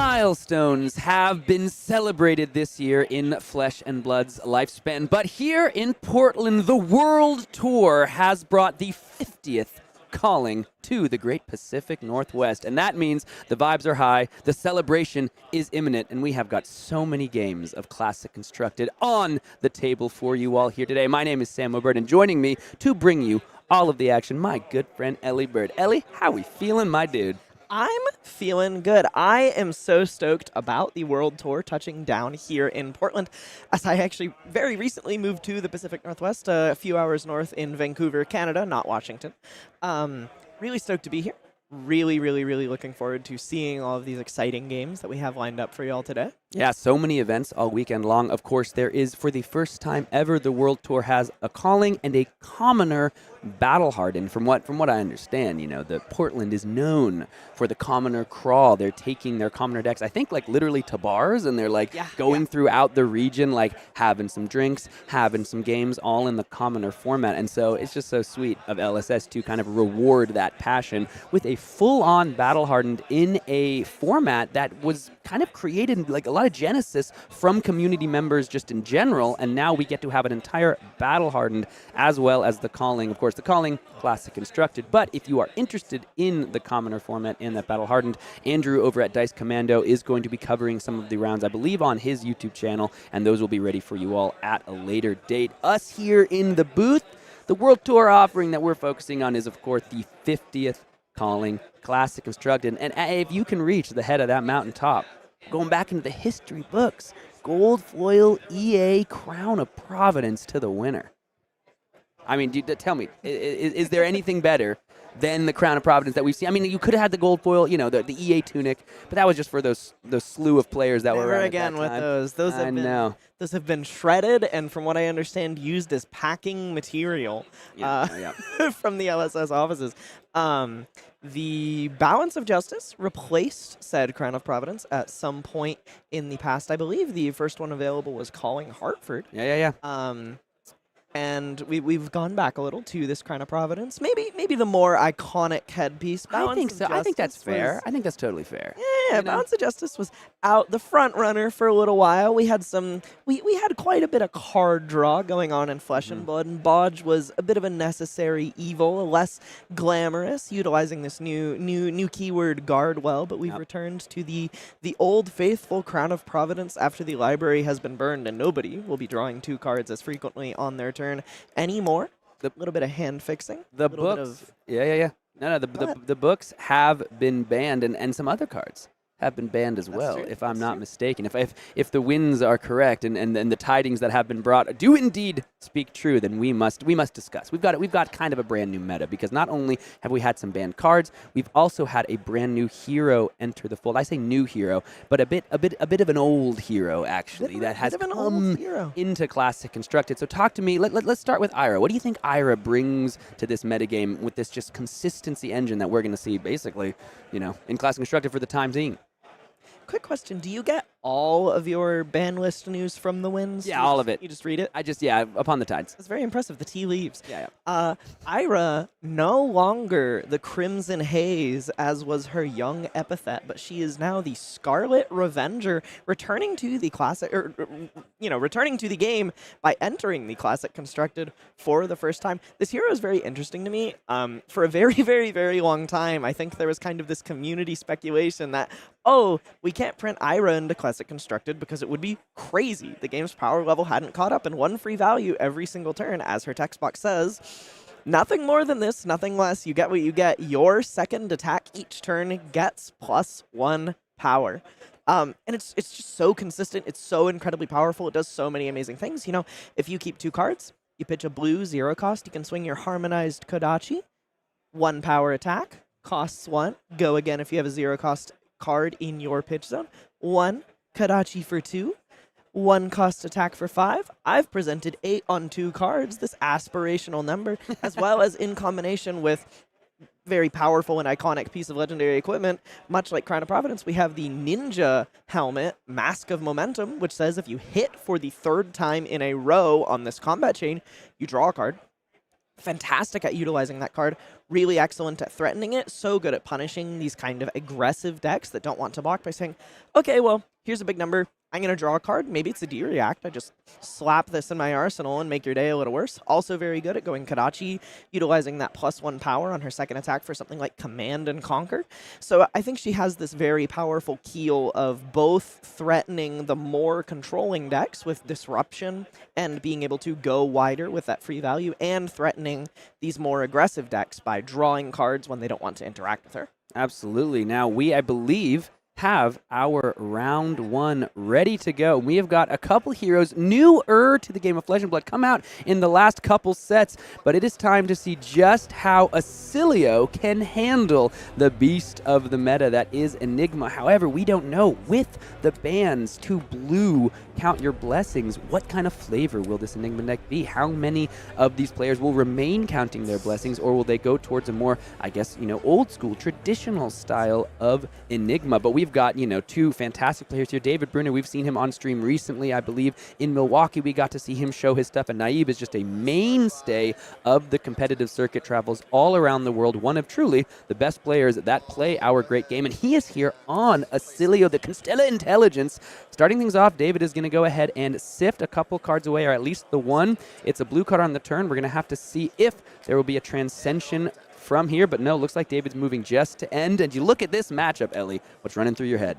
milestones have been celebrated this year in Flesh and Blood's lifespan, but here in Portland, the World Tour has brought the 50th calling to the Great Pacific Northwest, and that means the vibes are high, the celebration is imminent, and we have got so many games of Classic Constructed on the table for you all here today. My name is Sam O'Byrne, and joining me to bring you all of the action, my good friend Ellie Bird. Ellie, how we feeling, my dude? I'm feeling good. I am so stoked about the World Tour touching down here in Portland, as I actually very recently moved to the Pacific Northwest, a few hours north in Vancouver, Canada, not Washington. Really stoked to be here. Really looking forward to seeing all of these exciting games that we have lined up for y'all today. Yeah, so many events all weekend long. Of course, there is, for the first time ever, the World Tour has a calling and a commoner battle hardened. From what I understand, you know, the Portland is known for the commoner crawl. They're taking their commoner decks, I think, like literally to bars, and they're like going throughout the region, like having some drinks, having some games, all in the commoner format. And so it's just so sweet of LSS to kind of reward that passion with a full-on battle hardened in a format that was kind of created like a lot of genesis from community members just in general, and now we get to have an entire battle hardened as well as the calling. Of course, the calling, Classic Constructed, but if you are interested in the commoner format and that battle hardened, Andrew over at Dice Commando is going to be covering some of the rounds, I believe, on his YouTube channel, and those will be ready for you all at a later date. Us here in the booth, the World Tour offering that we're focusing on is, of course, the 50th calling, Classic Constructed, and if you can reach the head of that mountaintop, going back into the history books, gold foil EA Crown of Providence to the winner. I mean, tell me, is there anything better than the Crown of Providence that we've seen? I mean, you could have had the gold foil, you know, the EA tunic, but that was just for those slew of players that were around again at that time. with those. Those have been shredded and, from what I understand, used as packing material from the LSS offices. The Balance of Justice replaced said Crown of Providence at some point in the past. I believe the first one available was Calling Hartford. And we've gone back a little to this Crown of Providence. Maybe the more iconic headpiece. I think so. I think that's fair. I think that's totally fair. Yeah, Balance of Justice was out the front runner for a little while. We had we had quite a bit of card draw going on in Flesh and Blood, and Bodge was a bit of a necessary evil, less glamorous, utilizing this new keyword guard well. But we've returned to the old faithful Crown of Providence after the library has been burned, and nobody will be drawing 2 cards as frequently on their turn anymore. A little bit of hand fixing. The books, the books have been banned, and some other cards have been banned as well, if I'm not mistaken. If the winds are correct and the tidings that have been brought do indeed speak true, then we must discuss. We've got kind of a brand new meta, because not only have we had some banned cards, we've also had a brand new hero enter the fold. I say new hero, but a bit of an old hero actually that has come into Classic Constructed. So talk to me. Let's start with Ira. What do you think Ira brings to this metagame with this just consistency engine that we're going to see basically, you know, in Classic Constructed for the time being? Quick question. Do you get all of your ban list news from the wins? Yeah, all of it. You just read it? Upon the tides. It's very impressive. The tea leaves. Ira, no longer the Crimson Haze, as was her young epithet, but she is now the Scarlet Revenger, returning to the classic, returning to the game by entering the Classic Constructed for the first time. This hero is very interesting to me. For a very long time, I think there was kind of this community speculation that, we can't print Ira into Classic Constructed because it would be crazy. The game's power level hadn't caught up, and 1 free value every single turn, as her text box says. Nothing more than this, nothing less. You get what you get. Your second attack each turn gets +1 power. And it's just so consistent. It's so incredibly powerful. It does so many amazing things. You know, if you keep 2 cards, you pitch a blue 0 cost, you can swing your Harmonized Kodachi. 1 power attack, costs 1. Go again if you have a 0 cost card in your pitch zone. 1 Kodachi for 2. 1 cost attack for 5. I've presented 8 on 2 cards, this aspirational number, as well as in combination with very powerful and iconic piece of legendary equipment. Much like Crown of Providence, we have the Ninja helmet, Mask of Momentum, which says if you hit for the 3rd time in a row on this combat chain, you draw a card. fantastic at utilizing that card, really excellent at threatening it, so good at punishing these kind of aggressive decks that don't want to block by saying, okay, well, here's a big number. I'm going to draw a card. Maybe it's a D-React. I just slap this in my arsenal and make your day a little worse. Also very good at going Kadachi, utilizing that +1 power on her second attack for something like Command and Conquer. So I think she has this very powerful keel of both threatening the more controlling decks with Disruption and being able to go wider with that free value, and threatening these more aggressive decks by drawing cards when they don't want to interact with her. Absolutely. Now, I believe, have our round 1 ready to go. We have got a couple heroes newer to the game of Flesh and Blood come out in the last couple sets, but it is time to see just how Oscilio can handle the beast of the meta that is Enigma. However, we don't know, with the bans to blue, count your blessings, what kind of flavor will this Enigma deck be? How many of these players will remain counting their blessings, or will they go towards a more, I guess, old school, traditional style of Enigma? But we've got, 2 fantastic players here. David Bruner, we've seen him on stream recently, I believe. In Milwaukee, we got to see him show his stuff, and Naib is just a mainstay of the competitive circuit, travels all around the world, one of truly the best players that play our great game, and he is here on Oscilio, the Constella Intelligence. Starting things off, David is going to go ahead and sift a couple cards away, or at least the one. It's a blue card on the turn. We're going to have to see if there will be a Transcension from here, but no, looks like David's moving just to end. And you look at this matchup, Ellie, what's running through your head?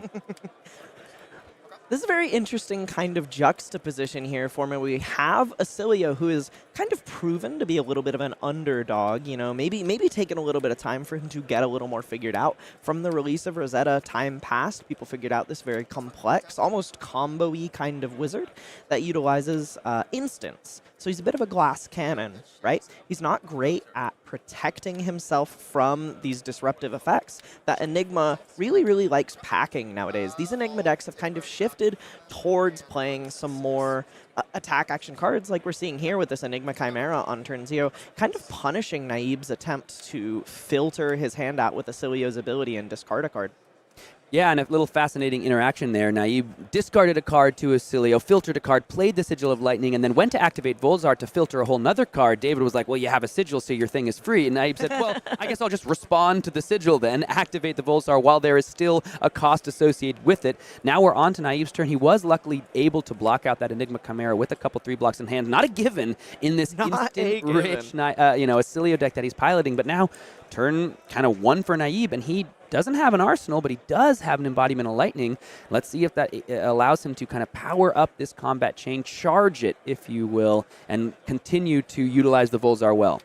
This is a very interesting kind of juxtaposition here for me. We have Oscilio, who is kind of proven to be a little bit of an underdog, maybe taking a little bit of time for him to get a little more figured out. From the release of Rosetta, time passed, people figured out this very complex, almost combo-y kind of wizard that utilizes instants. So he's a bit of a glass cannon, right? He's not great at protecting himself from these disruptive effects that Enigma really, really likes packing nowadays. These Enigma decks have kind of shifted towards playing some more attack action cards like we're seeing here with this Enigma Chimera on turn 0, kind of punishing Naib's attempt to filter his hand out with Oscilio's ability and discard a card. Yeah, and a little fascinating interaction there. Naib discarded a card to Oscilio, filtered a card, played the Sigil of Lightning, and then went to activate Volzar to filter a whole nother card. David was like, well, you have a Sigil, so your thing is free. And Naib said, well, I guess I'll just respond to the Sigil then, activate the Volzar while there is still a cost associated with it. Now we're on to Naib's turn. He was luckily able to block out that Enigma Chimera with a couple 3 blocks in hand. Not a given in this instant-rich Oscilio deck that he's piloting, but now turn kind of 1 for Naib, and he doesn't have an arsenal, but he does have an embodiment of lightning. Let's see if that allows him to kind of power up this combat chain, charge it, if you will, and continue to utilize the Volzar well.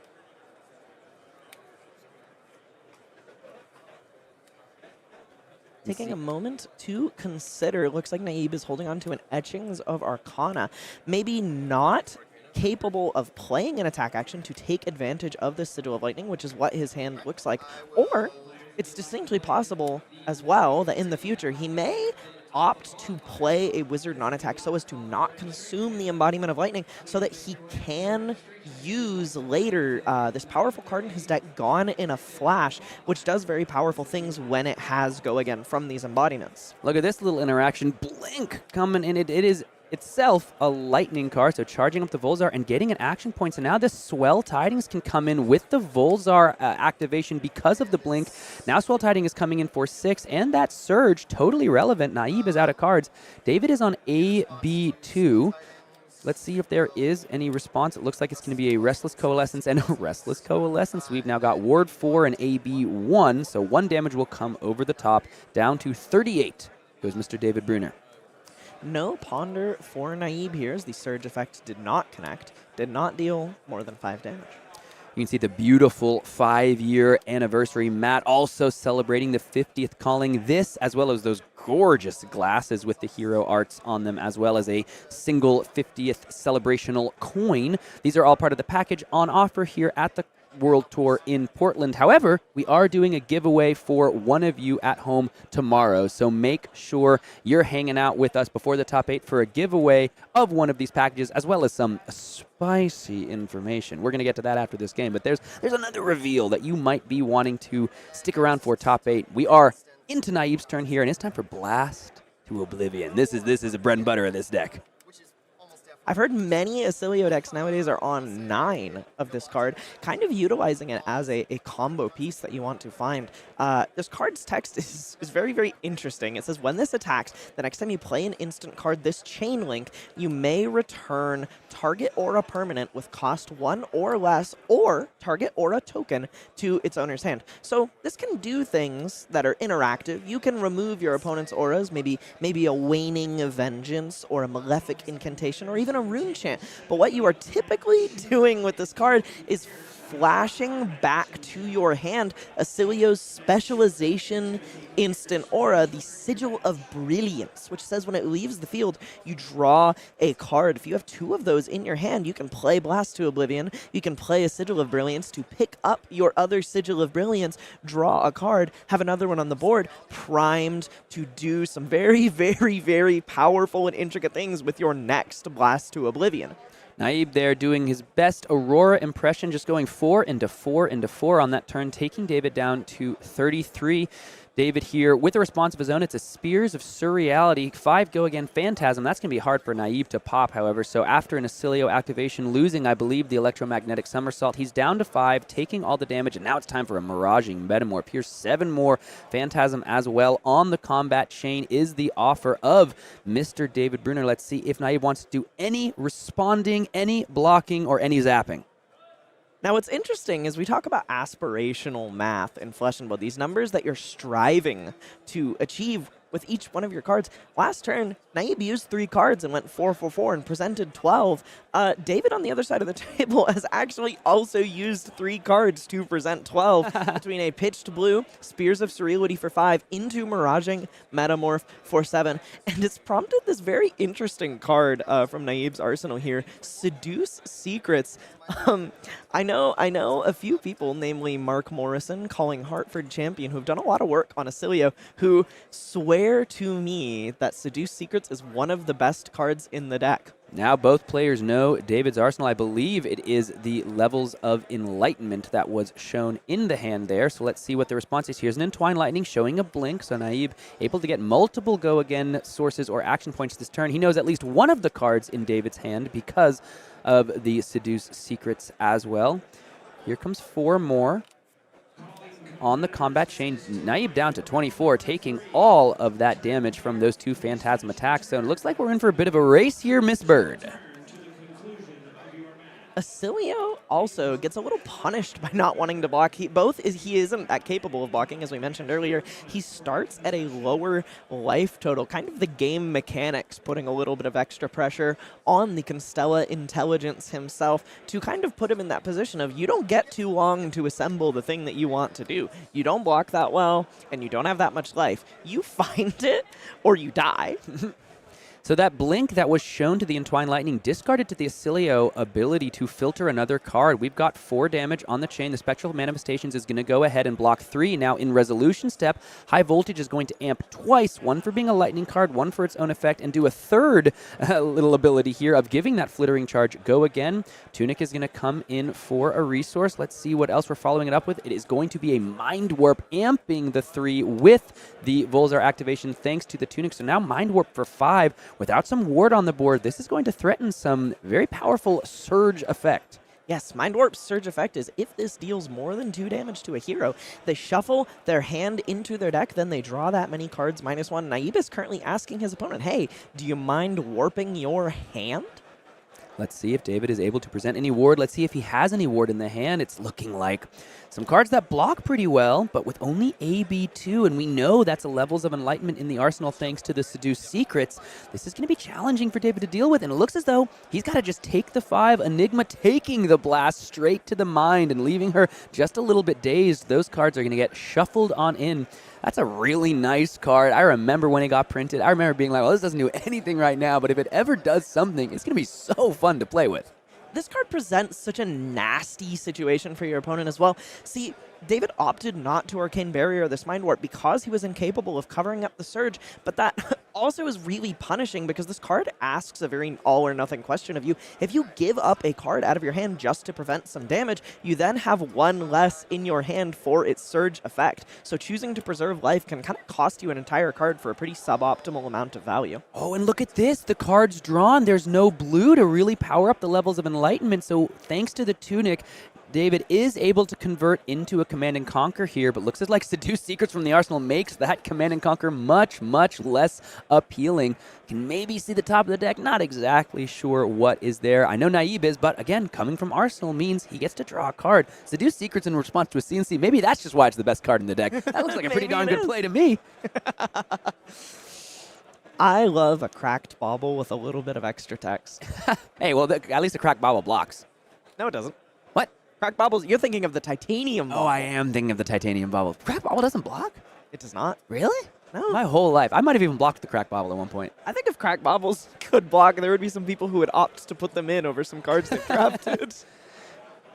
Taking a moment to consider, it looks like Naib is holding on to an Etchings of Arcana. Maybe not capable of playing an attack action to take advantage of the Sigil of Lightning, which is what his hand looks like, or it's distinctly possible as well that in the future he may opt to play a wizard non-attack so as to not consume the embodiment of lightning, so that he can use later this powerful card in his deck, Gone in a Flash, which does very powerful things when it has go again from these embodiments. Look at this little interaction. Blink coming in. It is itself a lightning card, so charging up the Volzar and getting an action point. So now the Swell Tidings can come in with the Volzar activation because of the blink. Now Swell Tidings is coming in for 6, and that Surge, totally relevant. Naib is out of cards. David is on AB2. Let's see if there is any response. It looks like it's going to be a Restless Coalescence and a Restless Coalescence. We've now got Ward 4 and AB1, so 1 damage will come over the top. Down to 38 goes Mr. David Bruner. No Ponder for Naib here, as the Surge effect did not connect, did not deal more than 5 damage. You can see the beautiful 5-year anniversary mat, also celebrating the 50th calling. This, as well as those gorgeous glasses with the hero arts on them, as well as a single 50th celebrational coin. These are all part of the package on offer here at the World Tour in Portland. However, we are doing a giveaway for one of you at home tomorrow, so make sure you're hanging out with us before the top 8 for a giveaway of one of these packages, as well as some spicy information. We're going to get to that after this game, but there's another reveal that you might be wanting to stick around for top 8. We are into Naib's turn here, and it's time for Blast to Oblivion. This is a bread and butter of this deck. I've heard many Oscilio decks nowadays are on 9 of this card, kind of utilizing it as a combo piece that you want to find. This card's text is very, very interesting. It says, when this attacks, the next time you play an instant card, this chain link, you may return target aura permanent with cost 1 or less, or target aura token to its owner's hand. So this can do things that are interactive. You can remove your opponent's auras, maybe a waning vengeance or a malefic incantation or even a rune chant. But what you are typically doing with this card is flashing back to your hand Oscilio's specialization instant aura, the Sigil of Brilliance, which says when it leaves the field, you draw a card. If you have 2 of those in your hand, you can play Blast to Oblivion, you can play a Sigil of Brilliance to pick up your other Sigil of Brilliance, draw a card, have another one on the board, primed to do some very, very, very powerful and intricate things with your next Blast to Oblivion. Naib there doing his best Aurora impression, just going 4 into 4 into 4 on that turn, taking David down to 33. David here with a response of his own. It's a Spears of Surreality. 5 go again. Phantasm. That's going to be hard for Naib to pop, however. So after an Oscilio activation, losing, I believe, the Electromagnetic Somersault, he's down to 5, taking all the damage, and now it's time for a Miraging Metamorph. Here's 7 more Phantasm as well. On the combat chain is the offer of Mr. David Bruner. Let's see if Naib wants to do any responding, any blocking, or any zapping. Now, what's interesting is we talk about aspirational math in Flesh and Blood, these numbers that you're striving to achieve with each one of your cards. Last turn, Naib used 3 cards and went 4 for 4 and presented 12. David on the other side of the table has actually also used 3 cards to present 12 between a Pitched Blue, Spears of Surreality for 5, into Miraging Metamorph for 7. And it's prompted this very interesting card from Naib's arsenal here, Seduce Secrets. I know a few people, namely Mark Morrison, calling Hartford champion, who've done a lot of work on Oscilio, who swear to me that Seduce Secrets is one of the best cards in the deck. Now both players know David's arsenal. I believe it is the levels of enlightenment that was shown in the hand there. So let's see what the response is. Here's an Entwined Lightning showing a blink. So Naib able to get multiple go again sources or action points this turn. He knows at least one of the cards in David's hand because of the Seduce Secrets as well. Here comes 4 more on the combat chain. Naib down to 24, taking all of that damage from those 2 Phantasm attacks. So it looks like we're in for a bit of a race here, Miss Bird. Oscilio also gets a little punished by not wanting to block. He isn't that capable of blocking, as we mentioned earlier. He starts at a lower life total, kind of the game mechanics, putting a little bit of extra pressure on the Constella Intelligence himself to kind of put him in that position of you don't get too long to assemble the thing that you want to do. You don't block that well, and you don't have that much life. You find it, or you die. So that blink that was shown to the Entwined Lightning discarded to the Oscilio ability to filter another card. We've got 4 damage on the chain. The Spectral Manifestations is going to go ahead and block 3. Now in Resolution Step, High Voltage is going to amp twice, 1 for being a lightning card, 1 for its own effect, and do a 3rd little ability here of giving that Flittering Charge go again. Tunic is going to come in for a resource. Let's see what else we're following it up with. It is going to be a Mind Warp, amping the 3 with the Volzar activation thanks to the Tunic. So now Mind Warp for 5. Without some ward on the board, this is going to threaten some very powerful surge effect. Yes, Mind Warp's surge effect is if this deals more than 2 damage to a hero, they shuffle their hand into their deck, then they draw that many cards -1. Naib is currently asking his opponent, hey, do you mind warping your hand? Let's see if David is able to present any ward. Let's see if he has any ward in the hand. It's looking like some cards that block pretty well, but with only AB2, and we know that's a Levels of Enlightenment in the arsenal thanks to the Seduce Secrets. This is going to be challenging for David to deal with, and it looks as though he's got to just take the 5. Enigma taking the blast straight to the mind and leaving her just a little bit dazed. Those cards are going to get shuffled on in. That's a really nice card. I remember when it got printed. I remember being like, well, this doesn't do anything right now, but if it ever does something, it's going to be so fun to play with. This card presents such a nasty situation for your opponent as well. See, David opted not to Arcane Barrier this Mind Warp because he was incapable of covering up the surge, but that also is really punishing because this card asks a very all-or-nothing question of you. If you give up a card out of your hand just to prevent some damage, you then have one less in your hand for its surge effect. So choosing to preserve life can kind of cost you an entire card for a pretty suboptimal amount of value. Oh, and look at this. The card's drawn. There's no blue to really power up the levels of enlightenment. So thanks to the Tunic, David is able to convert into a Command and Conquer here, but looks like Seduce Secrets from the Arsenal makes that Command and Conquer much, much less appealing. Can maybe see the top of the deck. Not exactly sure what is there. I know Naib is, but again, coming from Arsenal means he gets to draw a card. Seduce Secrets in response to a CNC. Maybe that's just why it's the best card in the deck. That looks like a pretty darn good play to me. I love a cracked bauble with a little bit of extra text. Hey, well, at least the cracked bauble blocks. No, it doesn't. What? Cracked baubles, you're thinking of the titanium bauble. Oh, I am thinking of the titanium bauble. Cracked bauble doesn't block? It does not. Really? No. My whole life. I might have even blocked the cracked bauble at one point. I think if cracked baubles could block, there would be some people who would opt to put them in over some cards they crafted.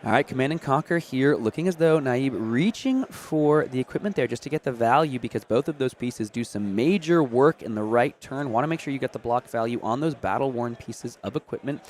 All right, Command and Conquer here, looking as though Naib reaching for the equipment there just to get the value because both of those pieces do some major work in the right turn. Want to make sure you get the block value on those battle-worn pieces of equipment.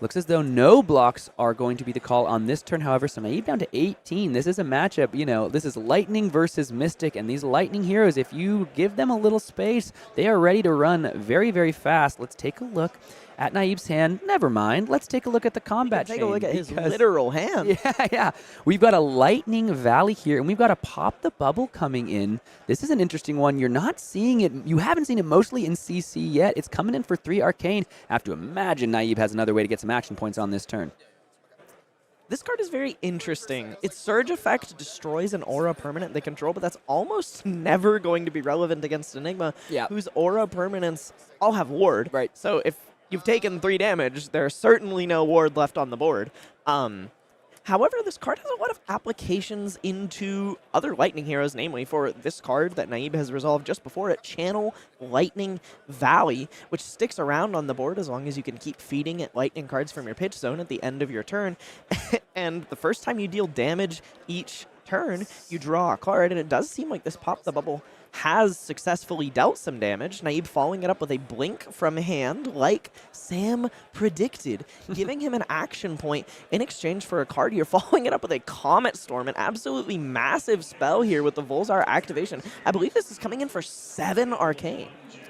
Looks as though no blocks are going to be the call on this turn. However, so Naib down to 18. This is a matchup, you know, this is Lightning versus Mystic, and these Lightning heroes, if you give them a little space, they are ready to run very, very fast. Let's take a look at Naib's hand. Never mind. Let's take a look at the combat chain. Take a look at his literal hand. Yeah. We've got a Lightning Valley here, and we've got a Pop the Bubble coming in. This is an interesting one. You're not seeing it. You haven't seen it mostly in CC yet. It's coming in for 3 Arcane. I have to imagine Naib has another way to get some action points on this turn. This card is very interesting. Its Surge effect destroys an aura permanent they control, but that's almost never going to be relevant against Enigma, whose aura permanents all have ward. Right. So if you've taken 3 damage, there's certainly no ward left on the board. However, this card has a lot of applications into other Lightning heroes, namely for this card that Naib has resolved just before it, Channel Lightning Valley, which sticks around on the board as long as you can keep feeding it Lightning cards from your pitch zone at the end of your turn. And the first time you deal damage each turn, you draw a card, and it does seem like this Pop the Bubble has successfully dealt some damage. Naib following it up with a blink from hand, like Sam predicted, giving him an action point in exchange for a card. You're following it up with a Comet Storm, an absolutely massive spell here with the Volzar activation. I believe this is coming in for 7 Arcane.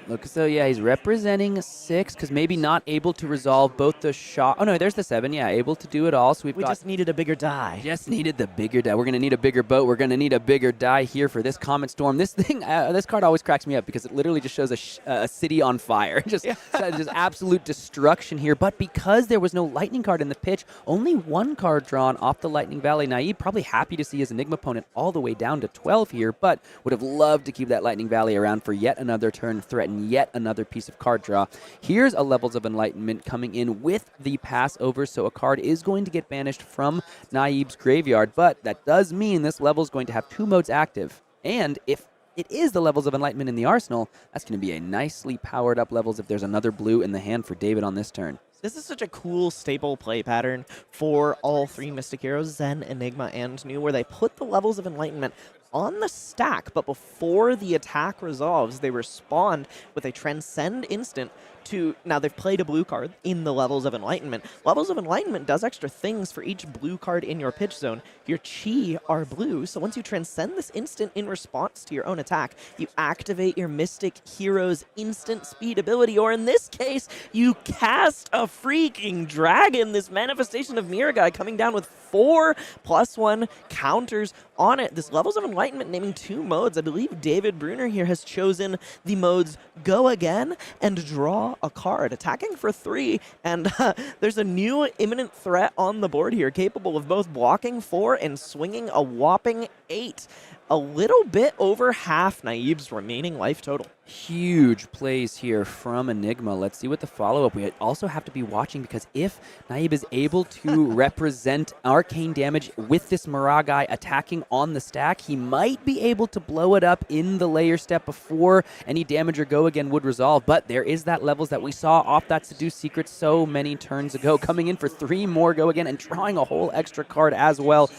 Look, so yeah, he's representing 6 because maybe not able to resolve both the shot. Oh no, there's the 7. Yeah, able to do it all. So we just needed a bigger die. Just needed the bigger die. We're gonna need a bigger boat. We're gonna need a bigger die here for this Comet Storm. This thing, this card always cracks me up because it literally just shows a city on fire. just absolute destruction here. But because there was no Lightning card in the pitch, only 1 card drawn off the Lightning Valley. Naib probably happy to see his Enigma opponent all the way down to 12 here, but would have loved to keep that Lightning Valley around for yet another turn, threaten yet another piece of card draw. Here's a Levels of Enlightenment coming in with the Passover, so a card is going to get banished from Naib's graveyard, but that does mean this level is going to have 2 modes active. And if it is the Levels of Enlightenment in the arsenal, that's going to be a nicely powered up levels if there's another blue in the hand for David on this turn. This is such a cool staple play pattern for all 3 Mystic heroes, Zen, Enigma, and Nu, where they put the Levels of Enlightenment on the stack, but before the attack resolves, they respond with a Transcend instant to, now they've played a blue card in the Levels of Enlightenment. Levels of Enlightenment does extra things for each blue card in your pitch zone. Your chi are blue, so once you transcend this instant in response to your own attack, you activate your Mystic hero's instant speed ability, or in this case, you cast a freaking dragon, this manifestation of Miragai coming down with 4+1 counters on it. This Levels of Enlightenment naming 2 modes. I believe David Bruner here has chosen the modes Go Again and Draw a Card, attacking for 3, and there's a new imminent threat on the board here, capable of both blocking 4 and swinging a whopping 8. A little bit over half Naib's remaining life total. Huge plays here from Enigma. Let's see what the follow-up. We also have to be watching because if Naib is able to represent arcane damage with this Miragai attacking on the stack, he might be able to blow it up in the layer step before any damage or Go Again would resolve. But there is that levels that we saw off that Seduce Secret so many turns ago, coming in for 3 more Go Again and drawing a whole extra card as well.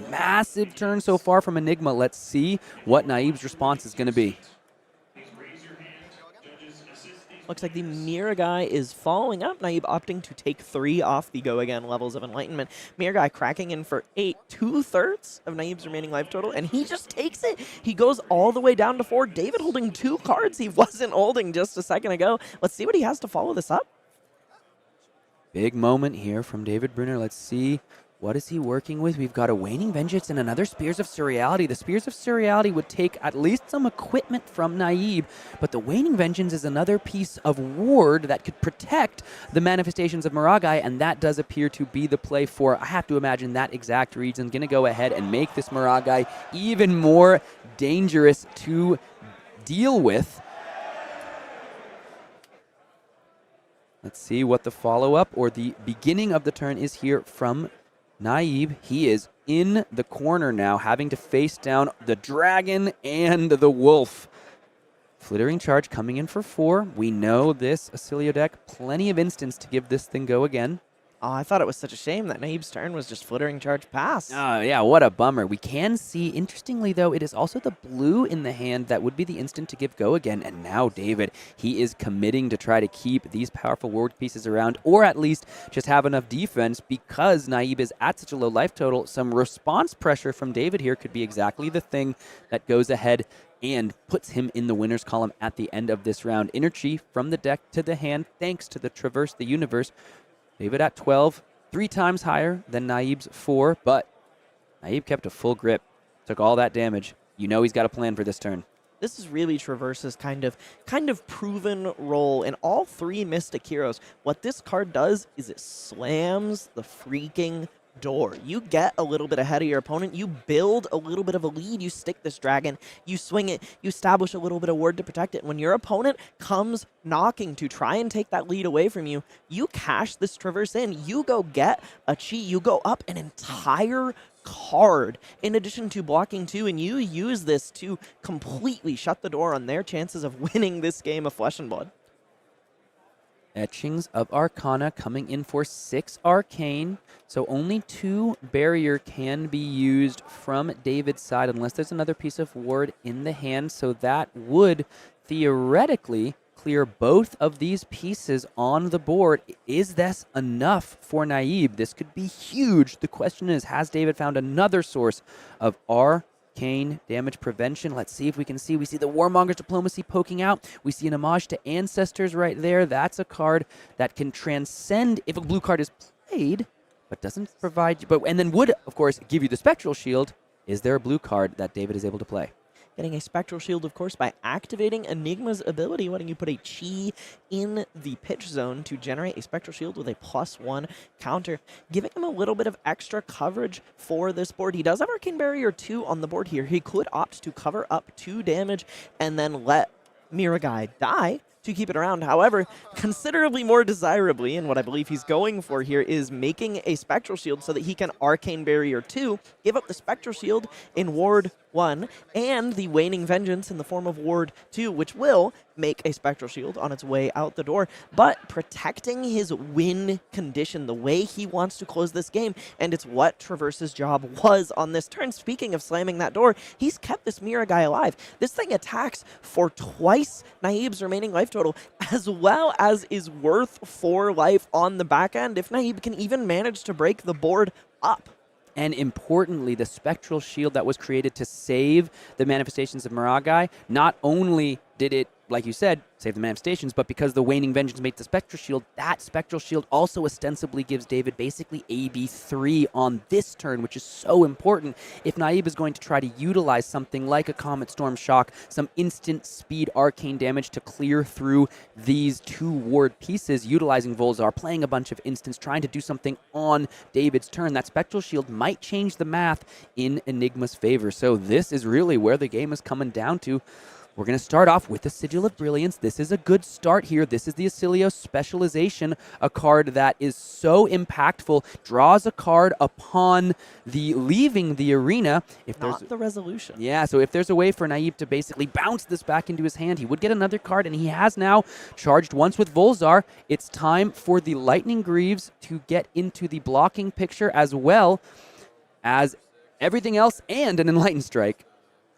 Massive turn so far from Enigma. Let's see what Naib's response is going to be. Looks like the Miragai is following up. Naib opting to take 3 off the Go Again levels of Enlightenment. Miragai cracking in for 8, 2/3 of Naib's remaining life total, and he just takes it. He goes all the way down to 4. David holding 2 cards he wasn't holding just a second ago. Let's see what he has to follow this up. Big moment here from David Bruner. Let's see. What is he working with? We've got a Waning Vengeance and another Spears of Surreality. The Spears of Surreality would take at least some equipment from Naib, but the Waning Vengeance is another piece of ward that could protect the manifestations of Miragai, and that does appear to be the play for, I have to imagine, that exact reason. Going to go ahead and make this Miragai even more dangerous to deal with. Let's see what the follow-up or the beginning of the turn is here from Naib. He is in the corner now, having to face down the dragon and the wolf. Flittering Charge coming in for 4. We know this Oscilio deck, plenty of instants to give this thing go again. Oh, I thought it was such a shame that Naib's turn was just Flittering Charge pass. Oh, yeah, what a bummer. We can see, interestingly, though, it is also the blue in the hand that would be the instant to give go again. And now David, he is committing to try to keep these powerful ward pieces around, or at least just have enough defense because Naib is at such a low life total. Some response pressure from David here could be exactly the thing that goes ahead and puts him in the winner's column at the end of this round. Energy from the deck to the hand, thanks to the Traverse the Universe. David at 12, 3 times higher than Naib's 4, but Naib kept a full grip, took all that damage. You know he's got a plan for this turn. This is really Traverse's kind of proven role in all 3 Mystic Heroes. What this card does is it slams the freaking door. You get a little bit ahead of your opponent, you build a little bit of a lead, you stick this dragon, you swing it, you establish a little bit of ward to protect it. When your opponent comes knocking to try and take that lead away from you, you cash this Traverse in, you go get a chi, you go up an entire card in addition to blocking 2, and you use this to completely shut the door on their chances of winning this game of Flesh and Blood. Etchings of Arcana coming in for 6 Arcane. So only 2 barrier can be used from David's side unless there's another piece of ward in the hand. So that would theoretically clear both of these pieces on the board. Is this enough for Naib? This could be huge. The question is, has David found another source of arcane damage prevention? Let's see if we can see. We see the Warmonger's Diplomacy poking out. We see an homage to Ancestors right there. That's a card that can transcend if a blue card is played, but doesn't provide, and then would, of course, give you the Spectral Shield. Is there a blue card that David is able to play? Getting a Spectral Shield, of course, by activating Enigma's ability, letting you put a chi in the pitch zone to generate a Spectral Shield with a +1 counter, giving him a little bit of extra coverage for this board. He does have Arcane Barrier 2 on the board here. He could opt to cover up 2 damage and then let Miragai die to keep it around. However, considerably more desirably, and what I believe he's going for here, is making a Spectral Shield so that he can Arcane Barrier 2, give up the Spectral Shield in Ward 1, and the Waning Vengeance in the form of Ward 2, which will make a Spectral Shield on its way out the door, but protecting his win condition the way he wants to close this game, and it's what Traverse's job was on this turn. Speaking of slamming that door, he's kept this Miragai alive. This thing attacks for twice Naib's remaining life total, as well as is worth 4 life on the back end if Naib can even manage to break the board up. And importantly, the Spectral Shield that was created to save the manifestations of Miragai, not only did it, like you said, save the manifestations, but because the Waning Vengeance made the Spectral Shield, that Spectral Shield also ostensibly gives David basically AB3 on this turn, which is so important if Naib is going to try to utilize something like a Comet Storm Shock, some instant speed arcane damage to clear through these 2 ward pieces, utilizing Volzar, playing a bunch of instants, trying to do something on David's turn. That Spectral Shield might change the math in Enigma's favor. So this is really where the game is coming down to. We're going to start off with the Sigil of Brilliance. This is a good start here. This is the Oscilio Specialization, a card that is so impactful, draws a card upon the leaving the arena. If Not there's the resolution. Yeah, so if there's a way for Naib to basically bounce this back into his hand, he would get another card, and he has now charged once with Volzar. It's time for the Lightning Greaves to get into the blocking picture as well as everything else and an Enlightened Strike.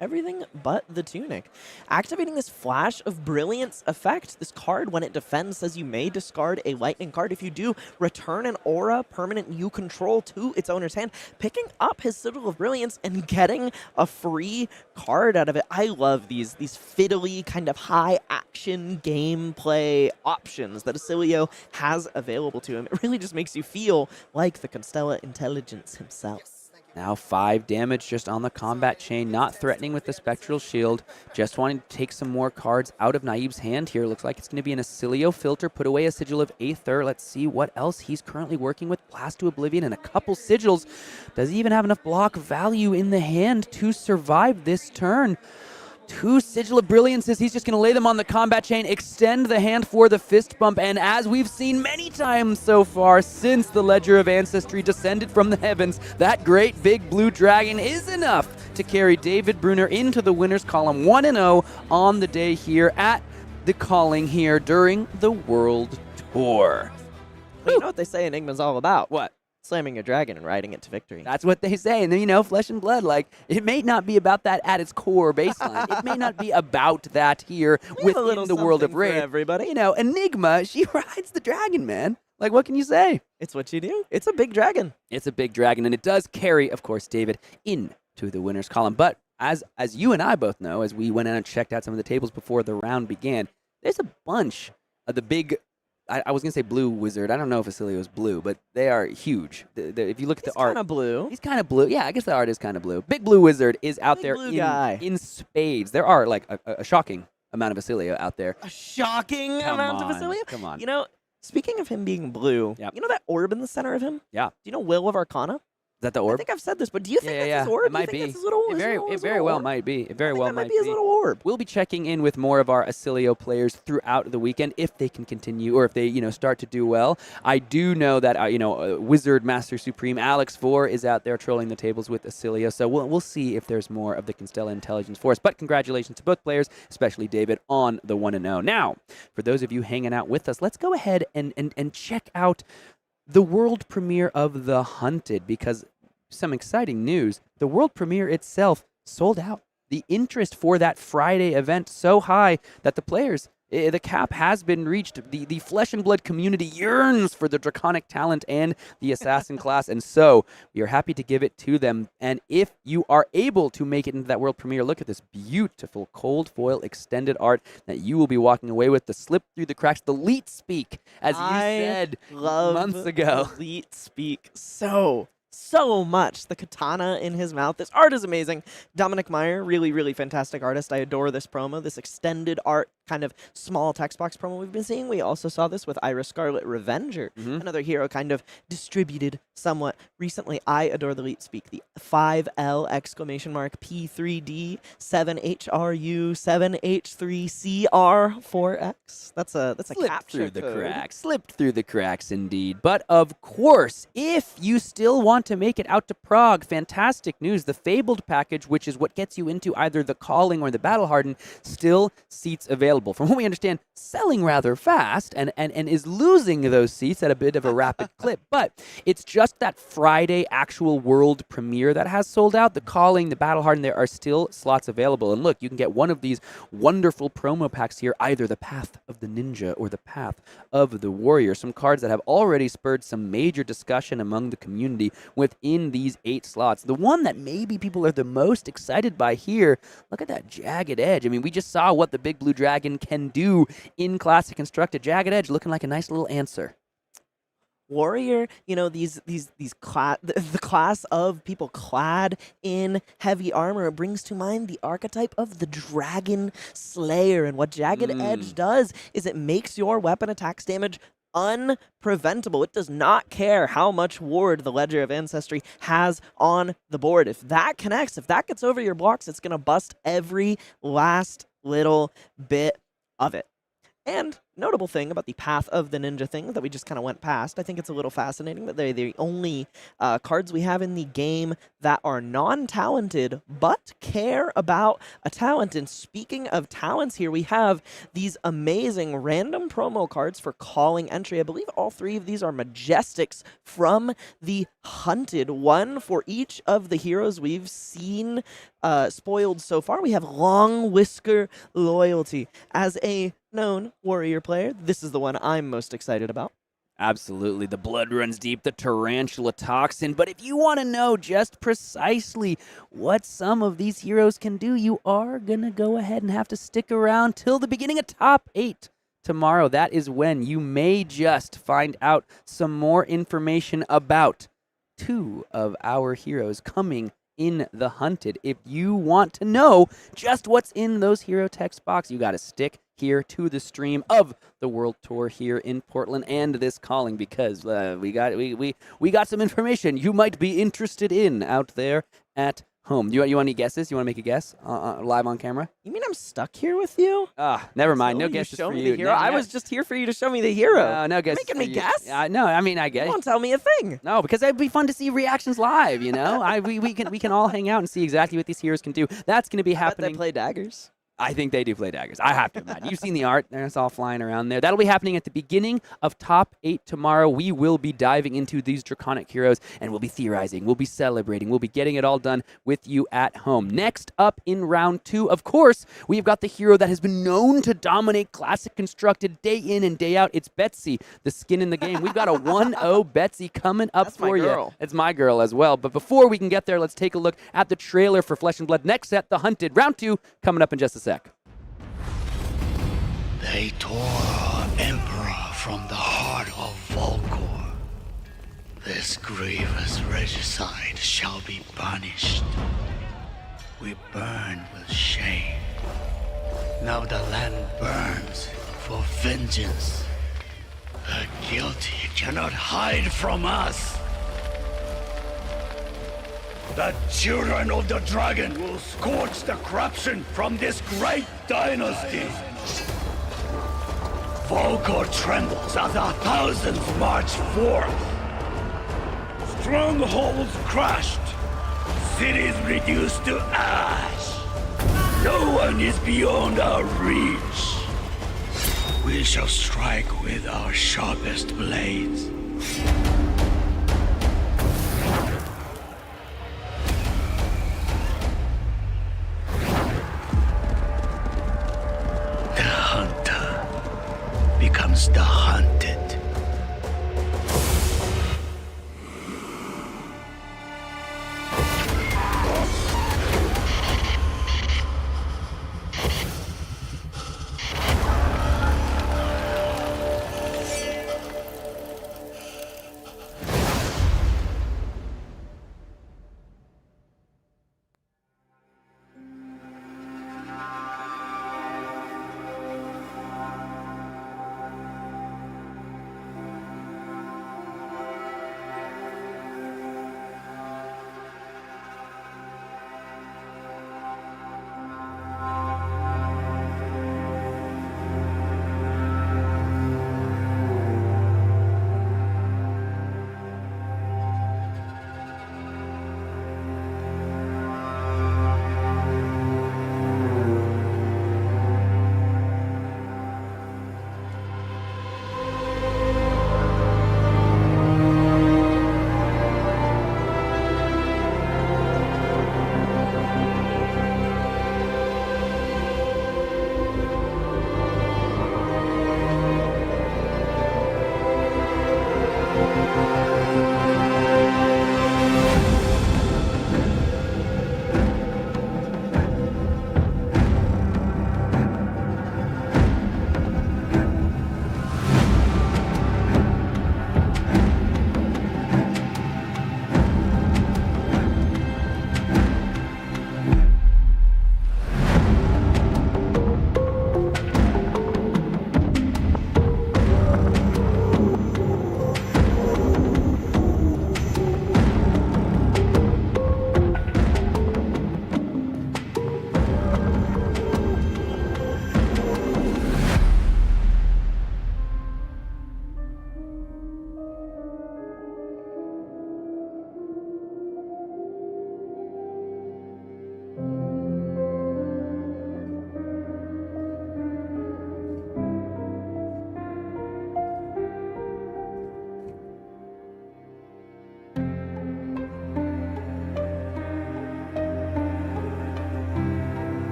Everything but the tunic. Activating this Flash of Brilliance effect, this card, when it defends, says you may discard a lightning card. If you do, return an aura permanent you control to its owner's hand, picking up his Sigil of Brilliance and getting a free card out of it. I love these fiddly kind of high action gameplay options that Oscilio has available to him. It really just makes you feel like the Constella Intelligence himself. Now 5 damage just on the combat chain, not threatening with the Spectral Shield. Just wanting to take some more cards out of Naib's hand here. Looks like it's going to be an Oscilio filter. Put away a Sigil of Aether. Let's see what else he's currently working with. Blast to Oblivion and a couple Sigils. Does he even have enough block value in the hand to survive this turn? 2 Sigil of Brilliances. He's just going to lay them on the combat chain, extend the hand for the fist bump, and as we've seen many times so far since the Ledger of Ancestry descended from the heavens, that great big blue dragon is enough to carry David Bruner into the winner's column 1-0 on the day here at the Calling here during the World Tour. You know what they say Enigma's all about? What? Slamming your dragon and riding it to victory. That's what they say. And then, you know, Flesh and Blood, like, it may not be about that at its core baseline. It may not be about that here within the world of Raid. Everybody. You know, Enigma, she rides the dragon, man. Like, what can you say? It's what you do. It's a big dragon. It's a big dragon, and it does carry, of course, David into the winner's column. But as you and I both know, as we went out and checked out some of the tables before the round began, there's a bunch of the big... I was going to say blue wizard. I don't know if Oscilio is blue, but they are huge. If you look at the art. He's kind of blue. He's kind of blue. Yeah, I guess the art is kind of blue. Big blue wizard is out there in spades. There are like a shocking amount of Oscilio out there. A shocking amount of Oscilio? Come on. You know, speaking of him being blue, you know that orb in the center of him? Yeah. Do you know Will of Arcana? Is that the orb? I think I've said this, but do you think that's his orb? It might be. It very well might be. It very well might be. His little orb. We'll be checking in with more of our Oscilio players throughout the weekend if they can continue or if they, start to do well. I do know that, Wizard Master Supreme Alex 4 is out there trolling the tables with Oscilio, so we'll see if there's more of the Constella Intelligence for us. But congratulations to both players, especially David, on the 1-0. Now, for those of you hanging out with us, let's go ahead and check out the world premiere of The Hunted, because some exciting news. The world premiere itself sold out. The interest for that Friday event so high that the players, the cap has been reached. The Flesh and Blood community yearns for the Draconic talent and the Assassin class, and so we are happy to give it to them. And if you are able to make it into that world premiere, look at this beautiful cold foil extended art that you will be walking away with, the slip through the cracks, the leet speak, as you said months ago. Leet speak so much. The katana in his mouth. This art is amazing. Dominic Meyer, really, really fantastic artist. I adore this promo, this extended art kind of small text box promo we've been seeing. We also saw this with Iris Scarlet Revenger, another hero kind of distributed somewhat recently. I adore the leet speak. The 5L exclamation mark P3D 7HRU 7H3CR4X. That's a capture code. Slipped through the cracks indeed. But of course, if you still want to make it out to Prague, fantastic news. The Fabled package, which is what gets you into either the Calling or the Battle Hardened, still seats available. From what we understand, selling rather fast and is losing those seats at a bit of a rapid clip. But it's just that Friday actual world premiere that has sold out. The Calling, the Battle Hardened, there are still slots available. And look, you can get one of these wonderful promo packs here, either the Path of the Ninja or the Path of the Warrior. Some cards that have already spurred some major discussion among the community within these 8 slots. The one that maybe people are the most excited by here, look at that Jagged Edge. I mean, we just saw what the Big Blue Dragon can do in Classic Constructed. Jagged Edge looking like a nice little answer. Warrior, the class of people clad in heavy armor brings to mind the archetype of the Dragon Slayer. And what Jagged Edge does is it makes your weapon attacks damage unpreventable. It does not care how much ward the Ledger of Ancestry has on the board. If that connects, if that gets over your blocks, it's going to bust every last little bit of it. And notable thing about the Path of the Ninja thing that we just kind of went past, I think it's a little fascinating that they're the only cards we have in the game that are non-talented but care about a talent. And speaking of talents here, we have these amazing random promo cards for calling entry. I believe all 3 of these are Majestics from the Hunted, one for each of the heroes we've seen spoiled so far. We have Long Whisker Loyalty. As a known warrior player, this is the one I'm most excited about. Absolutely. The blood runs deep, the tarantula toxin. But if you want to know just precisely what some of these heroes can do, you are going to go ahead and have to stick around till the beginning of Top 8 tomorrow. That is when you may just find out some more information about 2 of our heroes coming in the Hunted. If you want to know just what's in those hero text box, you got to stick here to the stream of the World Tour here in Portland and this calling, because we got some information you might be interested in out there at home. You want any guesses? You want to make a guess live on camera? You mean I'm stuck here with you? Never mind. So No guesses show for me you. the hero. No, I was just here for you to show me the hero. No guesses. Making me for you. guess? No, I mean I guess. You won't tell me a thing. No, because it'd be fun to see reactions live. You know, we can all hang out and see exactly what these heroes can do. That's going to be happening. They play daggers. I think they do play daggers. I have to imagine. You've seen the art. There's all flying around there. That'll be happening at the beginning of Top 8 tomorrow. We will be diving into these draconic heroes, and we'll be theorizing. We'll be celebrating. We'll be getting it all done with you at home. Next up in round 2, of course, we've got the hero that has been known to dominate Classic Constructed day in and day out. It's Betsy, the skin in the game. We've got a 1-0 Betsy coming up for you. It's my girl as well. But before we can get there, let's take a look at the trailer for Flesh and Blood. Next set, The Hunted. Round 2 coming up in just a sec. They tore our Emperor from the heart of Volcor. This grievous regicide shall be punished. We burn with shame. Now the land burns for vengeance. The guilty cannot hide from us. The children of the dragon will scorch the corruption from this great dynasty. Volcor trembles as our thousands march forth. Strongholds crushed, cities reduced to ash. No one is beyond our reach. We shall strike with our sharpest blades. Becomes the hunted.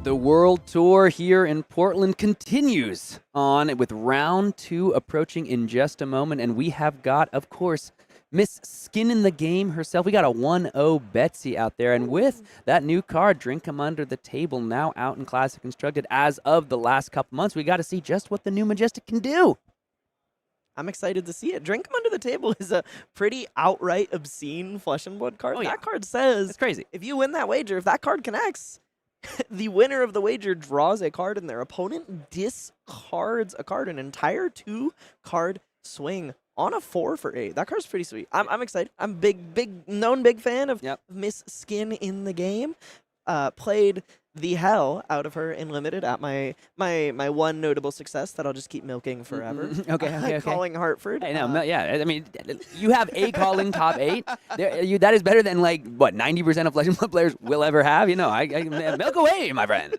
The World Tour here in Portland continues on with round 2 approaching in just a moment. And we have got, of course, Miss Skin in the Game herself. We got a 1-0 Betsy out there. And with that new card, Drink 'em Under the Table, now out in Classic Constructed as of the last couple months, we got to see just what the new Majestic can do. I'm excited to see it. Drink 'em Under the Table is a pretty outright obscene Flesh and Blood card. Oh, yeah. That card says, It's crazy. if you win that wager, if that card connects, the winner of the wager draws a card and their opponent discards a card, an entire 2-card swing on a 4 for 8. That card's pretty sweet. I'm excited. I'm big fan of Miss Skin in the Game. Played the hell out of her in Limited at my one notable success that I'll just keep milking forever. Okay. Calling Hartford. I know, I mean, you have a calling top 8. That is better than, like, what, 90% of Flesh and Blood players will ever have? You know, I milk away, my friend.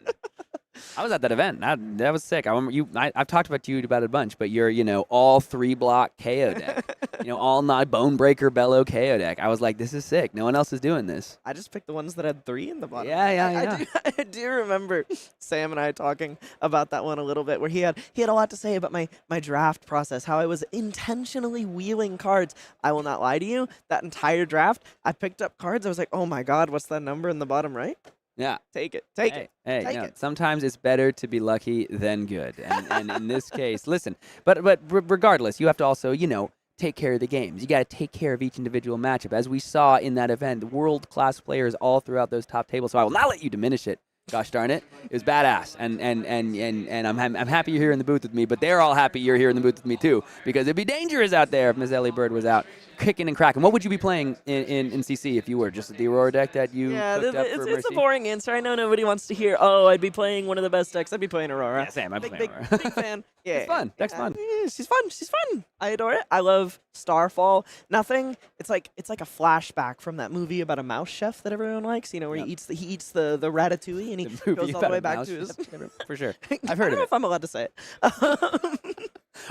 I was at that event. That was sick. I remember you. I've talked about you about it a bunch, but you're, all 3-block KO deck. All Bonebreaker Bellow KO deck. I was like, this is sick. No one else is doing this. I just picked the ones that had 3 in the bottom. Yeah. I do remember Sam and I talking about that one a little bit, where he had a lot to say about my draft process, how I was intentionally wheeling cards. I will not lie to you. That entire draft, I picked up cards. I was like, oh my God, what's that number in the bottom right? Yeah. Take it. Hey, sometimes it's better to be lucky than good. And in this case, listen, but regardless, you have to also, take care of the games. You got to take care of each individual matchup. As we saw in that event, world-class players all throughout those top tables. So I will not let you diminish it. Gosh darn it. It was badass. And I'm happy you're here in the booth with me, but they're all happy you're here in the booth with me too, because it'd be dangerous out there if Miss Ellie Bird was out kicking and cracking. What would you be playing in CC if you were? Just the Aurora deck that you cooked up for Mercy? It's a boring answer. I know nobody wants to hear, I'd be playing one of the best decks. I'd be playing Aurora. Yeah, Sam, I'm playing Aurora. Big fan. Yeah. It's fun. Deck's fun. Yeah, she's fun. I adore it. I love Starfall. Nothing. It's like a flashback from that movie about a mouse chef that everyone likes. Where he eats the ratatouille and he goes all the way back to his. For sure. I've heard I don't know if I'm allowed to say it.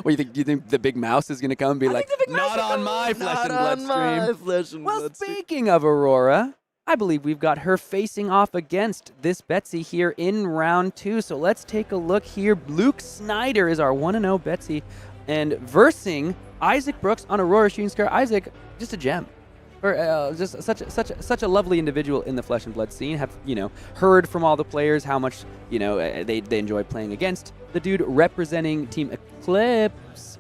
What do you think the big mouse is going to come and be like, not on my Flesh and Blood stream? Well, speaking of Aurora, I believe we've got her facing off against this Betsy here in round 2. So let's take a look here. Luke Snyder is our 1-0 Betsy, and versing Isaac Brooks on Aurora Shooting Star. Isaac, just a gem. Just such a lovely individual in the Flesh and Blood scene. Have heard from all the players how much they enjoy playing against the dude representing Team Eclipse,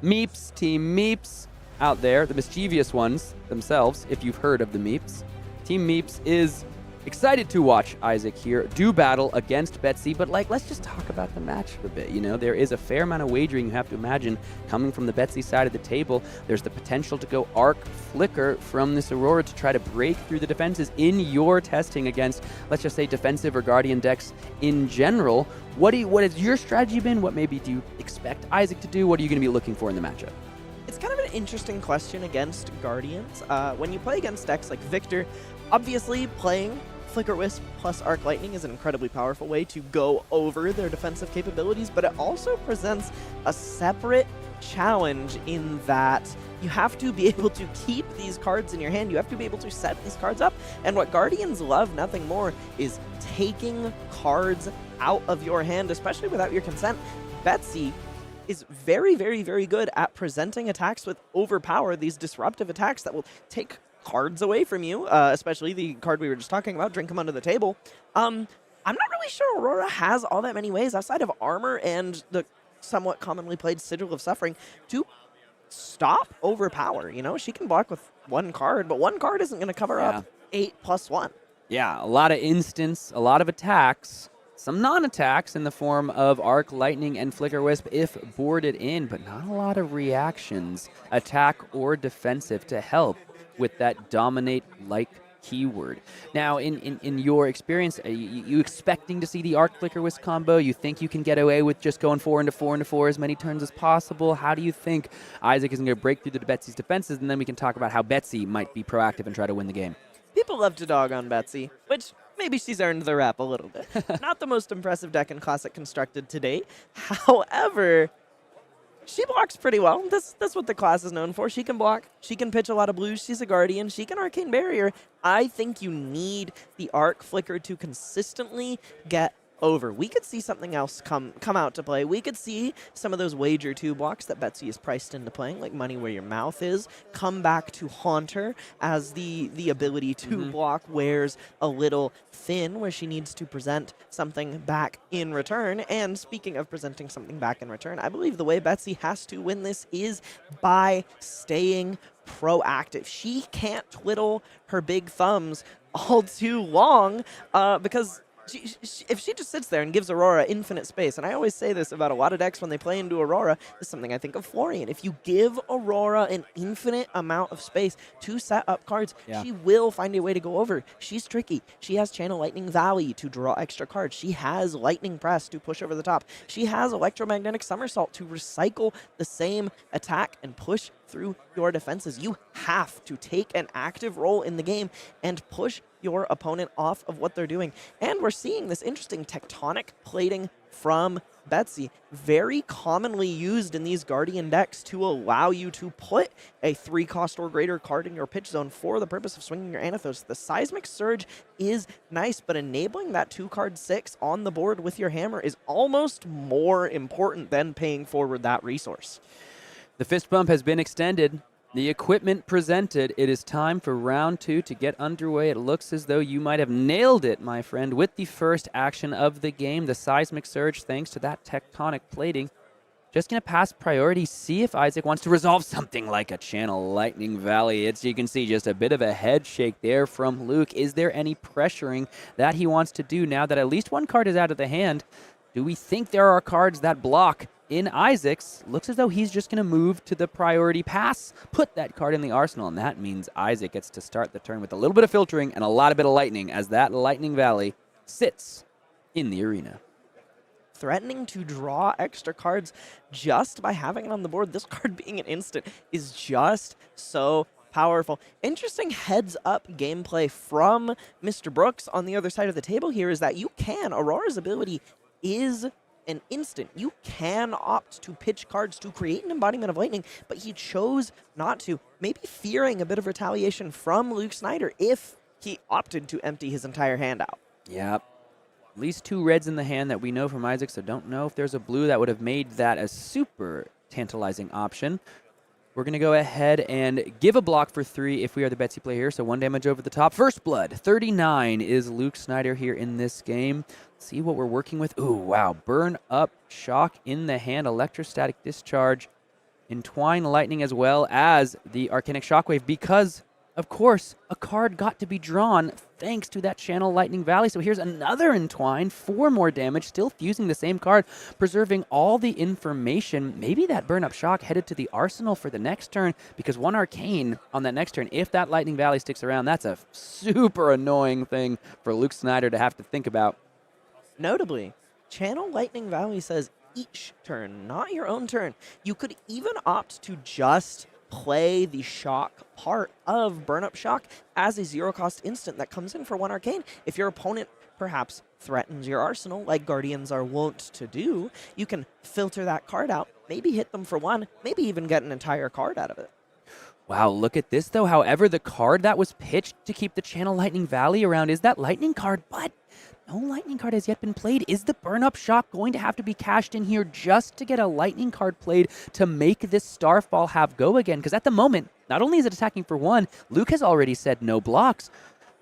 Team Meeps out there, the mischievous ones themselves. If you've heard of the Meeps, Team Meeps is excited to watch Isaac here do battle against Betsy, but let's just talk about the match for a bit. There is a fair amount of wagering you have to imagine coming from the Betsy side of the table. There's the potential to go Arc Flicker from this Aurora to try to break through the defenses in your testing against, let's just say, defensive or Guardian decks in general. What has your strategy been? What maybe do you expect Isaac to do? What are you going to be looking for in the matchup? It's kind of an interesting question against Guardians. When you play against decks like Victor, obviously playing Flicker Wisp plus Arc Lightning is an incredibly powerful way to go over their defensive capabilities, but it also presents a separate challenge in that you have to be able to keep these cards in your hand. You have to be able to set these cards up. And what Guardians love nothing more is taking cards out of your hand, especially without your consent. Betsy is very, very, very good at presenting attacks with Overpower, these disruptive attacks that will take cards away from you, especially the card we were just talking about, Drink 'em Under the Table. I'm not really sure Aurora has all that many ways outside of Armor and the somewhat commonly played Sigil of Suffering to stop Overpower. She can block with one card, but one card isn't going to cover up 8+1. Yeah, a lot of instants, a lot of attacks, some non-attacks in the form of Arc Lightning and Flicker Wisp if boarded in, but not a lot of reactions, attack or defensive, to help with that dominate-like keyword. Now, in your experience, are you expecting to see the Arc Flicker Wisp combo? You think you can get away with just going 4 into 4 into 4 as many turns as possible? How do you think Isaac is going to break through the Betsy's defenses? And then we can talk about how Betsy might be proactive and try to win the game. People love to dog on Betsy, which maybe she's earned the rap a little bit. Not the most impressive deck in Classic Constructed to date. However, she blocks pretty well. That's what the class is known for. She can block. She can pitch a lot of blues. She's a Guardian. She can Arcane Barrier. I think you need the Arc Flicker to consistently get over. We could see something else come out to play. We could see some of those wager 2 blocks that Betsy is priced into playing, like Money Where Your Mouth Is, come back to haunt her as the ability to block wears a little thin, where she needs to present something back in return. And speaking of presenting something back in return, I believe the way Betsy has to win this is by staying proactive. She can't twiddle her big thumbs all too long because if she just sits there and gives Aurora infinite space, and I always say this about a lot of decks when they play into Aurora, this is something I think of Florian. If you give Aurora an infinite amount of space to set up cards, she will find a way to go over. She's tricky. She has Channel Lightning Valley to draw extra cards. She has Lightning Press to push over the top. She has Electromagnetic Somersault to recycle the same attack and push through your defenses. You have to take an active role in the game and push your opponent off of what they're doing. And we're seeing this interesting tectonic plating from Betsy, very commonly used in these Guardian decks to allow you to put a 3-cost or greater card in your pitch zone for the purpose of swinging your Anathos. The Seismic Surge is nice, but enabling that 2-card 6 on the board with your hammer is almost more important than paying forward that resource. The fist bump has been extended. The equipment presented. It is time for round 2 to get underway. It looks as though you might have nailed it, my friend, with the first action of the game, the Seismic Surge, thanks to that tectonic plating. Just going to pass priority, see if Isaac wants to resolve something like a Channel Lightning Valley. It's, you can see, just a bit of a head shake there from Luke. Is there any pressuring that he wants to do now that at least one card is out of the hand? Do we think there are cards that block in Isaac's? Looks as though he's just going to move to the priority pass, put that card in the arsenal, and that means Isaac gets to start the turn with a little bit of filtering and a lot of lightning as that Lightning Valley sits in the arena. Threatening to draw extra cards just by having it on the board, this card being an instant, is just so powerful. Interesting heads-up gameplay from Mr. Brooks on the other side of the table here is that you can, Aurora's ability is an instant. You can opt to pitch cards to create an embodiment of lightning, but he chose not to, maybe fearing a bit of retaliation from Luke Snyder if he opted to empty his entire hand out. Yep. At least 2 reds in the hand that we know from Isaac, so don't know if there's a blue that would have made that a super tantalizing option. We're going to go ahead and give a block for 3 if we are the Betsy player here, so 1 damage over the top. First blood, 39 is Luke Snyder here in this game. See what we're working with. Ooh, wow. Burn up, shock in the hand, electrostatic discharge, entwine lightning as well as the arcanic shockwave because, of course, a card got to be drawn thanks to that Channel Lightning Valley. So here's another entwine, 4 more damage, still fusing the same card, preserving all the information. Maybe that burn up shock headed to the arsenal for the next turn because 1 arcane on that next turn. If that Lightning Valley sticks around, that's a super annoying thing for Luke Snyder to have to think about. Notably, Channel Lightning Valley says each turn, not your own turn. You could even opt to just play the shock part of Burn Up Shock as a 0-cost instant that comes in for 1 arcane. If your opponent perhaps threatens your arsenal, like Guardians are wont to do, you can filter that card out, maybe hit them for 1, maybe even get an entire card out of it. Wow, look at this, though. However, the card that was pitched to keep the Channel Lightning Valley around is that Lightning card, but no Lightning card has yet been played. Is the Burn Up Shock going to have to be cashed in here just to get a Lightning card played to make this Starfall have go again? Because at the moment, not only is it attacking for 1, Luke has already said no blocks.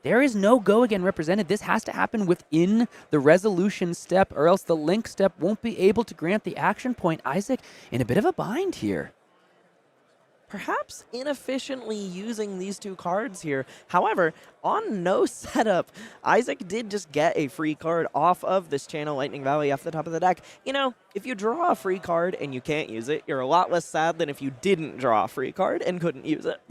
There is no go again represented. This has to happen within the resolution step, or else the link step won't be able to grant the action point. Isaac in a bit of a bind here. Perhaps inefficiently using these 2 cards here. However, on no setup, Isaac did just get a free card off of this Channel Lightning Valley off the top of the deck. You know, if you draw a free card and you can't use it, you're a lot less sad than if you didn't draw a free card and couldn't use it.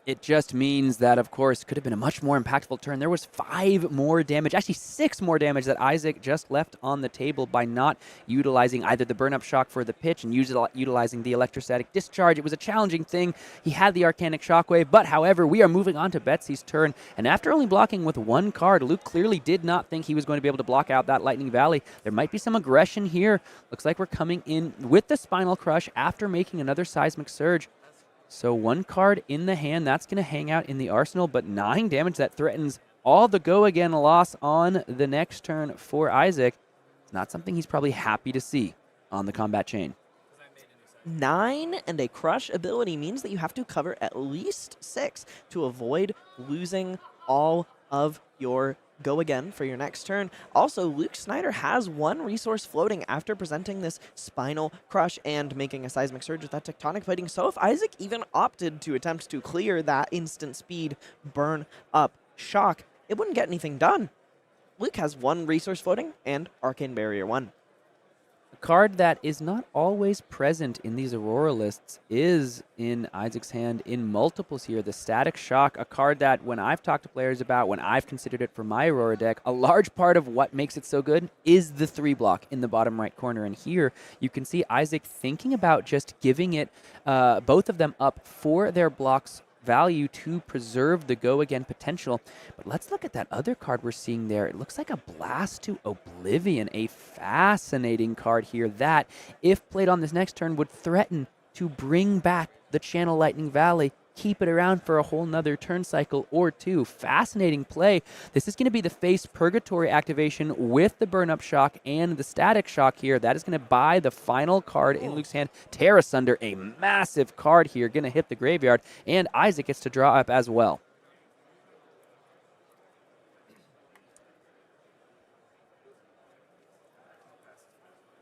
It just means that, of course, could have been a much more impactful turn. There was 5 more damage, actually 6 more damage that Isaac just left on the table by not utilizing either the Burn Up Shock for the pitch and utilizing the electrostatic discharge. It was a challenging thing. He had the Arcanic Shockwave, but however, we are moving on to Betsy's turn. And after only blocking with 1 card, Luke clearly did not think he was going to be able to block out that Lightning Valley. There might be some aggression here. Looks like we're coming in with the Spinal Crush after making another Seismic Surge. So 1 card in the hand, that's going to hang out in the arsenal, but 9 damage that threatens all the go again loss on the next turn for Isaac. It's not something he's probably happy to see on the combat chain. 9 and a crush ability means that you have to cover at least 6 to avoid losing all of your go again for your next turn. Also, Luke Snyder has 1 resource floating after presenting this Spinal Crush and making a Seismic Surge with that Tectonic Plating. So if Isaac even opted to attempt to clear that instant speed burn up shock, it wouldn't get anything done. Luke has 1 resource floating and Arcane Barrier 1. A card that is not always present in these Aurora lists is in Isaac's hand in multiples here. The Static Shock, a card that when I've talked to players about, when I've considered it for my Aurora deck, a large part of what makes it so good is the 3 block in the bottom right corner. And here you can see Isaac thinking about just giving it both of them up for their blocks value to preserve the go again potential. But let's look at that other card we're seeing there. It looks like a Blast to Oblivion, a fascinating card here that, if played on this next turn, would threaten to bring back the Channel Lightning Valley, keep it around for a whole nother turn cycle or 2. Fascinating play. This is going to be the face Purgatory activation with the Burn Up Shock and the Static Shock here. That is going to buy the final card in Luke's hand. Tear Asunder, a massive card here, going to hit the graveyard, and Isaac gets to draw up as well.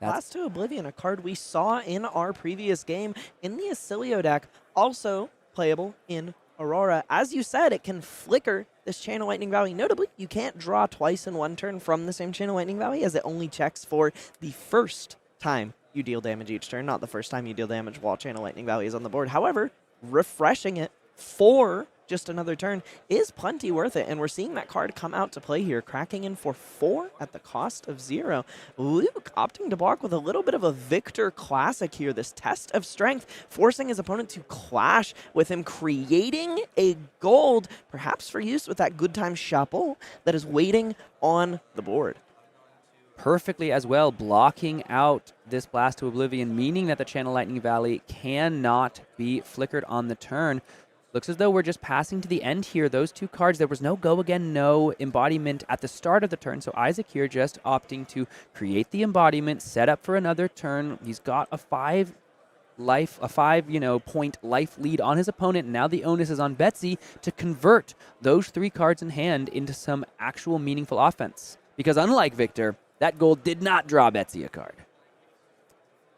Blast to Oblivion, a card we saw in our previous game in the Oscilio deck. Also playable in Aurora. As you said, it can flicker this Channel Lightning Valley. Notably, you can't draw twice in one turn from the same Channel Lightning Valley, as it only checks for the first time you deal damage each turn, not the first time you deal damage while Channel Lightning Valley is on the board. However, refreshing it for just another turn is plenty worth it, and we're seeing that card come out to play here, cracking in for 4 at the cost of 0. Luke opting to block with a little bit of a Victor classic here, this Test of Strength, forcing his opponent to clash with him, creating a gold, perhaps for use with that Good Time Chapeau that is waiting on the board. Perfectly as well, blocking out this Blast to Oblivion, meaning that the Channel Lightning Valley cannot be flickered on the turn. Looks as though we're just passing to the end here. Those 2 cards, there was no go again, no embodiment at the start of the turn. So Isaac here just opting to create the embodiment, set up for another turn. He's got a 5 point life lead on his opponent. Now the onus is on Betsy to convert those 3 cards in hand into some actual meaningful offense. Because unlike Victor, that gold did not draw Betsy a card.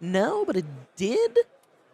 No, but it did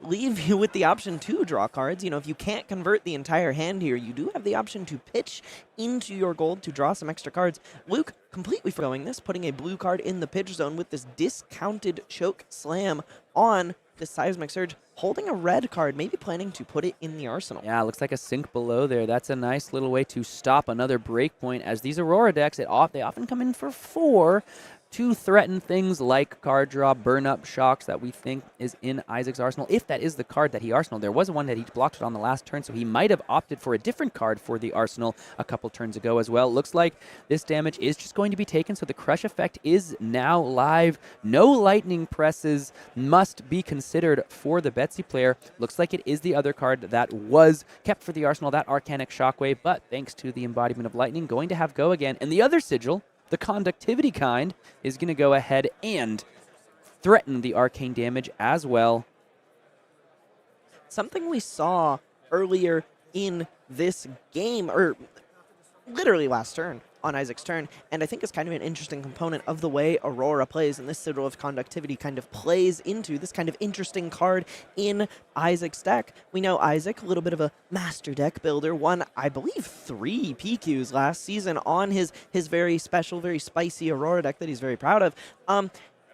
leave you with the option to draw cards. You know, if you can't convert the entire hand here, you do have the option to pitch into your gold to draw some extra cards. Luke completely forgoing this, putting a blue card in the pitch zone with this discounted Choke Slam on the Seismic Surge, holding a red card, maybe planning to put it in the arsenal. Yeah, looks like a sink below there. That's a nice little way to stop another breakpoint, as these Aurora decks, they often come in for 4 to threaten things like card draw, burn up shocks that we think is in Isaac's arsenal. If that is the card that he arsenal, there was one that he blocked it on the last turn, so he might have opted for a different card for the arsenal a couple turns ago as well. Looks like this damage is just going to be taken, so the crush effect is now live. No lightning presses must be considered for the Betsy player. Looks like it is the other card that was kept for the arsenal, that Arcanic Shockwave, but thanks to the embodiment of lightning, going to have go again. And the other sigil, the conductivity kind, is going to go ahead and threaten the arcane damage as well. Something we saw earlier in this game, or literally last turn, on Isaac's turn, and I think it's kind of an interesting component of the way Aurora plays, and this Sigil of Conductivity kind of plays into this kind of interesting card in Isaac's deck. We know Isaac, a little bit of a master deck builder, won, I believe, 3 PQs last season on his very special, very spicy Aurora deck that he's very proud of.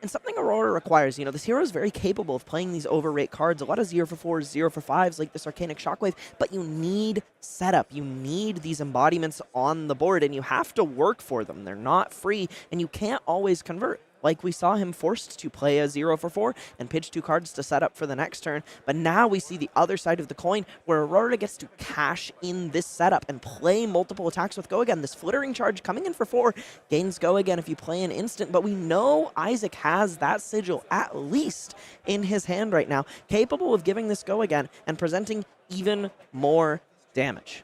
And something Aurora requires, you know, this hero is very capable of playing these overrate cards, a lot of 0 for 4s, 0 for 5s, like this Arcanic Shockwave, but you need setup. You need these embodiments on the board, and you have to work for them. They're not free, and you can't always convert. Like we saw him forced to play a 0 for 4 and pitch 2 cards to set up for the next turn. But now we see the other side of the coin where Aurora gets to cash in this setup and play multiple attacks with Go Again. This Flittering Charge coming in for 4 gains Go Again if you play an instant. But we know Isaac has that sigil at least in his hand right now, capable of giving this Go Again and presenting even more damage.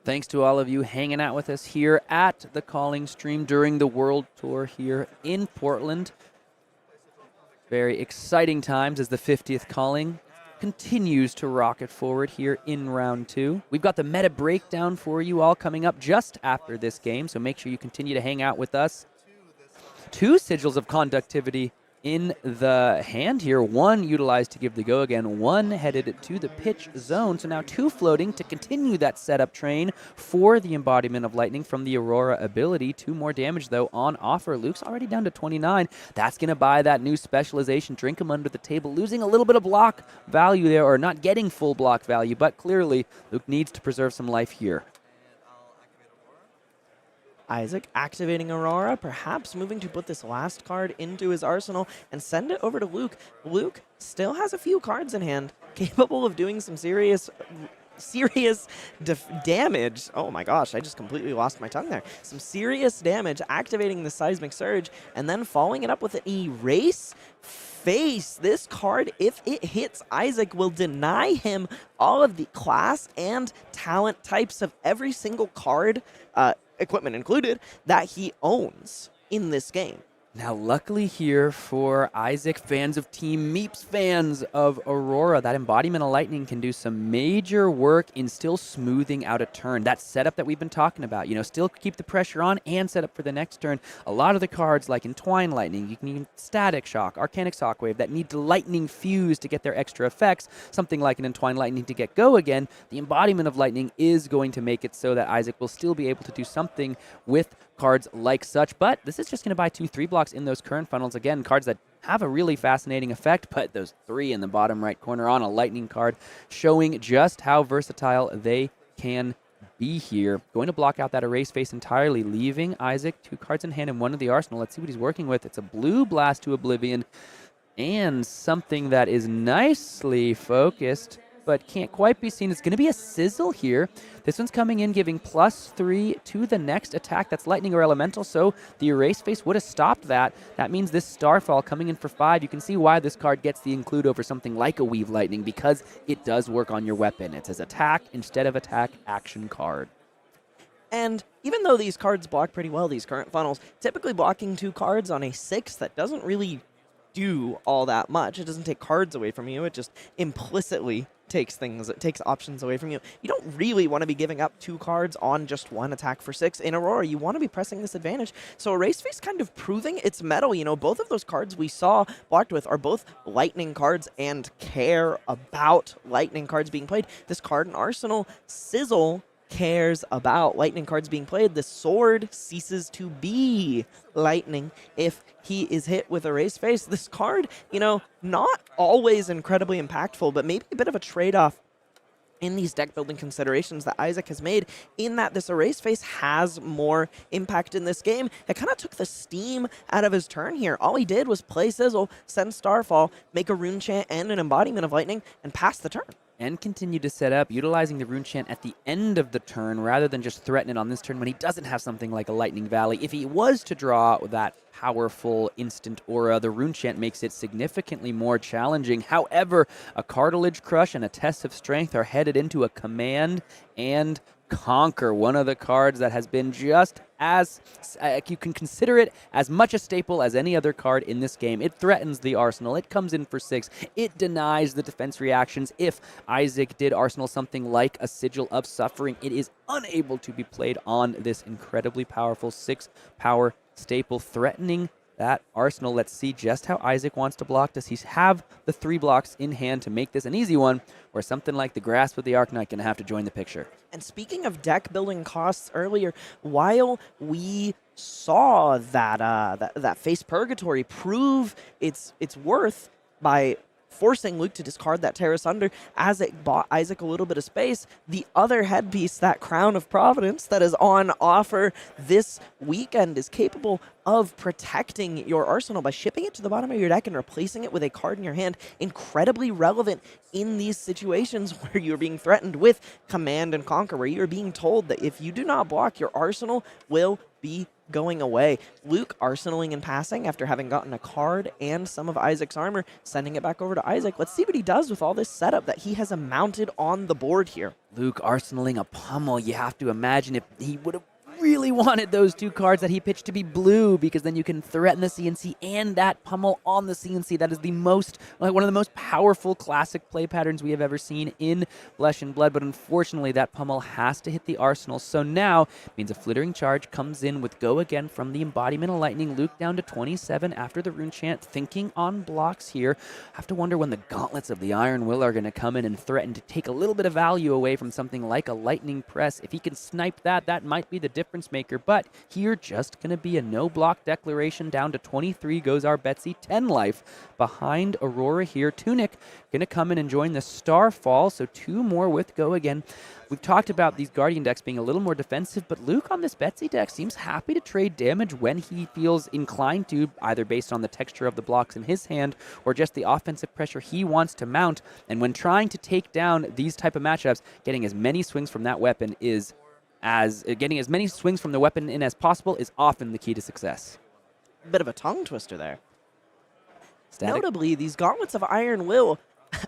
Thanks to all of you hanging out with us here at the Calling Stream during the World Tour here in Portland. Very exciting times as the 50th Calling continues to rocket forward here in round 2. We've got the meta breakdown for you all coming up just after this game, so make sure you continue to hang out with us. 2 sigils of conductivity in the hand here. 1 utilized to give the go again, 1 headed to the pitch zone. So now 2 floating to continue that setup train for the embodiment of lightning from the Aurora ability. 2 more damage though on offer. Luke's already down to 29. That's going to buy that new specialization. Drink him under the table, losing a little bit of block value there, or not getting full block value, but clearly Luke needs to preserve some life here. Isaac activating Aurora, perhaps moving to put this last card into his arsenal and send it over to Luke. Luke still has a few cards in hand, capable of doing some serious damage. Oh my gosh, I just completely lost my tongue there. Some serious damage, activating the Seismic Surge, and then following it up with an Erase Face. This card, if it hits Isaac, will deny him all of the class and talent types of every single card, equipment included, that he owns in this game. Now, luckily here for Isaac, fans of Team Meeps, fans of Aurora, that embodiment of lightning can do some major work in still smoothing out a turn. That setup that we've been talking about, still keep the pressure on and set up for the next turn. A lot of the cards like Entwine Lightning, you can even Static Shock, Arcanic Shockwave, that need to lightning fuse to get their extra effects. Something like an Entwine Lightning to get go again. The embodiment of lightning is going to make it so that Isaac will still be able to do something with cards like such, but this is just going to buy 2/3 blocks in those current funnels. Again, cards that have a really fascinating effect, but those 3 in the bottom right corner on a lightning card showing just how versatile they can be here. Going to block out that Erase Face entirely, leaving Isaac 2 cards in hand and 1 of the arsenal. Let's see what he's working with. It's a blue Blast to Oblivion and something that is nicely focused but can't quite be seen. It's going to be a Sizzle here. This one's coming in, giving +3 to the next attack. That's lightning or elemental, so the Erase Face would have stopped that. That means this Starfall coming in for 5. You can see why this card gets the include over something like a Weave Lightning, because it does work on your weapon. It's as attack instead of attack action card. And even though these cards block pretty well, these current funnels, typically blocking 2 cards on a 6, that doesn't really do all that much. It doesn't take cards away from you. It just implicitly takes options away from you. You don't really want to be giving up 2 cards on just 1 attack for 6. In Aurora, you want to be pressing this advantage. So Erase Face kind of proving its mettle. Both of those cards we saw blocked with are both lightning cards and care about lightning cards being played. This card in Arsenal, Sizzle, cares about lightning cards being played. The sword ceases to be lightning if he is hit with Erase Face. This card, not always incredibly impactful, but maybe a bit of a trade-off in these deck building considerations that Isaac has made, in that this Erase Face has more impact in this game. It kind of took the steam out of his turn here. All he did was play Sizzle, send Starfall, make a Rune Chant and an Embodiment of Lightning, and pass the turn. And continue to set up, utilizing the Rune Chant at the end of the turn rather than just threaten it on this turn when he doesn't have something like a Lightning Valley. If he was to draw that powerful instant aura, the Rune Chant makes it significantly more challenging. However, a Cartilage Crush and a Test of Strength are headed into a Command and Conquer, one of the cards that has been just as, you can consider it as much a staple as any other card in this game. It threatens the arsenal. It comes in for 6. It denies the defense reactions. If Isaac did arsenal something like a Sigil of Suffering, it is unable to be played on this incredibly powerful 6-power staple, threatening that arsenal. Let's see just how Isaac wants to block. Does he have the 3 blocks in hand to make this an easy one, or something like the Grasp of the Arknight going to have to join the picture? And speaking of deck building costs earlier, while we saw that Face Purgatory prove its worth by forcing Luke to discard that Tear Asunder as it bought Isaac a little bit of space, the other headpiece, that Crown of Providence that is on offer this weekend, is capable of protecting your arsenal by shipping it to the bottom of your deck and replacing it with a card in your hand. Incredibly relevant in these situations where you're being threatened with Command and Conquer, where you're being told that if you do not block, your arsenal will be going away. Luke arsenaling and passing after having gotten a card and some of Isaac's armor, sending it back over to Isaac. Let's see what he does with all this setup that he has mounted on the board here. Luke arsenaling a pummel. You have to imagine if he would have really wanted those 2 cards that he pitched to be blue, because then you can threaten the CNC and that pummel on the CNC. That is the most, like, one of the most powerful classic play patterns we have ever seen in Flesh and Blood, but unfortunately that pummel has to hit the arsenal. So now it means a flittering charge comes in with go again from the embodiment of lightning. Luke down to 27 after the rune chant, thinking on blocks here. Have to wonder when the gauntlets of the Iron Will are going to come in and threaten to take a little bit of value away from something like a lightning press. If he can snipe that, that might be the difference maker, but here just going to be a no block declaration. Down to 23 goes our Betsy, 10 life behind Aurora here. Tunic going to come in and join the Starfall, so 2 more with go again. We've talked about these Guardian decks being a little more defensive, but Luke on this Betsy deck seems happy to trade damage when he feels inclined to, either based on the texture of the blocks in his hand or just the offensive pressure he wants to mount. And when trying to take down these type of matchups, getting as many swings from that weapon is getting as many swings from the weapon in as possible is often the key to success. Bit of a tongue twister there. Static. Notably, these Gauntlets of Iron Will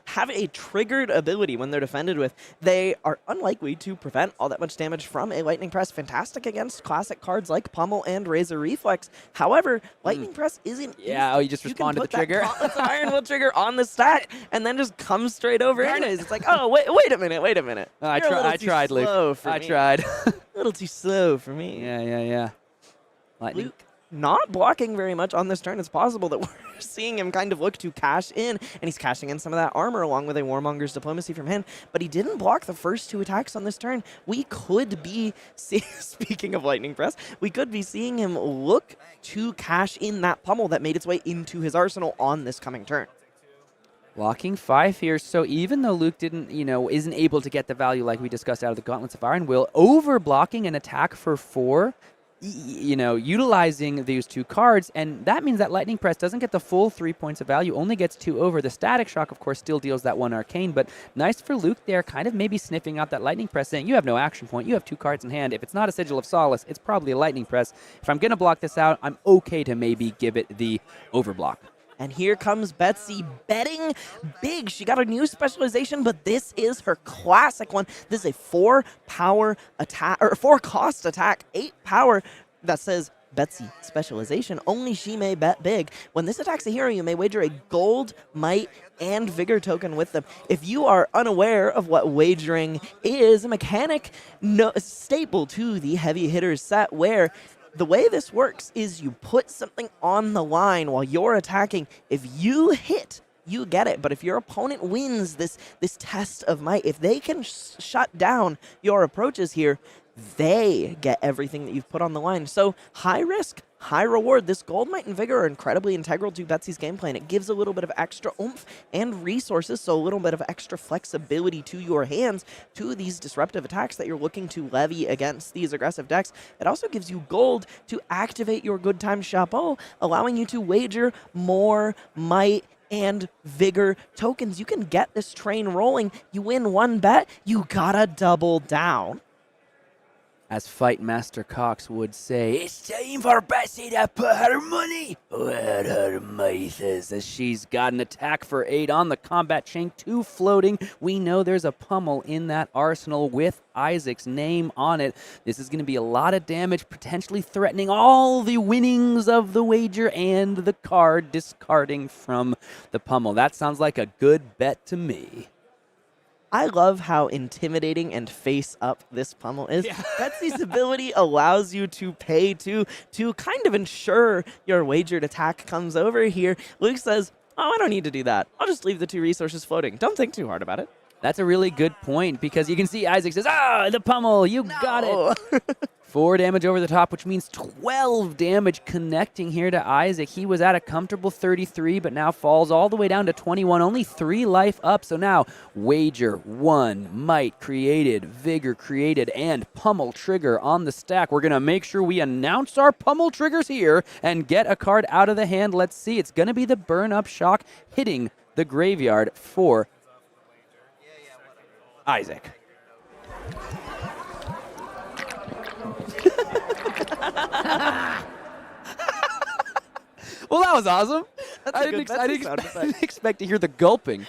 have a triggered ability when they're defended with. They are unlikely to prevent all that much damage from a Lightning Press. Fantastic against classic cards like Pummel and Razor Reflex. However, Lightning Press isn't easy. Oh, you just respond to the trigger? Gauntlets of Iron Will trigger on the stack and then just come straight over anyways. It's like, oh, wait a minute. I tried, Luke. I tried. A little too slow for me. Yeah. Lightning. Luke not blocking very much on this turn. It's possible that we're seeing him kind of look to cash in, and he's cashing in some of that armor along with a Warmonger's Diplomacy from him, but he didn't block the first 2 attacks on this turn. We could be, speaking of Lightning Press, we could be seeing him look to cash in that pummel that made its way into his arsenal on this coming turn. Blocking 5 here, so even though Luke isn't able to get the value like we discussed out of the Gauntlets of Iron Will, over blocking an attack for 4, utilizing these 2 cards, and that means that Lightning Press doesn't get the full 3 points of value, only gets 2 over. The Static Shock, of course, still deals that 1 arcane, but nice for Luke there, kind of maybe sniffing out that Lightning Press, saying, you have no action point, you have 2 cards in hand. If it's not a Sigil of Solace, it's probably a Lightning Press. If I'm going to block this out, I'm okay to maybe give it the overblock. And here comes Betsy betting big. She got a new specialization, but this is her classic one. This is a 4 power attack, or 4 cost attack, 8 power that says Betsy specialization. Only she may bet big. When this attacks a hero, you may wager a gold, might, and vigor token with them. If you are unaware of what wagering is, a mechanic staple to the heavy hitters set where the way this works is you put something on the line while you're attacking. If you hit, you get it. But if your opponent wins this test of might, if they can shut down your approaches here, they get everything that you've put on the line. So high risk, high reward. This gold, might, and vigor are incredibly integral to Betsy's gameplay, and it gives a little bit of extra oomph and resources, so a little bit of extra flexibility to your hands to these disruptive attacks that you're looking to levy against these aggressive decks. It also gives you gold to activate your Good Time Chapeau, allowing you to wager more might and vigor tokens. You can get this train rolling. You win 1 bet, you gotta double down. As Fight Master Cox would say, it's time for Betsy to put her money where her mouth is. As she's got an attack for 8 on the combat chain, 2 floating. We know there's a pummel in that arsenal with Isaac's name on it. This is going to be a lot of damage, potentially threatening all the winnings of the wager and the card discarding from the pummel. That sounds like a good bet to me. I love how intimidating and face up this pummel is. Yeah. Betsy's ability allows you to pay to kind of ensure your wagered attack comes over here. Luke says, oh, I don't need to do that. I'll just leave the 2 resources floating. Don't think too hard about it. That's a really good point, because you can see Isaac says, the pummel, you got it. 4 damage over the top, which means 12 damage connecting here to Isaac. He was at a comfortable 33, but now falls all the way down to 21, only 3 life up. So now, wager 1, might created, vigor created, and pummel trigger on the stack. We're going to make sure we announce our pummel triggers here and get a card out of the hand. Let's see. It's going to be the Burn Up Shock hitting the graveyard for Isaac. Well, that was awesome. That's I a didn't, good Betsy sound effect. didn't expect to hear the gulping.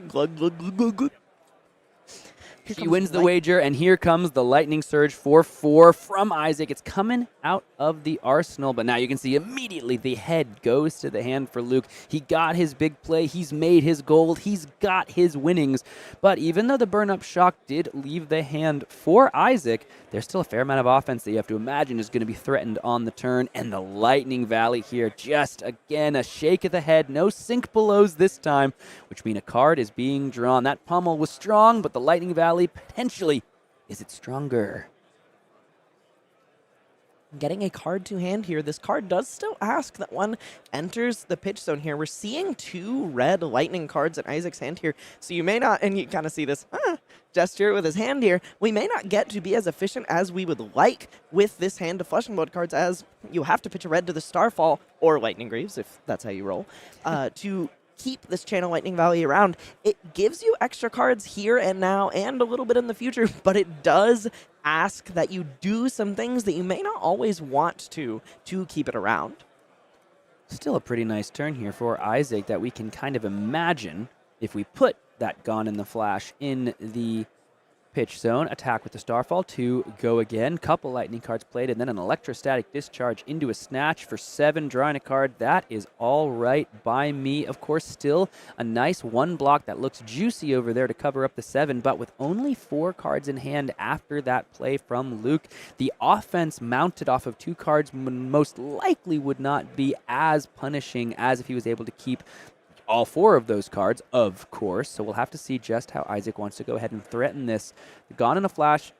Glug, glug, glug, glug, glug. Here She comes wins the light- wager, and here comes the lightning surge for 4 from Isaac. It's coming out of the arsenal, but now you can see immediately the head goes to the hand for Luke. He got his big play. He's made his gold. He's got his winnings. But even though the burn-up shock did leave the hand for Isaac, there's still a fair amount of offense that you have to imagine is going to be threatened on the turn. And the Lightning Valley here, just again, a shake of the head. No sink belows this time, which means a card is being drawn. That pommel was strong, but the Lightning Valley potentially, is it stronger? Getting a card to hand here. This card does still ask that one enters the pitch zone here. We're seeing 2 red lightning cards in Isaac's hand here. So you may not, and you kind of see this gesture with his hand here. We may not get to be as efficient as we would like with this hand of Flesh and Blood cards, as you have to pitch a red to the Starfall or Lightning Greaves, if that's how you roll, to keep this Channel Lightning Valley around. It gives you extra cards here and now and a little bit in the future, but it does ask that you do some things that you may not always want to keep it around. Still a pretty nice turn here for Isaac that we can kind of imagine if we put that Gone in the Flash in the pitch zone. Attack with the Starfall to go again. Couple lightning cards played, and then an electrostatic discharge into a snatch for 7, drawing a card. That is all right by me. Of course, still a nice 1 block that looks juicy over there to cover up the 7, but with only 4 cards in hand after that play from Luke, the offense mounted off of 2 cards most likely would not be as punishing as if he was able to keep all 4 of those cards, of course. So we'll have to see just how Isaac wants to go ahead and threaten this. The Gone in a Flash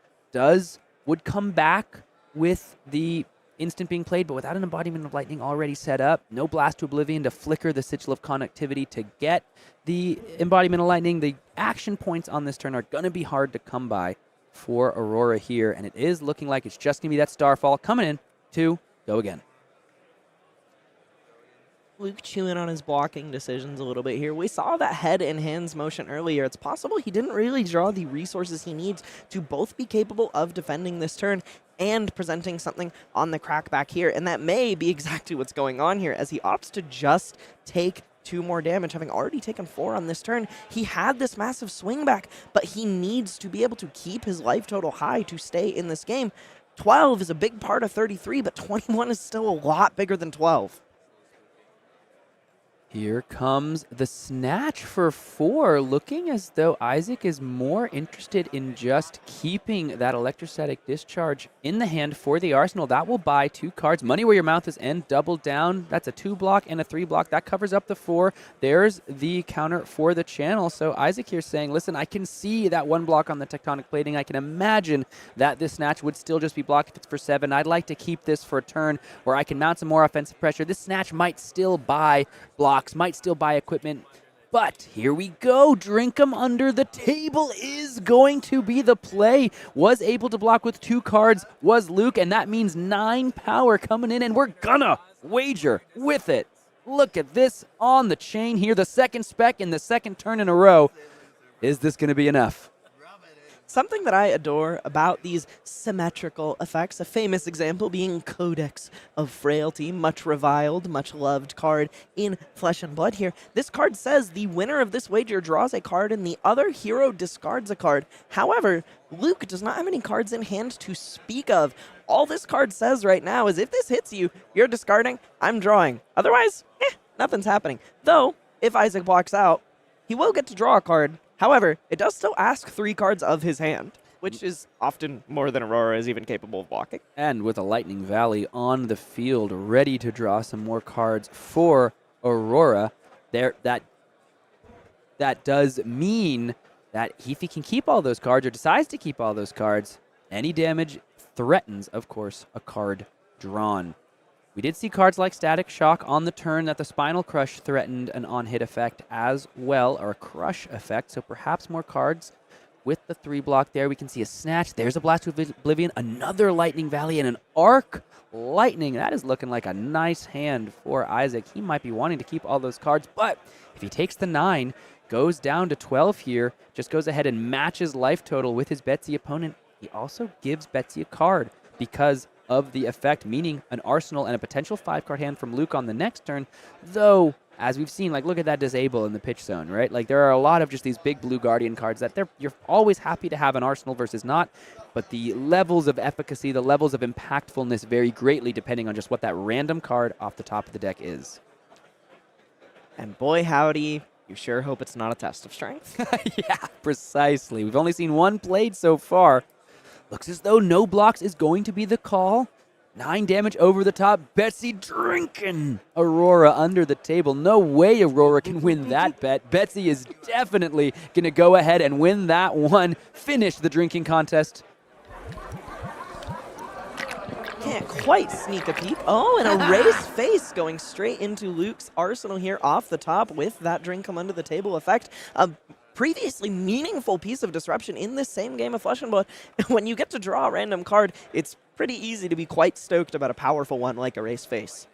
would come back with the instant being played, but without an Embodiment of Lightning already set up. No Blast to Oblivion to flicker the Sigil of Connectivity to get the Embodiment of Lightning. The action points on this turn are going to be hard to come by for Aurora here, and it is looking like it's just going to be that Starfall coming in to go again. Luke chewing on his blocking decisions a little bit here. We saw that head and hands motion earlier. It's possible he didn't really draw the resources he needs to both be capable of defending this turn and presenting something on the crackback here. And that may be exactly what's going on here, as he opts to just take 2 more damage, having already taken 4 on this turn. He had this massive swing back, but he needs to be able to keep his life total high to stay in this game. 12 is a big part of 33, but 21 is still a lot bigger than 12. Here comes the snatch for 4, looking as though Isaac is more interested in just keeping that electrostatic discharge in the hand for the arsenal. That will buy 2 cards. Money Where Your Mouth Is and Double Down. That's a 2 block and a 3 block. That covers up the 4. There's the counter for the channel. So Isaac here saying, listen, I can see that 1 block on the tectonic plating. I can imagine that this snatch would still just be blocked if it's for 7. I'd like to keep this for a turn where I can mount some more offensive pressure. This snatch might still buy blocks, might still buy equipment, but here we go. Drink 'em under the table is going to be the play. Was able to block with 2 cards was Luke, and that means 9 power coming in, and we're gonna wager with it. Look at this on the chain here. The second spec in the second turn in a row. Is this going to be enough? Something that I adore about these symmetrical effects, a famous example being Codex of Frailty, much reviled, much loved card in Flesh and Blood here. This card says the winner of this wager draws a card and the other hero discards a card. However, Luke does not have any cards in hand to speak of. All this card says right now is if this hits you, you're discarding, I'm drawing. Otherwise, nothing's happening. Though, if Isaac blocks out, he will get to draw a card. However, it does still ask 3 cards of his hand, which is often more than Aurora is even capable of blocking. And with a Lightning Valley on the field, ready to draw some more cards for Aurora, that does mean that if he can keep all those cards or decides to keep all those cards, any damage threatens, of course, a card drawn. We did see cards like Static Shock on the turn that the Spinal Crush threatened an on-hit effect as well, or a crush effect, so perhaps more cards with the 3 block there. We can see a Snatch. There's a Blast to Oblivion, another Lightning Valley, and an Arc Lightning. That is looking like a nice hand for Isaac. He might be wanting to keep all those cards, but if he takes the 9, goes down to 12 here, just goes ahead and matches life total with his Betsy opponent, he also gives Betsy a card because of the effect, meaning an arsenal and a potential 5-card hand from Luke on the next turn, though, as we've seen, like, look at that disable in the pitch zone, right? Like, there are a lot of just these big blue Guardian cards that you're always happy to have an arsenal versus not, but the levels of efficacy, the levels of impactfulness vary greatly depending on just what that random card off the top of the deck is. And boy, howdy, you sure hope it's not a test of strength. Yeah, precisely. We've only seen one played so far. Looks as though no blocks is going to be the call. 9 damage over the top. Betsy drinking Aurora under the table. No way Aurora can win that bet. Betsy is definitely going to go ahead and win that one. Finish the drinking contest. Can't quite sneak a peek. Oh, and a race face going straight into Luke's arsenal here off the top with that drink come under the table effect. A previously meaningful piece of disruption in this same game of Flesh and Blood. When you get to draw a random card, it's pretty easy to be quite stoked about a powerful one like a race face.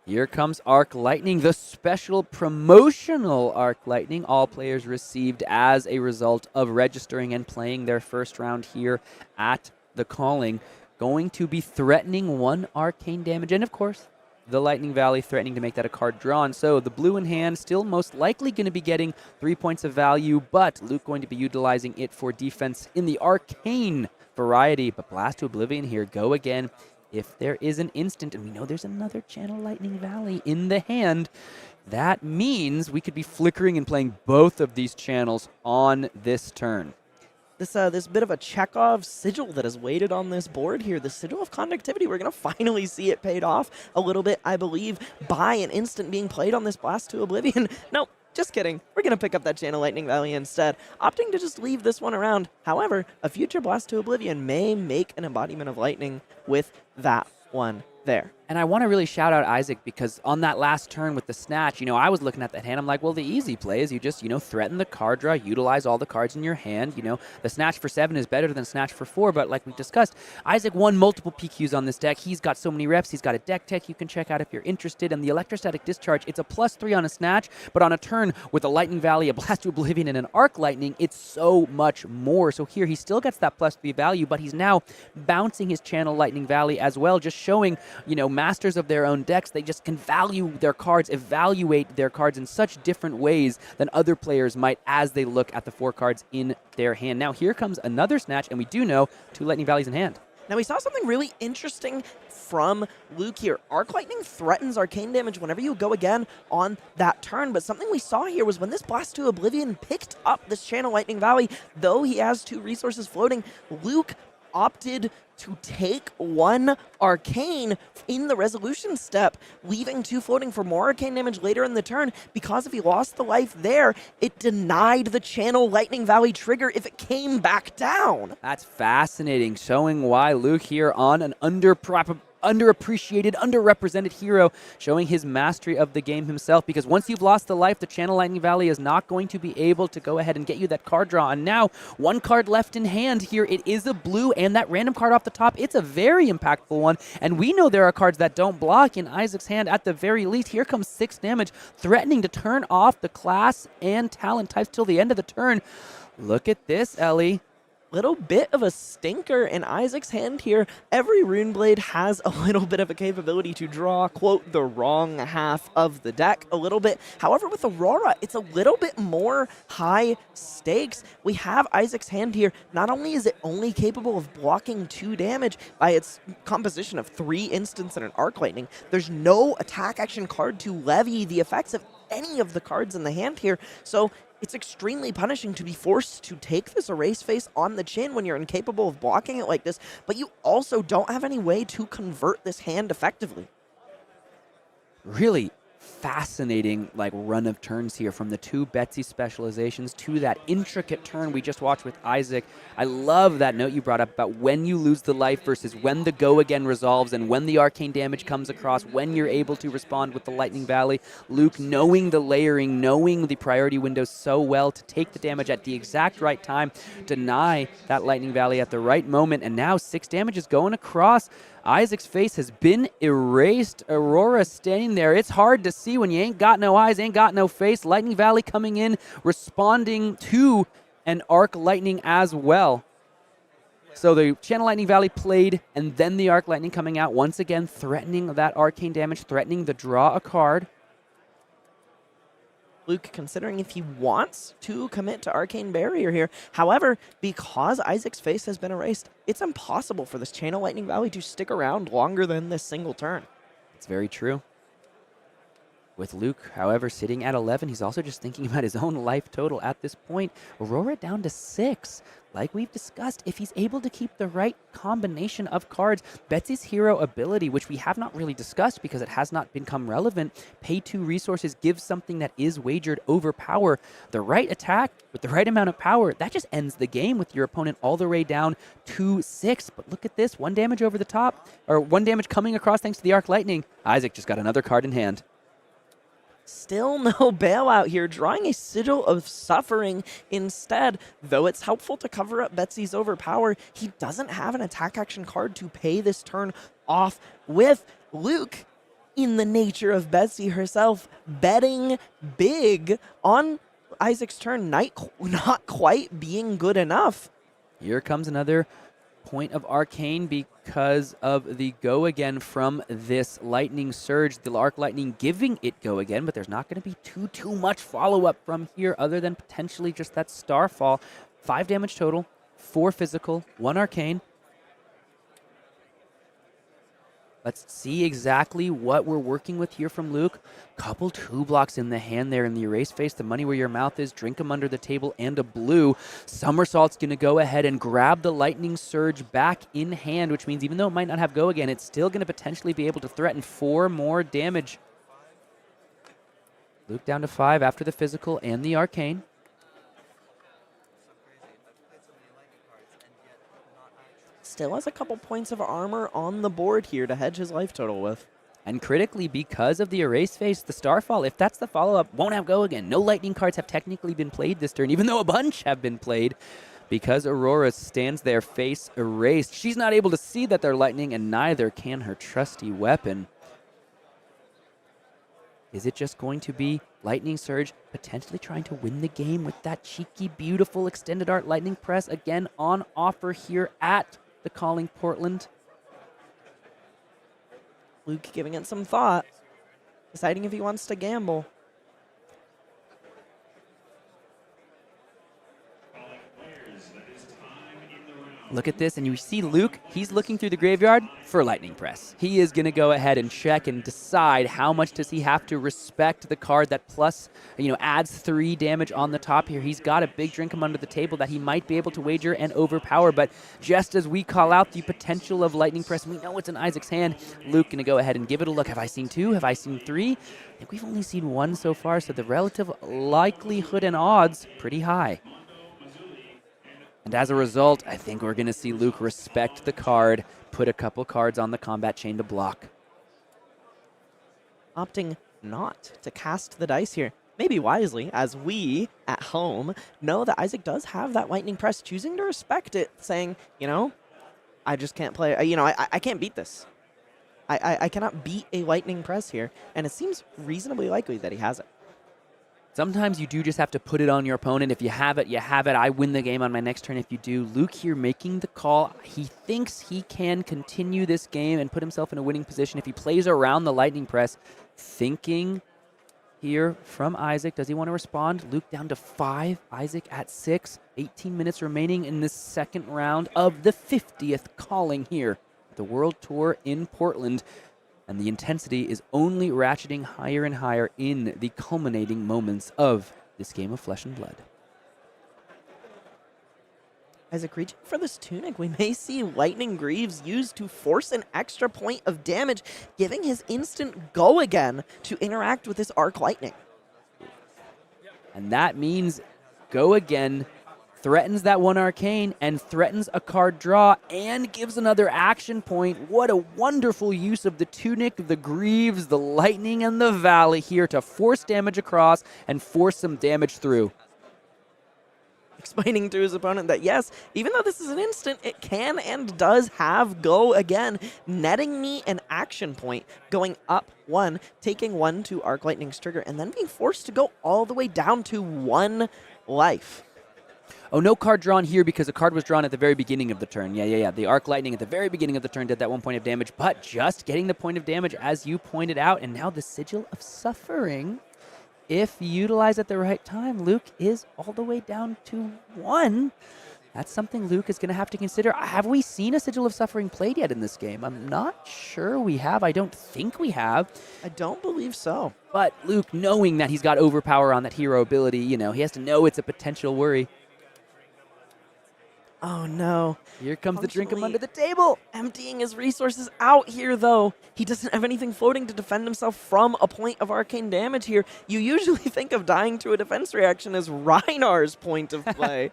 Here comes Arc Lightning, the special promotional Arc Lightning all players received as a result of registering and playing their first round here at the Calling. Going to be threatening 1 arcane damage, and of course, the Lightning Valley threatening to make that a card drawn. So the blue in hand still most likely going to be getting 3 points of value, but Luke going to be utilizing it for defense in the arcane variety. But Blast to Oblivion here, go again. If there is an instant, and we know there's another Channel Lightning Valley in the hand, that means we could be flickering and playing both of these channels on this turn. This bit of a Chekhov sigil that has waited on this board here, the sigil of conductivity. We're going to finally see it paid off a little bit, I believe, by an instant being played on this Blast to Oblivion. No, just kidding. We're going to pick up that Channel Lightning Valley instead, opting to just leave this one around. However, a future Blast to Oblivion may make an embodiment of lightning with that one there. And I want to really shout out Isaac, because on that last turn with the Snatch, I was looking at that hand. I'm like, well, the easy play is you just, threaten the card draw, utilize all the cards in your hand. The Snatch for 7 is better than Snatch for 4, but like we discussed, Isaac won multiple PQs on this deck. He's got so many reps. He's got a deck tech you can check out if you're interested. And the Electrostatic Discharge, it's a +3 on a Snatch, but on a turn with a Lightning Valley, a Blast to Oblivion, and an Arc Lightning, it's so much more. So here he still gets that +3 value, but he's now bouncing his Channel Lightning Valley as well, just showing, masters of their own decks, they just can value their cards, evaluate their cards in such different ways than other players might as they look at the 4 cards in their hand. Now here comes another Snatch, and we do know 2 Lightning Valleys in hand. Now we saw something really interesting from Luke here. Arc Lightning threatens arcane damage whenever you go again on that turn, but something we saw here was when this Blast to Oblivion picked up this Channel Lightning Valley, though he has 2 resources floating, Luke opted to take 1 arcane in the resolution step, leaving 2 floating for more arcane damage later in the turn, because if he lost the life there, it denied the Channel Lightning Valley trigger if it came back down. That's fascinating, showing why Luke here on an underappreciated, underrepresented hero, showing his mastery of the game himself, because once you've lost the life, the Channel Lightning Valley is not going to be able to go ahead and get you that card draw. And now 1 card left in hand here. It is a blue, and that random card off the top, it's a very impactful one, and we know there are cards that don't block in Isaac's hand at the very least. Here comes 6 damage, threatening to turn off the class and talent types till the end of the turn. Look at this, Ellie. Little bit of a stinker in Isaac's hand here. Every Runeblade has a little bit of a capability to draw, quote, the wrong half of the deck a little bit. However, with Aurora, it's a little bit more high stakes. We have Isaac's hand here. Not only is it only capable of blocking 2 damage by its composition of 3 instants and an Arc Lightning, there's no attack action card to levy the effects of any of the cards in the hand here. So it's extremely punishing to be forced to take this Erase Face on the chin when you're incapable of blocking it like this, but you also don't have any way to convert this hand effectively. Really fascinating run of turns here, from the 2 Betsy specializations to that intricate turn we just watched with Isaac. I love that note you brought up about when you lose the life versus when the go again resolves and when the arcane damage comes across, when you're able to respond with the Lightning Valley. Luke knowing the layering, knowing the priority windows so well to take the damage at the exact right time, deny that Lightning Valley at the right moment, and now 6 damage is going across. Isaac's face has been erased. Aurora standing there. It's hard to see when you ain't got no eyes, ain't got no face. Lightning Valley coming in, responding to an Arc Lightning as well. So the Channel Lightning Valley played, and then the Arc Lightning coming out once again, threatening that arcane damage, threatening to draw a card. Luke considering if he wants to commit to Arcane Barrier here. However, because Isaac's face has been erased, it's impossible for this Channel Lightning Valley to stick around longer than this single turn. It's very true. With Luke, however, sitting at 11, he's also just thinking about his own life total at this point. Aurora down to 6. Like we've discussed, if he's able to keep the right combination of cards, Betsy's hero ability, which we have not really discussed because it has not become relevant, pay 2 resources, give something that is wagered over power. The right attack with the right amount of power, that just ends the game with your opponent all the way down to 6. But look at this, 1 damage over the top, or 1 damage coming across thanks to the Arc Lightning. Isaac just got another card in hand. Still no bailout here, drawing a Sigil of Suffering instead. Though it's helpful to cover up Betsy's overpower, he doesn't have an attack action card to pay this turn off with. Luke, in the nature of Betsy herself, betting big on Isaac's turn, not quite being good enough. Here comes another point of Arcane because of the go again from this Lightning Surge. The Arc Lightning giving it go again, but there's not going to be too much follow-up from here other than potentially just that Starfall. 5 damage total, 4 physical, 1 Arcane. Let's see exactly what we're working with here from Luke. Couple 2 blocks in the hand there in the erase face. The money where your mouth is. Drink 'em under the table and a blue. Somersault's going to go ahead and grab the Lightning Surge back in hand, which means even though it might not have go again, it's still going to potentially be able to threaten 4 more damage. Luke down to 5 after the physical and the Arcane. Still has a couple points of armor on the board here to hedge his life total with. And critically, because of the erase face, the Starfall, if that's the follow-up, won't have go again. No Lightning cards have technically been played this turn, even though a bunch have been played. Because Aurora stands there face erased. She's not able to see that they're Lightning, and neither can her trusty weapon. Is it just going to be Lightning Surge potentially trying to win the game with that cheeky, beautiful extended art Lightning Press again on offer here at the Calling Portland? Luke giving it some thought, deciding if he wants to gamble. Look at this, and you see Luke, he's looking through the graveyard for Lightning Press. He is going to go ahead and check and decide how much does he have to respect the card that plus, adds 3 damage on the top here. He's got a big drink him under the table that he might be able to wager and overpower, but just as we call out the potential of Lightning Press, we know it's in Isaac's hand. Luke going to go ahead and give it a look. Have I seen 2? Have I seen 3? I think we've only seen 1 so far, so the relative likelihood and odds pretty high. And as a result, I think we're going to see Luke respect the card, put a couple cards on the combat chain to block. Opting not to cast the dice here. Maybe wisely, as we, at home, know that Isaac does have that Lightning Press, choosing to respect it, saying, I just can't play, I can't beat this. I cannot beat a Lightning Press here, and it seems reasonably likely that he has it. Sometimes you do just have to put it on your opponent. If you have it, you have it. I win the game on my next turn if you do. Luke here making the call. He thinks he can continue this game and put himself in a winning position if he plays around the Lightning Press. Thinking here from Isaac. Does he want to respond? Luke down to 5. Isaac at 6. 18 minutes remaining in this second round of the 50th calling here at the World Tour in Portland. And the intensity is only ratcheting higher and higher in the culminating moments of this game of flesh and blood. Isaac reaching for this tunic, we may see Lightning Greaves used to force an extra point of damage, giving his instant go again to interact with this Arc Lightning. And that means go again threatens that 1 Arcane and threatens a card draw and gives another action point. What a wonderful use of the Tunic, the Greaves, the Lightning, and the Valley here to force damage across and force some damage through. Explaining to his opponent that yes, even though this is an instant, it can and does have go again, netting me an action point, going up 1, taking 1 to Arc Lightning's trigger, and then being forced to go all the way down to 1 life. Oh, no card drawn here because a card was drawn at the very beginning of the turn. Yeah. The Arc Lightning at the very beginning of the turn did that 1 point of damage, but just getting the point of damage as you pointed out. And now the Sigil of Suffering, if utilized at the right time, Luke is all the way down to 1. That's something Luke is going to have to consider. Have we seen a Sigil of Suffering played yet in this game? I'm not sure we have. I don't think we have. I don't believe so. But Luke, knowing that he's got overpower on that hero ability, he has to know it's a potential worry. Oh, no. Here comes the drink him under the table. Emptying his resources out here, though. He doesn't have anything floating to defend himself from a point of arcane damage here. You usually think of dying to a defense reaction as Reinar's point of play.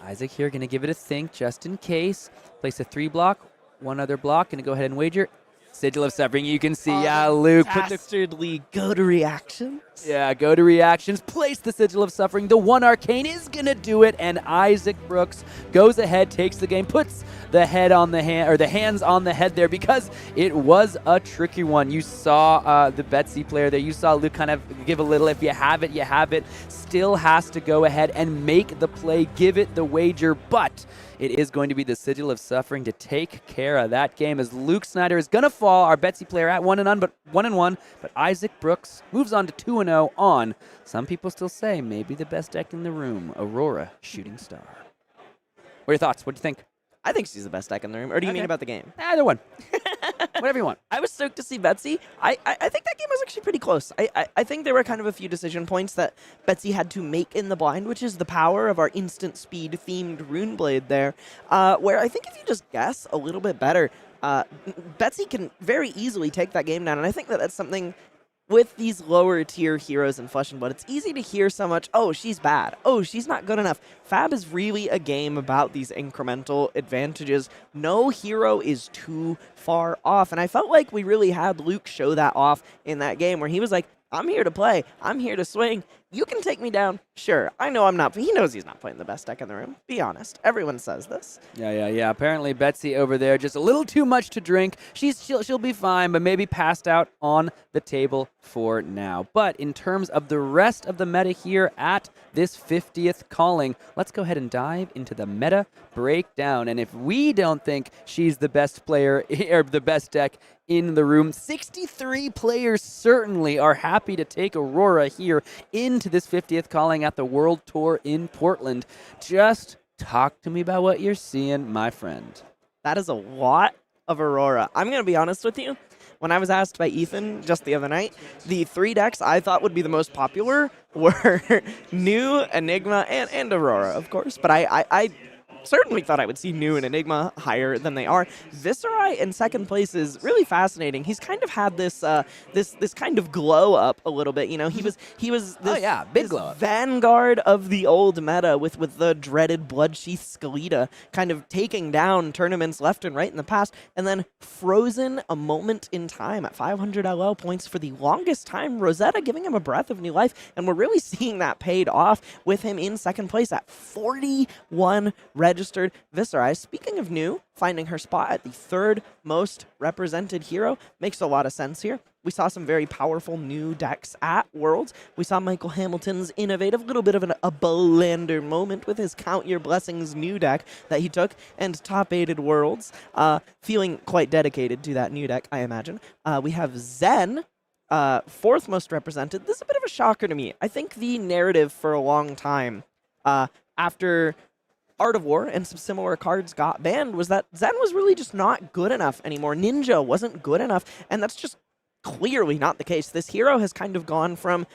Isaac here going to give it a think just in case. Place a 3 block, 1 other block. Going to go ahead and wager. Sigil of Suffering, you can see, Luke put the dastardly go to reactions. Yeah, go to reactions. Place the Sigil of Suffering. The 1 arcane is going to do it, and Isaac Brooks goes ahead, takes the game, puts the head on the hand, or the hands on the head there, because it was a tricky one. You saw the Betsy player there. You saw Luke kind of give a little, if you have it, you have it. Still has to go ahead and make the play, give it the wager, but it is going to be the Sigil of Suffering to take care of that game, as Luke Snyder is going to fall, our Betsy player, at 1-1, but Isaac Brooks moves on to 2-0 on, some people still say, maybe the best deck in the room, Aurora Shooting Star. What are your thoughts? What do you think? I think she's the best deck in the room. Or do you mean about the game? Either one. Whatever you want. I was stoked to see Betsy. I think that game was actually pretty close. I think there were kind of a few decision points that Betsy had to make in the blind, which is the power of our instant speed themed Rune Blade there, where I think if you just guess a little bit better, Betsy can very easily take that game down. And I think that that's something with these lower tier heroes in Flesh and Blood. It's easy to hear so much, oh, she's bad. Oh, she's not good enough. Fab is really a game about these incremental advantages. No hero is too far off. And I felt like we really had Luke show that off in that game where he was like, I'm here to play. I'm here to swing. You can take me down. Sure, I know I'm not. He knows he's not playing the best deck in the room. Be honest. Everyone says this. Yeah. Apparently Betsy over there just a little too much to drink. She'll be fine, but maybe passed out on the table for now. But in terms of the rest of the meta here at this 50th calling, let's go ahead and dive into the meta breakdown. And if we don't think she's the best player or the best deck in the room, 63 players certainly are happy to take Aurora here into this 50th calling at the World Tour in Portland. Just talk to me about what you're seeing, my friend. That is a lot of Aurora. I'm going to be honest with you. When I was asked by Ethan just the other night, the 3 decks I thought would be the most popular were New, Enigma, and Aurora, of course. But I certainly thought I would see New and Enigma higher than they are. Viserai in second place is really fascinating. He's kind of had this this kind of glow up a little bit. You know, he was this, big glow up. Vanguard of the old meta with the dreaded Bloodsheath Skeleta kind of taking down tournaments left and right in the past, and then frozen a moment in time at 500 LL points for the longest time. Rosetta giving him a breath of new life, and we're really seeing that paid off with him in second place at 41 registered Viserai. Speaking of New, finding her spot at the 3rd most represented hero makes a lot of sense here. We saw some very powerful new decks at Worlds. We saw Michael Hamilton's innovative, little bit of a Belander moment with his Count Your Blessings new deck that he took and top-aided Worlds, feeling quite dedicated to that new deck, I imagine. We have Zen, 4th most represented. This is a bit of a shocker to me. I think the narrative for a long time after Art of War and some similar cards got banned was that Zen was really just not good enough anymore. Ninja wasn't good enough, and that's just clearly not the case. This hero has kind of gone from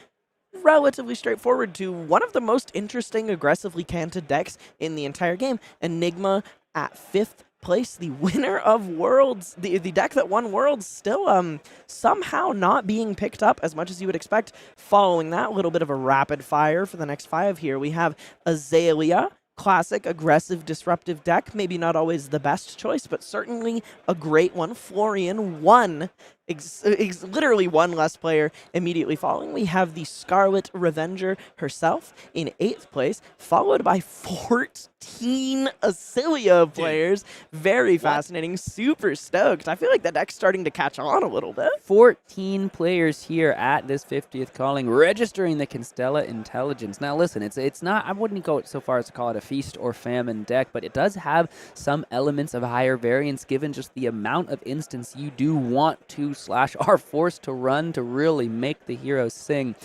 relatively straightforward to one of the most interesting, aggressively canted decks in the entire game. Enigma at 5th place, the winner of Worlds, the deck that won Worlds, still somehow not being picked up as much as you would expect. Following that, a little bit of a rapid fire for the next 5 here. We have Azalea, classic, aggressive, disruptive deck. Maybe not always the best choice, but certainly a great one. Florian, 1. literally one less player immediately following. We have the Scarlet Revenger herself in 8th place, followed by 14 Oscilio players. Very fascinating. Super stoked. I feel like the deck's starting to catch on a little bit. 14 players here at this 50th calling, registering the Constella Intelligence. Now, listen, it's not, I wouldn't go so far as to call it a feast or famine deck, but it does have some elements of higher variance given just the amount of instance you do want to / are forced to run to really make the heroes sing.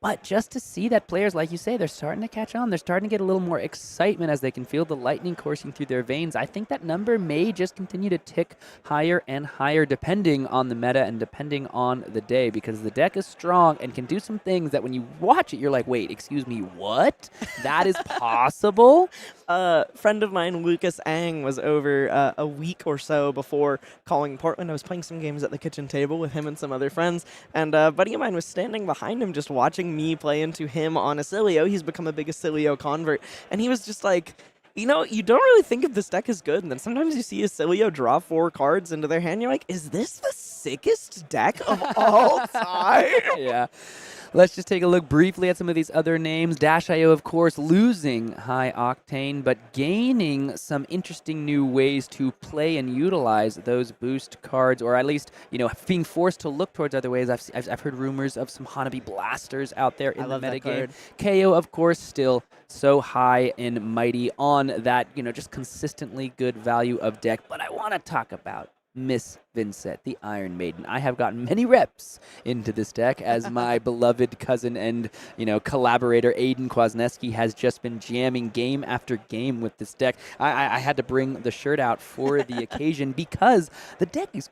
But just to see that players, like you say, they're starting to catch on. They're starting to get a little more excitement as they can feel the lightning coursing through their veins. I think that number may just continue to tick higher and higher depending on the meta and depending on the day, because the deck is strong and can do some things that when you watch it, you're like, wait, excuse me, what? That is possible? A friend of mine, Lucas Ang, was over a week or so before calling Portland. I was playing some games at the kitchen table with him and some other friends, and a buddy of mine was standing behind him just watching me play into him on Oscilio. He's become a big Oscilio convert, and he was just like, you know, you don't really think of this deck as good, and then sometimes you see Oscilio draw 4 cards into their hand, you're like, is this the sickest deck of all time? Yeah. Let's just take a look briefly at some of these other names. Dash.io, of course, losing High Octane, but gaining some interesting new ways to play and utilize those boost cards, or at least, you know, being forced to look towards other ways. I've heard rumors of some Hanabi blasters out there in the metagame. KO, of course, still so high and mighty on that, you know, just consistently good value of deck. But I want to talk about Miss Vynnset, the Iron Maiden. I have gotten many reps into this deck as my beloved cousin and, you know, collaborator Aiden Kwasniewski has just been jamming game after game with this deck. I had to bring the shirt out for the occasion because the deck is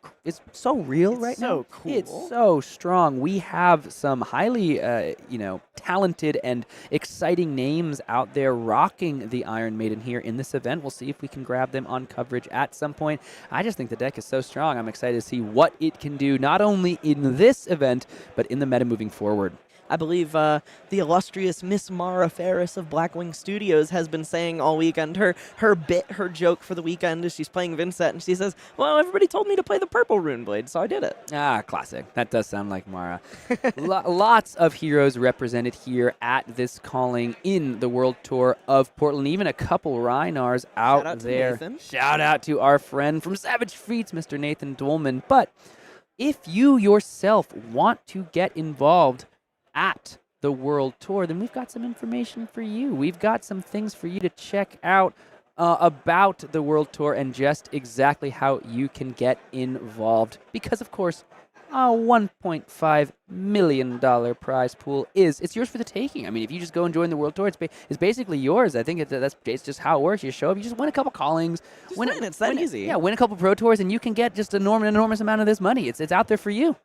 so real right now. So cool. It's so strong. We have some highly, you know, talented and exciting names out there rocking the Iron Maiden here in this event. We'll see if we can grab them on coverage at some point. I just think the deck is so strong. I'm excited to see what it can do, not only in this event, but in the meta moving forward. I believe the illustrious Miss Mara Faris of Blackwing Studios has been saying all weekend, her joke for the weekend is she's playing Vynnset, and she says, well, everybody told me to play the purple rune blade, so I did it. Ah, classic. That does sound like Mara. Lots of heroes represented here at this calling in the World Tour of Portland. Even a couple Rhinars out there. Shout out to our friend from Savage Feats, Mr. Nathan Dolman. But if you yourself want to get involved at the World Tour, then we've got some information for you. We've got some things for you to check out about the World Tour and just exactly how you can get involved. Because, of course, a $1.5 million prize pool it's yours for the taking. I mean, if you just go and join the World Tour, it's basically yours. I think it's just how it works. You show up, you just win a couple callings. It's that easy. Yeah, win a couple Pro Tours, and you can get just an enormous amount of this money. It's out there for you.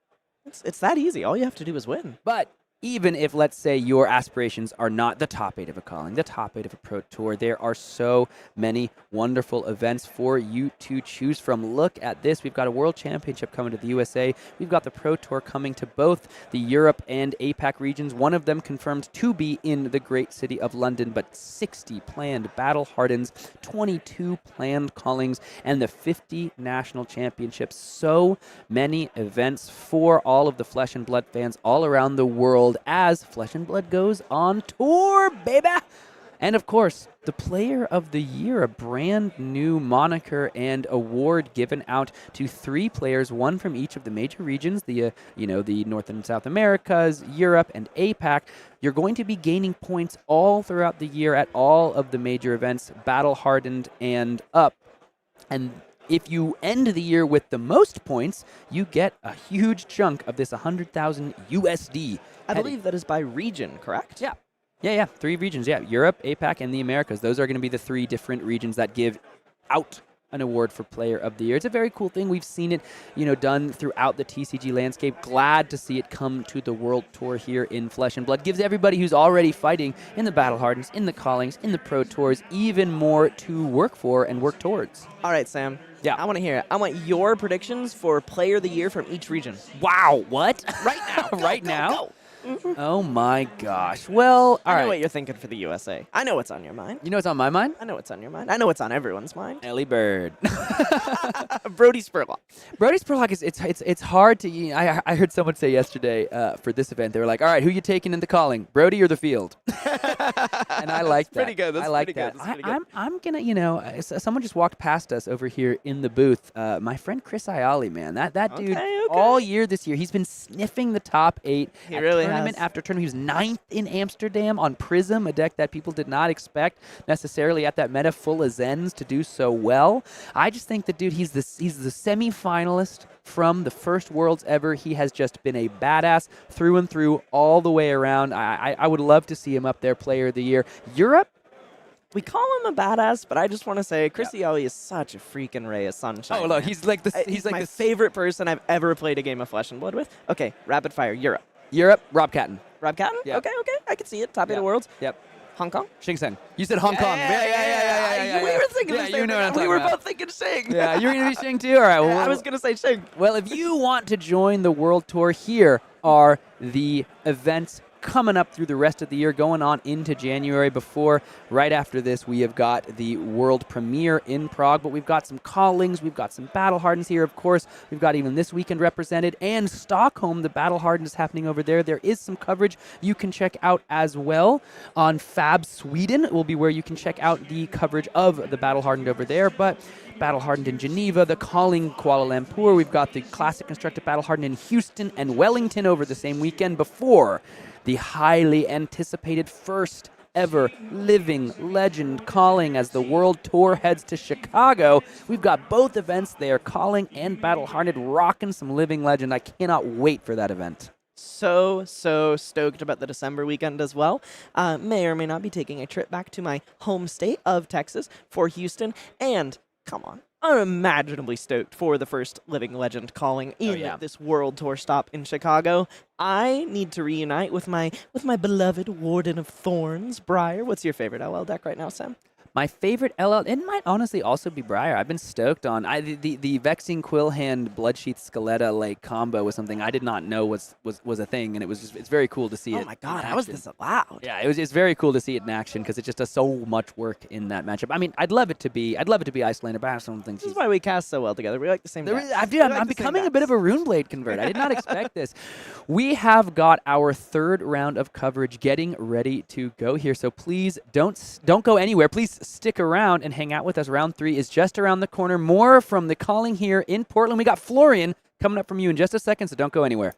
It's that easy. All you have to do is win. But even if, let's say, your aspirations are not the top 8 of a calling, the top 8 of a Pro Tour, there are so many wonderful events for you to choose from. Look at this. We've got a World Championship coming to the USA. We've got the Pro Tour coming to both the Europe and APAC regions. One of them confirmed to be in the great city of London, but 60 planned Battle Hardens, 22 planned callings, and the 50 national championships. So many events for all of the Flesh and Blood fans all around the world as Flesh and Blood goes on tour, baby! And of course, the Player of the Year, a brand new moniker and award given out to 3 players, one from each of the major regions, the North and South Americas, Europe, and APAC. You're going to be gaining points all throughout the year at all of the major events, Battle Hardened and up. And if you end the year with the most points, you get a huge chunk of this 100,000 USD. I believe that is by region, correct? Yeah. 3 regions, yeah. Europe, APAC, and the Americas. Those are going to be the 3 different regions that give out an award for Player of the Year. It's a very cool thing. We've seen it, done throughout the TCG landscape. Glad to see it come to the World Tour here in Flesh and Blood. Gives everybody who's already fighting in the Battle Hardens, in the Callings, in the Pro Tours, even more to work for and work towards. All right, Sam. Yeah. I want to hear it. I want your predictions for Player of the Year from each region. Wow, what? Right now. Right now? Go. Oh my gosh. Well, all I know right. what you're thinking for the USA. I know what's on your mind. You know what's on my mind? I know what's on your mind. I know what's on everyone's mind. Ellie Bird. Brody Spurlock. Brody Spurlock is it's hard to. I heard someone say yesterday for this event, they were like, "All right, who you taking in the calling, Brody or the field?" And I like that. Pretty good. That's I like pretty that. good. That's pretty good. I'm gonna, someone just walked past us over here in the booth. My friend Chris Ayali, man, that dude Okay. all year this year, he's been sniffing the top 8 He at really tournament has. after tournament. He was 9th in Amsterdam on Prism, a deck that people did not expect necessarily at that meta full of Zens to do so well. I just think that dude, he's the semi-finalist from the first Worlds ever. He has just been a badass through and through all the way around. I would love to see him up there, Player of the Year. Europe. We call him a badass, but I just want to say Chris Yali is such a freaking ray of sunshine. Oh, look, man. he's like the He's my favorite person I've ever played a game of Flesh and Blood with. Okay, rapid fire. Europe. Rob Catton. Rob Catton? Yeah. Okay. I can see it. Top 8 Yeah. of Worlds. Yep. Hong Kong? Xing Seng. You said Hong Kong. Yeah. We were thinking the same you know what I'm thing. We talking were about. both thinking Cheng. Yeah, you're going to be Xing too? All right. Well, I was going to say Cheng. Well, if you want to join the World Tour, here are the events coming up through the rest of the year, going on into January. Right after this, we have got the world premiere in Prague, but we've got some callings, we've got some battle hardens here, of course. We've got even this weekend represented, and Stockholm, the battle harden is happening over there. There is some coverage you can check out as well on Fab Sweden. It will be where you can check out the coverage of the battle hardened over there, but battle hardened in Geneva, the calling Kuala Lumpur. We've got the classic constructed battle hardened in Houston and Wellington over the same weekend before the highly anticipated first ever living legend calling as the World Tour heads to Chicago. We've got both events there, calling and battle hardened, rocking some living legend. I cannot wait for that event. So stoked about the December weekend as well. May or may not be taking a trip back to my home state of Texas for Houston. And, come on, unimaginably stoked for the first living legend calling in this World Tour stop in Chicago. I need to reunite with my beloved Warden of Thorns, Briar. What's your favorite LL deck right now, Sam? My favorite LL, it might honestly also be Briar. I've been stoked on the Vexing Quillhand Bloodsheath Scaletta like combo was something I did not know was a thing, and it's very cool to see it. Oh my god, how is this allowed? Yeah, it's very cool to see it in action because it just does so much work in that matchup. I mean, I'd love it to be Icelander, but I don't think This is why we cast so well together. We like the same decks. I'm becoming a bit of a Runeblade convert. I did not expect this. We have got our third round of coverage getting ready to go here, so please don't go anywhere. Please stick around and hang out with us. Round 3 is just around the corner. More from the calling here in Portland. We got Florian coming up from you in just a second, so don't go anywhere.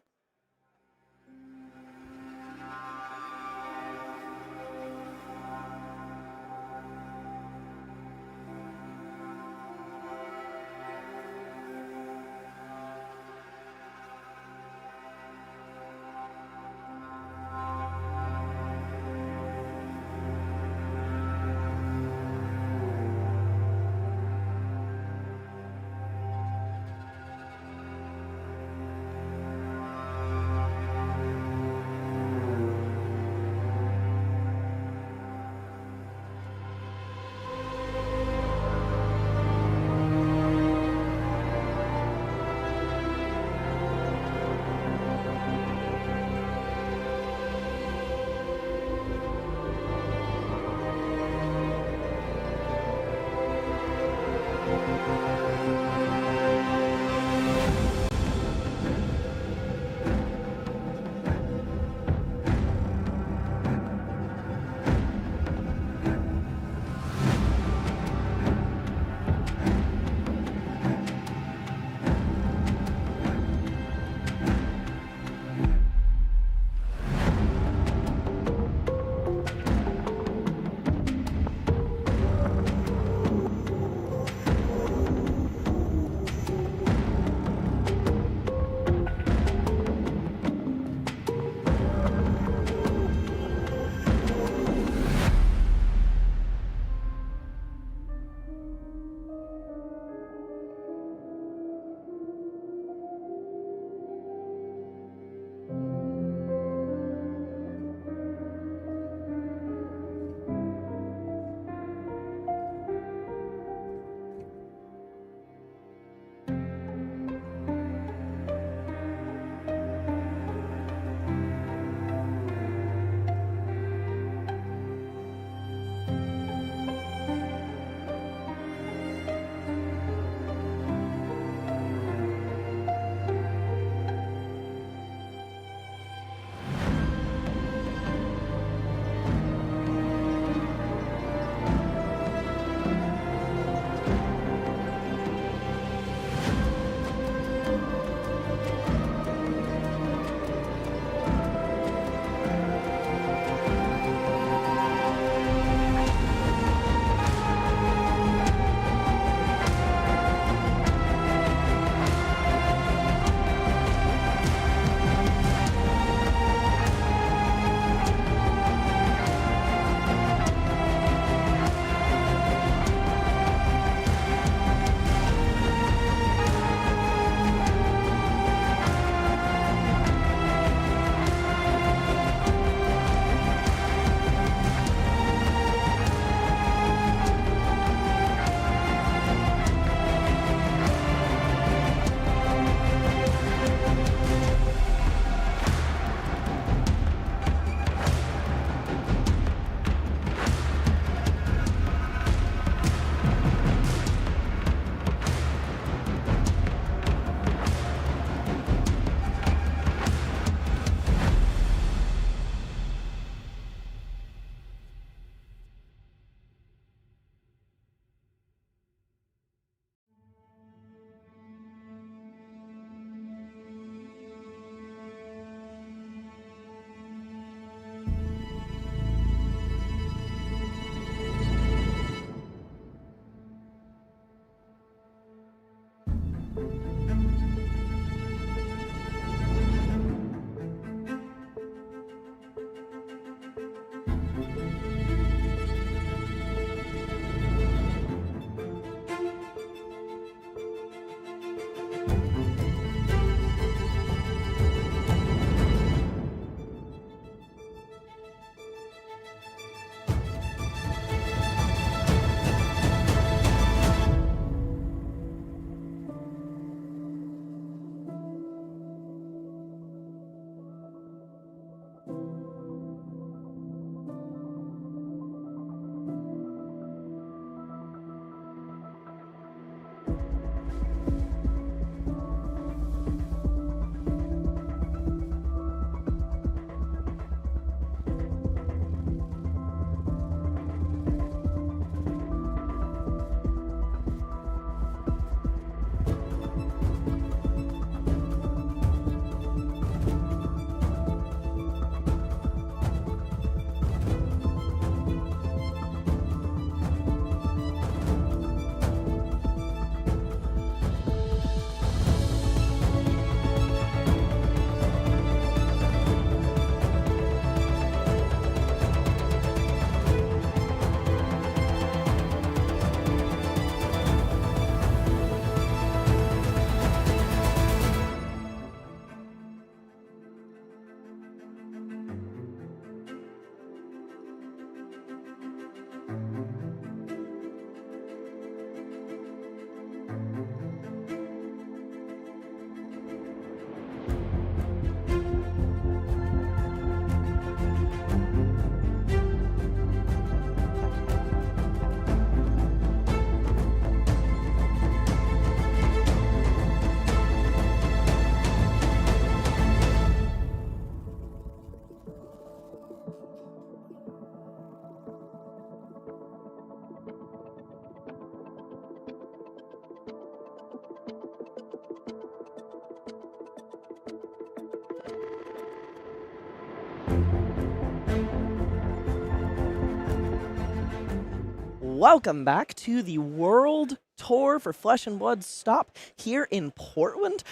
welcome back to the World Tour for Flesh and Blood Stop here in Portland,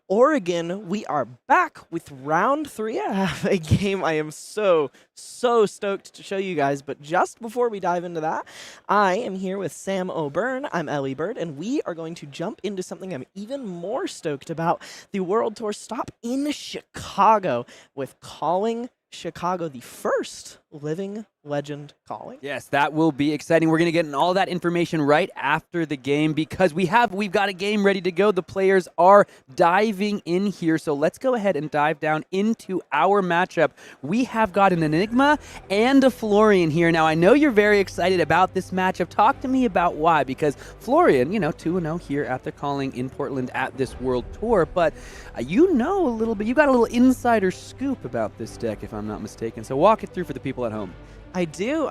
Oregon. We are back with round 3. I have a game I am so stoked to show you guys, but just before we dive into that, I am here with Sam O'Byrne. I'm Ellie Bird, and we are going to jump into something I'm even more stoked about, the World Tour Stop in Chicago with Calling Chicago, the first living legend calling. Yes, that will be exciting. We're going to get in all that information right after the game because we've got a game ready to go. The players are diving in here, so let's go ahead and dive down into our matchup. We have got an Enigma and a Florian here. Now, I know you're very excited about this matchup. Talk to me about why, because Florian, 2-0 here at the calling in Portland at this World Tour, but you know a little bit, you got a little insider scoop about this deck, if I'm not mistaken. So walk it through for the people at home. I do.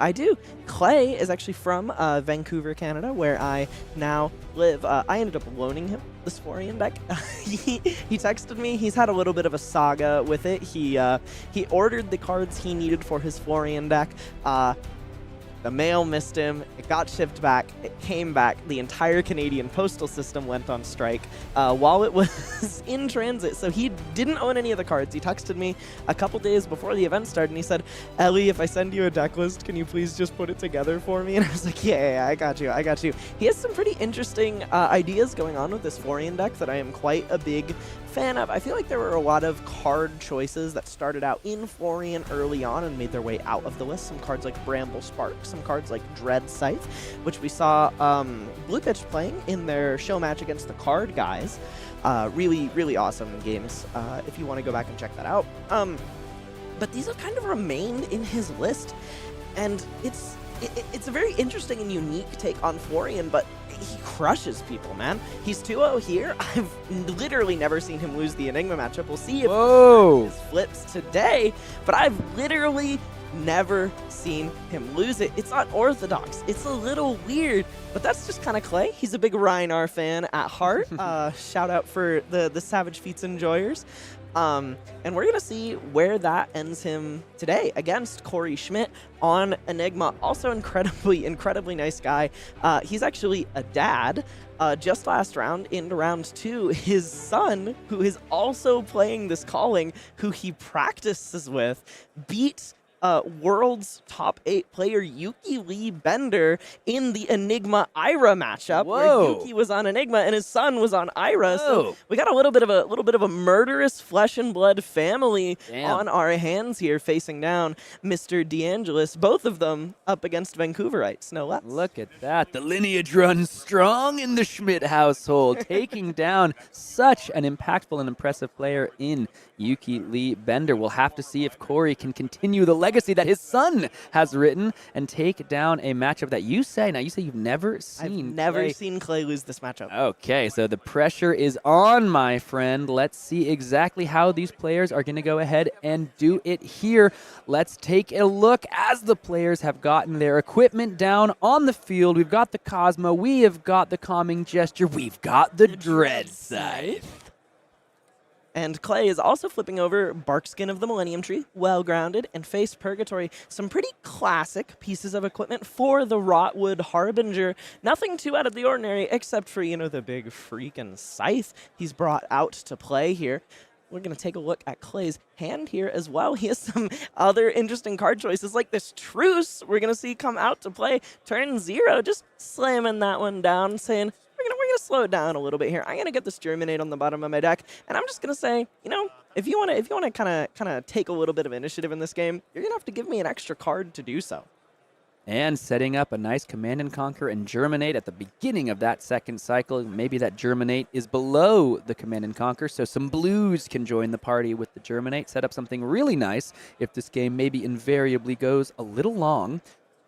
Clay is actually from Vancouver, Canada, where I now live. I ended up loaning him this Florian deck. He texted me. He's had a little bit of a saga with it. He ordered the cards he needed for his Florian deck. The mail missed him. It got shipped back. It came back. The entire Canadian postal system went on strike while it was in transit. So he didn't own any of the cards. He texted me a couple days before the event started, and he said, "Ellie, if I send you a deck list, can you please just put it together for me?" And I was like, yeah, I got you. He has some pretty interesting ideas going on with this Florian deck that I am quite a big fan of. I feel like there were a lot of card choices that started out in Florian early on and made their way out of the list. Some cards like Bramble Spark, some cards like Dread Scythe, which we saw Blue Pitch playing in their show match against the Card Guys. Really awesome games if you want to go back and check that out. But these have kind of remained in his list, and it's a very interesting and unique take on Florian, but he crushes people, man. He's 2-0 here. I've literally never seen him lose the Enigma matchup. We'll see if this flips today, but I've literally never seen him lose it. It's not orthodox. It's a little weird, but that's just kind of Clay. He's a big Reinar fan at heart. Shout out for the Savage Feats enjoyers. And we're going to see where that ends him today against Cory Schmitt on Enigma. Also incredibly nice guy. He's actually a dad. Just last round, into round 2, his son, who is also playing this calling, who he practices with, beat world's top 8 player Yuki Lee Bender in the Enigma Ira matchup. Whoa. Where Yuki was on Enigma and his son was on Ira. So we got a little bit of a murderous flesh and blood family on our hands here, facing down Mr. DeAngelis. Both of them up against Vancouverites, no less. Look at that. The lineage runs strong in the Schmitt household, taking down such an impactful and impressive player in Yuki Lee Bender. We'll have to see if Cory can continue the legacy that his son has written and take down a matchup that you say you've never seen. I've never seen Clay lose this matchup. Okay, so the pressure is on, my friend. Let's see exactly how these players are going to go ahead and do it here. Let's take a look as the players have gotten their equipment down on the field. We've got the Cosmo, we have got the Calming Gesture, we've got the Dread Scythe. And Clay is also flipping over Barkskin of the Millennium Tree, Well-Grounded, and Face Purgatory. Some pretty classic pieces of equipment for the Rotwood Harbinger. Nothing too out of the ordinary, except for, the big freaking scythe he's brought out to play here. We're going to take a look at Clay's hand here as well. He has some other interesting card choices, like this Truce we're going to see come out to play. Turn 0, just slamming that one down, saying, we're gonna slow it down a little bit here. I'm gonna get this Germinate on the bottom of my deck, and I'm just gonna say, if you wanna kind of take a little bit of initiative in this game, you're gonna have to give me an extra card to do so. And setting up a nice Command and Conquer and Germinate at the beginning of that second cycle. Maybe that Germinate is below the Command and Conquer, so some blues can join the party with the Germinate. Set up something really nice if this game maybe invariably goes a little long.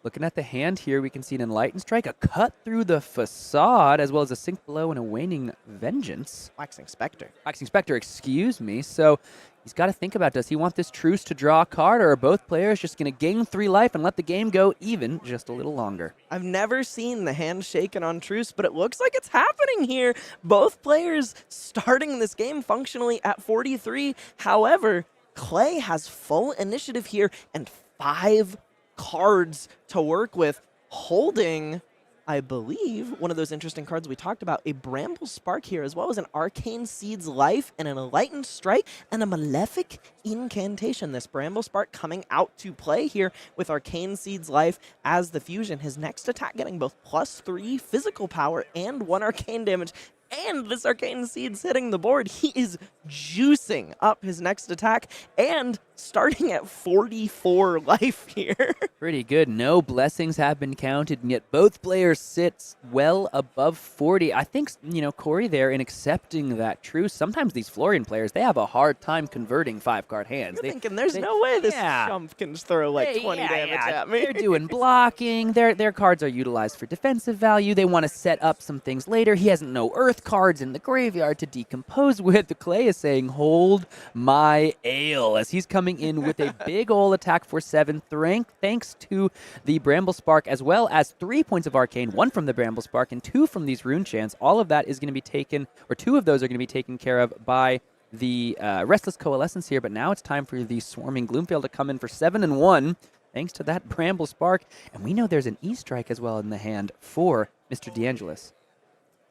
Looking at the hand here, we can see an Enlightened Strike, a Cut Through the Facade, as well as a Sink Below and a Waning Vengeance. Waxing Spectre, excuse me. So he's got to think about, does he want this Truce to draw a card, or are both players just going to gain 3 life and let the game go even just a little longer? I've never seen the hand shaken on Truce, but it looks like it's happening here. Both players starting this game functionally at 43. However, Clay has full initiative here and 5 cards to work with, holding I believe, one of those interesting cards we talked about, a Bramble Spark here, as well as an Arcane Seed's Life and an Enlightened Strike and a Malefic Incantation. This Bramble Spark coming out to play here with Arcane Seed's Life as the fusion. His next attack getting both +3 physical power and 1 arcane damage. And this Arcane Seed's hitting the board. He is juicing up his next attack and starting at 44 life here. Pretty good. No blessings have been counted, and yet both players sit well above 40. I think, Cory there in accepting that truth. Sometimes these Florian players, they have a hard time converting 5-card hands. You're thinking, there's no way this chump can throw like 20 damage at me. They're doing blocking. Their cards are utilized for defensive value. They want to set up some things later. He hasn't no earth cards in the graveyard to decompose with. The Clay is saying, hold my ale, as he's coming in with a big ol' attack for 7, thanks to the Bramble Spark, as well as 3 points of Arcane, 1 from the Bramble Spark and 2 from these Rune Chants. All of that is going to be taken, or 2 of those are going to be taken care of by the Restless Coalescence here, but now it's time for the Swarming Gloomveil to come in for 7 and 1, thanks to that Bramble Spark. And we know there's an E-Strike as well in the hand for Mr. DeAngelis.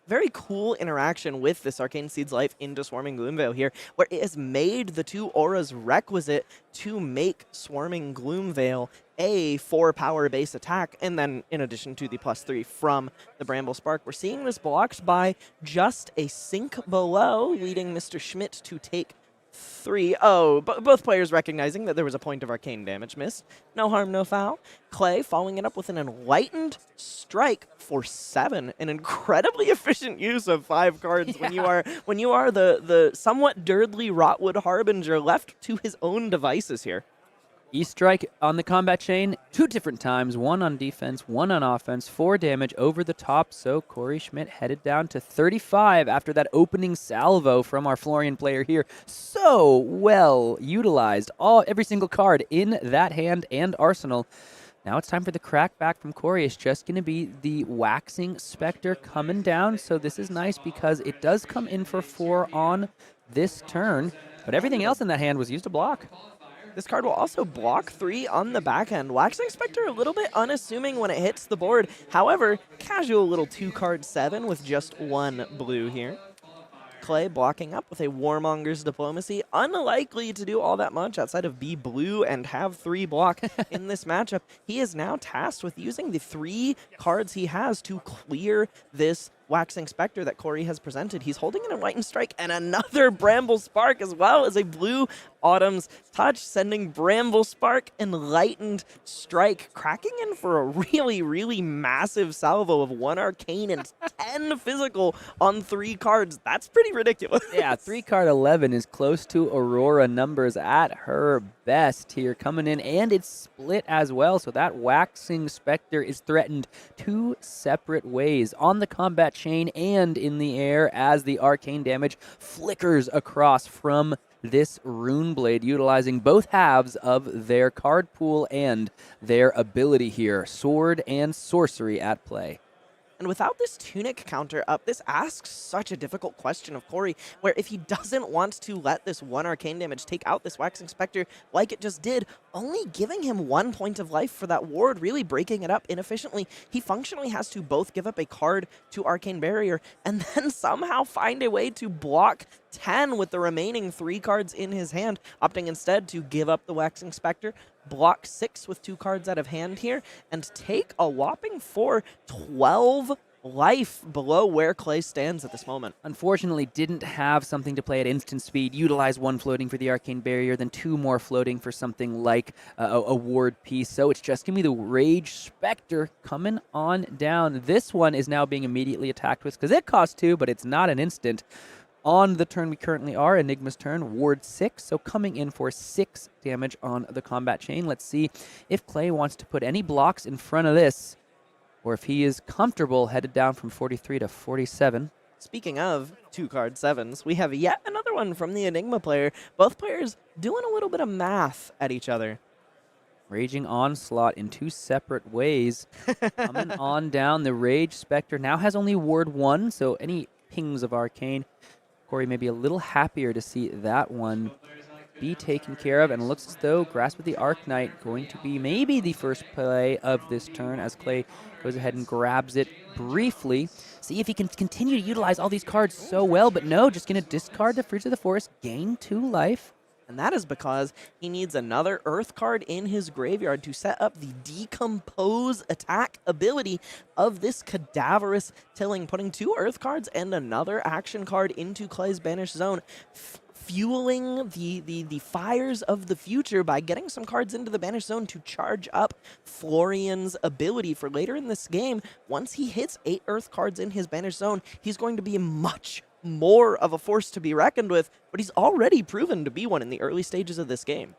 Very cool interaction with this Arcane Seed's Life into Swarming Gloomveil here, where it has made the 2 auras requisite to make Swarming Gloomveil a 4-power base attack, and then in addition to the +3 from the Bramble Spark, we're seeing this blocked by just a sink below, leading Mr. Schmitt to take 3. Oh, both players recognizing that there was a point of arcane damage missed. No harm, no foul. Clay following it up with an Enlightened Strike for 7. An incredibly efficient use of 5 cards when you are the somewhat dirtly Rotwood Harbinger left to his own devices here. E-Strike on the combat chain 2 different times, 1 on defense, 1 on offense, 4 damage over the top. So Cory Schmitt headed down to 35 after that opening salvo from our Florian player here. So well utilized, every single card in that hand and arsenal. Now it's time for the crackback from Cory. It's just going to be the Waxing Spectre coming down. So this is nice because it does come in for 4 on this turn, but everything else in that hand was used to block. This card will also block 3 on the back end. Waxing Spectre a little bit unassuming when it hits the board. However, casual little 2-card 7 with just 1 blue here. Clay blocking up with a Warmonger's Diplomacy. Unlikely to do all that much outside of be blue and have 3 block in this matchup. He is now tasked with using the 3 cards he has to clear this Waxing Spectre that Cory has presented. He's holding an Enlightened Strike and another Bramble Spark, as well as a blue Autumn's Touch, sending Bramble Spark, Enlightened Strike, cracking in for a really, really massive salvo of 1 arcane and 10 physical on 3 cards. That's pretty ridiculous. Yeah, 3-card 11 is close to Aurora numbers at her best here, coming in, and it's split as well. So that Waxing Spectre is threatened 2 separate ways, on the combat chain and in the air, as the arcane damage flickers across from this Rune Blade, utilizing both halves of their card pool and their ability here. Sword and sorcery at play. And without this Tunic counter up, this asks such a difficult question of Cory, where if he doesn't want to let this 1 arcane damage take out this Waxing Spectre like it just did, only giving him 1 point of life for that ward, really breaking it up inefficiently, he functionally has to both give up a card to Arcane Barrier and then somehow find a way to block 10 with the remaining 3 cards in his hand, opting instead to give up the Waxing Spectre, block 6 with 2 cards out of hand here, and take a whopping 12 life below where Clay stands at this moment. Unfortunately, didn't have something to play at instant speed. Utilize 1 floating for the Arcane Barrier, then 2 more floating for something like a ward piece. So it's just going to be the Rage Spectre coming on down. This one is now being immediately attacked with, because it costs 2, but it's not an instant. On the turn we currently are, Enigma's turn, ward 6, so coming in for 6 damage on the combat chain. Let's see if Clay wants to put any blocks in front of this, or if he is comfortable headed down from 43 to 47. Speaking of 2-card 7s, we have yet another one from the Enigma player. Both players doing a little bit of math at each other. Raging Onslaught in 2 separate ways. Coming on down, the Rage Spectre now has only ward 1, so any pings of Arcane, Cory may be a little happier to see that one be taken care of, and it looks as though Grasp of the Arknight going to be maybe the first play of this turn as Clay goes ahead and grabs it briefly. See if he can continue to utilize all these cards so well, but no, just going to discard the Fruits of the Forest, gain 2 life. And that is because he needs another Earth card in his graveyard to set up the Decompose attack ability of this cadaverous Tilling, putting 2 Earth cards and another action card into Clay's Banished Zone, fueling the fires of the future by getting some cards into the Banished Zone to charge up Florian's ability for later in this game. Once he hits 8 Earth cards in his Banished Zone, he's going to be much more of a force to be reckoned with, but he's already proven to be one in the early stages of this game.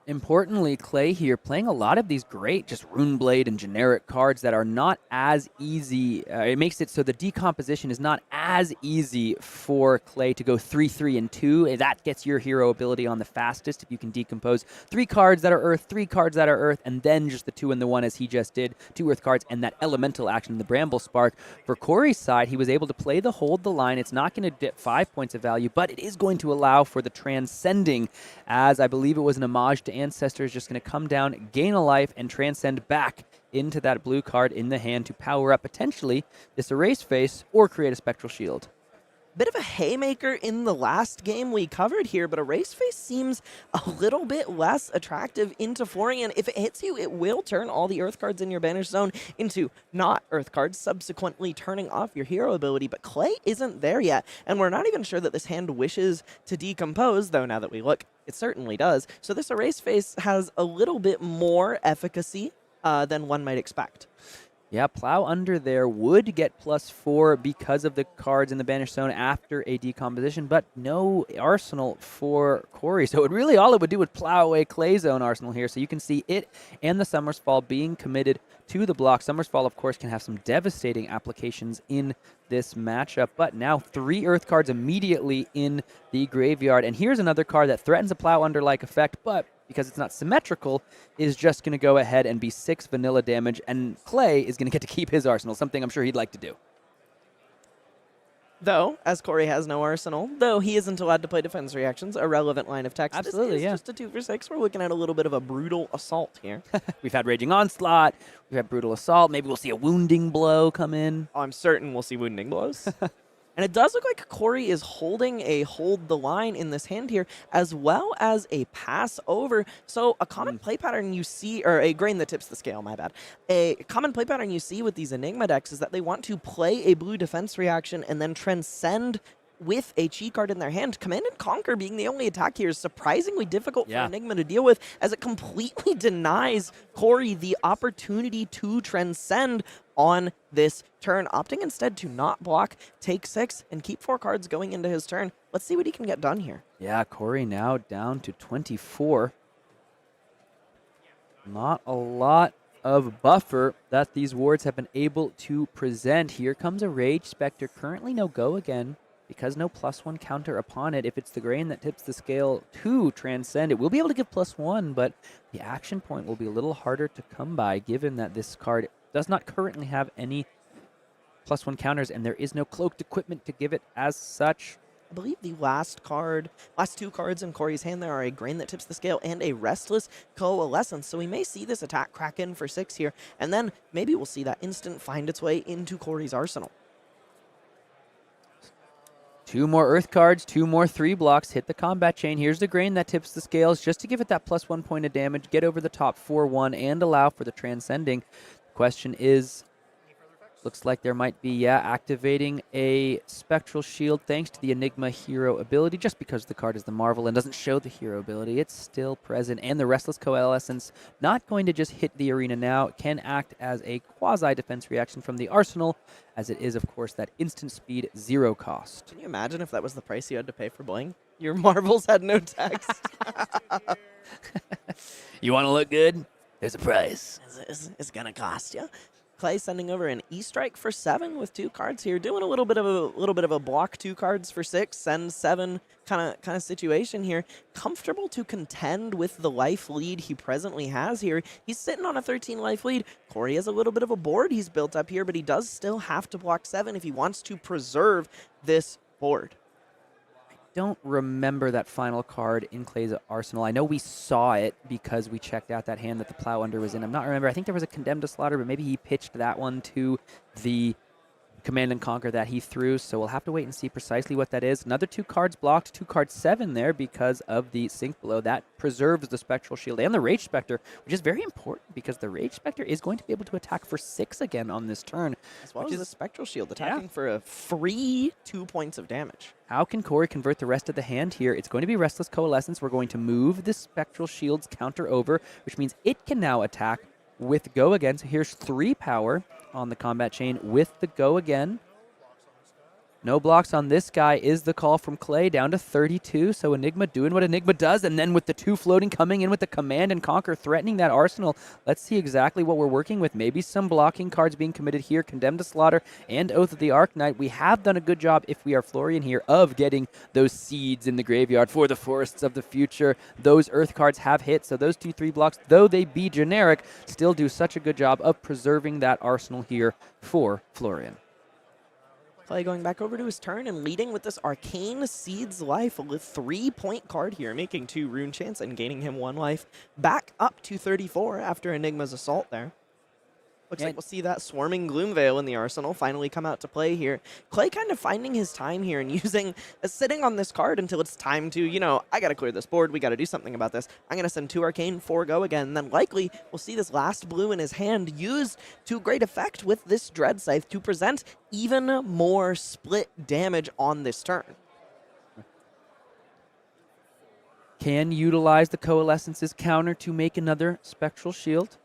Importantly, Clay here playing a lot of these great just Runeblade and generic cards that are not as easy. It makes it so the decomposition is not as easy for Clay to go 3, 3, and 2. That gets your hero ability on the fastest if you can decompose 3 cards that are Earth, 3 cards that are Earth, and then just the 2 and the 1 as he just did. 2 Earth cards and that elemental action, the Bramble Spark. For Cory's side, he was able to play the Hold the Line. It's not going to dip 5 points of value, but it is going to allow for the Transcending, as I believe it was an homage to Ancestor, is just going to come down, gain a life, and transcend back into that blue card in the hand to power up potentially this Erase Face or create a Spectral Shield. Bit of a haymaker in the last game we covered here, but Erase Face seems a little bit less attractive into Florian. If it hits you, it will turn all the Earth cards in your Banished Zone into not Earth cards, subsequently turning off your hero ability, but Clay isn't there yet, and we're not even sure that this hand wishes to decompose, though now that we look, it certainly does. So this Erase Face has a little bit more efficacy than one might expect. Yeah, Plow Under there would get +4 because of the cards in the Banished Zone after a decomposition, but no arsenal for Cory. So all it would do would plow away Clay's own arsenal here. So you can see it and the Summersfall being committed to the block. Summersfall, of course, can have some devastating applications in this matchup, but now 3 Earth cards immediately in the graveyard. And here's another card that threatens a Plow Under-like effect, but because it's not symmetrical, is just going to go ahead and be 6 vanilla damage, and Clay is going to get to keep his arsenal, something I'm sure he'd like to do. Though, as Cory has no arsenal, though he isn't allowed to play defense reactions, a relevant line of text. Absolutely, this is just a 2 for 6. We're looking at a little bit of a brutal assault here. We've had Raging Onslaught, we've had Brutal Assault, maybe we'll see a Wounding Blow come in. Oh, I'm certain we'll see Wounding Blows. And it does look like Cory is holding a Hold the Line in this hand here, as well as a Pass Over. So a common play pattern you see, or a Grain that tips the scale, my bad. A common play pattern you see with these Enigma decks is that they want to play a blue defense reaction and then transcend with a cheat card in their hand. Command and Conquer being the only attack here is surprisingly difficult for Enigma to deal with, as it completely denies Cory the opportunity to transcend on this turn, opting instead to not block, take 6, and keep 4 cards going into his turn. Let's see what he can get done here. Yeah, Cory now down to 24. Not a lot of buffer that these wards have been able to present. Here comes a Rage Spectre, currently no go again, because no +1 counter upon it. If it's the Grain that tips the scale to transcend, it will be able to give +1, but the action point will be a little harder to come by, given that this card does not currently have any +1 counters, and there is no cloaked equipment to give it as such. I believe the last 2 cards in Cory's hand there are a Grain that tips the scale and a Restless Coalescence. So we may see this attack crack in for 6 here, and then maybe we'll see that instant find its way into Cory's arsenal. 2 more Earth cards, 2 more 3 blocks, hit the combat chain. Here's the Grain that tips the scales just to give it that +1 point of damage, get over the top 4-1, and allow for the transcending. The question is, looks like there might be, activating a Spectral Shield thanks to the Enigma hero ability. Just because the card is the Marvel and doesn't show the hero ability, it's still present. And the Restless Coalescence, not going to just hit the arena now, it can act as a quasi-defense reaction from the arsenal, as it is, of course, that instant speed, 0 cost. Can you imagine if that was the price you had to pay for Bling? Your Marvels had no text. You want to look good? There's a price. It's going to cost you. Clay sending over an E-Strike for 7 with 2 cards here, doing a little bit of a block 2 cards for 6, send 7 kind of situation here. Comfortable to contend with the life lead he presently has here. He's sitting on a 13 life lead. Cory has a little bit of a board he's built up here, but he does still have to block 7 if he wants to preserve this board. don't remember that final card in Clay's arsenal. I know we saw it because we checked out that hand that the Plow Under was in. I'm not remember. I think there was a Condemned to Slaughter, but maybe he pitched that one to the Command and Conquer that he threw, so we'll have to wait and see precisely what that is. Another 2 cards blocked, 2 card 7 there because of the sink below. That preserves the Spectral Shield and the Rage Spectre, which is very important because the Rage Spectre is going to be able to attack for 6 again on this turn. As well as the Spectral Shield, attacking for a free 2 points of damage. How can Cory convert the rest of the hand here? It's going to be Restless Coalescence. We're going to move the Spectral Shield's counter over, which means it can now attack with Go Again. So here's 3 power on the combat chain with the Go Again. No blocks on this guy is the call from Clay, down to 32. So Enigma doing what Enigma does, and then with the 2 floating coming in with the Command and Conquer, threatening that arsenal. Let's see exactly what we're working with. Maybe some blocking cards being committed here. Condemned to Slaughter and Oath of the Arknight. We have done a good job, if we are Florian here, of getting those seeds in the graveyard for the Forests of the Future. Those Earth cards have hit, so those 2/3 blocks, though they be generic, still do such a good job of preserving that arsenal here for Florian. Clay going back over to his turn and leading with this Arcane Seeds Life, a 3-point card here, making 2 rune chance and gaining him 1 life. Back up to 34 after Enigma's assault there. Looks like we'll see that Swarming Gloomveil in the arsenal finally come out to play here. Clay kind of finding his time here and sitting on this card until it's time to, I got to clear this board. We got to do something about this. I'm going to send 2 Arcane, 4 Go Again. And then likely we'll see this last blue in his hand used to great effect with this Dread Scythe to present even more split damage on this turn. Can utilize the Coalescence's counter to make another Spectral Shield.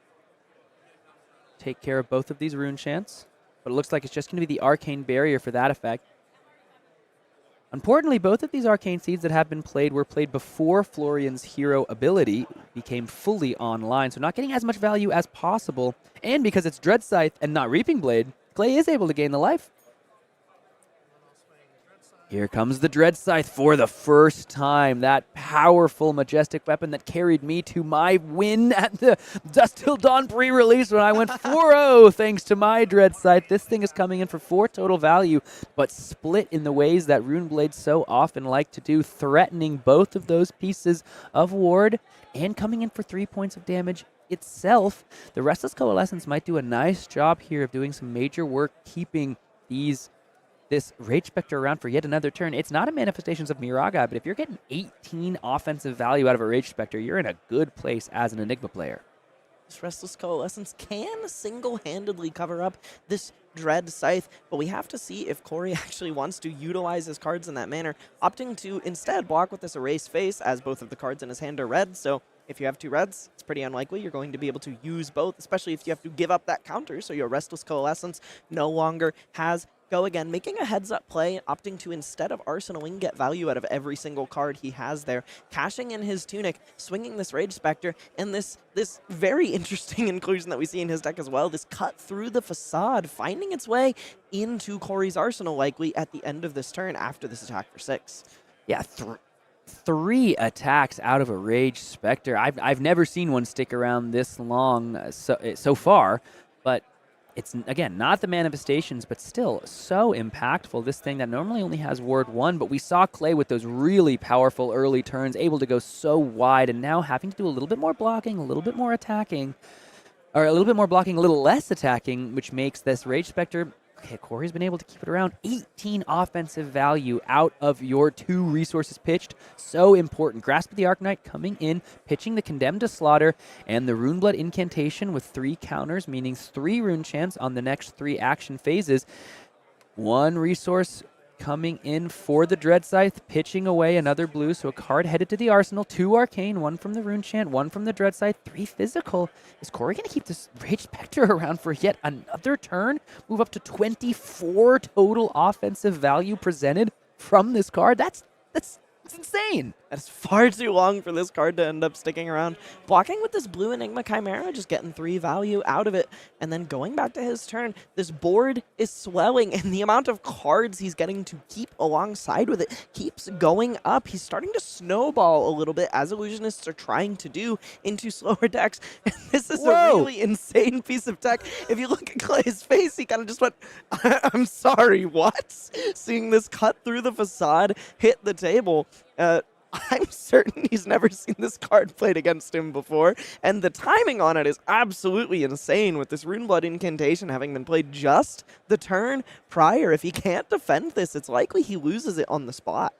Take care of both of these rune chants, but it looks like it's just going to be the Arcane Barrier for that effect. Importantly, both of these Arcane Seeds that have been played were played before Florian's hero ability became fully online, so not getting as much value as possible. And because it's Dread Scythe and not Reaping Blade, Clay is able to gain the life. Here comes the Dread Scythe for the first time. That powerful, majestic weapon that carried me to my win at the Dusk Till Dawn pre-release when I went 4-0 thanks to my Dread Scythe. This thing is coming in for 4 total value, but split in the ways that Rune Blades so often like to do, threatening both of those pieces of ward and coming in for 3 points of damage itself. The Restless Coalescence might do a nice job here of doing some major work, keeping this Rage Spectre around for yet another turn. It's not a Manifestations of Miraga, but if you're getting 18 offensive value out of a Rage Spectre, you're in a good place as an Enigma player. This Restless Coalescence can single-handedly cover up this Dread Scythe, but we have to see if Cory actually wants to utilize his cards in that manner, opting to instead block with this Erase Face, as both of the cards in his hand are red, so if you have 2 reds, it's pretty unlikely you're going to be able to use both, especially if you have to give up that counter, so your Restless Coalescence no longer has Go Again, making a heads-up play, opting to, instead of arsenaling, get value out of every single card he has there, cashing in his Tunic, swinging this Rage Spectre, and this very interesting inclusion that we see in his deck as well, this Cut Through the Facade, finding its way into Cory's arsenal likely at the end of this turn after this attack for 6. Yeah, 3 attacks out of a Rage Spectre. I've never seen one stick around this long so far, but it's, again, not the Manifestations, but still so impactful. This thing that normally only has Ward 1, but we saw Clay with those really powerful early turns, able to go so wide, and now having to do a little bit more blocking, a little bit more attacking, or a little bit more blocking, a little less attacking, which makes this Rage Spectre, okay, Cory's been able to keep it around 18 offensive value out of your 2 resources pitched. So important. Grasp of the Arknight coming in, pitching the Condemned to Slaughter, and the Runeblood Incantation with 3 counters, meaning 3 rune chants on the next 3 action phases. 1 resource coming in for the Dread Scythe, pitching away another blue, so a card headed to the arsenal. 2 Arcane, 1 from the Rune Chant, 1 from the Dread Scythe, 3 physical. Is Cory going to keep this Rage Spectre around for yet another turn? Move up to 24 total offensive value presented from this card? That's It's insane. That's far too long for this card to end up sticking around. Blocking with this blue Enigma Chimera, just getting 3 value out of it. And then going back to his turn, this board is swelling, and the amount of cards he's getting to keep alongside with it keeps going up. He's starting to snowball a little bit, as illusionists are trying to do, into slower decks. And this is a really insane piece of tech. If you look at Clay's face, he kind of just went, I'm sorry, what? Seeing this cut through the facade hit the table. I'm certain he's never seen this card played against him before, and the timing on it is absolutely insane with this Runeblood Incantation having been played just the turn prior. If he can't defend this, it's likely he loses it on the spot.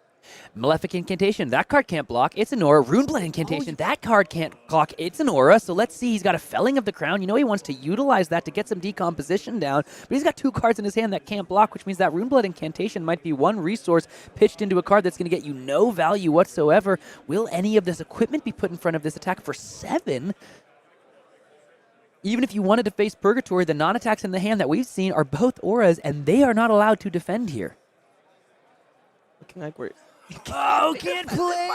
Malefic Incantation, that card can't block. It's an Aura. Runeblood Incantation, that card can't block. It's an Aura. So let's see, he's got a Felling of the Crown. You know he wants to utilize that to get some decomposition down, but he's got 2 cards in his hand that can't block, which means that Runeblood Incantation might be one resource pitched into a card that's going to get you no value whatsoever. Will any of this equipment be put in front of this attack for 7? Even if you wanted to face Purgatory, the non-attacks in the hand that we've seen are both Auras, and they are not allowed to defend here. Looking like we're... Oh, can't play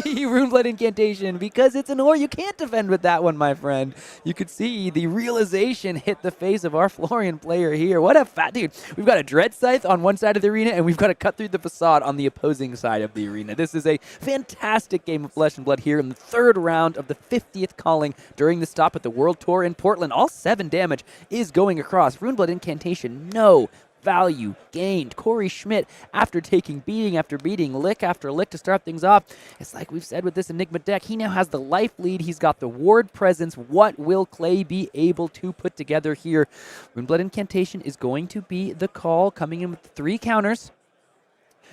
the Runeblood Incantation because it's an Aura. You can't defend with that one, my friend. You could see the realization hit the face of our Florian player here. What a fat dude. We've got a Dread Scythe on one side of the arena, and we've got to cut through the facade on the opposing side of the arena. This is a fantastic game of Flesh and Blood here in the 3rd round of the 50th calling during the stop at the World Tour in Portland. All 7 damage is going across. Runeblood Incantation, no value gained. Cory Schmitt, after taking beating after beating, lick after lick to start things off, it's like we've said with this Enigma deck, he now has the life lead, he's got the ward presence. What will Clay be able to put together here? Runeblood Incantation is going to be the call, coming in with 3 counters.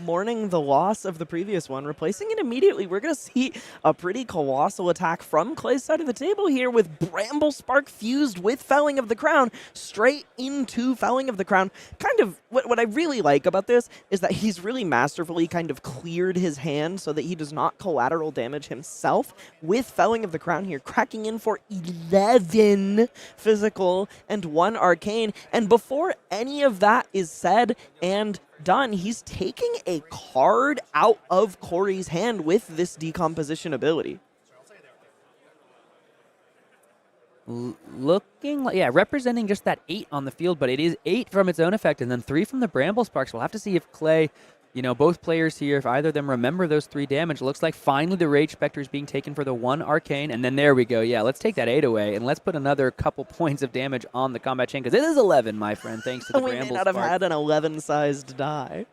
Mourning the loss of the previous one, replacing it immediately. We're going to see a pretty colossal attack from Clay's side of the table here with Bramble Spark fused with Felling of the Crown, straight into Felling of the Crown. Kind of, what I really like about this is that he's really masterfully kind of cleared his hand so that he does not collateral damage himself with Felling of the Crown here, cracking in for 11 physical and 1 arcane. And before any of that is said and done, he's taking a card out of Cory's hand with this decomposition ability. Looking like, yeah, representing just that 8 on the field, but it is 8 from its own effect and then 3 from the Bramble Sparks. We'll have to see if Clay, you know, both players here, if either of them remember those 3 damage. Looks like finally the Rage Spectre is being taken for the 1 arcane, and then there we go. Yeah, let's take that 8 away, and let's put another couple points of damage on the combat chain, because it is 11, my friend, thanks to the Bramble Spark. We may not have had an 11-sized die.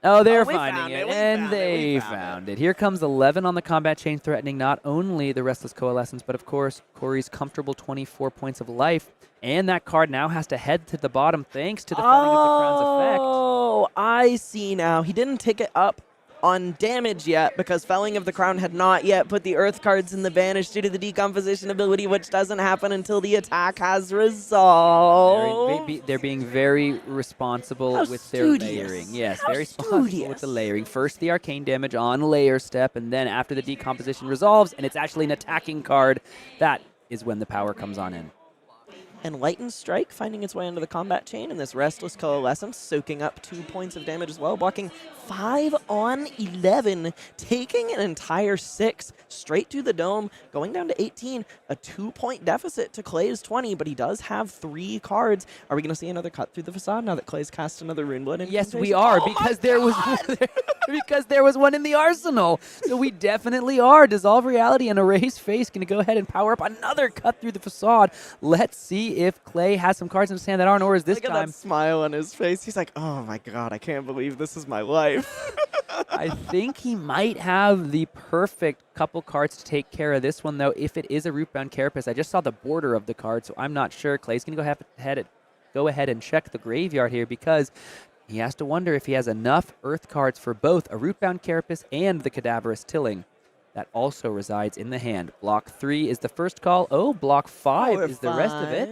Oh, they're finding it, and they found it. Here comes 11 on the combat chain, threatening not only the Restless Coalescence, but of course, Cory's comfortable 24 points of life. And that card now has to head to the bottom thanks to the Felling of the Crown's effect. Oh, I see now. He didn't tick it up on damage yet because Felling of the Crown had not yet put the Earth cards in the Banish due to the decomposition ability, which doesn't happen until the attack has resolved. They're being very responsible with their layering. Yes, very responsible with the layering. First the arcane damage on layer step, and then after the decomposition resolves, and it's actually an attacking card, that is when the power comes on in. And Lightning Strike finding its way into the combat chain, and this Restless Coalescence soaking up 2 points of damage as well, blocking 5 on 11, taking an entire 6 straight to the dome, going down to 18, a 2-point deficit to Clay's 20, but he does have 3 cards. Are we going to see another cut through the facade now that Clay's cast another Runeblood? Yes, we are, because there was one in the arsenal. So we definitely are. Dissolve Reality and Erase Face going to go ahead and power up another cut through the facade. Let's see if Clay has some cards in his hand that aren't Auras this time. Look at that smile on his face. He's like, oh my god, I can't believe this is my life. I think he might have the perfect couple cards to take care of this one, though, if it is a Rootbound Carapace. I just saw the border of the card, so I'm not sure. Clay's going to go ahead and check the graveyard here because he has to wonder if he has enough Earth cards for both a Rootbound Carapace and the Cadaverous Tilling. That also resides in the hand. Block 3 is the first call. Oh, block 5 is the rest of it.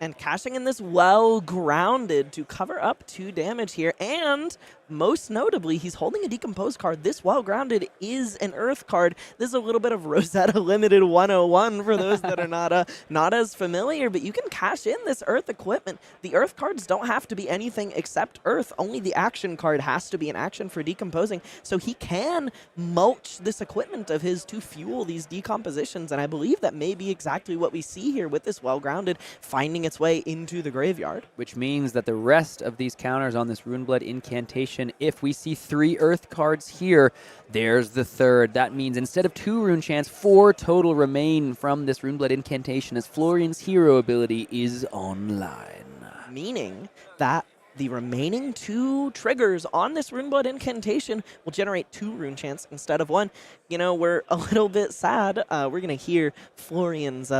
And cashing in this well-grounded to cover up 2 damage here. And most notably, he's holding a Decomposed card. This Well-Grounded is an Earth card. This is a little bit of Rosetta Limited 101 for those that are not as familiar, but you can cash in this Earth equipment. The Earth cards don't have to be anything except Earth. Only the action card has to be an action for decomposing, so he can mulch this equipment of his to fuel these decompositions, and I believe that may be exactly what we see here with this Well-Grounded finding its way into the graveyard. Which means that the rest of these counters on this Runeblood incantation, if we see 3 Earth cards here, there's the third. That means instead of 2 rune chants, 4 total remain from this Runeblood incantation as Florian's hero ability is online. Meaning that the remaining 2 triggers on this Runeblood incantation will generate 2 rune chants instead of 1. You know, we're a little bit sad. We're going to hear Florian's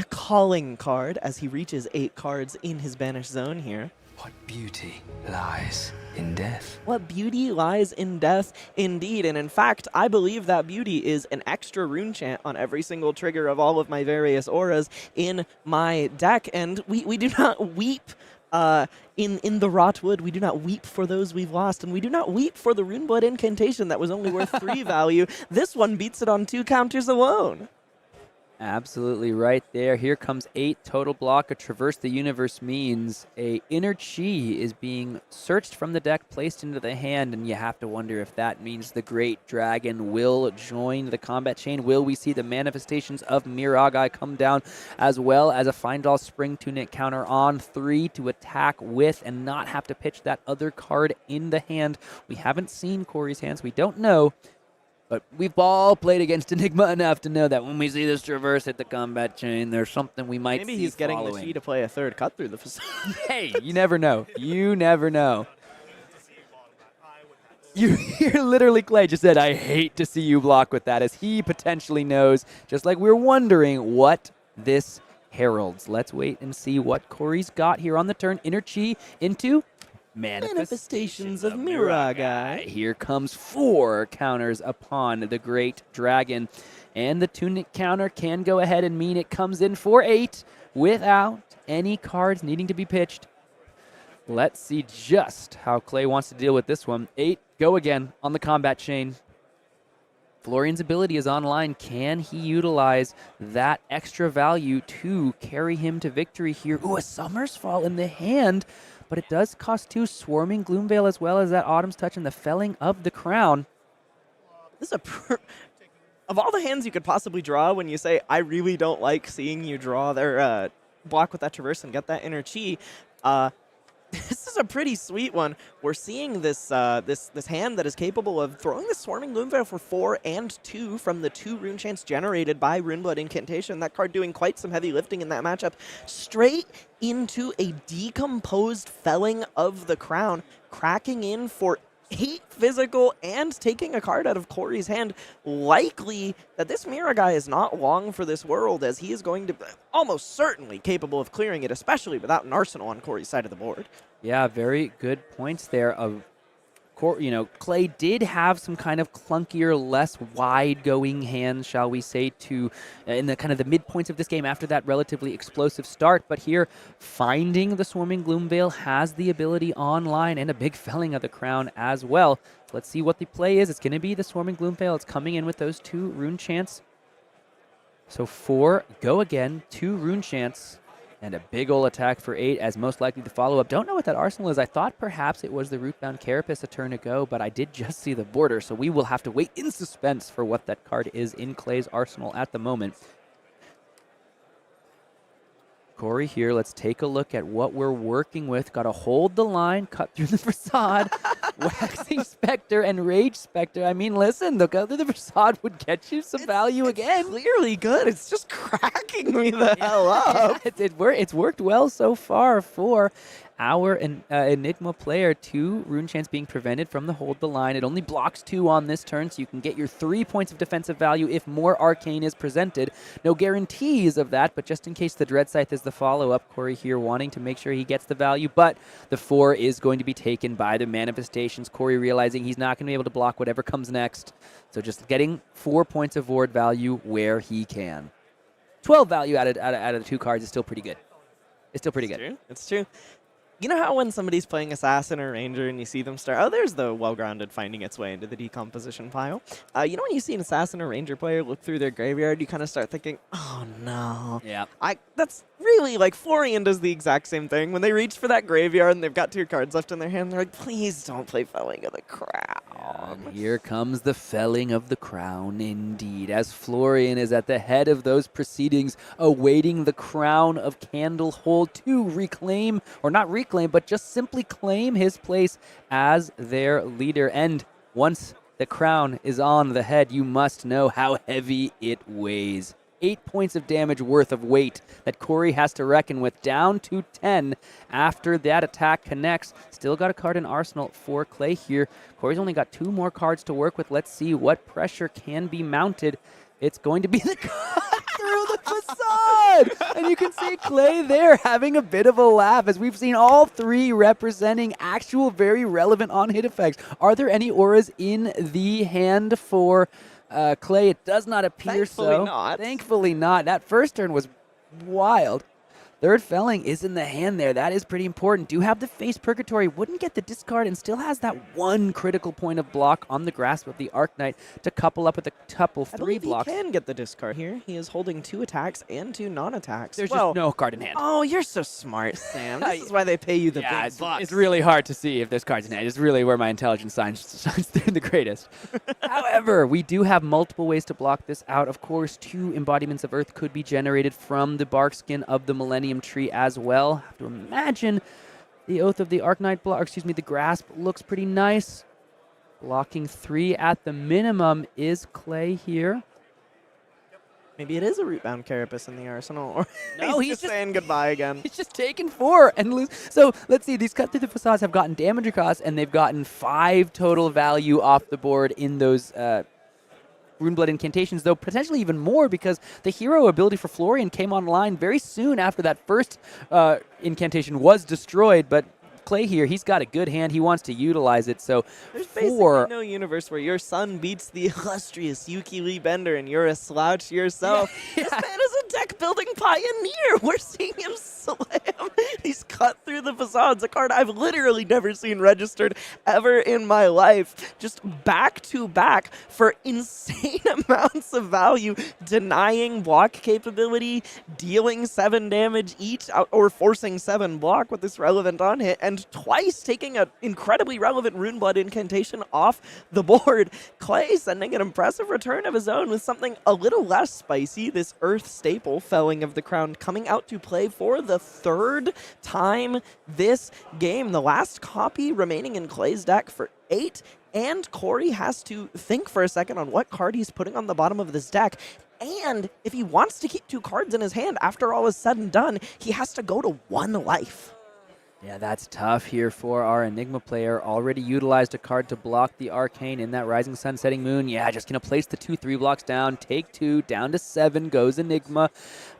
calling card as he reaches 8 cards in his banished zone here. What beauty lies in death. What beauty lies in death, indeed. And in fact, I believe that beauty is an extra rune chant on every single trigger of all of my various auras in my deck. And we do not weep in the Rotwood. We do not weep for those we've lost, and we do not weep for the Runeblood incantation that was only worth 3 value. This one beats it on 2 counters alone. Absolutely right there. Here comes 8 total block. A Traverse the Universe means a Inner Chi is being searched from the deck, placed into the hand, and you have to wonder if that means the Great Dragon will join the combat chain. Will we see the manifestations of Miragai come down, as well as a Findall Spring Tunic counter on 3 to attack with and not have to pitch that other card in the hand? We haven't seen Cory's hands. We don't know. But we've all played against Enigma enough to know that when we see this Traverse hit the combat chain, there's something we might see Maybe he's getting following. the Chi to play a third cut through the facade. Hey, you never know. You never know. You hear literally Clay just said, I hate to see you block with that, as he potentially knows, just like we're wondering what this heralds. Let's wait and see what Cory's got here on the turn. Inner Chi into Manifestations of Miragai. Here comes 4 counters upon the Great Dragon. And the Tunic counter can go ahead and mean it comes in for 8 without any cards needing to be pitched. Let's see just how Clay wants to deal with this one. 8, go again on the combat chain. Florian's ability is online. Can he utilize that extra value to carry him to victory here? Ooh, a Summer's Fall in the hand. But it does cost 2 Swarming Gloomveil as well as that Autumn's Touch and the Felling of the Crown. This is of all the hands you could possibly draw when you say, I really don't like seeing you draw their block with that Traverse and get that Inner Chi, this is a pretty sweet one. We're seeing this this hand that is capable of throwing the Swarming Gloomveil for 4 and 2 from the 2 rune chants generated by Runeblood Incantation. That card doing quite some heavy lifting in that matchup. Straight into a decomposed Felling of the Crown, cracking in for 8 physical and taking a card out of Cory's hand. Likely that this Miragai is not long for this world, as he is going to be almost certainly capable of clearing it, especially without an arsenal on Cory's side of the board. Yeah, very good points there. Clay did have some kind of clunkier, less wide-going hands, shall we say, to in the kind of the midpoints of this game after that relatively explosive start. But here, finding the Swarming Gloomveil has the ability online and a big Felling of the Crown as well. Let's see what the play is. It's going to be the Swarming Gloomveil. It's coming in with those 2 rune chants. So 4, go again, 2 rune chants. And a big ol' attack for 8 as most likely the follow-up. Don't know what that arsenal is. I thought perhaps it was the Rootbound Carapace a turn ago, but I did just see the border, so we will have to wait in suspense for what that card is in Clay's arsenal at the moment. Cory here, let's take a look at what we're working with. Got to hold the line, cut through the facade, Waxing Spectre and Rage Spectre. I mean, listen, the cut through the facade would get you some value again. Clearly good. It's just cracking me the hell up. It's worked well so far for our Enigma player. 2 rune chants being prevented from the hold the line. It only blocks 2 on this turn, so you can get your 3 points of defensive value if more Arcane is presented. No guarantees of that, but just in case the Dread Scythe is the follow-up, Cory here wanting to make sure he gets the value, but the 4 is going to be taken by the manifestations. Cory realizing he's not going to be able to block whatever comes next, so just getting 4 points of ward value where he can. 12 value out of the 2 cards is still pretty good. It's still pretty good. True. It's true. You know how when somebody's playing Assassin or Ranger and you see them start, oh, there's the well-grounded finding its way into the decomposition pile. You know when you see an Assassin or Ranger player look through their graveyard, you kind of start thinking, oh, no. Yeah. That's really, like, Florian does the exact same thing. When they reach for that graveyard and they've got 2 cards left in their hand, they're like, please don't play Felling of the Crown. And here comes the felling of the crown, indeed, as Florian is at the head of those proceedings, awaiting the crown of Candlehold to reclaim, or not reclaim, but just simply claim his place as their leader. And once the crown is on the head, you must know how heavy it weighs. 8 points of damage worth of weight that Cory has to reckon with, down to 10 after that attack connects. Still got a card in arsenal for Clay here. Cory's only got 2 more cards to work with. Let's see what pressure can be mounted. It's going to be the cut through the facade! And you can see Clay there having a bit of a laugh as we've seen all 3 representing actual very relevant on-hit effects. Are there any auras in the hand for Clay? It does not appear so. Thankfully not. Thankfully not. That first turn was wild. Third felling is in the hand there. That is pretty important. Do have the face Purgatory. Wouldn't get the discard and still has that 1 critical point of block on the grasp of the Arc-Knight to couple up with a couple 3 blocks. He can get the discard here. He is holding 2 attacks and 2 non-attacks. There's just no card in hand. Oh, you're so smart, Sam. This is why they pay you the big bucks. It's really hard to see if there's cards in hand. It's really where my intelligence shines through the greatest. However, we do have multiple ways to block this out. Of course, 2 embodiments of Earth could be generated from the bark skin of the Millennium Tree as well. I have to imagine the Oath of the Arc-Knight the grasp looks pretty nice. Blocking 3 at the minimum is Clay here. Maybe it is a Rootbound Carapace in the arsenal. Or No, he's just saying goodbye again. He's just taken 4 and lose. So let's see. These cut through the facades have gotten damage across, and they've gotten 5 total value off the board in those Runeblood incantations, though potentially even more because the hero ability for Florian came online very soon after that first incantation was destroyed. But Clay here, he's got a good hand. He wants to utilize it. So there's basically no universe where your son beats the illustrious Yuki Lee Bender and you're a slouch yourself. Yeah. This man is a deck building pioneer. We're seeing him slam these cut through the facades, a card I've literally never seen registered ever in my life. Just back to back for insane amounts of value, denying block capability, dealing 7 damage each, or forcing 7 block with this relevant on hit, and twice taking an incredibly relevant Runeblood incantation off the board. Clay sending an impressive return of his own with something a little less spicy, this Earth staple, Felling of the Crown, coming out to play for the 3rd time this game. The last copy remaining in Clay's deck for 8, and Cory has to think for a second on what card he's putting on the bottom of this deck. And if he wants to keep 2 cards in his hand after all is said and done, he has to go to 1 life. Yeah, that's tough here for our Enigma player. Already utilized a card to block the Arcane in that Rising Sun, Setting Moon. Yeah, just going to place the 2/3 blocks down. Take 2, down to 7 goes Enigma.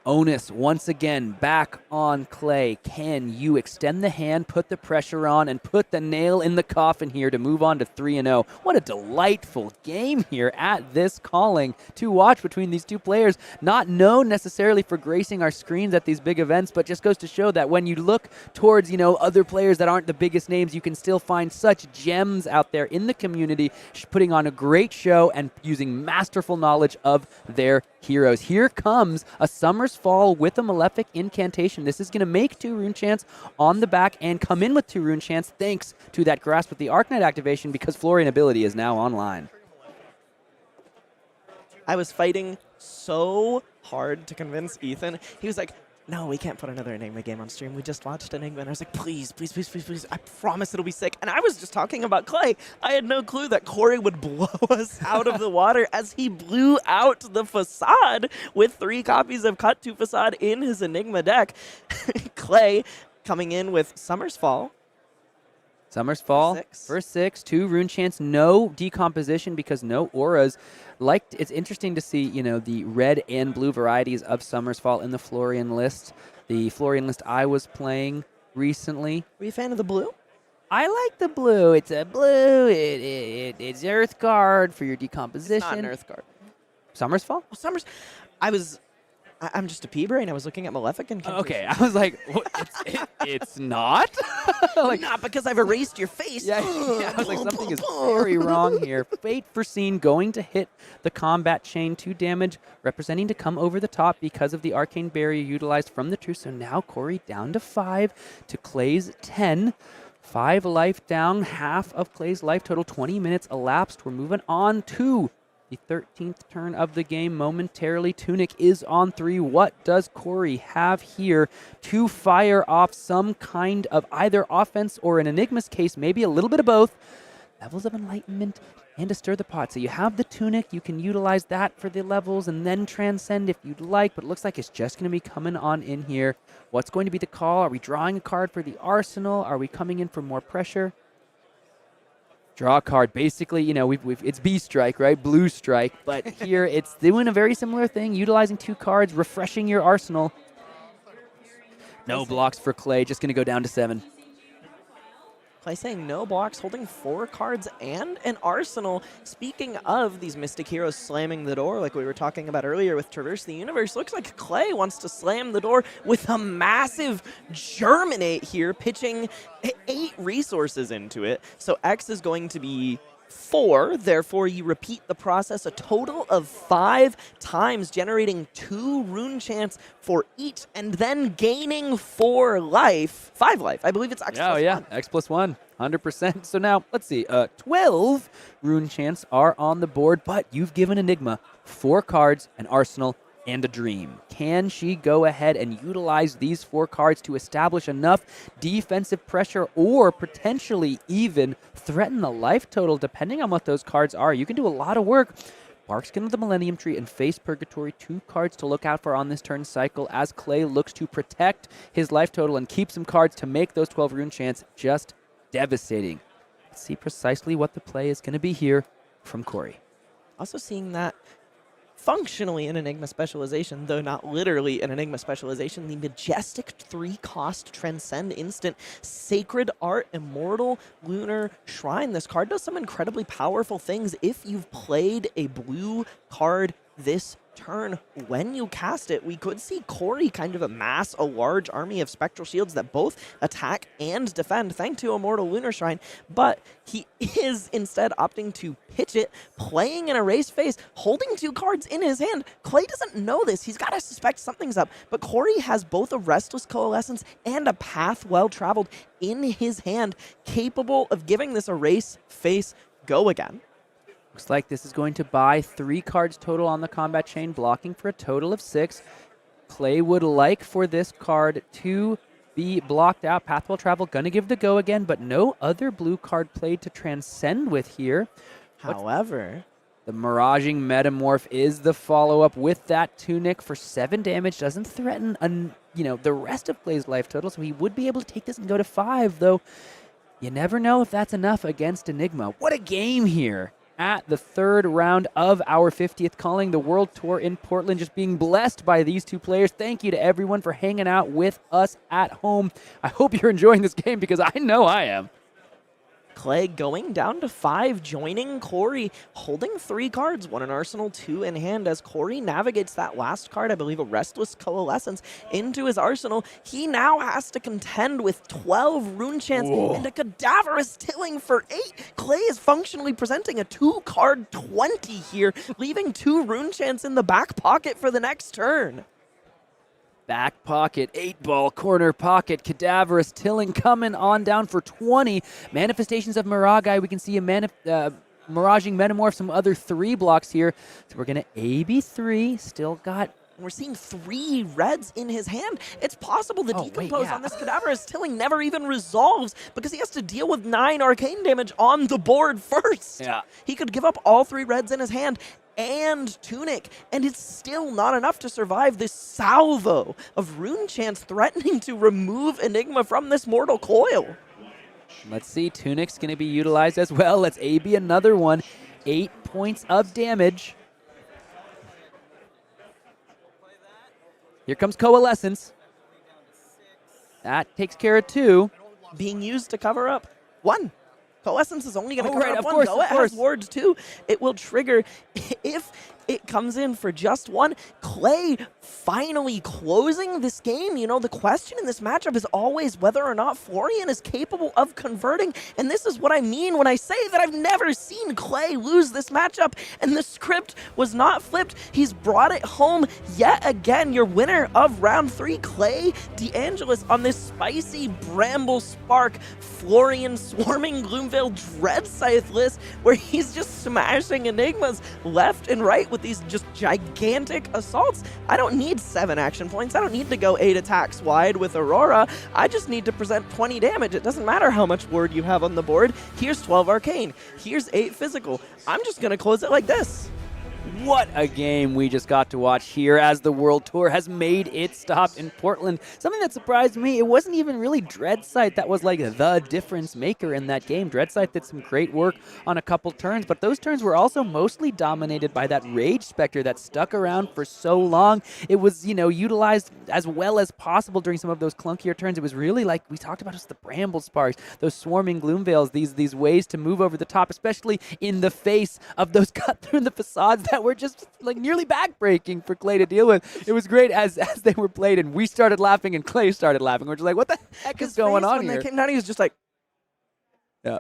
Onus once again back on Clay. Can you extend the hand, put the pressure on, and put the nail in the coffin here to move on to 3-0? What a delightful game here at this calling to watch between these 2 players. Not known necessarily for gracing our screens at these big events, but just goes to show that when you look towards, other players that aren't the biggest names, you can still find such gems out there in the community, putting on a great show and using masterful knowledge of their heroes. Here comes a Summer's Fall with a Malefic incantation. This is going to make 2 Rune Chants on the back and come in with 2 Rune Chants thanks to that Grasp with the Arc-Knight activation because Florian ability is now online. I was fighting so hard to convince Ethan. He was like, no, we can't put another Enigma game on stream. We just watched Enigma. And I was like, please, please, please, please, please. I promise it'll be sick. And I was just talking about Clay. I had no clue that Cory would blow us out of the water as he blew out the facade with 3 copies of Cut to Facade in his Enigma deck. Clay coming in with Summer's Fall. Summer's Fall for 6, 2 Rune Chants, no decomposition because no auras. It's interesting to see, the red and blue varieties of Summer's Fall in the Florian list. The Florian list I was playing recently. Were you a fan of the blue? I like the blue. It's a blue. It's Earth Guard for your decomposition. It's not an Earth Guard. Summer's Fall? Oh, I was I'm just a P-brain. I was looking at Maleficent. Okay, I was like, it's not? Like, not because I've erased your face. Yeah, I was like, something is very wrong here. Fate Foreseen going to hit the combat chain, 2 damage, representing to come over the top because of the arcane barrier utilized from the truce. So now Cory down to 5 to Clay's 10. 5 life down, half of Clay's life total, 20 minutes elapsed. We're moving on to the 13th turn of the game momentarily. Tunic is on 3. What does Cory have here to fire off some kind of either offense or, in Enigma's case, maybe a little bit of both? Levels of Enlightenment and to stir the pot. So you have the Tunic. You can utilize that for the levels and then Transcend if you'd like, but it looks like it's just going to be coming on in here. What's going to be the call? Are we drawing a card for the Arsenal? Are we coming in for more pressure? Draw a card. Basically, you know, it's B strike, right? Blue strike. But here it's doing a very similar thing, utilizing 2 cards, refreshing your arsenal. No blocks for Clay, just going to go down to 7. Clay saying no blocks, holding 4 cards and an arsenal. Speaking of these Mystic Heroes slamming the door, like we were talking about earlier with Traverse the Universe, looks like Clay wants to slam the door with a massive Germinate here, pitching 8 resources into it. So X is going to be 4, therefore you repeat the process a total of 5 times, generating 2 rune chants for each, and then gaining 4 life, 5 life. I believe it's X plus 1. X plus 1, 100%. So now, let's see, 12 rune chants are on the board, but you've given Enigma 4 cards, an arsenal, and a dream. Can she go ahead and utilize these 4 cards to establish enough defensive pressure or potentially even threaten the life total depending on what those cards are? You can do a lot of work. Barkskin of the Millennium Tree and Face Purgatory, 2 cards to look out for on this turn cycle as Clay looks to protect his life total and keep some cards to make those 12 rune chants just devastating. Let's see precisely what the play is going to be here from Cory. Also seeing that functionally an Enigma specialization, though not literally an Enigma specialization, the majestic 3-cost Transcend instant, Sacred Art Immortal Lunar Shrine. This card does some incredibly powerful things if you've played a blue card this turn. When you cast it, we could see Cory kind of amass a large army of spectral shields that both attack and defend, thanks to Immortal Lunar Shrine, but he is instead opting to pitch it, playing an Erase Face, holding 2 cards in his hand. Clay doesn't know this. He's got to suspect something's up, but Cory has both a Restless Coalescence and a Path Well Traveled in his hand, capable of giving this Erase Face go again. Looks like this is going to buy 3 cards total on the combat chain, blocking for a total of 6. Clay would like for this card to be blocked out. Pathwell Travel going to give the go again, but no other blue card played to transcend with here. However, the Miraging Metamorph is the follow-up with that Tunic for 7 damage. Doesn't threaten the rest of Clay's life total, so he would be able to take this and go to 5, though you never know if that's enough against Enigma. What a game here at the 3rd round of our 50th calling, the World Tour in Portland, just being blessed by these 2 players. Thank you to everyone for hanging out with us at home. I hope you're enjoying this game because I know I am. Clay going down to 5, joining Cory, holding 3 cards, 1 in arsenal, 2 in hand, as Cory navigates that last card, I believe a Restless Coalescence, into his arsenal. He now has to contend with 12 rune chants and a Cadaverous Tilling for 8. Clay is functionally presenting a 2-card 20 here, leaving 2 rune chants in the back pocket for the next turn. Back pocket, 8-ball, corner pocket, Cadaverous Tilling coming on down for 20. Manifestations of Miragai, we can see a Miraging Metamorph, some other 3 blocks here. So we're going to AB3, still got... We're seeing 3 reds in his hand. It's possible the decompose on this Cadaverous Tilling never even resolves because he has to deal with 9 arcane damage on the board first. Yeah. He could give up all 3 reds in his hand and Tunic, and it's still not enough to survive this salvo of rune chants threatening to remove Enigma from this mortal coil. Let's see, Tunic's going to be utilized as well. Let's AB another one. 8 points of damage. Here comes Coalescence. That takes care of 2. Being used to cover up 1. Coalescence is only going to cover up of 1, course, though it has wards too. It will trigger if It comes in for just one. Clay finally closing this game. You know, the question in this matchup is always whether or not Florian is capable of converting. And this is what I mean when I say that I've never seen Clay lose this matchup. And the script was not flipped. He's brought it home yet again. Your winner of round 3, Clay DeAngelis, on this spicy Bramble Spark Florian Swarming Gloomveil Dread Scythe list, where he's just smashing Enigmas left and right with these just gigantic assaults. I don't need 7 action points. I don't need to go 8 attacks wide with Aurora. I just need to present 20 damage. It doesn't matter how much ward you have on the board. Here's 12 arcane. Here's 8 physical. I'm just going to close it like this. What a game we just got to watch here as the World Tour has made its stop in Portland. Something that surprised me, it wasn't even really Dreadsight that was like the difference maker in that game. Dreadsight did some great work on a couple turns, but those turns were also mostly dominated by that Rage Spectre that stuck around for so long. It was, you know, utilized as well as possible during some of those clunkier turns. It was really like we talked about, just the Bramble Sparks, those Swarming Gloomveils, these ways to move over the top, especially in the face of those cut through the facades that were just like nearly backbreaking for Clay to deal with. It was great as they were played, and we started laughing and Clay started laughing. We're just like, what the heck is going on here? They came down, he was just like, yeah,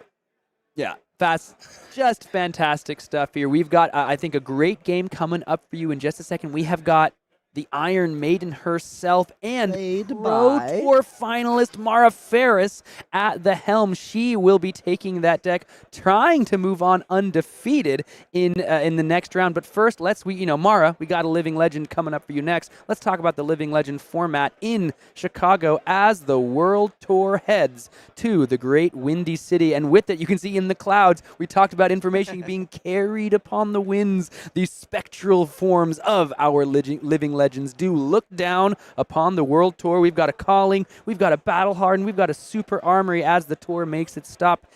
just fantastic stuff here. We've got, I think, a great game coming up for you in just a second. We have got the Iron Maiden herself and Pro Tour finalist Mara Faris at the helm. She will be taking that deck, trying to move on undefeated in the next round. But first, Mara, we got a Living Legend coming up for you next. Let's talk about the Living Legend format in Chicago as the World Tour heads to the great Windy City. And with it, you can see in the clouds, we talked about information being carried upon the winds. These spectral forms of our Living Legends do look down upon the World Tour. We've got a Calling, we've got a Battle Hardened, we've got a Super Armory as the tour makes its stop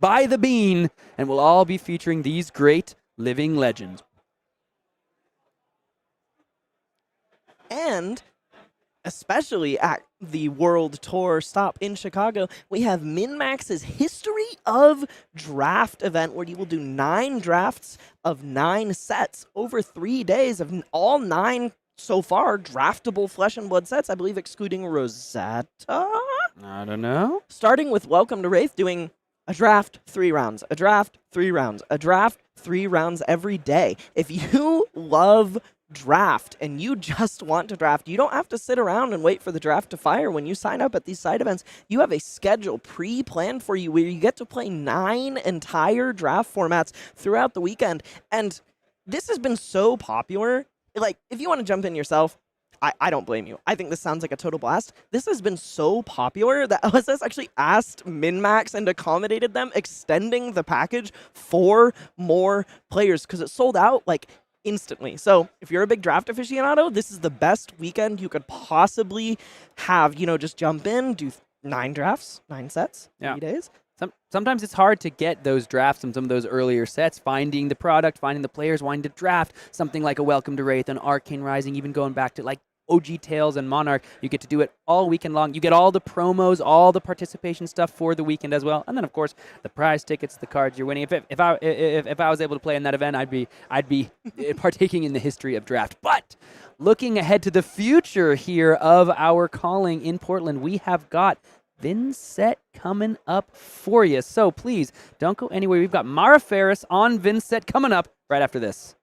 by the Bean, and we'll all be featuring these great Living Legends. And especially at the World Tour stop in Chicago, we have MinMax's History of Draft event, where you will do 9 drafts of 9 sets over 3 days of all 9 so far draftable Flesh and Blood sets, I believe excluding Rosetta? I don't know. Starting with Welcome to Wraith, doing a draft, 3 rounds, a draft, 3 rounds, a draft, 3 rounds every day. If you love draft and you just want to draft, you don't have to sit around and wait for the draft to fire. When you sign up at these side events, you have a schedule pre-planned for you where you get to play 9 entire draft formats throughout the weekend. And this has been so popular. Like, if you want to jump in yourself, I don't blame you. I think this sounds like a total blast. This has been so popular that LSS actually asked MinMax and accommodated them, extending the package for more players because it sold out like instantly. So if you're a big draft aficionado, this is the best weekend you could possibly have. You know, just jump in, do 9 drafts, 9 sets, 3 days. Sometimes it's hard to get those drafts from some of those earlier sets, finding the product, finding the players, wanting to draft something like a Welcome to Wraith, an Arcane Rising, even going back to like OG Tales and Monarch. You get to do it all weekend long. You get all the promos, all the participation stuff for the weekend as well. And then, of course, the prize tickets, the cards you're winning. If I was able to play in that event, I'd be partaking in the history of draft. But looking ahead to the future here of our calling in Portland, we have got Vynnset coming up for you. So please don't go anywhere. We've got Mara Faris on Vynnset coming up right after this.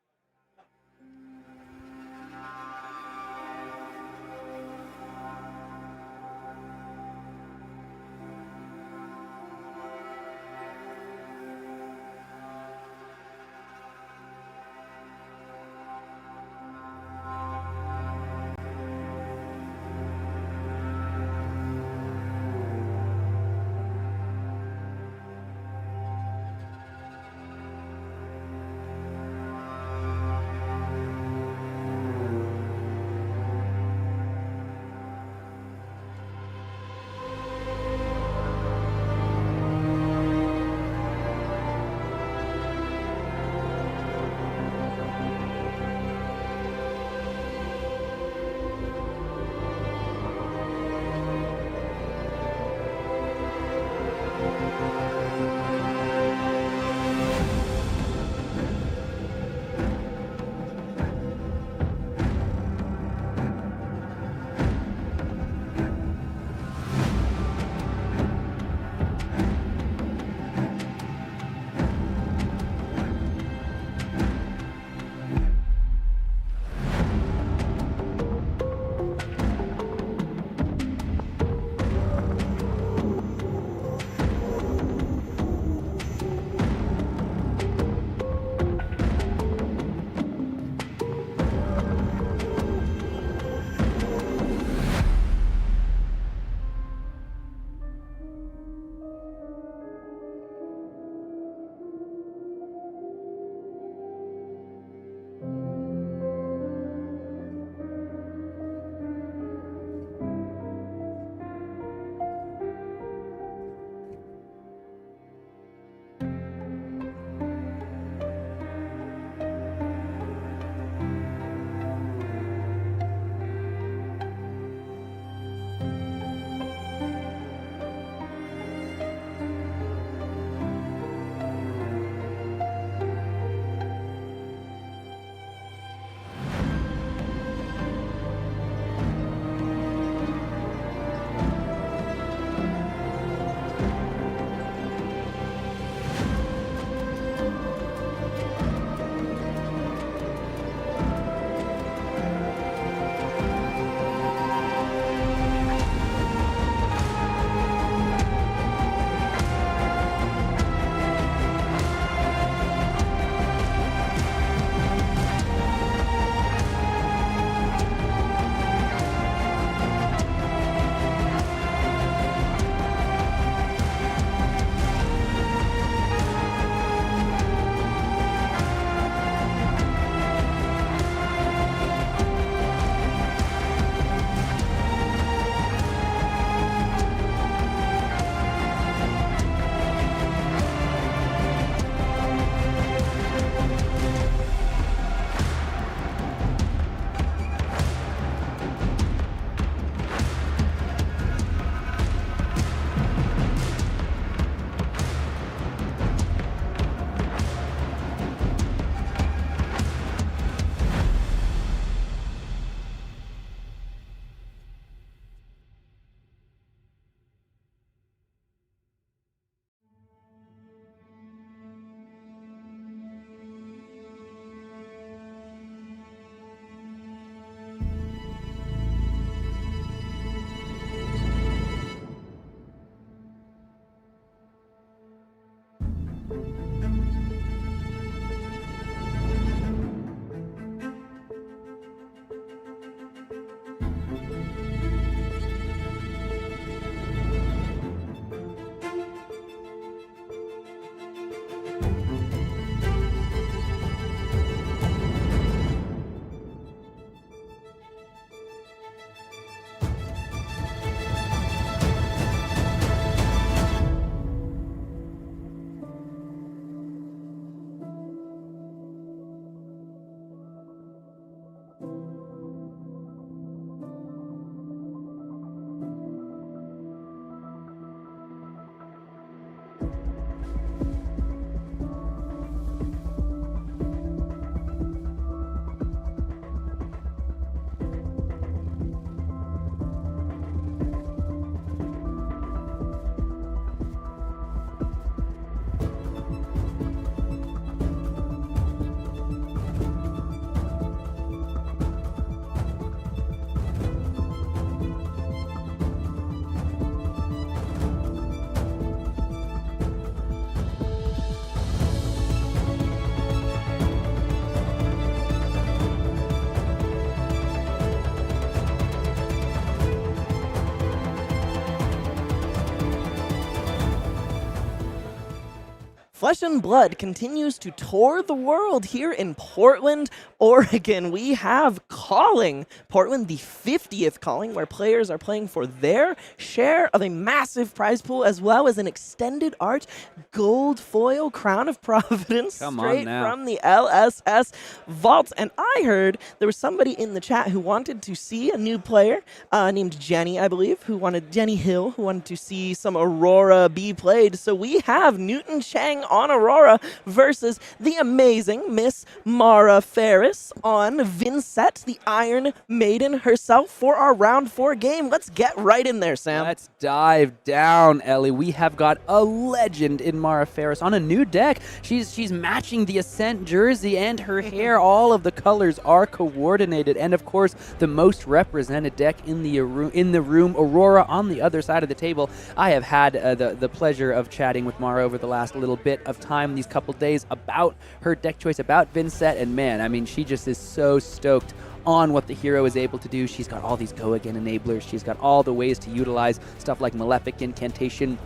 Flesh and Blood continues to tour the world here in Portland, Oregon. We have Calling. Portland, the 50th Calling, where players are playing for their share of a massive prize pool, as well as an extended art gold foil Crown of Providence straight from the LSS vault. And I heard there was somebody in the chat who wanted to see a new player named Jenny, I believe, Jenny Hill, who wanted to see some Aurora be played. So we have Newton Cheng on Aurora versus the amazing Miss Mara Faris on Vynnset, the Iron Maiden herself, for our round 4 game. Let's get right in there, Sam. Let's dive down, Ellie. We have got a legend in Mara Faris on a new deck. She's matching the Ascent jersey, and her hair, all of the colors are coordinated. And of course, the most represented deck in the room, Aurora on the other side of the table. I have had the pleasure of chatting with Mara over the last little bit of time, these couple days, about her deck choice, about Vynnset, and man, I mean, she just is so stoked on what the hero is able to do. She's got all these go again enablers. She's got all the ways to utilize stuff like Malefic Incantation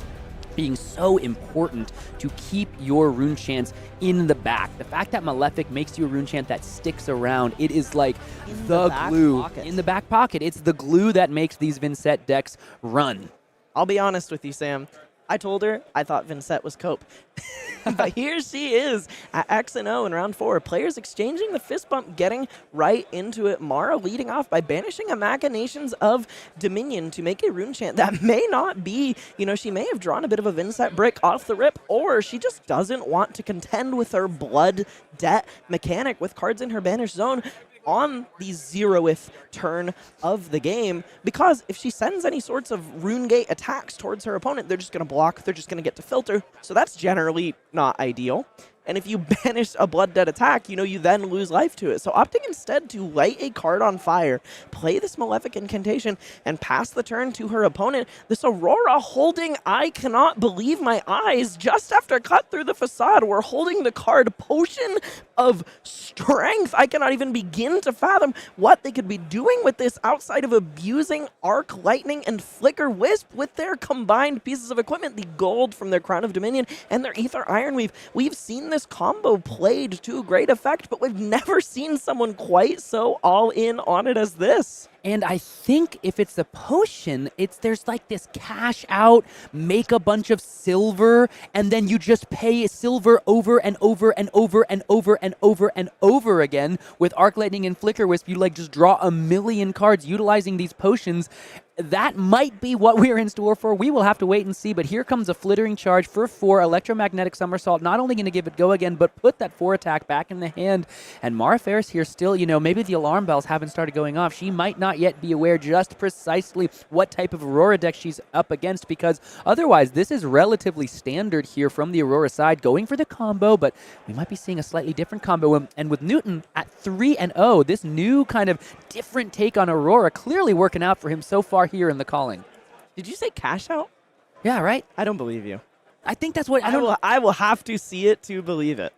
being so important to keep your rune chants in the back. The fact that Malefic makes you a rune chant that sticks around, it is like the glue in the back pocket. It's the glue that makes these Vynnset decks run. I'll be honest with you, Sam. I told her I thought Vynnset was Cope. But here she is at X and O in round 4. Players exchanging the fist bump, getting right into it. Mara leading off by banishing a Machinations of Dominion to make a rune chant that may not be, she may have drawn a bit of a Vynnset brick off the rip, or she just doesn't want to contend with her blood debt mechanic with cards in her banished zone on the 0th turn of the game, because if she sends any sorts of rune gate attacks towards her opponent, they're just going to block, they're just going to get to filter, so that's generally not ideal. And if you banish a Blood Debt attack, you then lose life to it. So opting instead to light a card on fire, play this Malefic Incantation, and pass the turn to her opponent. This Aurora holding, I cannot believe my eyes, just after Cut Through the Facade, we're holding the card Potion of Strength. I cannot even begin to fathom what they could be doing with this outside of abusing Arc Lightning and Flicker Wisp with their combined pieces of equipment, the gold from their Crown of Dominion and their Aether Ironweave. We've seen this combo played to great effect, but we've never seen someone quite so all in on it as this. And I think if it's the potion, there's like this cash out, make a bunch of silver, and then you just pay silver over and over and over and over and over and over again. With Arc Lightning and Flicker Wisp, you just draw a million cards utilizing these potions. That might be what we're in store for. We will have to wait and see, but here comes a Flittering Charge for 4, Electromagnetic Somersault, not only going to give it go again, but put that 4 attack back in the hand. And Mara Faris here still, maybe the alarm bells haven't started going off. She might not yet be aware just precisely what type of Aurora deck she's up against, because otherwise this is relatively standard here from the Aurora side, going for the combo, but we might be seeing a slightly different combo. And with Newton at 3-0, this new kind of different take on Aurora clearly working out for him so far here in the Calling. Did you say cash out? Yeah, right? I don't believe you. I think that's what... I will have to see it to believe it.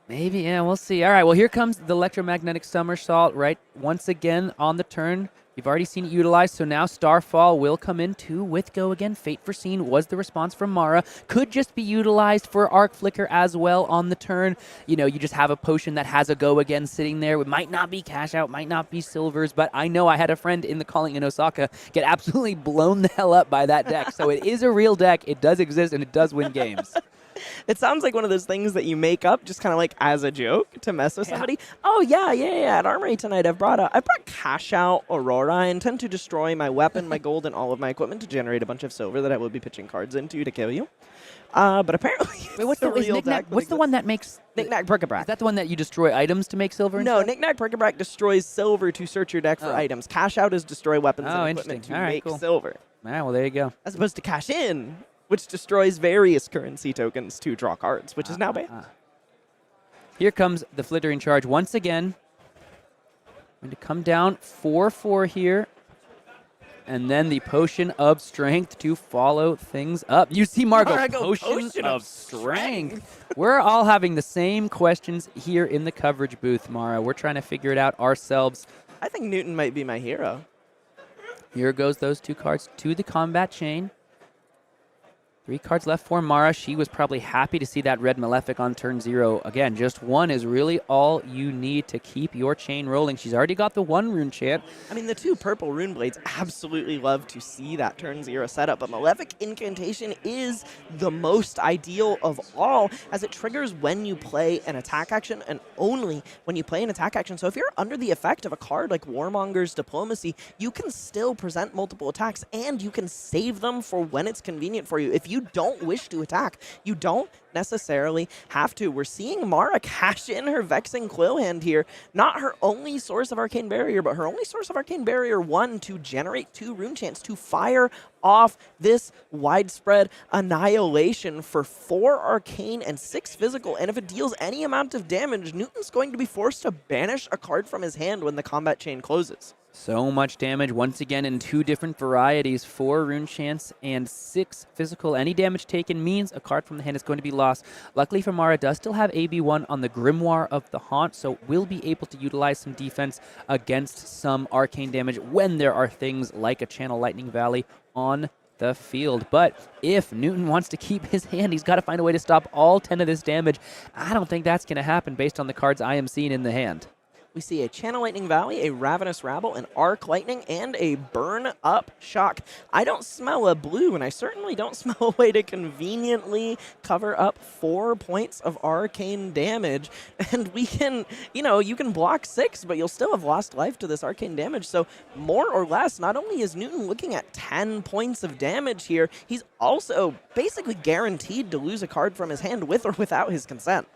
Maybe, yeah, we'll see. All right, well, here comes the Electromagnetic Somersault, right? Once again on the turn. You've already seen it utilized, so now Starfall will come in too with Go Again. Fate Foreseen was the response from Mara. Could just be utilized for Arc Flicker as well on the turn. You just have a potion that has a Go Again sitting there. It might not be cash out, might not be silvers, but I know I had a friend in the Calling in Osaka get absolutely blown the hell up by that deck. So it is a real deck. It does exist, and it does win games. It sounds like one of those things that you make up just kind of like as a joke to mess with somebody. Oh, yeah. At Armory tonight, I brought cash out Aurora. I intend to destroy my weapon, my gold, and all of my equipment to generate a bunch of silver that I will be pitching cards into to kill you. But apparently, what's the one that makes... Knick-Knack, Bric-a-Brac. Is that the one that you destroy items to make silver? No, Knick-Knack, Bric-a-Brac destroys silver to search your deck for items. Cash out is destroy weapons and equipment to make silver. All right, well, there you go. As opposed to cash in, which destroys various currency tokens to draw cards, which is now banned. Here comes the Flittering Charge once again. Going to come down 4-4 here. And then the Potion of Strength to follow things up. You see Margo, Potion of Strength. We're all having the same questions here in the coverage booth, Mara. We're trying to figure it out ourselves. I think Newton might be my hero. Here goes those 2 cards to the combat chain. 3 cards left for Mara. She was probably happy to see that red Malefic on turn 0. Again, just 1 is really all you need to keep your chain rolling. She's already got the 1 rune chant. I mean, the 2 purple rune blades absolutely love to see that turn 0 setup, but Malefic Incantation is the most ideal of all, as it triggers when you play an attack action and only when you play an attack action. So if you're under the effect of a card like Warmonger's Diplomacy, you can still present multiple attacks, and you can save them for when it's convenient for you. If you don't wish to attack, you don't necessarily have to. We're seeing Mara cash in her Vexing Quill hand here. Not her only source of Arcane Barrier, but her only source of Arcane Barrier 1 to generate 2 rune chants to fire off this widespread annihilation for 4 arcane and 6 physical. And if it deals any amount of damage, Newton's going to be forced to banish a card from his hand when the combat chain closes. So much damage, once again, in 2 different varieties, 4 rune chants and 6 physical. Any damage taken means a card from the hand is going to be lost. Luckily for Mara, does still have AB1 on the Grimoire of the Haunt, so will be able to utilize some defense against some arcane damage when there are things like a Channel Lightning Valley on the field. But if Newton wants to keep his hand, he's got to find a way to stop all 10 of this damage. I don't think that's going to happen based on the cards I am seeing in the hand. We see a Channel Lightning Valley, a Ravenous Rabble, an Arc Lightning, and a Burn Up Shock. I don't smell a blue, and I certainly don't smell a way to conveniently cover up 4 points of arcane damage. And we can, you can block 6, but you'll still have lost life to this arcane damage. So more or less, not only is Newton looking at 10 points of damage here, he's also basically guaranteed to lose a card from his hand with or without his consent.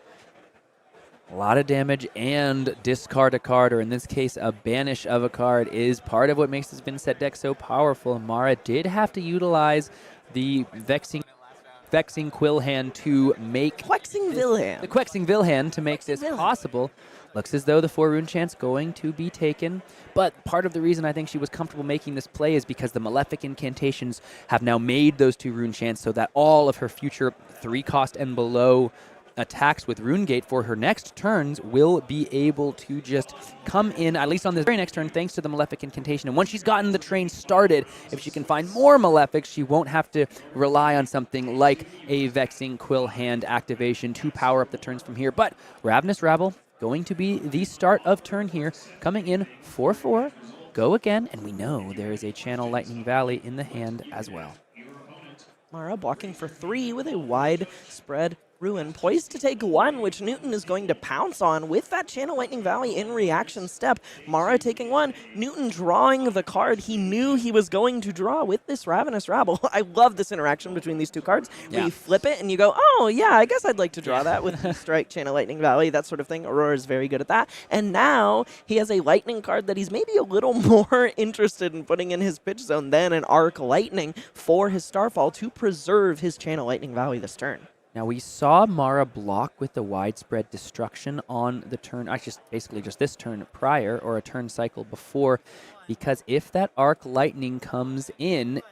A lot of damage and discard a card, or in this case, a banish of a card, is part of what makes this Vynnset deck so powerful. Mara did have to utilize the Vexing Quill hand to make... The Quexing hand to make this possible. Looks as though the 4 rune chant's going to be taken, but part of the reason I think she was comfortable making this play is because the Malefic Incantations have now made those 2 rune chants so that all of her future 3-cost and below attacks with Runegate for her next turns will be able to just come in, at least on this very next turn, thanks to the Malefic Incantation. And once she's gotten the train started, if she can find more Malefics, she won't have to rely on something like a Vexing Quill hand activation to power up the turns from here. But Ravenous Rabble going to be the start of turn here, coming in 4/4, go again, and we know there is a Channel Lightning Valley in the hand as well. Mara blocking for 3 with a widespread Ruin, poised to take 1, which Newton is going to pounce on with that Channel Lightning Valley in reaction step. Mara taking 1, Newton drawing the card he knew he was going to draw with this Ravenous Rabble. I love this interaction between these 2 cards, where you flip it and you go, oh yeah, I guess I'd like to draw that with Strike, Channel Lightning Valley, that sort of thing. Aurora is very good at that. And now he has a Lightning card that he's maybe a little more interested in putting in his pitch zone than an Arc Lightning for his Starfall to preserve his Channel Lightning Valley this turn. Now, we saw Mara block with the widespread destruction on the turn, basically just this turn prior, or a turn cycle before, because if that Arc Lightning comes in,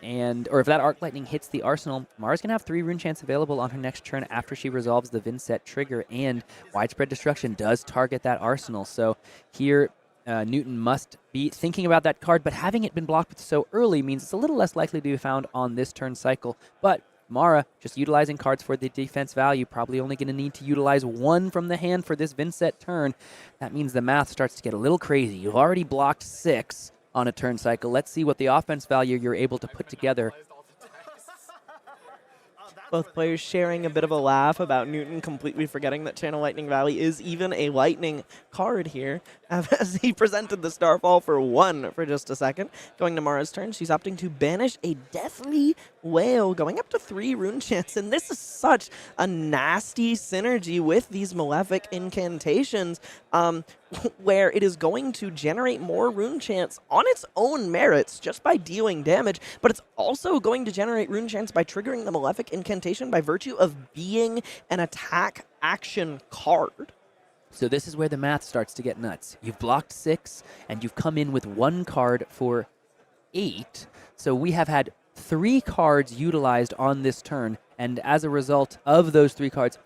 or if that Arc Lightning hits the arsenal, Mara's going to have 3 rune chants available on her next turn after she resolves the Vynnset trigger, and widespread destruction does target that arsenal. So here, Newton must be thinking about that card, but having it been blocked with so early means it's a little less likely to be found on this turn cycle. But Mara, just utilizing cards for the defense value, probably only going to need to utilize 1 from the hand for this Vynnset turn. That means the math starts to get a little crazy. You've already blocked 6 on a turn cycle. Let's see what the offense value you're able to put together. Both players sharing a bit of a laugh about Newton completely forgetting that Channel Lightning Valley is even a Lightning card here, as he presented the Starfall for 1 for just a second. Going to Mara's turn, she's opting to banish a Deathly Whale, going up to 3 rune chants, and this is such a nasty synergy with these Malefic Incantations, where it is going to generate more rune chants on its own merits just by dealing damage, but it's also going to generate rune chants by triggering the Malefic Incantation by virtue of being an attack action card. So this is where the math starts to get nuts. You've blocked 6, and you've come in with 1 card for 8. So we have had 3 cards utilized on this turn, and as a result of those 3 cards,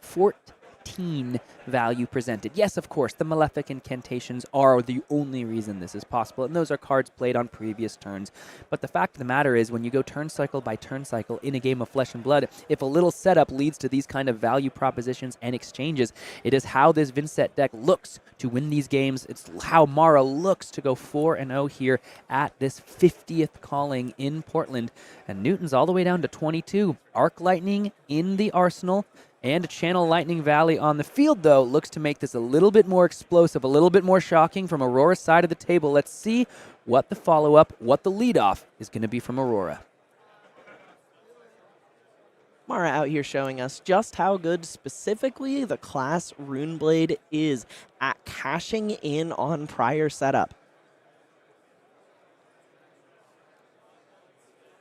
15 value presented. Yes, of course, the Malefic Incantations are the only reason this is possible, and those are cards played on previous turns. But the fact of the matter is, when you go turn cycle by turn cycle in a game of Flesh and Blood, if a little setup leads to these kind of value propositions and exchanges, it is how this Vynnset deck looks to win these games. It's how Mara looks to go 4-0 here at this 50th calling in Portland. And Newton's all the way down to 22. Arc Lightning in the arsenal and a Channel Lightning Valley on the field, though, looks to make this a little bit more explosive, a little bit more shocking from Aurora's side of the table. Let's see what the follow-up, what the leadoff is going to be from Aurora. Mara out here showing us just how good specifically the class Runeblade is at cashing in on prior setup.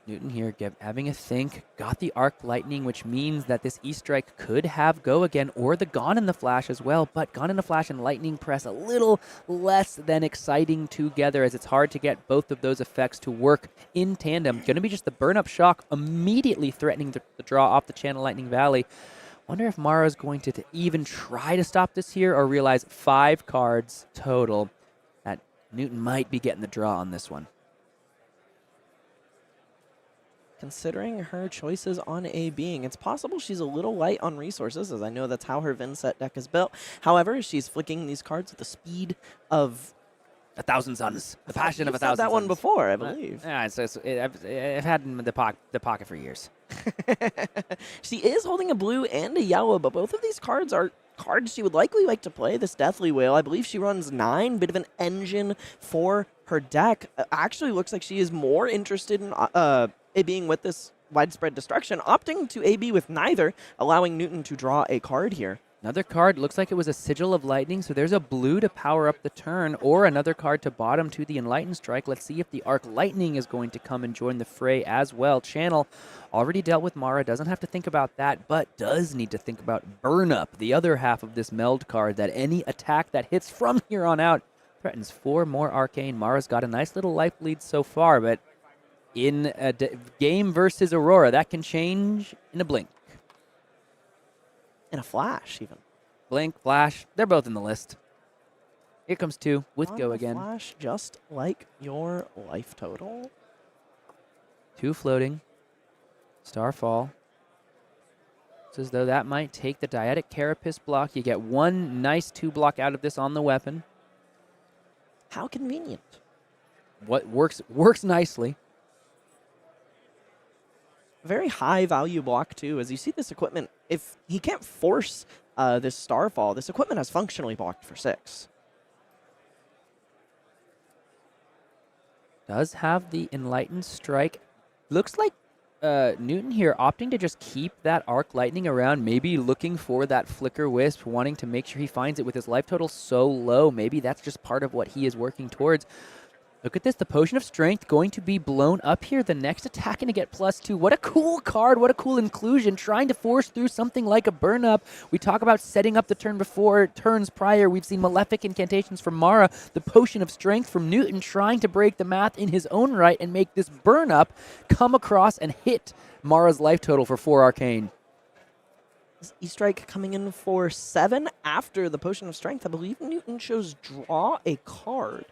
Newton here having a think, got the Arc Lightning, which means that this E-Strike could have Go again, or the Gone in the Flash as well, but Gone in the Flash and Lightning Press a little less than exciting together, as it's hard to get both of those effects to work in tandem. Going to be just the Burn-Up Shock immediately threatening the draw off the Channel Lightning Valley. Wonder if Mara's going to even try to stop this here, or realize 5 cards total that Newton might be getting the draw on this one. Considering her choices on a being, it's possible she's a little light on resources, as I know that's how her Vynnset deck is built. However, she's flicking these cards at the speed of 1,000 Suns. The passion of 1,000 Suns. That one Suns. before, I believe. Yeah, I've had in the pocket for years. She is holding a blue and a yellow, but both of these cards are cards she would likely like to play. This Deathly Whale, I believe she runs 9, bit of an engine for her deck. Actually looks like she is more interested in it being with this Widespread Destruction, opting to AB with neither, allowing Newton to draw a card here. Another card, looks like it was a Sigil of Lightning, so there's a blue to power up the turn, or another card to bottom to the Enlightened Strike. Let's see if the Arc Lightning is going to come and join the fray as well. Channel already dealt with Mara, doesn't have to think about that, but does need to think about Burn Up, the other half of this meld card, that any attack that hits from here on out threatens 4 more Arcane. Mara's got a nice little life lead so far, but in a game versus Aurora, that can change in a blink. In a flash, even. Blink, flash, they're both in the list. Here comes 2 with On Go the again. Flash, just like your life total. 2 floating. Starfall. It's as though that might take the Dietic Carapace block. You get 1 nice 2 block out of this on the weapon. How convenient. What works nicely. Very high value block too, as you see this equipment, if he can't force this Starfall, this equipment has functionally blocked for 6. Does have the Enlightened Strike. Looks like Newton here opting to just keep that Arc Lightning around, maybe looking for that Flicker Wisp, wanting to make sure he finds it with his life total so low. Maybe that's just part of what he is working towards. Look at this, the Potion of Strength going to be blown up here. The next attack going to get +2. What a cool card, what a cool inclusion, trying to force through something like a Burn Up. We talk about setting up the turn before, turns prior. We've seen Malefic Incantations from Mara, the Potion of Strength from Newton, trying to break the math in his own right and make this Burn Up come across and hit Mara's life total for 4 Arcane. E-Strike coming in for 7 after the Potion of Strength. I believe Newton chose draw a card.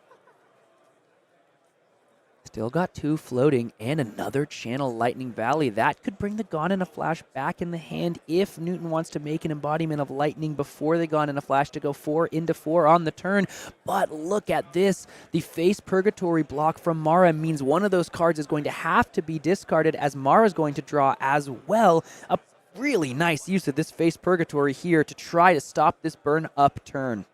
Still got 2 floating and another Channel Lightning Valley. That could bring the Gone in a Flash back in the hand if Newton wants to make an embodiment of Lightning before the Gone in a Flash to go 4 into 4 on the turn. But look at this. The Face Purgatory block from Mara means one of those cards is going to have to be discarded, as Mara's going to draw as well. A really nice use of this Face Purgatory here to try to stop this Burn Up turn.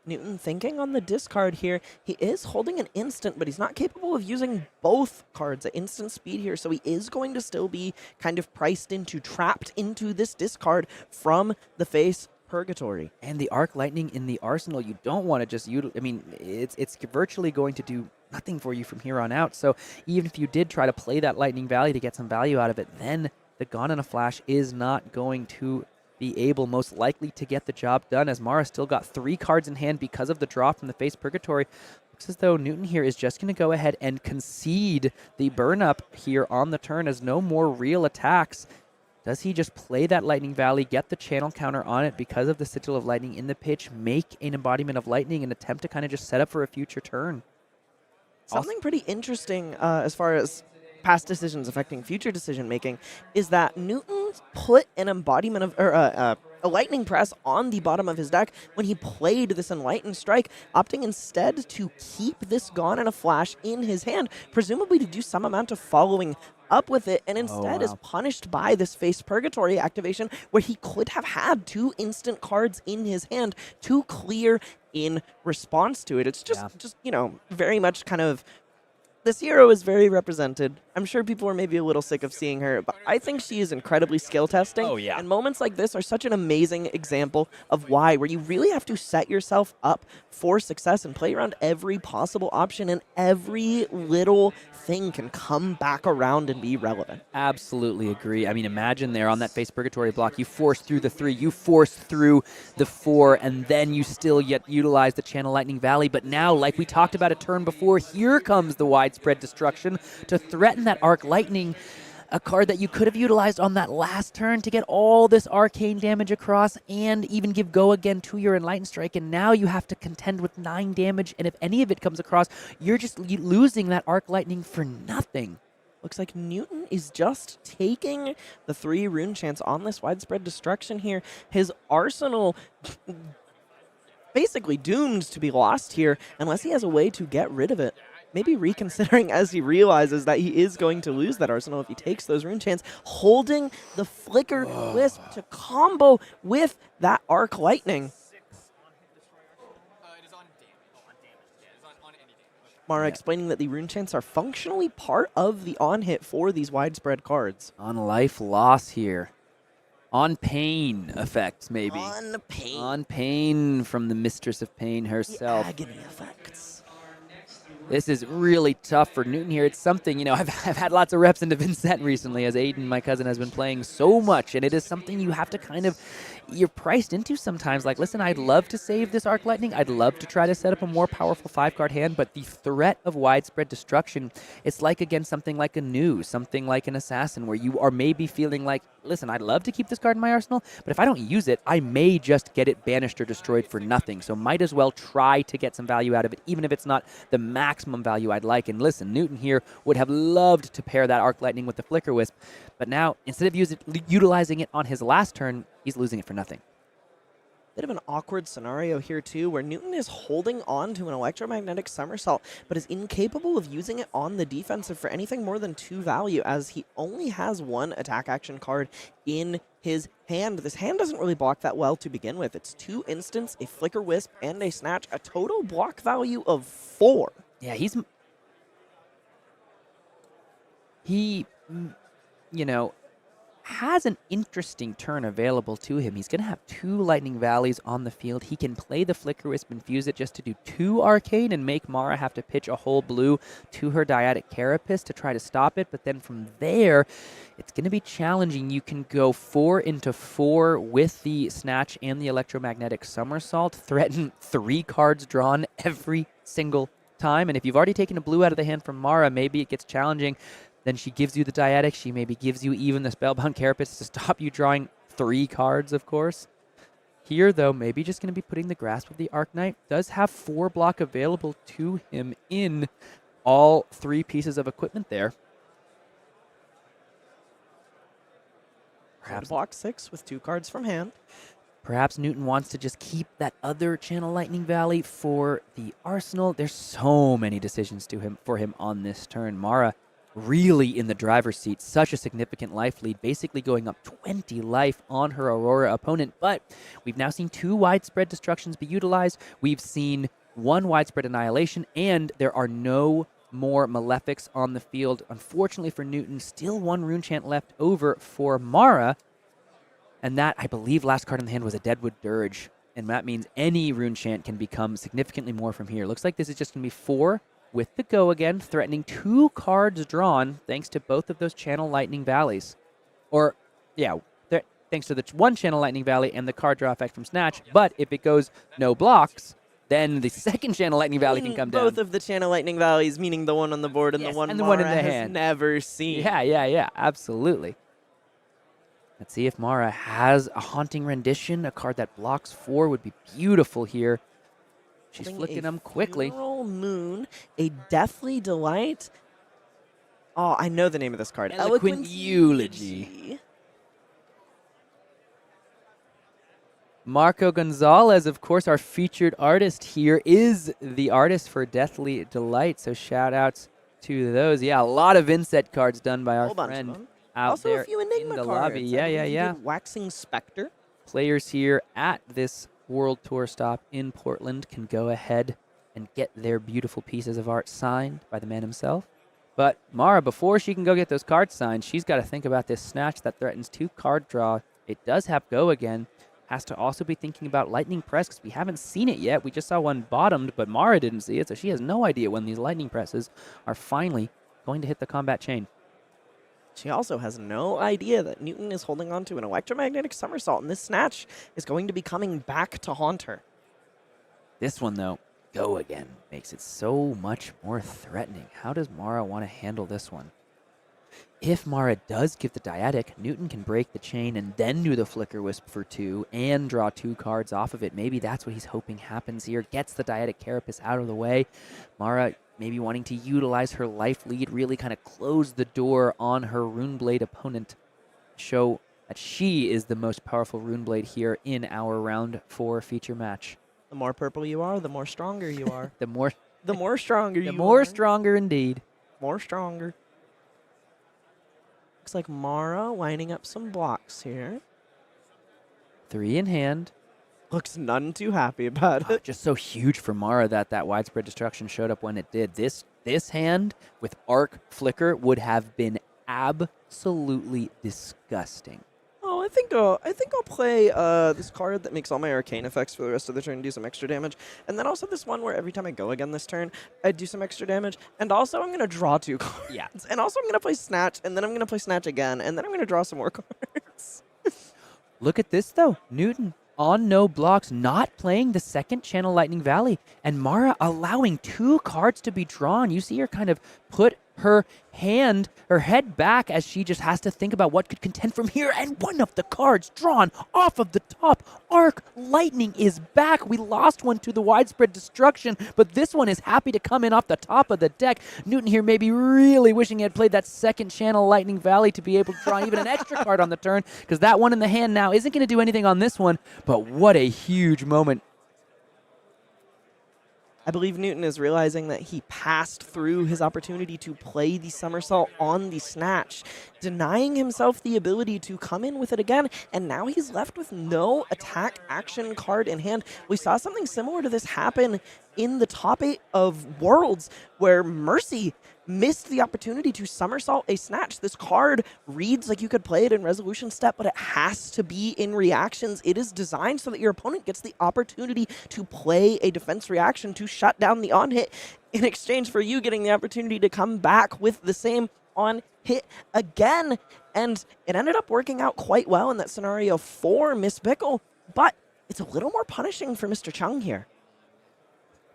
Newton thinking on the discard here. He is holding an instant, but he's not capable of using both cards at instant speed here, so he is going to still be kind of trapped into this discard from the Face Purgatory. And the Arc Lightning in the arsenal, you don't want to just use. I mean, it's virtually going to do nothing for you from here on out. So even if you did try to play that Lightning Valley to get some value out of it, then the Gone in a Flash is not going to be able most likely to get the job done, as Mara still got 3 cards in hand because of the draw from the Face Purgatory. Looks as though Newton here is just going to go ahead and concede the Burn Up here on the turn, as no more real attacks Does he just play that Lightning Valley, get the channel counter on it because of the Sigil of Lightning in the pitch, make an embodiment of Lightning, and attempt to kind of just set up for a future turn? Something pretty interesting as far as past decisions affecting future decision making is that Newton put an embodiment of, or a lightning press on the bottom of his deck when he played this Enlightened Strike, opting instead to keep this Gone in a Flash in his hand, presumably to do some amount of following up with it, and instead is punished by this Face Purgatory activation where he could have had 2 instant cards in his hand to clear in response to it. It's just you know, very much kind of, this hero is very represented. I'm sure people are maybe a little sick of seeing her, but I think she is incredibly skill testing. Oh, yeah. And moments like this are such an amazing example of why, where you really have to set yourself up for success and play around every possible option, and every little thing can come back around and be relevant. Absolutely agree. I mean, imagine there on that Face Purgatory block, you force through the 3, you force through the 4, and then you still yet utilize the Channel Lightning Valley. But now, like we talked about a turn before, here comes the Widespread Destruction to threaten that Arc Lightning, a card that you could have utilized on that last turn to get all this arcane damage across and even give go again to your Enlightened Strike, and now you have to contend with 9 damage, and if any of it comes across, you're just losing that Arc Lightning for nothing. Looks like Newton is just taking the 3 rune chance on this Widespread Destruction here. His arsenal basically doomed to be lost here unless he has a way to get rid of it. Maybe reconsidering as he realizes that he is going to lose that arsenal if he takes those rune chants, holding the Flicker Wisp to combo with that Arc Lightning. Mara explaining that the rune chants are functionally part of the on-hit for these widespread cards. On life loss here. On pain effects, maybe. On pain. On pain from the Mistress of Pain herself. The agony effects. This is really tough for Newton here. It's something, you know, I've had lots of reps into Vynnset recently as Aiden, my cousin, has been playing so much, and it is something you have to kind of, you're priced into sometimes. Like, listen, I'd love to save this Arc Lightning. I'd love to try to set up a more powerful 5-card hand, but the threat of widespread destruction, it's like, again, something like a New, something like an Assassin, where you are maybe feeling like, listen, I'd love to keep this card in my arsenal, but if I don't use it, I may just get it banished or destroyed for nothing. So might as well try to get some value out of it, even if it's not the maximum value I'd like. And listen, Newton here would have loved to pair that Arc Lightning with the Flicker Wisp, but now, instead of utilizing it on his last turn, he's losing it for nothing. Bit of an awkward scenario here, too, where Newton is holding on to an electromagnetic somersault, but is incapable of using it on the defensive for anything more than 2 value, as he only has 1 attack action card in his hand. This hand doesn't really block that well to begin with. It's 2 instants, a Flicker Wisp, and a Snatch, a total block value of 4. Yeah, he, you know, has an interesting turn available to him. He's going to have 2 Lightning Valleys on the field. He can play the Flicker Wisp, infuse it just to do 2 Arcane and make Mara have to pitch a whole blue to her Dyadic Carapace to try to stop it. But then from there, it's going to be challenging. You can go 4 into 4 with the Snatch and the Electromagnetic Somersault, threaten 3 cards drawn every single time. And if you've already taken a blue out of the hand from Mara, maybe it gets challenging. Then she gives you the Dyadic. She maybe gives you even the Spellbound Carapace to stop you drawing 3 cards, of course. Here, though, maybe just going to be putting the Grasp of the Arcanite. Does have 4 block available to him in all 3 pieces of equipment there. Perhaps block 6 with 2 cards from hand. Perhaps Newton wants to just keep that other Channel Lightning Valley for the arsenal. There's so many decisions for him on this turn. Mara really in the driver's seat, such a significant life lead, basically going up 20 life on her Aurora opponent. But we've now seen 2 widespread destructions be utilized. We've seen 1 widespread annihilation, and there are no more Malefics on the field. Unfortunately for Newton, still 1 rune chant left over for Mara. And that, I believe, last card in the hand was a Deadwood Dirge. And that means any rune chant can become significantly more from here. Looks like this is just going to be 4 with the go again, threatening 2 cards drawn thanks to both of those Channel Lightning Valleys. Or, yeah, thanks to the 1 Channel Lightning Valley and the card draw effect from Snatch. But if it goes no blocks, then the 2nd Channel Lightning Valley can come down. Both of the Channel Lightning Valleys, meaning the one on the board and the one Mara one in the has hand. never seen. Yeah, absolutely. Let's see if Mara has a Haunting Rendition. A card that blocks 4 would be beautiful here. She's flicking them quickly. Funeral Moon, a Deathly Delight. Oh, I know the name of this card. Eloquent Eulogy. Marco Gonzalez, of course, our featured artist here, is the artist for Deathly Delight. So shout outs to those. Yeah, a lot of Vynnset cards done by our friend out also there a few Enigma in the cards. lobby. Yeah. Waxing Spectre. Players here at this World Tour stop in Portland can go ahead and get their beautiful pieces of art signed by the man himself. But Mara, before she can go get those cards signed, she's got to think about this snatch that threatens 2 card draw. It does have go again. Has to also be thinking about Lightning Press because we haven't seen it yet. We just saw one bottomed, but Mara didn't see it, so she has no idea when these Lightning Presses are finally going to hit the combat chain. She also has no idea that Newton is holding on to an electromagnetic somersault, and this snatch is going to be coming back to haunt her. This one, though, go again, makes it so much more threatening. How does Mara want to handle this one? If Mara does give the Dyadic, Newton can break the chain and then do the Flicker Wisp for 2 and draw 2 cards off of it. Maybe that's what he's hoping happens here. Gets the Dyadic Carapace out of the way. Mara maybe wanting to utilize her life lead, really kind of close the door on her Runeblade opponent. Show that she is the most powerful Runeblade here in our round 4 feature match. The more purple you are, the more stronger you are. The more stronger you are. The more stronger indeed. More stronger. Looks like Mara lining up some blocks here. 3 in hand. Looks none too happy about it. Just so huge for Mara that widespread destruction showed up when it did. This hand with Arc Flicker would have been absolutely disgusting. Oh, I think I'll play this card that makes all my arcane effects for the rest of the turn and do some extra damage. And then also this one where every time I go again this turn, I do some extra damage. And also I'm going to draw 2 cards. Yeah. And also I'm going to play Snatch, and then I'm going to play Snatch again, and then I'm going to draw some more cards. Look at this, though. Newton on no blocks, not playing the second Channel Lightning Valley. And Mara allowing 2 cards to be drawn. You see her kind of put her head back as she just has to think about what could contend from here. And one of the cards drawn off of the top. Arc Lightning is back. We lost one to the widespread destruction, but this one is happy to come in off the top of the deck. Newton here maybe really wishing he had played that second Channel Lightning Valley to be able to draw even an extra card on the turn, because that one in the hand now isn't going to do anything on this one. But what a huge moment. I believe Newton is realizing that he passed through his opportunity to play the somersault on the snatch, denying himself the ability to come in with it again, and now he's left with no attack action card in hand. We saw something similar to this happen in the top 8 of Worlds, where Mercy missed the opportunity to somersault a snatch. This card reads like you could play it in resolution step, but it has to be in reactions. It is designed so that your opponent gets the opportunity to play a defense reaction to shut down the on hit in exchange for you getting the opportunity to come back with the same on hit again. And it ended up working out quite well in that scenario for Miss Bickle, but it's a little more punishing for Mr. Cheng here.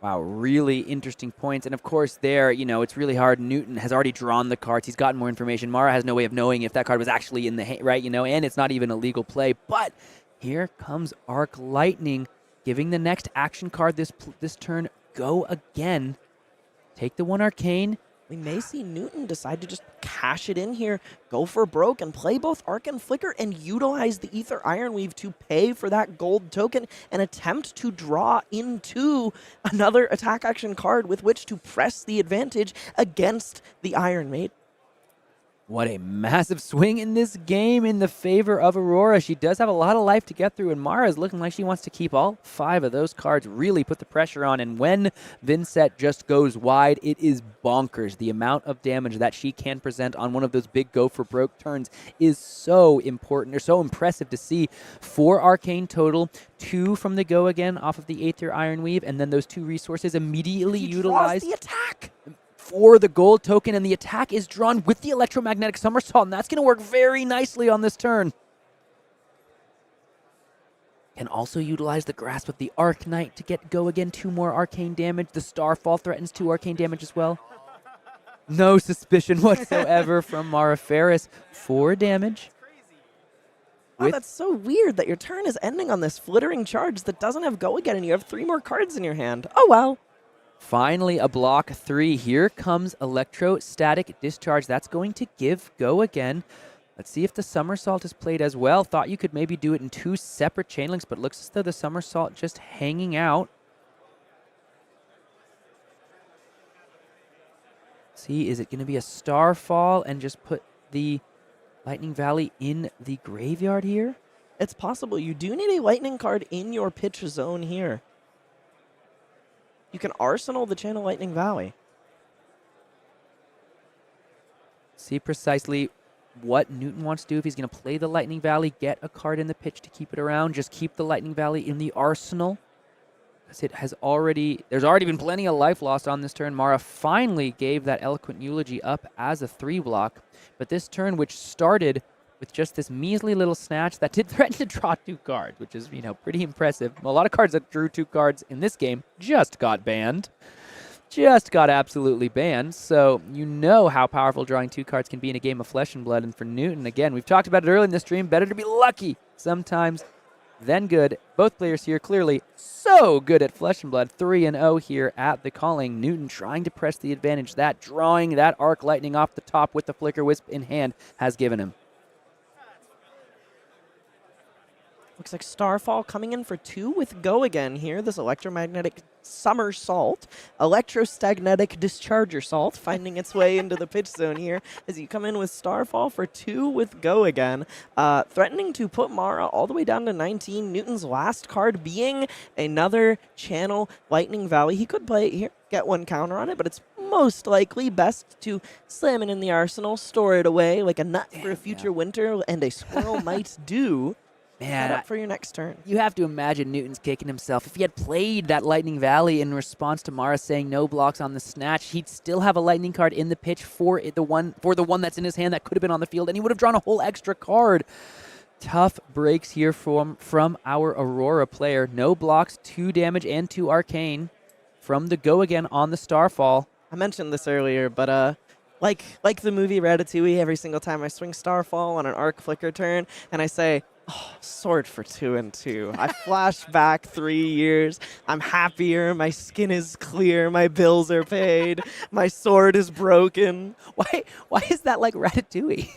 Wow, really interesting points. And of course there, it's really hard. Newton has already drawn the cards. He's gotten more information. Mara has no way of knowing if that card was actually in the hand, right? And it's not even a legal play. But here comes Arc Lightning, giving the next action card this turn go again. Take the 1 arcane. We may see Newton decide to just cash it in here, go for broke, and play both Arc and Flicker and utilize the Ether Ironweave to pay for that gold token and attempt to draw into another attack action card with which to press the advantage against the Iron Maid. What a massive swing in this game in the favor of Aurora. She does have a lot of life to get through, and Mara is looking like she wants to keep all 5 of those cards, really put the pressure on. And when Vynnset just goes wide, it is bonkers. The amount of damage that she can present on one of those big go-for-broke turns is so important, or so impressive to see. 4 arcane total, 2 from the go again off of the Aether Ironweave, and then those 2 resources immediately utilized. He draws the attack! For the gold token, and the attack is drawn with the electromagnetic somersault, and that's going to work very nicely on this turn. Can also utilize the grasp of the Arc Knight to go again, 2 more arcane damage. The Starfall threatens 2 arcane damage as well. No suspicion whatsoever from Mara Faris. 4 damage. Oh, that's so weird that your turn is ending on this flittering charge that doesn't have go again, and you have 3 more cards in your hand. Oh, well. Finally, a block 3. Here comes Electrostatic Discharge. That's going to give go again. Let's see if the Somersault is played as well. Thought you could maybe do it in 2 separate chain links, but looks as though the Somersault just hanging out. See, is it going to be a Starfall and just put the Lightning Valley in the graveyard here? It's possible. You do need a lightning card in your pitch zone here. You can arsenal the Channel Lightning Valley. See precisely what Newton wants to do if he's going to play the Lightning Valley, get a card in the pitch to keep it around, just keep the Lightning Valley in the arsenal. It has there's already been plenty of life lost on this turn. Mara finally gave that Eloquent Eulogy up as a 3 block, but this turn, which started with just this measly little snatch that did threaten to draw 2 cards, which is, pretty impressive. A lot of cards that drew 2 cards in this game just got banned. Just got absolutely banned, so you know how powerful drawing 2 cards can be in a game of Flesh and Blood. And for Newton, again, we've talked about it earlier in the stream, better to be lucky sometimes than good. Both players here clearly so good at Flesh and Blood. 3-0 here at the Calling. Newton trying to press the advantage. That drawing, that Arc Lightning off the top with the Flicker Wisp in hand has given him. Looks like Starfall coming in for 2 with go again here. This Electromagnetic Somersault, Electrostagnetic Discharger Salt finding its way into the pitch zone here as you come in with Starfall for 2 with go again. Threatening to put Mara all the way down to 19. Newton's last card being another Channel Lightning Valley. He could play it here, get 1 counter on it, but it's most likely best to slam it in the arsenal, store it away like a nut for a future winter, and a squirrel might do. Man, Set up for your next turn. You have to imagine Newton's kicking himself. If he had played that Lightning Valley in response to Mara saying no blocks on the snatch, he'd still have a Lightning card in the pitch for the one that's in his hand that could have been on the field, and he would have drawn a whole extra card. Tough breaks here from our Aurora player. No blocks, 2 damage, and 2 arcane from the go again on the Starfall. I mentioned this earlier, but like the movie Ratatouille, every single time I swing Starfall on an Arc Flicker turn, and I say, oh, sword for 2 and 2. I flash back 3 years. I'm happier. My skin is clear. My bills are paid. My sword is broken. Why is that like Ratatouille?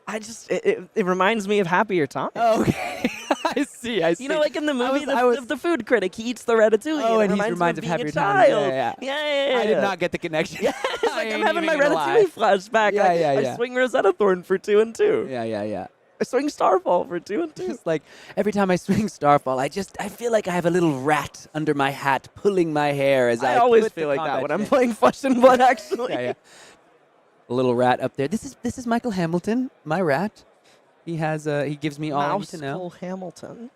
It reminds me of happier times. Oh, okay. I see. You know, like in the movie, the food critic, he eats the Ratatouille. Oh, and it he reminds of of being happier a times. child. Yeah. I did not get the connection. Yeah, it's like I'm having my Ratatouille Ratatouille flashback. I swing Rosetta Thorn for 2 and 2. Yeah. I swing Starfall for 2 and 2. Just like every time I swing Starfall, I feel like I have a little rat under my hat pulling my hair as I always put feel the like that when combat I'm chain. playing Flesh and Blood, actually. Yeah. A little rat up there. This is Michael Hamilton, my rat. He has he gives me all I need to know. Mouseful Hamilton.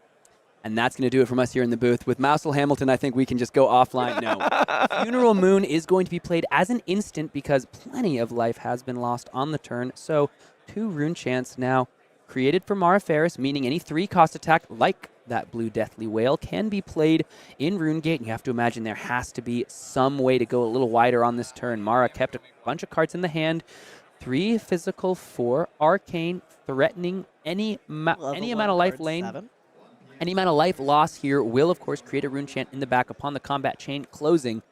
And that's going to do it from us here in the booth. With Mousel Hamilton, I think we can just go offline. No. Funeral Moon is going to be played as an instant because plenty of life has been lost on the turn. So 2 rune chants now created for Mara Faris, meaning any 3-cost attack like that Blue Deathly Whale can be played in RuneGate. You have to imagine there has to be some way to go a little wider on this turn. Mara kept a bunch of cards in the hand. 3 physical, 4 arcane, threatening any amount of life lane. 7. Any amount of life loss here will, of course, create a rune chant in the back upon the combat chain closing.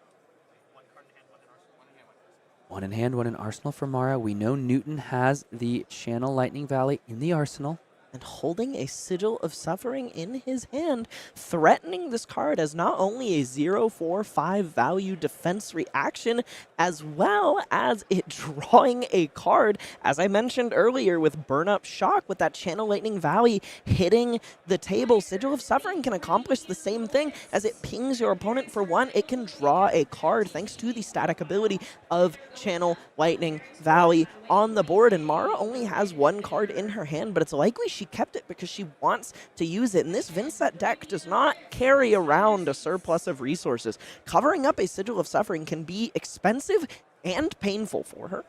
1 in hand, 1 in arsenal for Mara. We know Newton has the Channel Lightning Valley in the arsenal. And holding a Sigil of Suffering in his hand, threatening this card as not only a 0/4/5 value defense reaction, as well as it drawing a card, as I mentioned earlier, with Burn Up Shock, with that Channel Lightning Valley hitting the table. Sigil of Suffering can accomplish the same thing. As it pings your opponent for 1, it can draw a card thanks to the static ability of Channel Lightning Valley on the board. And Mara only has 1 card in her hand, but it's likely she kept it because she wants to use it. And this Vynnset deck does not carry around a surplus of resources. Covering up a Sigil of Suffering can be expensive and painful for her.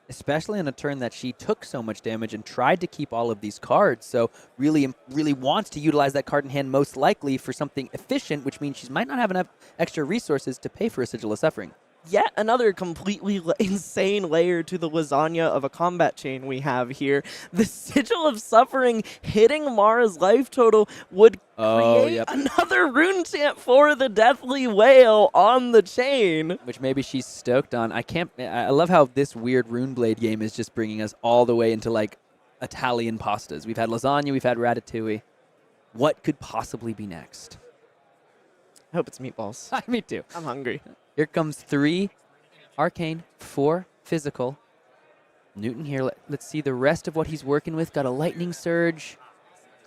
Especially on a turn that she took so much damage and tried to keep all of these cards. So really wants to utilize that card in hand most likely for something efficient, which means she might not have enough extra resources to pay for a Sigil of Suffering. yet another completely insane layer to the lasagna of a combat chain we have here. The Sigil of Suffering hitting Mara's life total would create another rune chant for the Deathly Whale on the chain. Which maybe she's stoked on. I love how this weird Runeblade game is just bringing us all the way into, like, Italian pastas. We've had lasagna, we've had ratatouille. What could possibly be next? I hope it's meatballs. Me too. I'm hungry. Here comes 3 arcane, 4 physical. Newton here, let's see the rest of what he's working with. Got a lightning surge.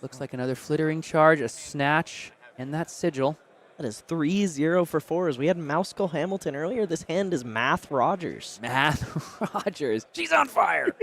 Looks like another flittering charge, a snatch, and that sigil. That is 3-0 for 4s. We had Mouse Skull Hamilton earlier. This hand is Math Rogers. Math Rogers. She's on fire.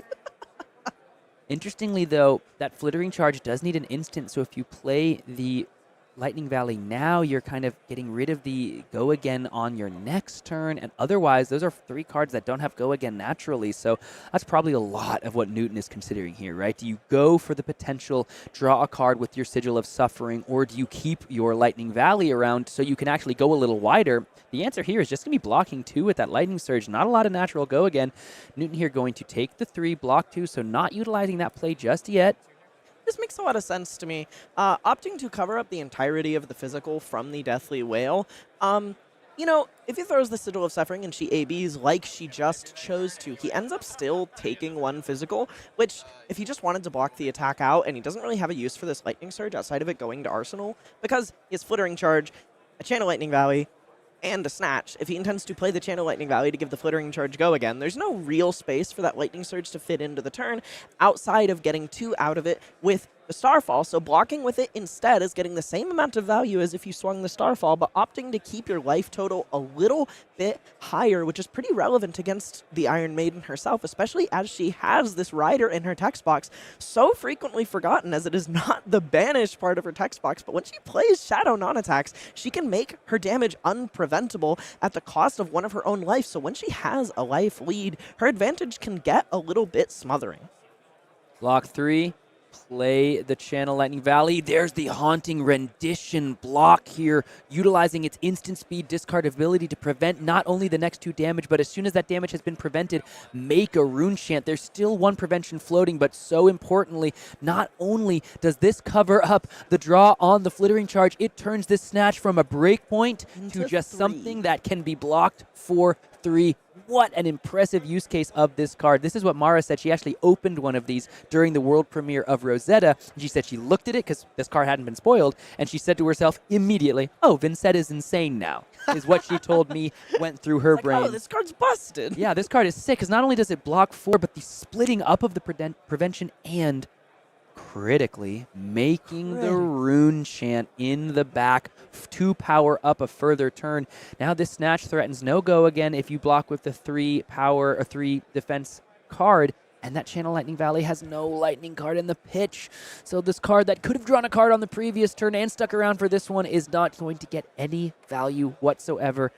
Interestingly, though, that flittering charge does need an instant, so if you play the Lightning Valley now, you're kind of getting rid of the go again on your next turn, and otherwise those are 3 cards that don't have go again naturally, so that's probably a lot of what Newton is considering here, right? Do you go for the potential, draw a card with your Sigil of Suffering, or do you keep your Lightning Valley around so you can actually go a little wider? The answer here is just going to be blocking 2 with that Lightning Surge. Not a lot of natural go again. Newton here going to take the 3, block 2, so not utilizing that play just yet. This makes a lot of sense to me. Opting to cover up the entirety of the physical from the Deathly Whale. You know, if he throws the Sigil of Suffering and she ABs like she just chose to, he ends up still taking 1 physical, which if he just wanted to block the attack out, and he doesn't really have a use for this Lightning Surge outside of it going to Arsenal, because he has Flittering Charge, a Channel Lightning Valley, and a Snatch. If he intends to play the Channel Lightning Valley to give the Flittering Charge go again, there's no real space for that Lightning Surge to fit into the turn outside of getting 2 out of it with the Starfall. So blocking with it instead is getting the same amount of value as if you swung the Starfall, but opting to keep your life total a little bit higher, which is pretty relevant against the Iron Maiden herself, especially as she has this rider in her text box, so frequently forgotten as it is not the banished part of her text box, but when she plays Shadow non-attacks, she can make her damage unpreventable at the cost of 1 of her own life. So when she has a life lead, her advantage can get a little bit smothering. Block 3. Play the Channel Lightning Valley. There's the Haunting Rendition block here, utilizing its instant speed discard ability to prevent not only the next 2 damage, but as soon as that damage has been prevented, make a rune chant. There's still 1 prevention floating, but so importantly, not only does this cover up the draw on the Flittering Charge, it turns this snatch from a breakpoint to just 3. something that can be blocked for 3. What an impressive use case of this card. This is what Mara said. She actually opened one of these during the world premiere of Rosetta. She said she looked at it because this card hadn't been spoiled, and she said to herself immediately, oh, Vynnset is insane now, is what she told me went through her brain. Oh, this card's busted. Yeah, this card is sick because not only does it block 4, but the splitting up of the prevention and critically making the rune chant in the back to power up a further turn. Now this snatch threatens no go again if you block with the 3 power or 3 defense card, and that Channel Lightning Valley has no lightning card in the pitch. So this card that could have drawn a card on the previous turn and stuck around for this one is not going to get any value whatsoever.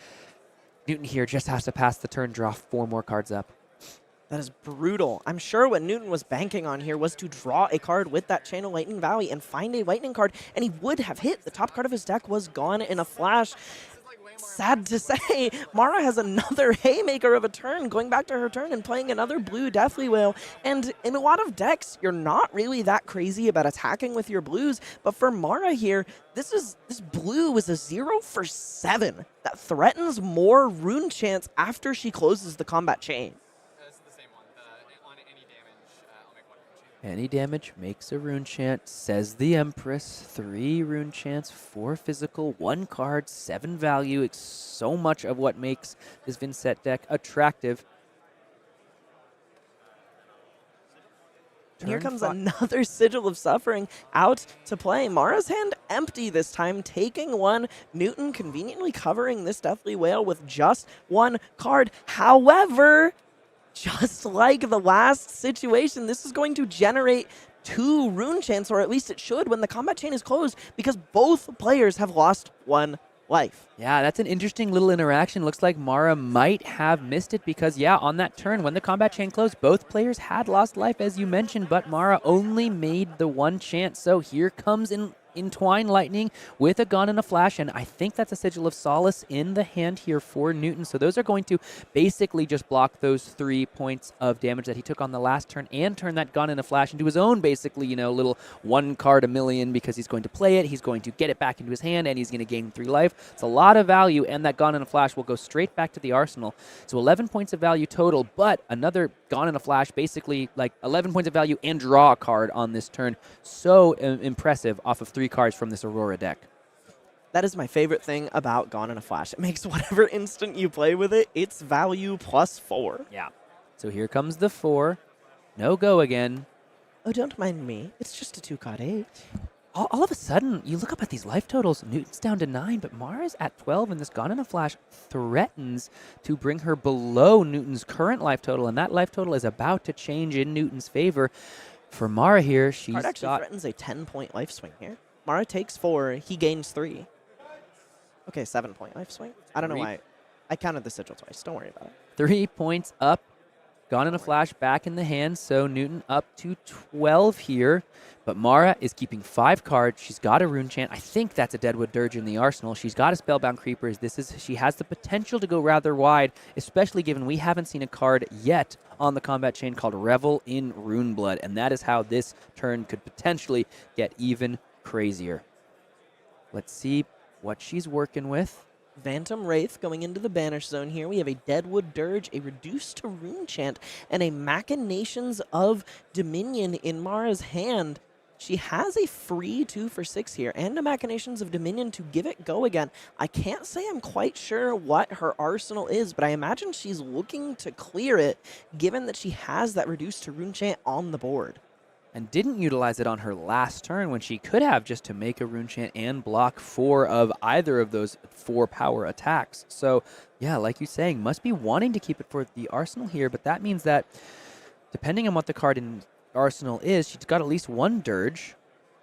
Newton here just has to pass the turn, draw 4 more cards up. That is brutal. I'm sure what Newton was banking on here was to draw a card with that Channel Lightning Valley and find a lightning card, and he would have hit. The top card of his deck was gone in a flash. Sad to say, Mara has another haymaker of a turn, going back to her turn and playing another blue Deathly Whale. And in a lot of decks, you're not really that crazy about attacking with your blues, but for Mara here, this blue is a 0 for 7 that threatens more rune chants after she closes the combat chain. Any damage makes a rune chant, says the Empress. 3 rune chants, 4 physical, 1 card, 7 value. It's so much of what makes this Vynnset deck attractive. And here comes another Sigil of Suffering out to play. Mara's hand empty this time, taking 1. Newton conveniently covering this Deathly Whale with just 1 card. However, just like the last situation, this is going to generate 2 rune chants, or at least it should when the combat chain is closed, because both players have lost 1 life. Yeah, that's an interesting little interaction. Looks like Mara might have missed it because, yeah, on that turn, when the combat chain closed, both players had lost life, as you mentioned, but Mara only made the 1 chant. So here comes in Entwine Lightning with a gun and a flash, and I think that's a Sigil of Solace in the hand here for Newton. So those are going to basically just block those 3 points of damage that he took on the last turn and turn that gun and a flash into his own, basically, you know, little 1 card a million, because he's going to play it, he's going to get it back into his hand, and he's going to gain 3 life. It's a lot of value, and that gun and a flash will go straight back to the arsenal. So 11 points of value total, but another gun and a flash, basically like 11 points of value and draw a card on this turn. So impressive off of 3 cards from this Aurora deck. That is my favorite thing about Gone in a Flash. It makes whatever instant you play with it, its value +4. Yeah. So here comes the 4. No go again. Oh, don't mind me. It's just a 2-card 8. All of a sudden, you look up at these life totals. Newton's down to 9, but Mara's at 12, and this Gone in a Flash threatens to bring her below Newton's current life total, and that life total is about to change in Newton's favor. For Mara here, she's Card actually got... threatens a 10-point life swing here. Mara takes 4, he gains 3. Okay, 7-point life swing. I don't know why. I counted the sigil twice. Don't worry about it. 3 points up. Gone in a Flash back in the hand, so Newton up to 12 here. But Mara is keeping 5 cards. She's got a Rune Chant. I think that's a Deadwood Dirge in the arsenal. She's got a Spellbound Creepers. She has the potential to go rather wide, especially given we haven't seen a card yet on the combat chain called Revel in Runeblood, and that is how this turn could potentially get even crazier. Let's see what she's working with. Phantom Wraith going into the Banish Zone here. We have a Deadwood Dirge, a Reduce to Rune Chant, and a Machinations of Dominion in Mara's hand. She has a free 2 for 6 here, and a Machinations of Dominion to give it go again. I can't say I'm quite sure what her arsenal is, but I imagine she's looking to clear it, given that she has that Reduce to Rune Chant on the board. And didn't utilize it on her last turn when she could have, just to make a Rune Chant and block 4 of either of those 4 power attacks. So, yeah, like you're saying, must be wanting to keep it for the arsenal here, but that means that depending on what the card in arsenal is, she's got at least 1 Dirge.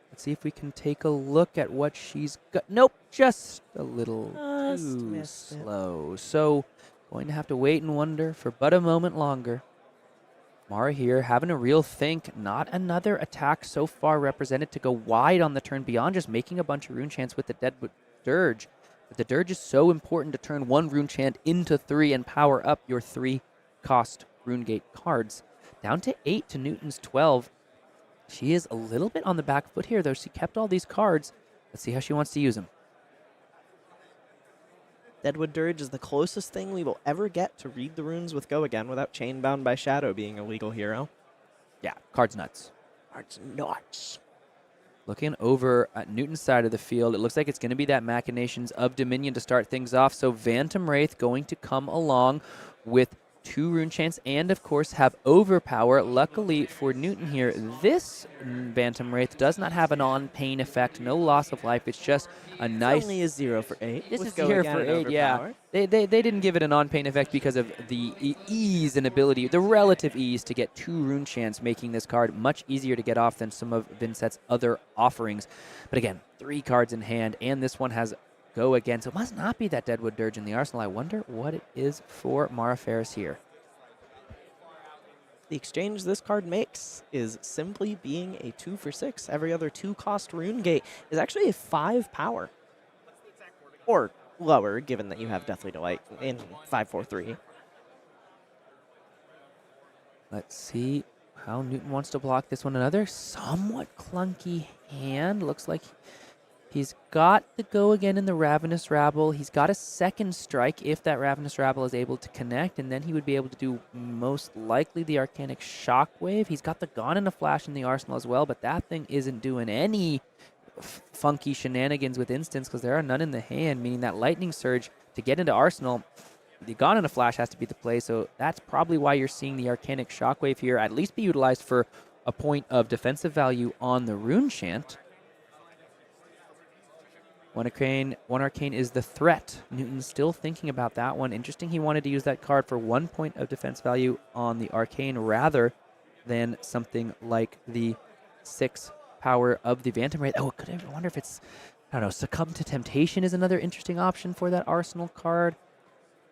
Let's see if we can take a look at what she's got. Nope, just a little too slow. So, going to have to wait and wonder for but a moment longer. Mara here having a real think. Not another attack so far represented to go wide on the turn beyond just making a bunch of Rune Chants with the Deadwood Dirge. But the Dirge is so important to turn 1 Rune Chant into 3 and power up your 3-cost Runegate cards. Down to 8 to Newton's 12. She is a little bit on the back foot here, though. She kept all these cards. Let's see how she wants to use them. Deadwood Dirge is the closest thing we will ever get to read the runes with Go Again without Chainbound by Shadow being a legal hero. Yeah, card's nuts. Card's nuts. Looking over at Newton's side of the field, it looks like it's going to be that Machinations of Dominion to start things off. So Phantom Wraith going to come along with 2 Rune Chants and, of course, have Overpower. Luckily for Newton here, this Phantom Wraith does not have an on-pain effect, no loss of life. It's just a nice... It's only a 0 for 8. This is 0 for 8, yeah. They didn't give it an on-pain effect because of the ease and ability, the relative ease to get 2 Rune Chants, making this card much easier to get off than some of Vynnset's other offerings. But again, 3 cards in hand, and this one has Go Again. So it must not be that Deadwood Dirge in the arsenal. I wonder what it is for Mara Faris here. The exchange this card makes is simply being a 2 for 6. Every other 2-cost Rune Gate is actually a 5 power. Or lower, given that you have Deathly Delight in 5/4/3. Let's see how Newton wants to block this one. Another somewhat clunky hand. Looks like he's got the Go Again in the Ravenous Rabble. He's got a second strike if that Ravenous Rabble is able to connect, and then he would be able to do most likely the Arcanic Shockwave. He's got the Gone in a Flash in the arsenal as well, but that thing isn't doing any funky shenanigans with instants because there are none in the hand, meaning that Lightning Surge to get into arsenal, the Gone in a Flash has to be the play, so that's probably why you're seeing the Arcanic Shockwave here at least be utilized for a point of defensive value on the Rune Chant. One Arcane is the threat. Newton's still thinking about that one. Interesting he wanted to use that card for 1 point of defense value on the Arcane rather than something like the 6 power of the Phantom Wraith. Oh, I wonder if it's, I don't know, Succumb to Temptation is another interesting option for that Arsenal card.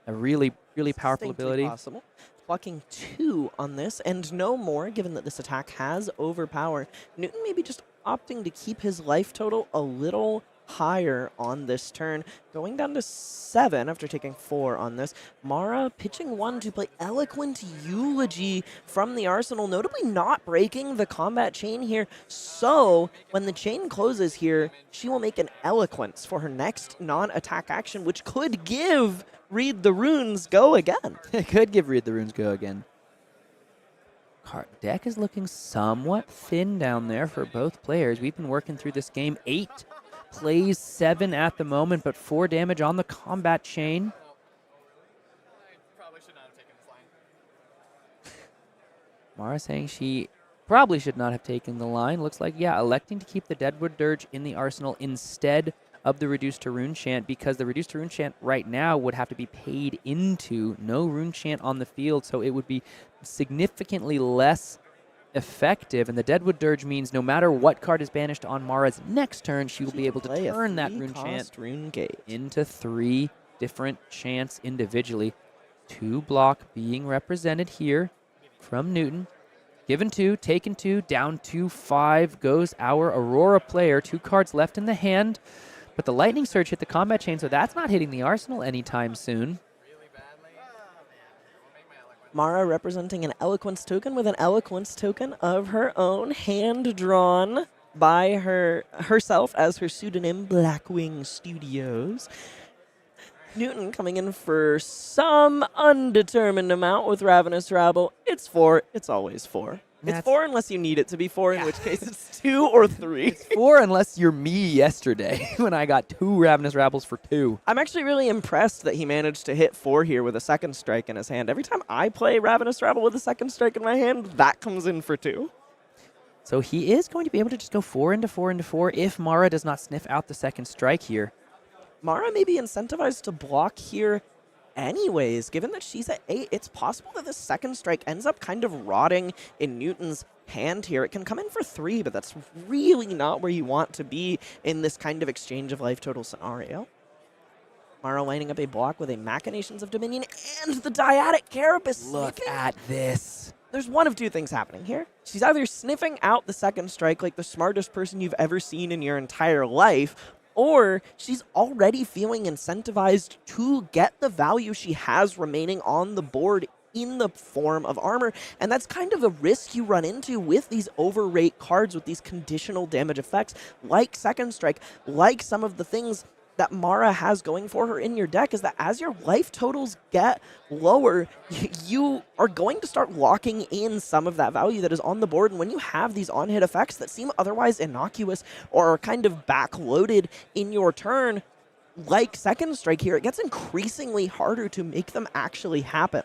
A really, really powerful ability. Possible. Blocking 2 on this, and no more, given that this attack has Overpower. Newton maybe just opting to keep his life total a little higher on this turn, going down to 7 after taking 4 on this. Mara pitching 1 to play Eloquent Eulogy from the arsenal, notably not breaking the combat chain here. So when the chain closes here, she will make an Eloquence for her next non-attack action, which could give Read the Runes go again. It could give Read the Runes go again. Card deck is looking somewhat thin down there for both players. We've been working through this game. 8 plays 7 at the moment, but 4 damage on the combat chain. Probably should not have taken this line. Mara saying she probably should not have taken the line. Looks like, yeah, electing to keep the Deadwood Dirge in the arsenal instead of the Reduced to Rune Chant, because the Reduced to Rune Chant right now would have to be paid into. No Rune Chant on the field, so it would be significantly less effective, and the Deadwood Dirge means no matter what card is banished on Mara's next turn, she will be able to turn that Rune Chant into 3 different chants individually. 2 block being represented here from Newton. Given 2, taken 2, down to 5 goes our Aurora player. 2 cards left in the hand, but the Lightning Surge hit the combat chain, so that's not hitting the arsenal anytime soon. Mara representing an Eloquence token with an Eloquence token of her own, hand-drawn by herself as her pseudonym, Blackwing Studios. Newton coming in for some undetermined amount with Ravenous Rabble. It's 4. It's always 4. It's 4 unless you need it to be 4, in which case it's 2 or 3. It's 4 unless you're me yesterday when I got 2 Ravenous Rabbles for 2. I'm actually really impressed that he managed to hit 4 here with a second strike in his hand. Every time I play Ravenous Rabble with a second strike in my hand, that comes in for 2. So he is going to be able to just go 4 into 4 into 4 if Mara does not sniff out the second strike here. Mara may be incentivized to block here anyways. Given that she's at 8, it's possible that the second strike ends up kind of rotting in Newton's hand here. It can come in for 3, but that's really not where you want to be in this kind of exchange of life total scenario. Mara lining up a block with a Machinations of Dominion and the Dyadic Carapace. Look at this. There's one of 2 things happening here. She's either sniffing out the second strike like the smartest person you've ever seen in your entire life, or she's already feeling incentivized to get the value she has remaining on the board in the form of armor. And that's kind of a risk you run into with these overrate cards, with these conditional damage effects, like Second Strike, like some of the things that Mara has going for her in your deck, is that as your life totals get lower, you are going to start locking in some of that value that is on the board. And when you have these on-hit effects that seem otherwise innocuous or are kind of backloaded in your turn, like Second Strike here, it gets increasingly harder to make them actually happen.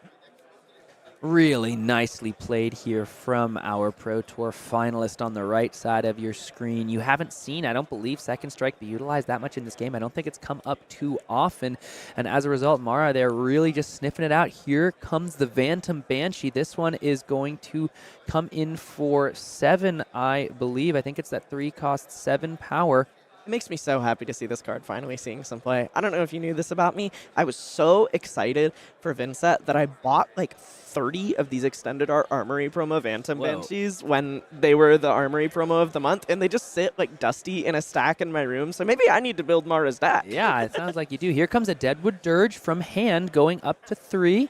Really nicely played here from our Pro Tour finalist on the right side of your screen. You haven't seen, I don't believe, Second Strike be utilized that much in this game. I don't think it's come up too often. And as a result, Mara, they're really just sniffing it out. Here comes the Phantom Banshee. This one is going to come in for 7, I believe. I think it's that 3 cost 7 power. It makes me so happy to see this card finally seeing some play. I don't know if you knew this about me. I was so excited for Vynnset that I bought like 30 of these extended art Armory promo Phantom Banshees when they were the Armory promo of the month, and they just sit like dusty in a stack in my room. So maybe I need to build Mara's deck. Yeah, it sounds like you do. Here comes a Deadwood Dirge from hand going up to 3,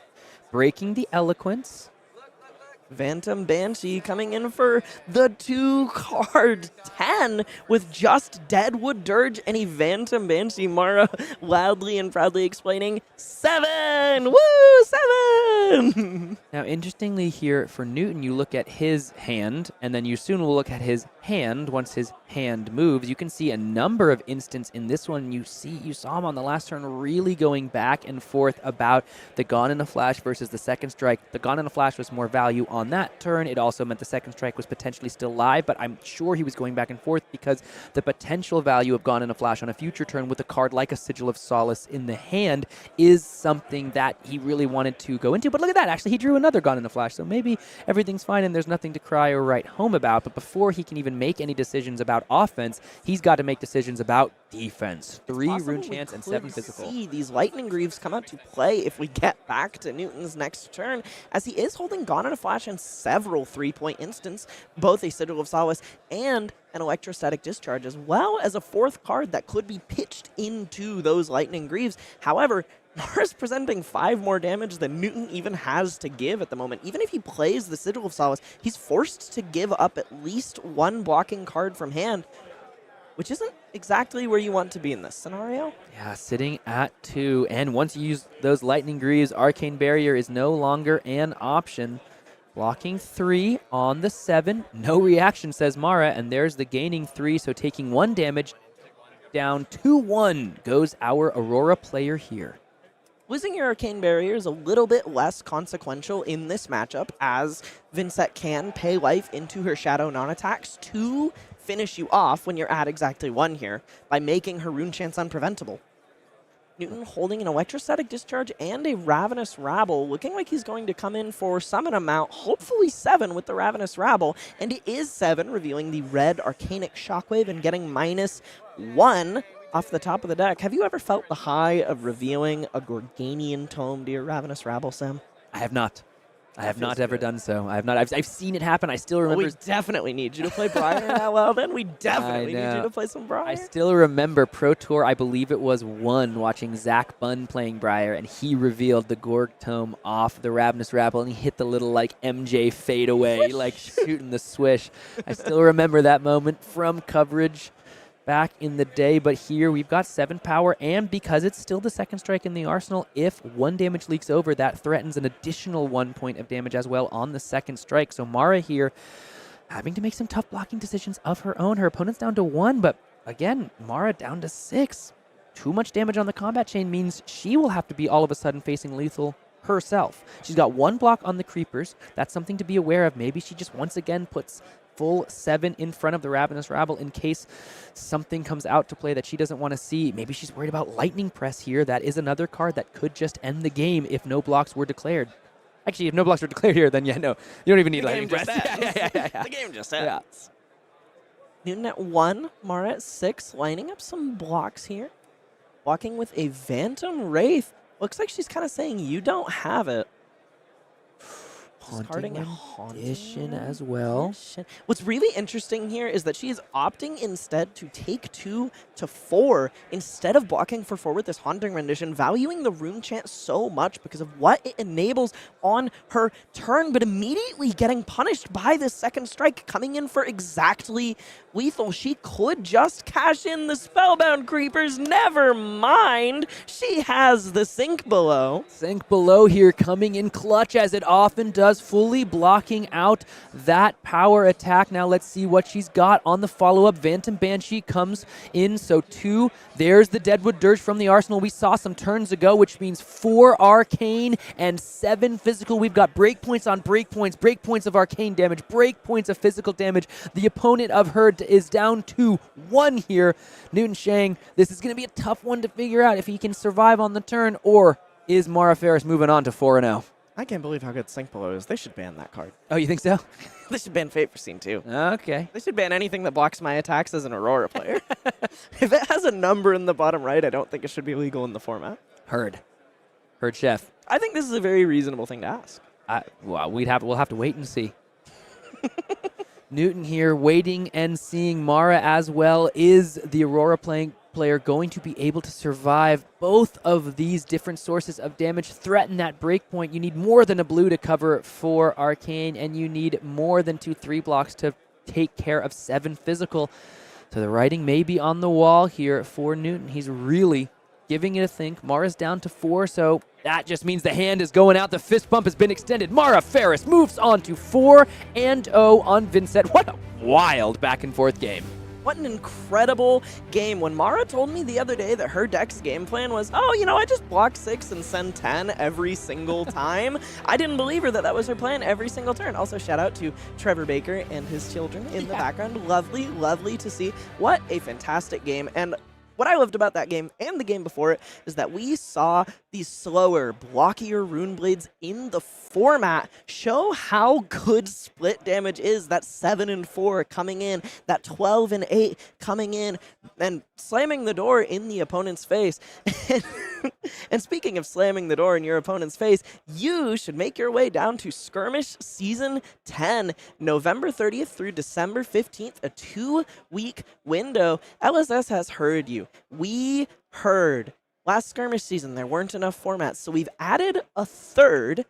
breaking the Eloquence. Phantom Banshee coming in for the 2-card 10 with just Deadwood Dirge and a Phantom Banshee. Mara loudly and proudly explaining, 7! Woo! 7! Now, interestingly here for Newton, you look at his hand, and then you soon will look at his hand once his hand moves. You can see a number of instances in this one. You saw him on the last turn really going back and forth about the Gone in a Flash versus the Second Strike. The Gone in a Flash was more value on that turn. It also meant the Second Strike was potentially still live, but I'm sure he was going back and forth because the potential value of Gone in a Flash on a future turn with a card like a Sigil of Solace in the hand is something that he really wanted to go into. But look at that, actually he drew another Gone in a Flash, so maybe everything's fine and there's nothing to cry or write home about. But before he can even make any decisions about offense, he's got to make decisions about defense. It's 3 possible rune we chance and could 7 physical. see these Lightning Greaves come out to play if we get back to Newton's next turn, as he is holding Gone in a Flash and several 3-point instants, both a Sigil of Solace and an Electrostatic Discharge, as well as a 4th card that could be pitched into those Lightning Greaves. However, Mara's presenting 5 more damage than Newton even has to give at the moment. Even if he plays the Sigil of Solace, he's forced to give up at least 1 blocking card from hand, which isn't exactly where you want to be in this scenario. Yeah, sitting at 2. And once you use those Lightning Greaves, Arcane Barrier is no longer an option. Blocking 3 on the 7. No reaction, says Mara, and there's the gaining 3, so taking 1 damage. Down 2-1 goes our Aurora player here. Losing your Arcane Barrier is a little bit less consequential in this matchup, as Vynnset can pay life into her Shadow non-attacks to finish you off when you're at exactly 1 here by making her Rune Chance unpreventable. Newton holding an Electrostatic Discharge and a Ravenous Rabble, looking like he's going to come in for summon amount, hopefully 7 with the Ravenous Rabble, and it is 7, revealing the red Arcanic Shockwave and getting -1 off the top of the deck. Have you ever felt the high of revealing a Gorganian Tome to your Ravenous Rabble, Sam? I have not. I have not ever done so. I have not. I've seen it happen. I still remember. We definitely need you to play Briar now. Well, then we definitely need you know. to play some Briar. I still remember Pro Tour, I believe it was 1, watching Zach Bunn playing Briar, and he revealed the Gorg Tome off the Ravenous Rabble, and he hit the little, like, MJ fadeaway, like, shooting the swish. I still remember that moment from coverage back in the day, but here we've got 7 power, and because it's still the 2nd strike in the arsenal, if 1 damage leaks over, that threatens an additional 1 point of damage as well on the 2nd strike. So Mara here having to make some tough blocking decisions of her own. Her opponent's down to 1, but again, Mara down to 6. Too much damage on the combat chain means she will have to be all of a sudden facing lethal herself. She's got 1 block on the creepers. That's something to be aware of. Maybe she just once again puts full 7 in front of the Ravenous Rabble in case something comes out to play that she doesn't want to see. Maybe she's worried about Lightning Press here. That is another card that could just end the game if no blocks were declared. Actually, if no blocks were declared here, then yeah, no. You don't even need Lightning Press. Yeah. The game just ends. Newton at 1, Mara at 6, lining up some blocks here. Walking with a Phantom Wraith. Looks like she's kind of saying, you don't have it. Haunting Edition as well. What's really interesting here is that she is opting instead to take 2 to 4 instead of blocking for 4 with this Haunting Rendition, valuing the Rune Chant so much because of what it enables on her turn, but immediately getting punished by this 2nd strike, coming in for exactly lethal. She could just cash in the Spellbound Creepers. Never mind. She has the Sink Below. Sink Below here coming in clutch as it often does, fully blocking out that power attack. Now let's see what she's got on the follow-up. Phantom Banshee comes in, so 2. There's the Deadwood Dirge from the arsenal we saw some turns ago, which means 4 arcane and 7 physical. We've got breakpoints on breakpoints of arcane damage, breakpoints of physical damage. The opponent of her is down to 1 here. Newton Cheng, this is going to be a tough one to figure out if he can survive on the turn, or is Mara Faris moving on to 4-0? I can't believe how good Sink Below is. They should ban that card. Oh, you think so? They should ban Fate for Scene 2. Okay. They should ban anything that blocks my attacks as an Aurora player. If it has a number in the bottom right, I don't think it should be legal in the format. Heard, Chef. I think this is a very reasonable thing to ask. Well, we'll have to wait and see. Newton here waiting and seeing. Mara as well. Is the Aurora player going to be able to survive both of these different sources of damage? Threaten that breakpoint. You need more than a blue to cover for arcane, and you need more than 2/3 blocks to take care of 7 physical. So the writing may be on the wall here for Newton. He's really giving it a think. Mara's down to 4, so that just means the hand is going out. The fist bump has been extended. Mara Faris moves on to 4-0 on Vynnset. What a wild back and forth game. What an incredible game. When Mara told me the other day that her deck's game plan was, I just block 6 and send 10 every single time, I didn't believe her that was her plan every single turn. Also, shout out to Trevor Baker and his children in the background. Lovely, lovely to see. What a fantastic game. And what I loved about that game and the game before it is that we saw these slower, blockier rune blades in the format show how good split damage is. That 7 and 4 coming in, that 12 and 8 coming in, and slamming the door in the opponent's face. And speaking of slamming the door in your opponent's face, you should make your way down to Skirmish Season 10, November 30th through December 15th, a 2-week window. LSS has heard you. We heard. Last Skirmish season, there weren't enough formats, so we've added a third,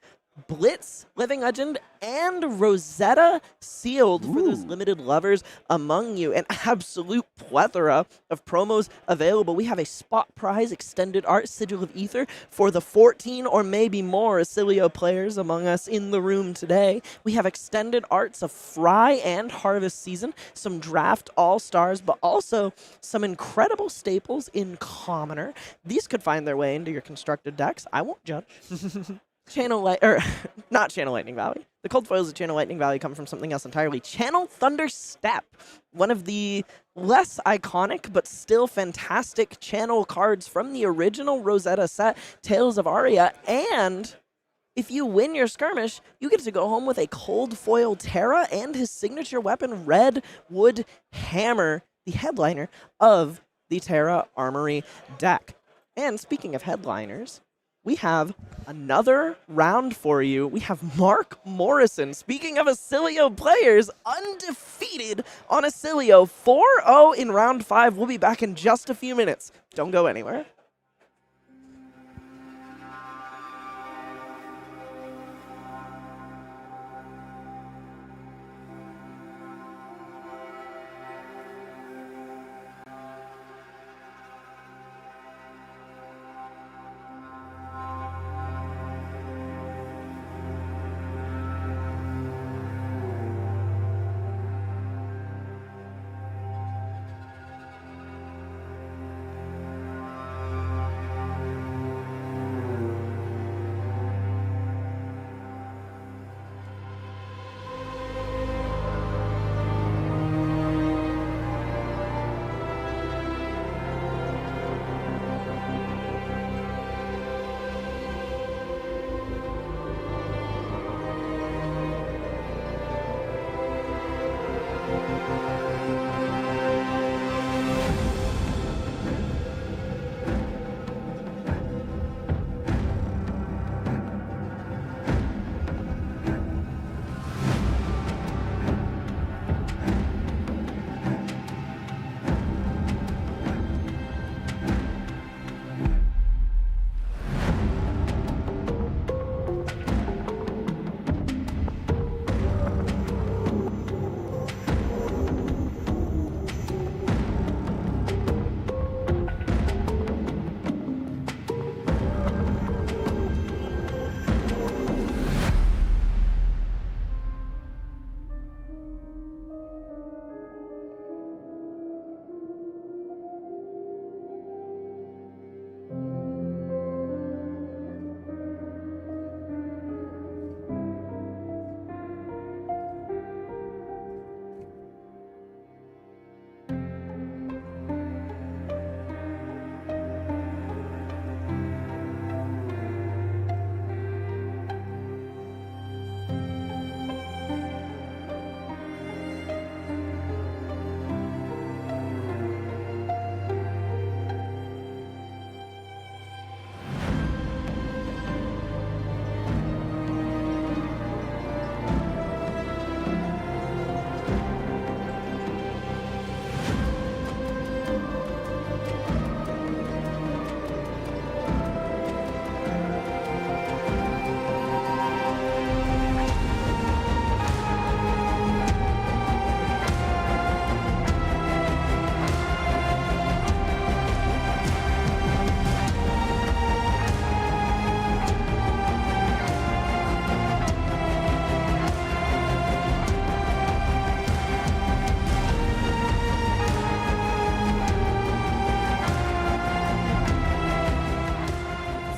Blitz, Living Legend, and Rosetta Sealed for those limited lovers among you. An absolute plethora of promos available. We have a spot prize extended art Sigil of Ether for the 14 or maybe more Oscilio players among us in the room today. We have extended arts of Fry and Harvest Season, some Draft All-Stars, but also some incredible staples in Commoner. These could find their way into your constructed decks. I won't judge. Not Channel Lightning Valley. The cold foils of Channel Lightning Valley come from something else entirely. Channel Thunder Step, one of the less iconic but still fantastic channel cards from the original Rosetta set, Tales of Aria. And if you win your skirmish, you get to go home with a cold foil Terra and his signature weapon, Redwood Hammer, the headliner of the Terra Armory deck. And speaking of headliners, we have another round for you. We have Mark Morrison. Speaking of Oscilio players, undefeated on Oscilio, 4-0 in round 5. We'll be back in just a few minutes. Don't go anywhere.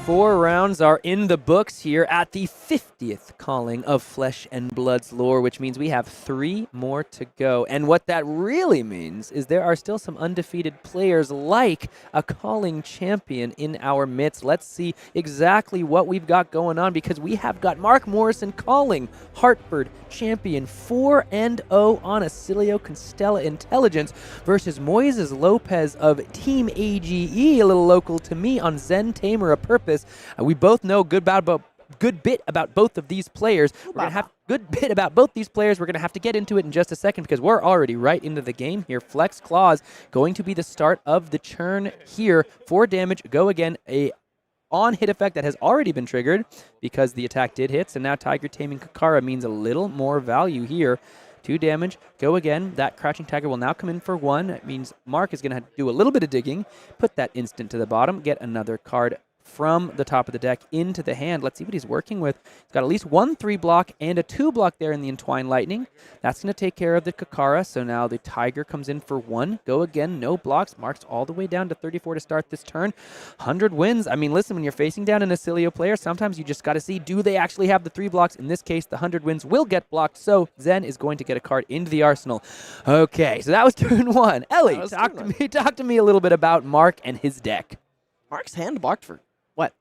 4 rounds are in the books here at the 50th calling of Flesh and Blood's lore, which means we have 3 more to go. And what that really means is there are still some undefeated players like a calling champion in our midst. Let's see exactly what we've got going on, because we have got Mark Morrison calling Hartford champion 4-0 on Oscilio Constella Intelligence versus Moises Lopez of Team AGE, a little local to me, on Zen Tamer a Purpose. We both know good bit about both of these players. We're going to have good bit about both these players. We're going to have to get into it in just a second because we're already right into the game here. Flex Claws going to be the start of the churn here. 4 damage. Go again. A on-hit effect that has already been triggered because the attack did hit. So now Tiger Taming Kakara means a little more value here. 2 damage. Go again. That Crouching Tiger will now come in for 1. That means Mark is going to do a little bit of digging. Put that instant to the bottom. Get another card from the top of the deck into the hand. Let's see what he's working with. He's got at least 1 3 block and a 2 block there in the Entwined Lightning. That's going to take care of the Kakara. So now the Tiger comes in for 1. Go again. No blocks. Marks all the way down to 34 to start this turn. 100 wins. I mean, listen, when you're facing down an Oscilio player, sometimes you just got to see, do they actually have the 3 blocks? In this case, the 100 wins will get blocked. So Zen is going to get a card into the arsenal. Okay, so that was turn 1. Ellie, talk to me a little bit about Mark and his deck. Mark's hand blocked for, what,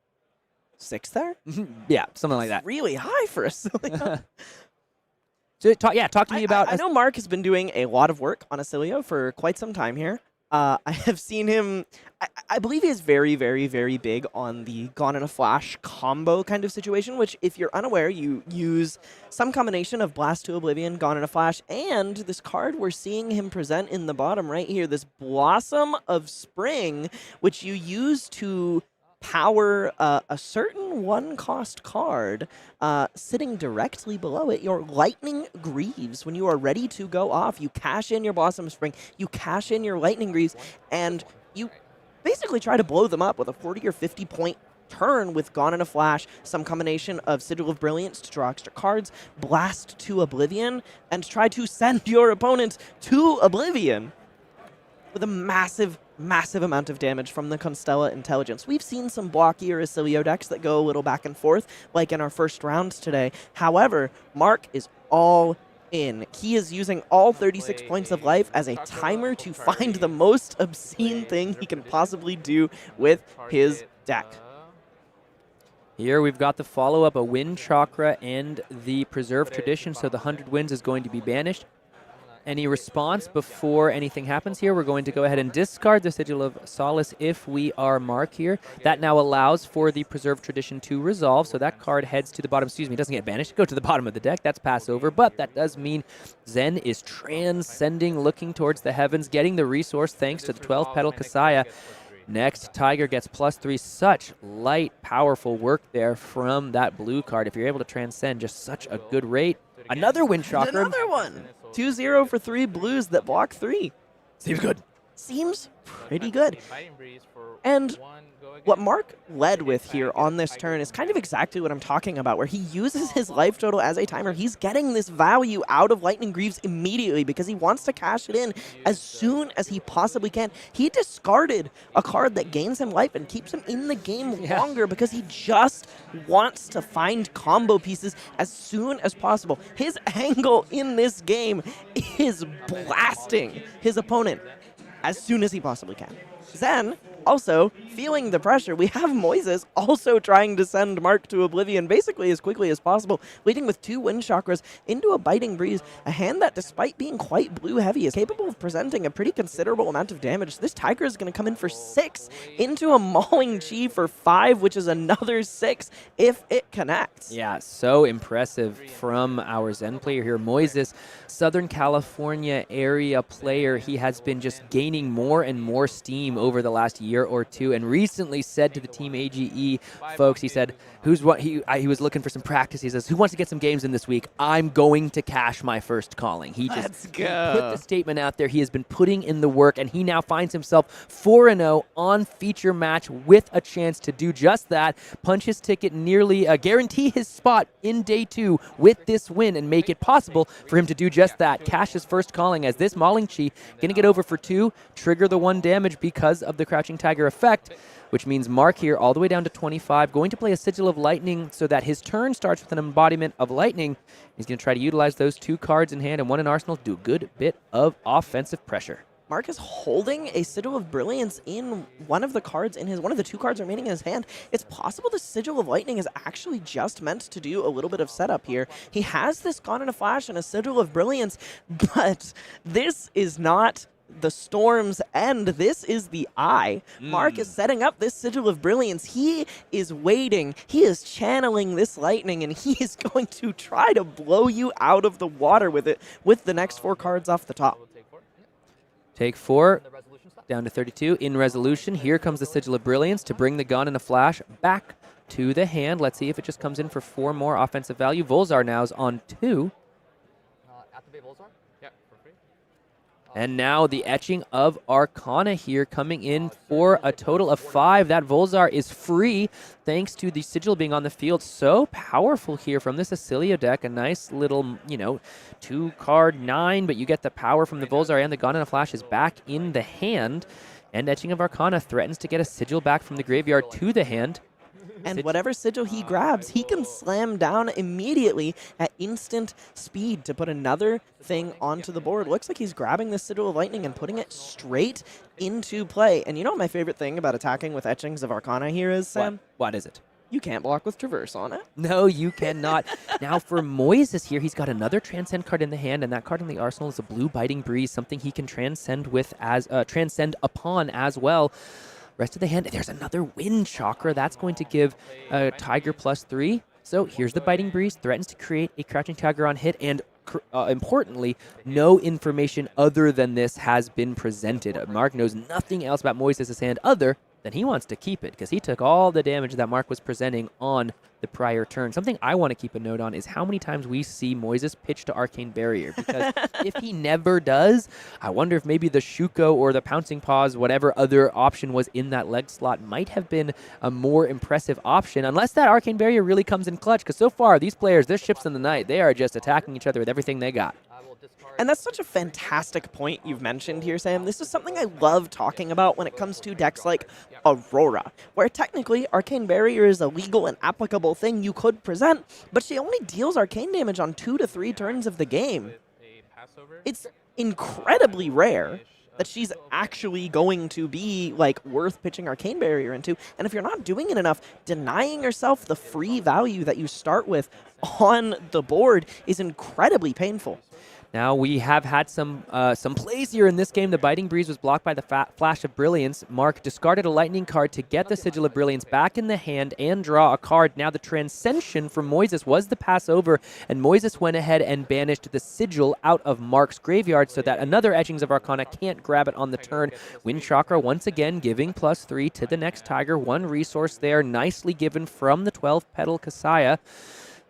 6 there? Yeah, something like that. Really high for Oscilio. So talk to me about... I know Mark has been doing a lot of work on Oscilio for quite some time here. I have seen him... I believe he is very, very, very big on the Gone in a Flash combo kind of situation, which, if you're unaware, you use some combination of Blast to Oblivion, Gone in a Flash, and this card we're seeing him present in the bottom right here, this Blossom of Spring, which you use to power a certain 1-cost card sitting directly below it, your Lightning Greaves. When you are ready to go off, you cash in your Blossom of Spring, you cash in your Lightning Greaves, and you basically try to blow them up with a 40 or 50 point turn with Gone in a Flash, some combination of Sigil of Brilliance to draw extra cards, Blast to Oblivion, and try to send your opponent to Oblivion with a massive, massive amount of damage from the Constella Intelligence. We've seen some blockier Oscilio decks that go a little back and forth, like in our first round today. However, Mark is all in. He is using all 36 points of life as a timer to find the most obscene thing he can possibly do with his deck. Here we've got the follow-up, a Wind Chakra and the Preserved Tradition, so the 100 wins is going to be banished. Any response before anything happens here? We're going to go ahead and discard the Sigil of Solace if we are Mark here. That now allows for the Preserved Tradition to resolve, so that card heads to the bottom. Excuse me, doesn't get banished. Go to the bottom of the deck. That's pass over, but that does mean Zen is transcending, looking towards the heavens, getting the resource thanks to the 12-petal Kasaya. Next, Tiger gets +3. Such light, powerful work there from that blue card. If you're able to transcend, just such a good rate. Another Wind Chakra. Another one. 2-0 for 3 blues that block 3. Seems good. Seems pretty good. And what Mark led with here on this turn is kind of exactly what I'm talking about, where he uses his life total as a timer. He's getting this value out of Lightning Greaves immediately because he wants to cash it in as soon as he possibly can. He discarded a card that gains him life and keeps him in the game longer because he just wants to find combo pieces as soon as possible. His angle in this game is blasting his opponent as soon as he possibly can. Zen, also feeling the pressure, we have Moises also trying to send Mark to Oblivion basically as quickly as possible, leading with 2 Wind Chakras into a Biting Breeze, a hand that, despite being quite blue heavy, is capable of presenting a pretty considerable amount of damage. This Tiger is going to come in for 6 into a Mauling Chi for 5, which is another 6 if it connects. Yeah, so impressive from our Zen player here. Moises, Southern California area player. He has been just gaining more and more steam over the last year or two, and recently said to the Team AGE folks, he said, he was looking for some practice. He says, who wants to get some games in this week? I'm going to cash my first calling. He just put the statement out there. He has been putting in the work, and he now finds himself 4-0 on feature match with a chance to do just that, punch his ticket, nearly guarantee his spot in day 2 with this win, and make it possible for him to do just that. Cash his first calling as this Mauling Chi going to get over for 2, trigger the 1 damage because of the Crouching Tiger effect, which means Mark here all the way down to 25, going to play a Sigil of Lightning so that his turn starts with an embodiment of lightning. He's going to try to utilize those 2 cards in hand and 1 in arsenal, do a good bit of offensive pressure. Mark is holding a Sigil of Brilliance in one of the 2 cards remaining in his hand. It's possible the Sigil of Lightning is actually just meant to do a little bit of setup here. He has this Gone in a Flash and a Sigil of Brilliance, but this is not the Storm's end. This is the Eye. Mark is setting up this Sigil of Brilliance. He is waiting. He is channeling this lightning, and he is going to try to blow you out of the water with it with the next 4 cards off the top. Take 4, down to 32. In resolution, here comes the Sigil of Brilliance to bring the Gone in a Flash back to the hand. Let's see if it just comes in for 4 more offensive value. Volzar now is on 2. Activate Volzar? Yeah, for free. And now the Etching of Arcana here coming in for a total of 5. That Volzar is free thanks to the Sigil being on the field. So powerful here from this Oscilio deck. A nice little, 2-card 9, but you get the power from the Volzar, and the Gone in a Flash is back in the hand. And Etching of Arcana threatens to get a Sigil back from the graveyard to the hand. And whatever Sigil he grabs, he can slam down immediately at instant speed to put another thing onto the board. Looks like he's grabbing the Sigil of Lightning and putting it straight into play. And you know what my favorite thing about attacking with Etchings of Arcana here is, Sam? What is it? You can't block with Traverse on it. No, you cannot. Now for Moises here, he's got another Transcend card in the hand, and that card in the arsenal is a blue Biting Breeze, something he can transcend upon as well. Rest of the hand, there's another Wind Chakra. That's going to give Tiger +3. So here's the Biting Breeze. Threatens to create a Crouching Tiger on hit. And importantly, no information other than this has been presented. Mark knows nothing else about Moises' hand other than he wants to keep it, because he took all the damage that Mark was presenting on the prior turn. Something I want to keep a note on is how many times we see Moises pitch to Arcane Barrier, because if he never does, I wonder if maybe the Shuko or the Pouncing Paws, whatever other option was in that leg slot, might have been a more impressive option, unless that Arcane Barrier really comes in clutch, because so far, these players, they're ships in the night. They are just attacking each other with everything they got. And that's such a fantastic point you've mentioned here, Sam. This is something I love talking about when it comes to decks like Aurora, where technically Arcane Barrier is a legal and applicable thing you could present, but she only deals arcane damage on 2 to 3 turns of the game. It's incredibly rare that she's actually going to be worth pitching Arcane Barrier into. And if you're not doing it enough, denying yourself the free value that you start with on the board is incredibly painful. Now we have had some plays here in this game. The Biting Breeze was blocked by the Flash of Brilliance. Mark discarded a Lightning card to get the Sigil of Brilliance back in the hand and draw a card. Now the Transcension from Moises was the pass over, and Moises went ahead and banished the Sigil out of Mark's graveyard so that another Etchings of Arcana can't grab it on the turn. Wind Chakra once again giving +3 to the next Tiger. 1 resource there, nicely given from the 12-petal Kasaya.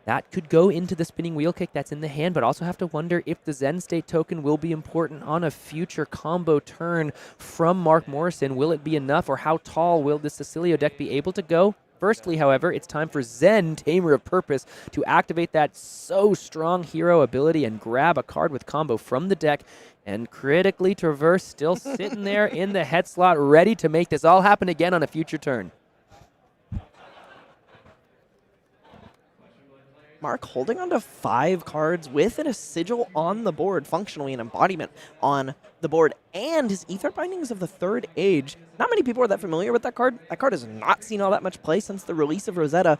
That could go into the Spinning Wheel Kick that's in the hand, but also have to wonder if the Zen State token will be important on a future combo turn from Mark Morrison. Will it be enough, or how tall will this Oscilio deck be able to go? Firstly, however, it's time for Zen, Tamer of Purpose, to activate that so strong hero ability and grab a card with combo from the deck. And critically, Traverse still sitting there in the head slot, ready to make this all happen again on a future turn. Mark holding on to 5 cards with a Sigil on the board, functionally an embodiment on the board, and his Ether Bindings of the Third Age. Not many people are that familiar with that card. That card has not seen all that much play since the release of Rosetta.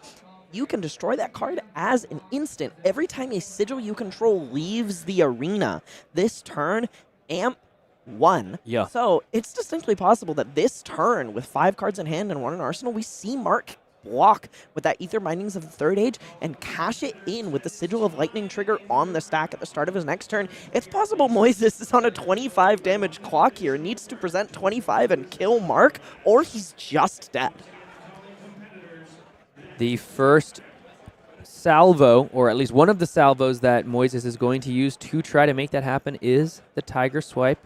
You can destroy that card as an instant every time a Sigil you control leaves the arena. This turn, amp 1. Yeah. So it's distinctly possible that this turn, with 5 cards in hand and 1 in arsenal, we see Mark block with that Ether Bindings of the Third Age and cash it in with the Sigil of Lightning trigger on the stack at the start of his next turn. It's possible Moises is on a 25 damage clock here, needs to present 25 and kill Mark, or he's just dead. The first salvo, or at least one of the salvos that Moises is going to use to try to make that happen, is the Tiger Swipe.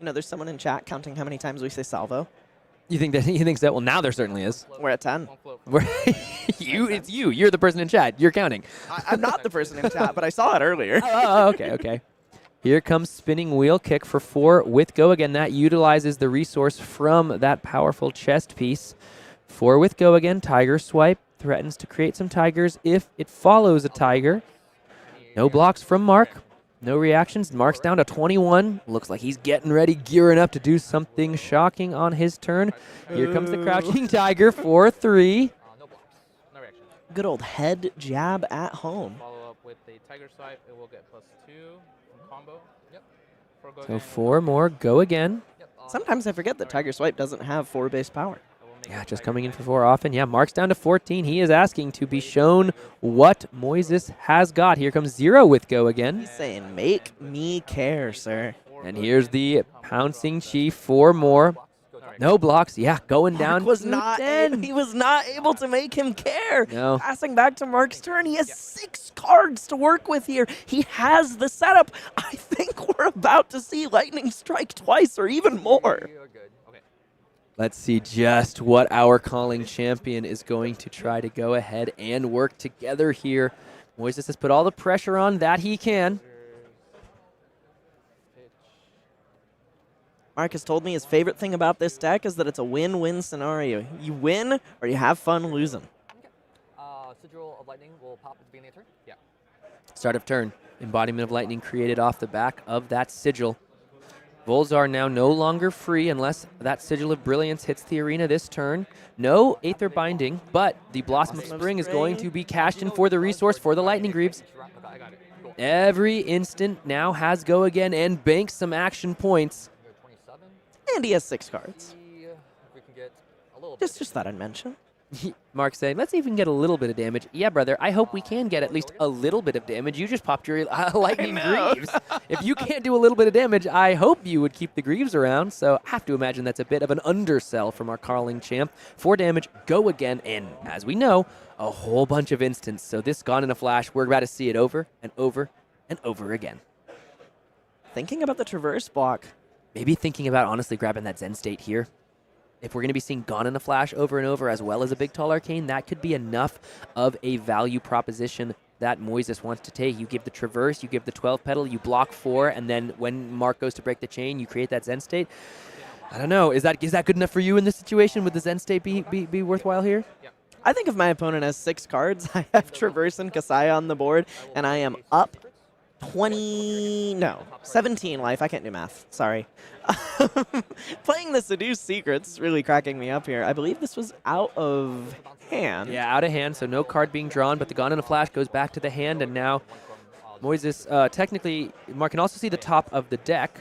You know, there's someone in chat counting how many times we say salvo. You think that? He thinks that? Well, now there certainly is. We're at 10. It's you. You're the person in chat. You're counting. I'm not the person in chat, but I saw it earlier. Okay. Here comes spinning wheel kick for 4 with go again. That utilizes the resource from that powerful chest piece. 4 with go again. Tiger swipe threatens to create some tigers if it follows a tiger. No blocks from Mark. No reactions. Mark's down to 21. Looks like he's getting ready, gearing up to do something shocking on his turn. Here comes the crouching tiger for 3. No blocks. No reaction. Good old head jab at home. Follow up with the tiger swipe. It will get +2 from combo. Yep. For go So again. 4 more. Go again. Yep. Sometimes I forget that Tiger Swipe doesn't have 4 base power. Yeah, just coming in for 4 often. Yeah, Mark's down to 14. He is asking to be shown what Moises has got. Here comes 0 with go again. He's saying, make me care, sir. And here's the pouncing chief. 4 more. No blocks. Yeah, going down Mark was to not 10. he was not able to make him care. No. Passing back to Mark's turn. He has 6 cards to work with here. He has the setup. I think we're about to see Lightning Strike twice or even more. You're good. Okay. Let's see just what our calling champion is going to try to go ahead and work together here. Moises has put all the pressure on that he can. Mark has told me his favorite thing about this deck is that it's a win-win scenario. You win or you have fun losing. Sigil of Lightning will pop at the beginning of the turn. Yeah. Start of turn. Embodiment of Lightning created off the back of that sigil. Volzar now no longer free unless that Sigil of Brilliance hits the arena this turn. No Aether Binding, but the Blossom of Spring is going to be cashed in for the resource for the Lightning Greaves. I got it. Cool. Every instant now has go again and banks some action points. 27. And he has 6 cards. We can get a little bit. Just thought I'd mention. Mark saying, let's see if we can get a little bit of damage. Yeah, brother, I hope we can get at least a little bit of damage. You just popped your Lightning Greaves. If you can't do a little bit of damage, I hope you would keep the Greaves around. So I have to imagine that's a bit of an undersell from our Carling champ. 4 damage, go again, and as we know, a whole bunch of instants. So this gone in a flash. We're about to see it over and over and over again. Thinking about the Traverse block. Maybe thinking about honestly grabbing that Zen State here. If we're going to be seeing Gone in a Flash over and over as well as a Big Tall Arcane, that could be enough of a value proposition that Moises wants to take. You give the Traverse, you give the 12 Petal, you block 4, and then when Mark goes to break the chain, you create that Zen State. I don't know. Is that good enough for you in this situation? Would the Zen State be worthwhile here? I think if my opponent has 6 cards, I have Traverse and Kasaya on the board, and I am up 17 life. I can't do math. Sorry. Playing the Seduce Secret's really cracking me up here. I believe this was out of hand. Yeah, out of hand, so no card being drawn, but the Gone in a Flash goes back to the hand, and now Moises, technically, Mark can also see the top of the deck,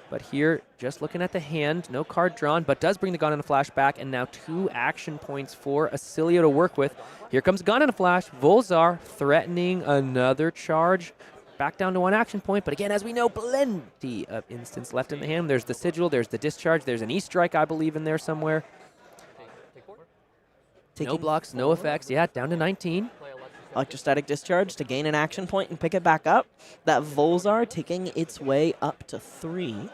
but here, just looking at the hand, no card drawn, but does bring the Gone in a Flash back, and now 2 action points for Oscilio to work with. Here comes Gone in a Flash. Volzar threatening another charge. Back down to 1 action point, but again, as we know, plenty of instants left in the hand. There's the Sigil, there's the Discharge, there's an E-Strike, I believe, in there somewhere. No blocks, no effects. Yeah, down to 19. Electrostatic Discharge to gain an action point and pick it back up. That Volzar taking its way up to 3.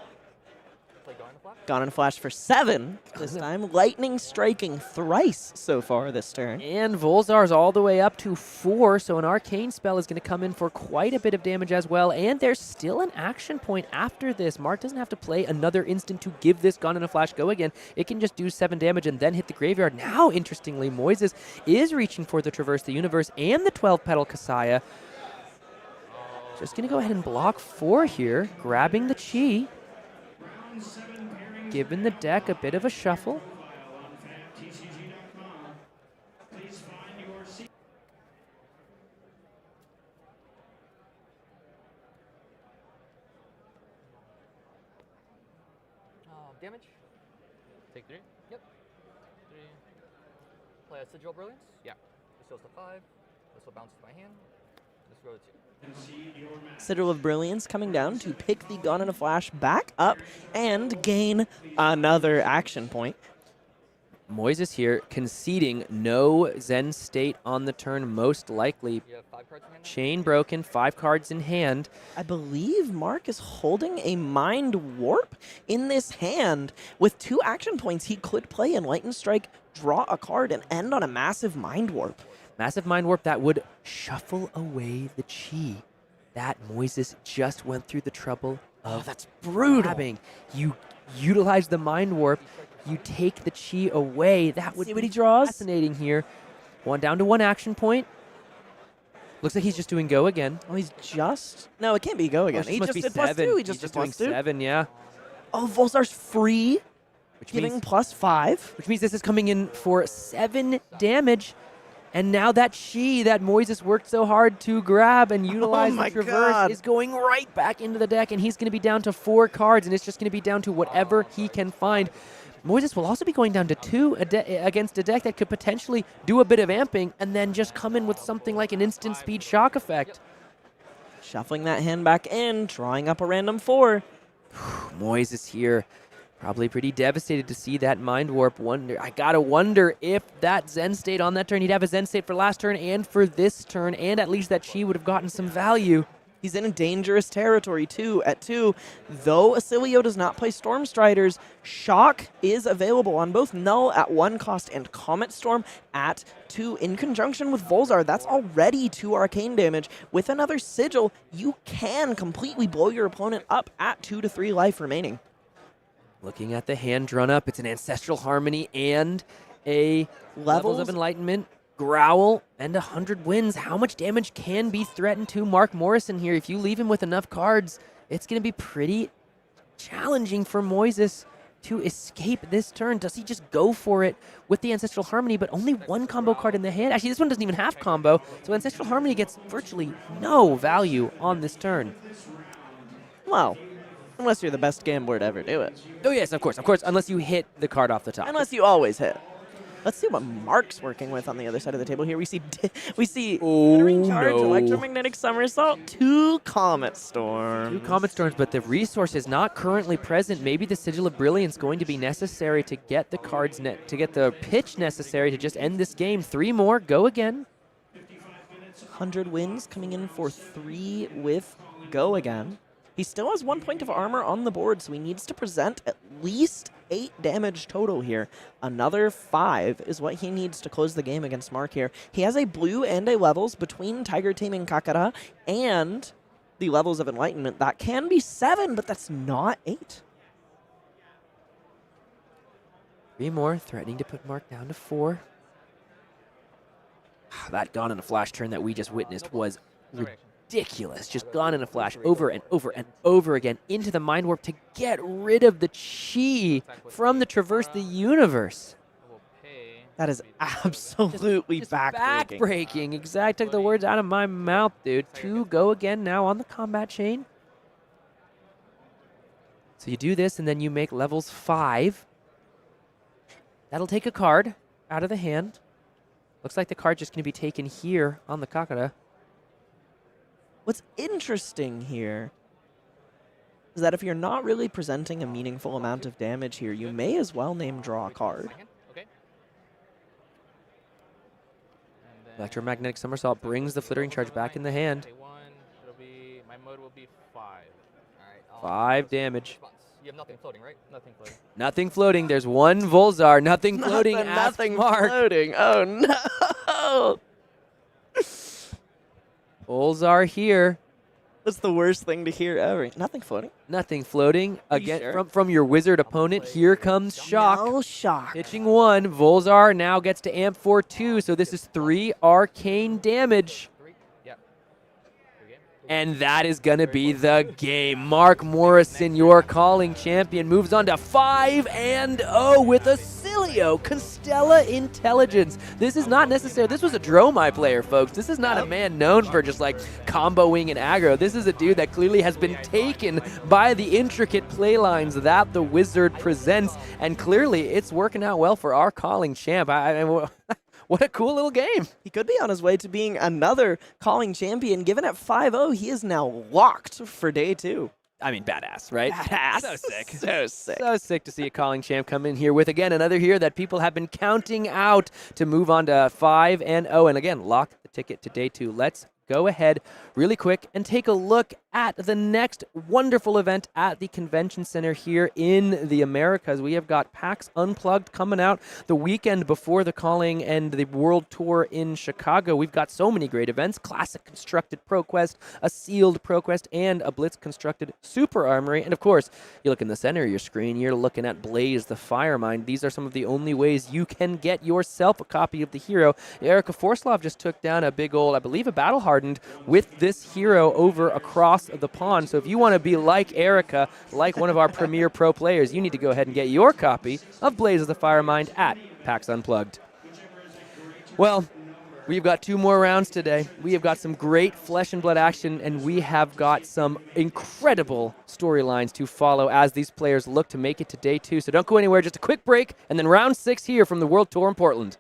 Gone in a Flash for 7 this time. Lightning striking thrice so far this turn. And Volzar's all the way up to 4, so an Arcane spell is going to come in for quite a bit of damage as well. And there's still an action point after this. Mark doesn't have to play another instant to give this Gone in a Flash go again. It can just do 7 damage and then hit the graveyard. Now, interestingly, Moises is reaching for the Traverse the Universe and the 12-Petal Kasaya. Just going to go ahead and block 4 here, grabbing the Chi. Giving the deck a bit of a shuffle. Damage. Take 3. Yep. 3. Play a Sigil Brilliance. Yeah. This goes to 5. This will bounce to my hand. This will go to 2. Citadel of Brilliance coming down to pick the Gone in a Flash back up and gain another action point. Moises here conceding no Zen State on the turn, most likely. You have 5 cards in hand. Chain broken, 5 cards in hand. I believe Mark is holding a Mind Warp in this hand. With 2 action points, he could play Enlightened Strike, draw a card, and end on a massive Mind Warp. Massive Mind Warp that would shuffle away the Chi. that, Moises just went through the trouble of that's brutal. grabbing. You utilize the mind warp. You take the chi away. That would See what be he draws? fascinating here. One down to one action point. Looks like he's just doing go again. Oh, he's just... No, it can't be go again. Oh, He must just be did seven. +2. He He's just did doing +2. 7, yeah. Oh, Volzar's free, Which giving means, +5. which means this is coming in for 7 damage. And now that Shi, that Moises worked so hard to grab and utilize my the traverse, God. is going right back into the deck, and he's going to be down to 4 cards, and it's just going to be down to whatever he can find. Moises will also be going down to 2 against a deck that could potentially do a bit of amping and then just come in with something like an instant speed shock effect. Shuffling that hand back in, drawing up a random 4. Moises here, probably pretty devastated to see that mind warp. I gotta wonder if that Zen state on that turn, he'd have a Zen state for last turn and for this turn, and at least that Chi would have gotten some value. He's in a dangerous territory, too, at 2. Though Oscilio does not play Storm Striders, Shock is available on both Null at 1 cost and Comet Storm at 2 in conjunction with Volzar. That's already 2 arcane damage. With another Sigil, you can completely blow your opponent up at 2 to 3 life remaining. Looking at the hand drawn up, it's an Ancestral Harmony and a Levels of Enlightenment, Growl, and 100 wins. How much damage can be threatened to Mark Morrison here? If you leave him with enough cards, it's going to be pretty challenging for Moises to escape this turn. Does he just go for it with the Ancestral Harmony, but only 1 combo card in the hand? Actually, this one doesn't even have combo, so Ancestral Harmony gets virtually no value on this turn. Well, unless you're the best gambler to ever do it. Oh, yes, of course, unless you hit the card off the top. Unless you always hit. Let's see what Mark's working with on the other side of the table here. We see Glittering Charge, no. Electromagnetic Somersault, 2 Comet Storm. 2 Comet Storms, but the resource is not currently present. Maybe the Sigil of Brilliance going to be necessary to get the cards to get the pitch necessary to just end this game. 3 more, go again. 100 wins coming in for 3 with go again. He still has 1 point of armor on the board, so he needs to present at least 8 damage total here. Another 5 is what he needs to close the game against Mark here. He has a blue and a levels between Tiger Taming Kakara and the Levels of Enlightenment. That can be 7, but that's not 8. 3 more, threatening to put Mark down to 4. That Gone in a Flash turn that we just witnessed was ridiculous. Just Gone in a Flash over and over and over again into the Mind Warp to get rid of the Chi from the Traverse the Universe. That is absolutely Just backbreaking. backbreaking. Exactly. Took the words out of my mouth, dude. 2 go again now on the combat chain. So you do this, and then you make levels 5. That'll take a card out of the hand. Looks like the card's just going to be taken here on the Kakara. What's interesting here is that if you're not really presenting a meaningful amount of damage here, you may as well name draw a card. Electromagnetic Somersault brings the Flittering Charge back in the hand. My mode will be 5. All right. 5 damage. You have nothing floating, right? Nothing floating. Nothing floating. There's 1 Volzar. Nothing floating. Nothing Mark. floating. Oh, no. Volzar here. That's the worst thing to hear ever. Nothing floating. Nothing floating. Are you Again, sure? from your wizard opponent, here comes Shock. No shock. Pitching 1. Volzar now gets to amp for 2, so this is 3 arcane damage. 3? Yep. And that is going to be the game. Mark Morrison, your calling champion, moves on to 5-0 with Oscilio, Constella Intelligence. This is not necessary. This was a Dromai player, folks. This is not a man known for just like comboing and aggro. This is a dude that clearly has been taken by the intricate play lines that the wizard presents. And clearly it's working out well for our calling champ. What a cool little game. He could be on his way to being another calling champion. Given at 5-0, he is now locked for day 2. I mean, badass, right? Badass. So sick. So sick. So sick to see a calling champ come in here with, again, another here that people have been counting out to move on to 5-0. And again, lock the ticket to day 2. Let's go ahead really quick and take a look at the next wonderful event at the convention center here in the Americas. We have got PAX Unplugged coming out the weekend before the calling and the World Tour in Chicago. We've got so many great events: classic constructed ProQuest, a sealed ProQuest, and a Blitz constructed Super Armory. And of course, you look in the center of your screen, you're looking at Blaze the Firemind. These are some of the only ways you can get yourself a copy of the hero. Erica Forslov just took down a big old, I believe, a battle hardened with this hero over across the pond. So if you want to be like Erica, like one of our premier pro players, you need to go ahead and get your copy of Blaze of the Firemind at PAX Unplugged. Well, we've got 2 more rounds today. We have got some great flesh and blood action, and we have got some incredible storylines to follow as these players look to make it to day 2. So don't go anywhere. Just a quick break, and then round 6 here from the World Tour in Portland.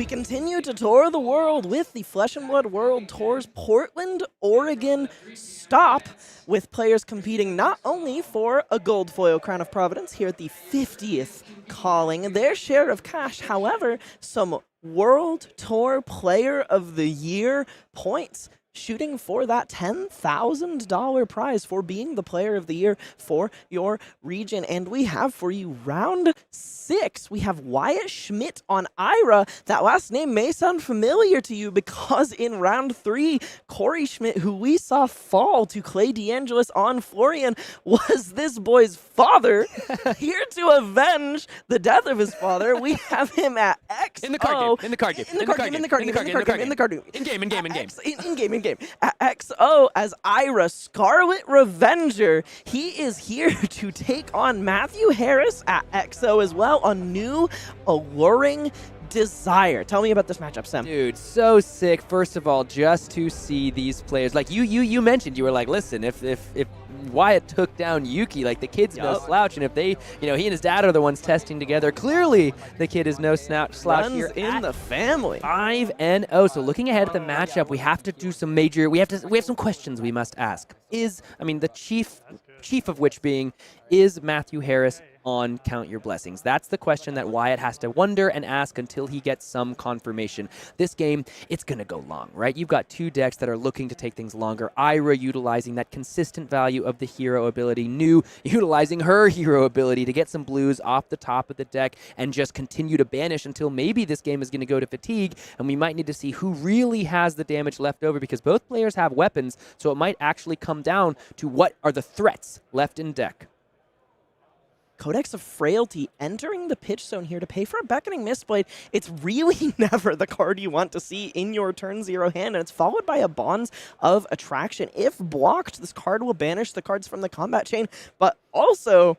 we continue to tour the world with the Flesh and Blood World Tour's Portland, Oregon stop, with players competing not only for a gold foil Crown of Providence here at the 50th calling, their share of cash, however, some World Tour Player of the Year points, shooting for that $10,000 prize for being the Player of the Year for your region. And we have for you round 6. We have Wyatt Schmitt on Ira. That last name may sound familiar to you because in round 3, Cory Schmitt, who we saw fall to Clay DeAngelis on Florian, was this boy's father. Here to avenge the death of his father, we have him at XO. In the card game. In game. At XO as Ira, Scarlet Revenger. He is here to take on Matthew Harris at XO as well on new Alluring Desire. Tell me about this matchup, Sam. Dude, so sick. First of all, just to see these players. Like you mentioned, you were like, listen, if Wyatt took down Yuki, like the kid's no slouch, and if they, he and his dad are the ones testing together, clearly the kid is no slouch here in the family. 5-0. So looking ahead at the matchup, we have to do some major. We have some questions we must ask. The chief of which being, is Matthew Harris on Count Your Blessings? That's the question that Wyatt has to wonder and ask until he gets some confirmation. This game, it's going to go long, right? You've got two decks that are looking to take things longer. Ira utilizing that consistent value of the hero ability. New utilizing her hero ability to get some blues off the top of the deck and just continue to banish until maybe this game is going to go to fatigue, and we might need to see who really has the damage left over, because both players have weapons, so it might actually come down to what are the threats left in deck. Codex of Frailty entering the pitch zone here to pay for a Beckoning Mistblade. It's really never the card you want to see in your turn 0 hand, and it's followed by a Bonds of Attraction. If blocked, this card will banish the cards from the combat chain, but also,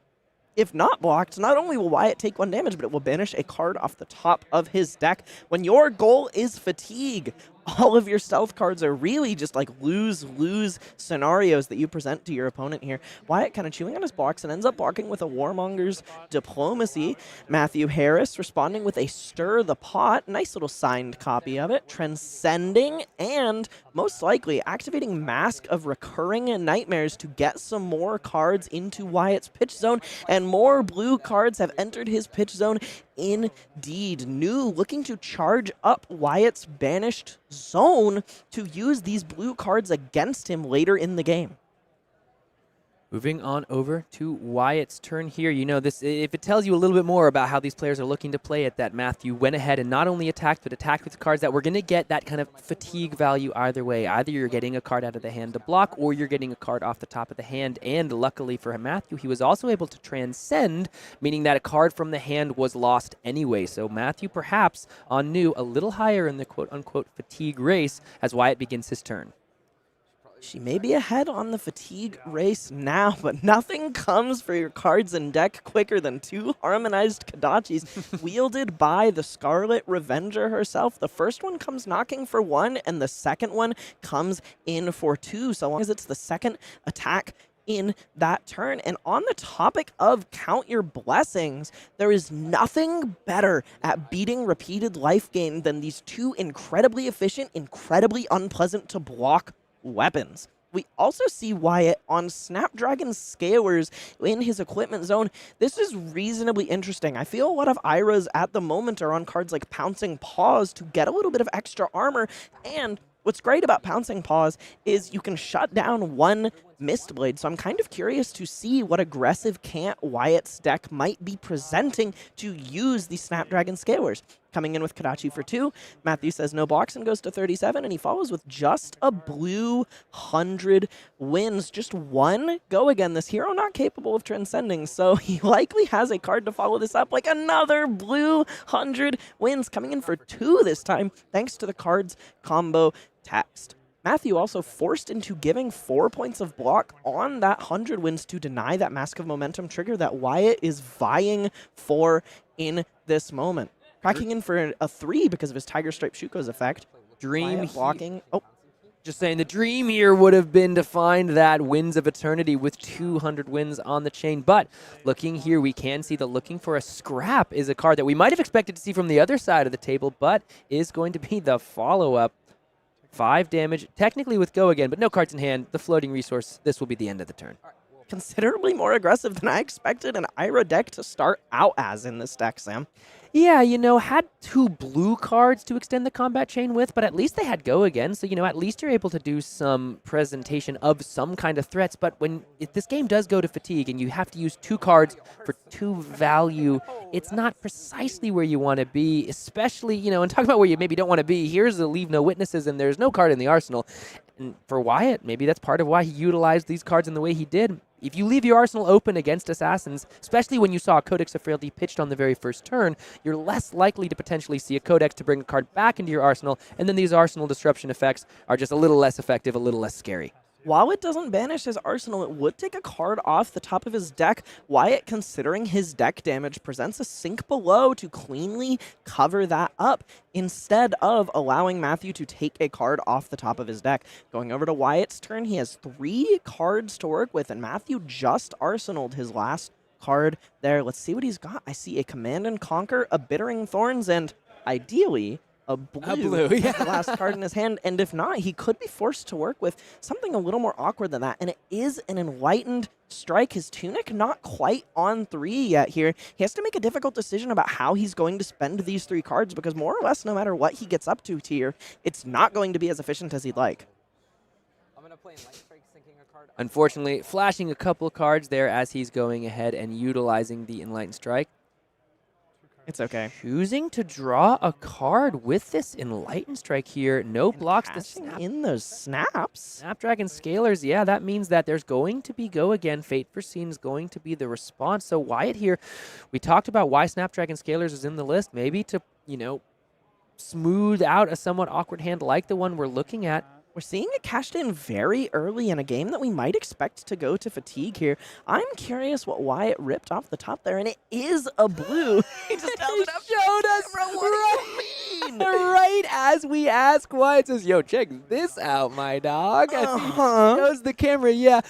if not blocked, not only will Wyatt take 1 damage, but it will banish a card off the top of his deck. When your goal is fatigue, all of your stealth cards are really just like lose-lose scenarios that you present to your opponent here. Wyatt kind of chewing on his blocks and ends up blocking with a Warmonger's Diplomacy. Matthew Harris responding with a Stir the Pot. Nice little signed copy of it. Transcending and most likely activating Mask of Recurring Nightmares to get some more cards into Wyatt's pitch zone, and more blue cards have entered his pitch zone. Indeed. New looking to charge up Wyatt's banished zone to use these blue cards against him later in the game. Moving on over to Wyatt's turn here. This, if it tells you a little bit more about how these players are looking to play it, that Matthew went ahead and not only attacked, but attacked with cards that we're going to get that kind of fatigue value either way. Either you're getting a card out of the hand to block, or you're getting a card off the top of the hand. And luckily for Matthew, he was also able to transcend, meaning that a card from the hand was lost anyway. So Matthew perhaps on new a little higher in the quote-unquote fatigue race as Wyatt begins his turn. She may be ahead on the fatigue race now, but nothing comes for your cards in deck quicker than 2 harmonized Kodachis wielded by the Scarlet Revenger herself. The first one comes knocking for 1, and the second one comes in for 2, so long as it's the second attack in that turn. And on the topic of Count Your Blessings, there is nothing better at beating repeated life gain than these 2 incredibly efficient, incredibly unpleasant to block weapons. We also see Wyatt on Snapdragon Scalers in his equipment zone. This is reasonably interesting. I feel a lot of Iras at the moment are on cards like Pouncing Paws to get a little bit of extra armor, and what's great about Pouncing Paws is you can shut down 1 Mistblade, so I'm kind of curious to see what aggressive Cant Wyatt's deck might be presenting to use the Snapdragon Scalers. Coming in with Kodachi for 2, Matthew says no blocks and goes to 37, and he follows with just a blue 100 wins. Just 1 go again. This hero not capable of transcending, so he likely has a card to follow this up, like another blue 100 wins. Coming in for 2 this time, thanks to the cards combo text. Matthew also forced into giving 4 points of block on that 100 wins to deny that Mask of Momentum trigger that Wyatt is vying for in this moment. Cracking in for a 3 because of his Tiger Stripe Shuko's effect. Dream Wyatt blocking. Just saying, the dream here would have been to find that Winds of Eternity with 200 wins on the chain. But looking here, we can see that looking for a scrap is a card that we might have expected to see from the other side of the table, but is going to be the follow-up. 5 damage, technically with go again, but no cards in hand. The floating resource, this will be the end of the turn. Considerably more aggressive than I expected an Ira deck to start out as in this deck, Sam. Yeah, you know, had 2 blue cards to extend the combat chain with, but at least they had go again, so, you know, at least you're able to do some presentation of some kind of threats. But if this game does go to fatigue and you have to use 2 cards for 2 value, it's not precisely where you want to be, especially, you know, and talk about where you maybe don't want to be. Here's the leave no witnesses, and there's no card in the arsenal. And for Wyatt, maybe that's part of why he utilized these cards in the way he did. If you leave your arsenal open against assassins, especially when you saw a Codex of Frailty pitched on the very first turn, you're less likely to potentially see a Codex to bring a card back into your arsenal, and then these arsenal disruption effects are just a little less effective, a little less scary. While it doesn't banish his arsenal, it would take a card off the top of his deck. Wyatt, considering his deck damage, presents a sink below to cleanly cover that up instead of allowing Matthew to take a card off the top of his deck. Going over to Wyatt's turn, he has 3 cards to work with, and Matthew just arsenaled his last card there. Let's see what he's got. I see a Command and Conquer, a Bittering Thorns, and ideally a blue, yeah. the last card in his hand, and if not, he could be forced to work with something a little more awkward than that, and it is an Enlightened Strike. His Tunic not quite on 3 yet here. He has to make a difficult decision about how he's going to spend these 3 cards, because more or less, no matter what he gets up to here, it's not going to be as efficient as he'd like. I'm going to play Enlightened Strike, sinking a card. Unfortunately, flashing a couple cards there as he's going ahead and utilizing the Enlightened Strike. It's okay. Choosing to draw a card with this Enlightened Strike here. No blocks to Cashing in those snaps. Snapdragon Scalers, yeah, that means that there's going to be go again. Fate Foreseen is going to be the response. So Wyatt here, we talked about why Snapdragon Scalers is in the list. Maybe to, you know, smooth out a somewhat awkward hand like the one we're looking at. We're seeing it cashed in very early in a game that we might expect to go to fatigue here. I'm curious what Wyatt ripped off the top there, and it is a blue. He just held it up. Showed us right as we ask Wyatt, says, yo, check this out, my dog. As he shows the camera, yeah.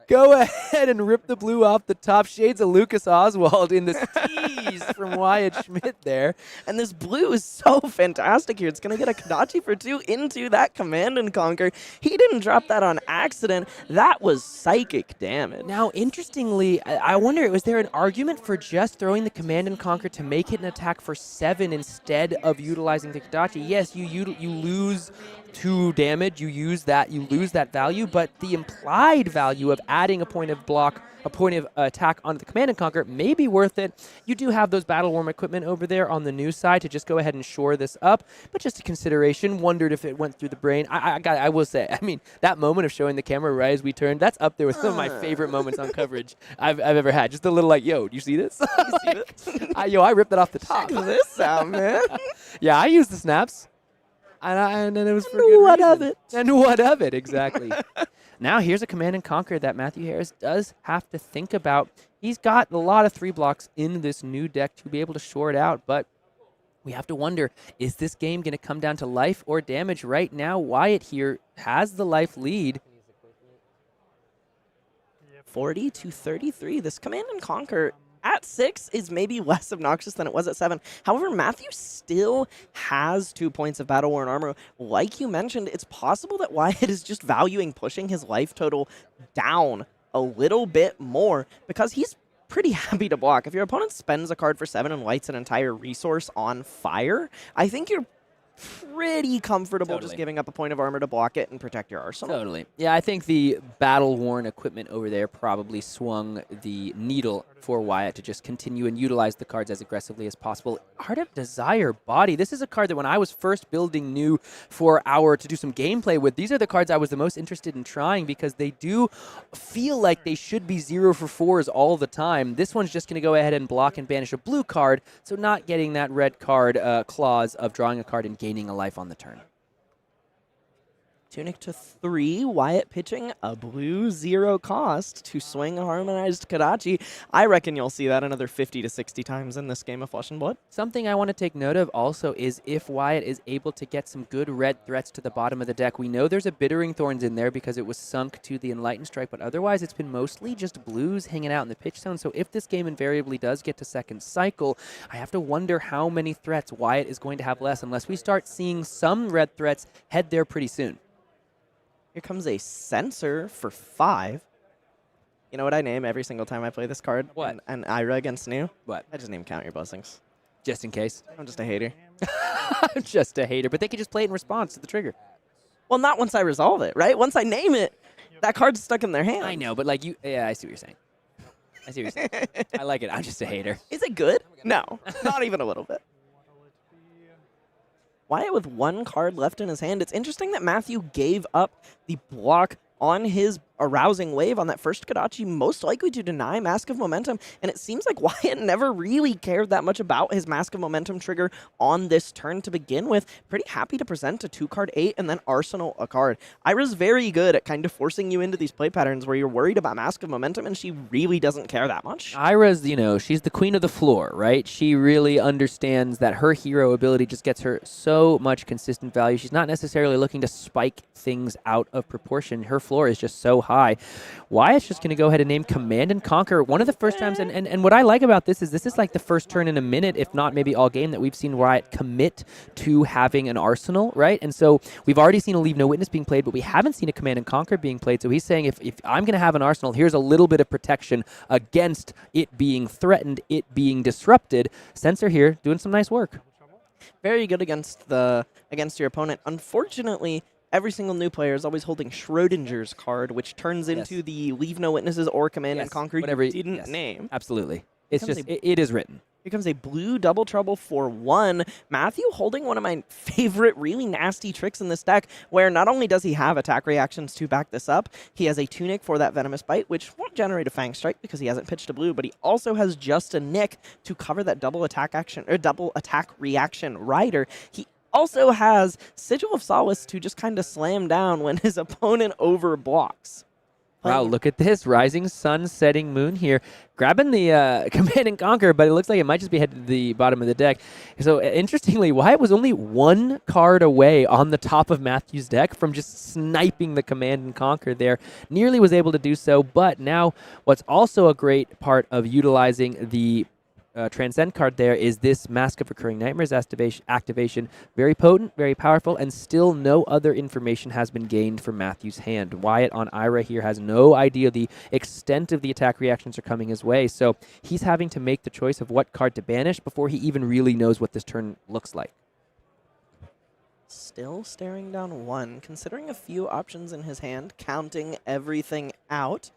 Go ahead and rip the blue off the top. Shades of Lucas Oswald in the tease from Wyatt Schmitt there. And this blue is so fantastic here. It's going to get a Kadachi for 2 into that Command and Conquer. He didn't drop that on accident. That was psychic damage. Now, interestingly, I wonder, was there an argument for just throwing the Command and Conquer to make it an attack for 7 instead of utilizing the Kadachi? Yes, you lose 2 damage, you lose that value, but the implied value of adding a point of block, a point of attack onto the Command and Conquer may be worth it. You do have those Battle Worm equipment over there on the new side to just go ahead and shore this up, but just a consideration. Wondered if it went through the brain. I will say, I mean, that moment of showing the camera right as we turned, that's up there with some of my favorite moments on coverage I've ever had. Just a little like, yo, do you see this? I ripped it off the top. Check this out, man. Yeah, I used the snaps. And it was for good what reason. of it? And what of it, exactly. Now here's a Command and Conquer that Matthew Harris does have to think about. He's got a lot of 3 blocks in this new deck to be able to shore it out, but we have to wonder, is this game going to come down to life or damage? Right now, Wyatt here has the life lead. 40 to 33. This Command and Conquer at 6 is maybe less obnoxious than it was at 7. However, Matthew still has 2 points of Battle Worn Armor. Like you mentioned, it's possible that Wyatt is just valuing pushing his life total down a little bit more because he's pretty happy to block. If your opponent spends a card for 7 and lights an entire resource on fire, I think you're pretty comfortable just giving up a point of armor to block it and protect your arsenal. Totally. Yeah, I think the battle-worn equipment over there probably swung the needle for Wyatt to just continue and utilize the cards as aggressively as possible. Art of Desire Body. This is a card that when I was first building new for to do some gameplay with, these are the cards I was the most interested in trying because they do feel like they should be 0 for 4s all the time. This one's just going to go ahead and block and banish a blue card, so not getting that red card clause of drawing a card and gaining a life on the turn. Tunic to 3, Wyatt pitching a blue 0 cost to swing Harmonized Kadachi. I reckon you'll see that another 50 to 60 times in this game of Flesh and Blood. Something I want to take note of also is if Wyatt is able to get some good red threats to the bottom of the deck. We know there's a Bittering Thorns in there because it was sunk to the Enlightened Strike, but otherwise it's been mostly just blues hanging out in the pitch zone. So if this game invariably does get to second cycle, I have to wonder how many threats Wyatt is going to have less unless we start seeing some red threats head there pretty soon. Here comes a Censor for 5. You know what I name every single time I play this card? What? An Ira against New? What? I just name Count Your Blessings. Just in case. I'm just a hater. I'm just a hater, but they could just play it in response to the trigger. Well, not once I resolve it, right? Once I name it, that card's stuck in their hand. I know, but like yeah, I see what you're saying. I see what you're saying. I like it. I'm just a hater. Is it good? No, not even a little bit. Wyatt with 1 card left in his hand. It's interesting that Matthew gave up the block on his Arousing Wave on that first Kadachi, most likely to deny Mask of Momentum, and it seems like Wyatt never really cared that much about his Mask of Momentum trigger on this turn to begin with. Pretty happy to present a 2-card 8 and then arsenal a card. Ira's very good at kind of forcing you into these play patterns where you're worried about Mask of Momentum, and she really doesn't care that much. Ira's, she's the queen of the floor, right? She really understands that her hero ability just gets her so much consistent value. She's not necessarily looking to spike things out of proportion. Her floor is just so high. Wyatt's just going to go ahead and name Command and Conquer. One of the first times, and what I like about this is like the first turn in a minute, if not maybe all game, that we've seen Wyatt commit to having an arsenal, right? And so we've already seen a Leave No Witness being played, but we haven't seen a Command and Conquer being played. So he's saying if I'm going to have an arsenal, here's a little bit of protection against it being threatened, it being disrupted. Censor here doing some nice work. Very good against your opponent. Unfortunately, every single new player is always holding Schrodinger's card, which turns into the Leave No Witnesses or Command and Conquer whatever you didn't name. Absolutely. It's just, it is written. Here comes a blue Double Trouble for 1. Matthew holding one of my favorite really nasty tricks in this deck, where not only does he have attack reactions to back this up, he has a Tunic for that Venomous Bite, which won't generate a Fang Strike because he hasn't pitched a blue, but he also has just a Nick to cover that double attack action, or double attack reaction rider. He also has Sigil of Solace to just kind of slam down when his opponent overblocks. Wow, look at this. Rising Sun, Setting Moon here. Grabbing the Command and Conquer, but it looks like it might just be headed to the bottom of the deck. So, interestingly, Wyatt was only 1 card away on the top of Matthew's deck from just sniping the Command and Conquer there. Nearly was able to do so, but now what's also a great part of utilizing the Transcend card there is this Mask of Recurring Nightmares activation. Very potent, very powerful, and still no other information has been gained from Matthew's hand. Wyatt on Ira here has no idea the extent of the attack reactions are coming his way, so he's having to make the choice of what card to banish before he even really knows what this turn looks like. Still staring down 1, considering a few options in his hand, counting everything out.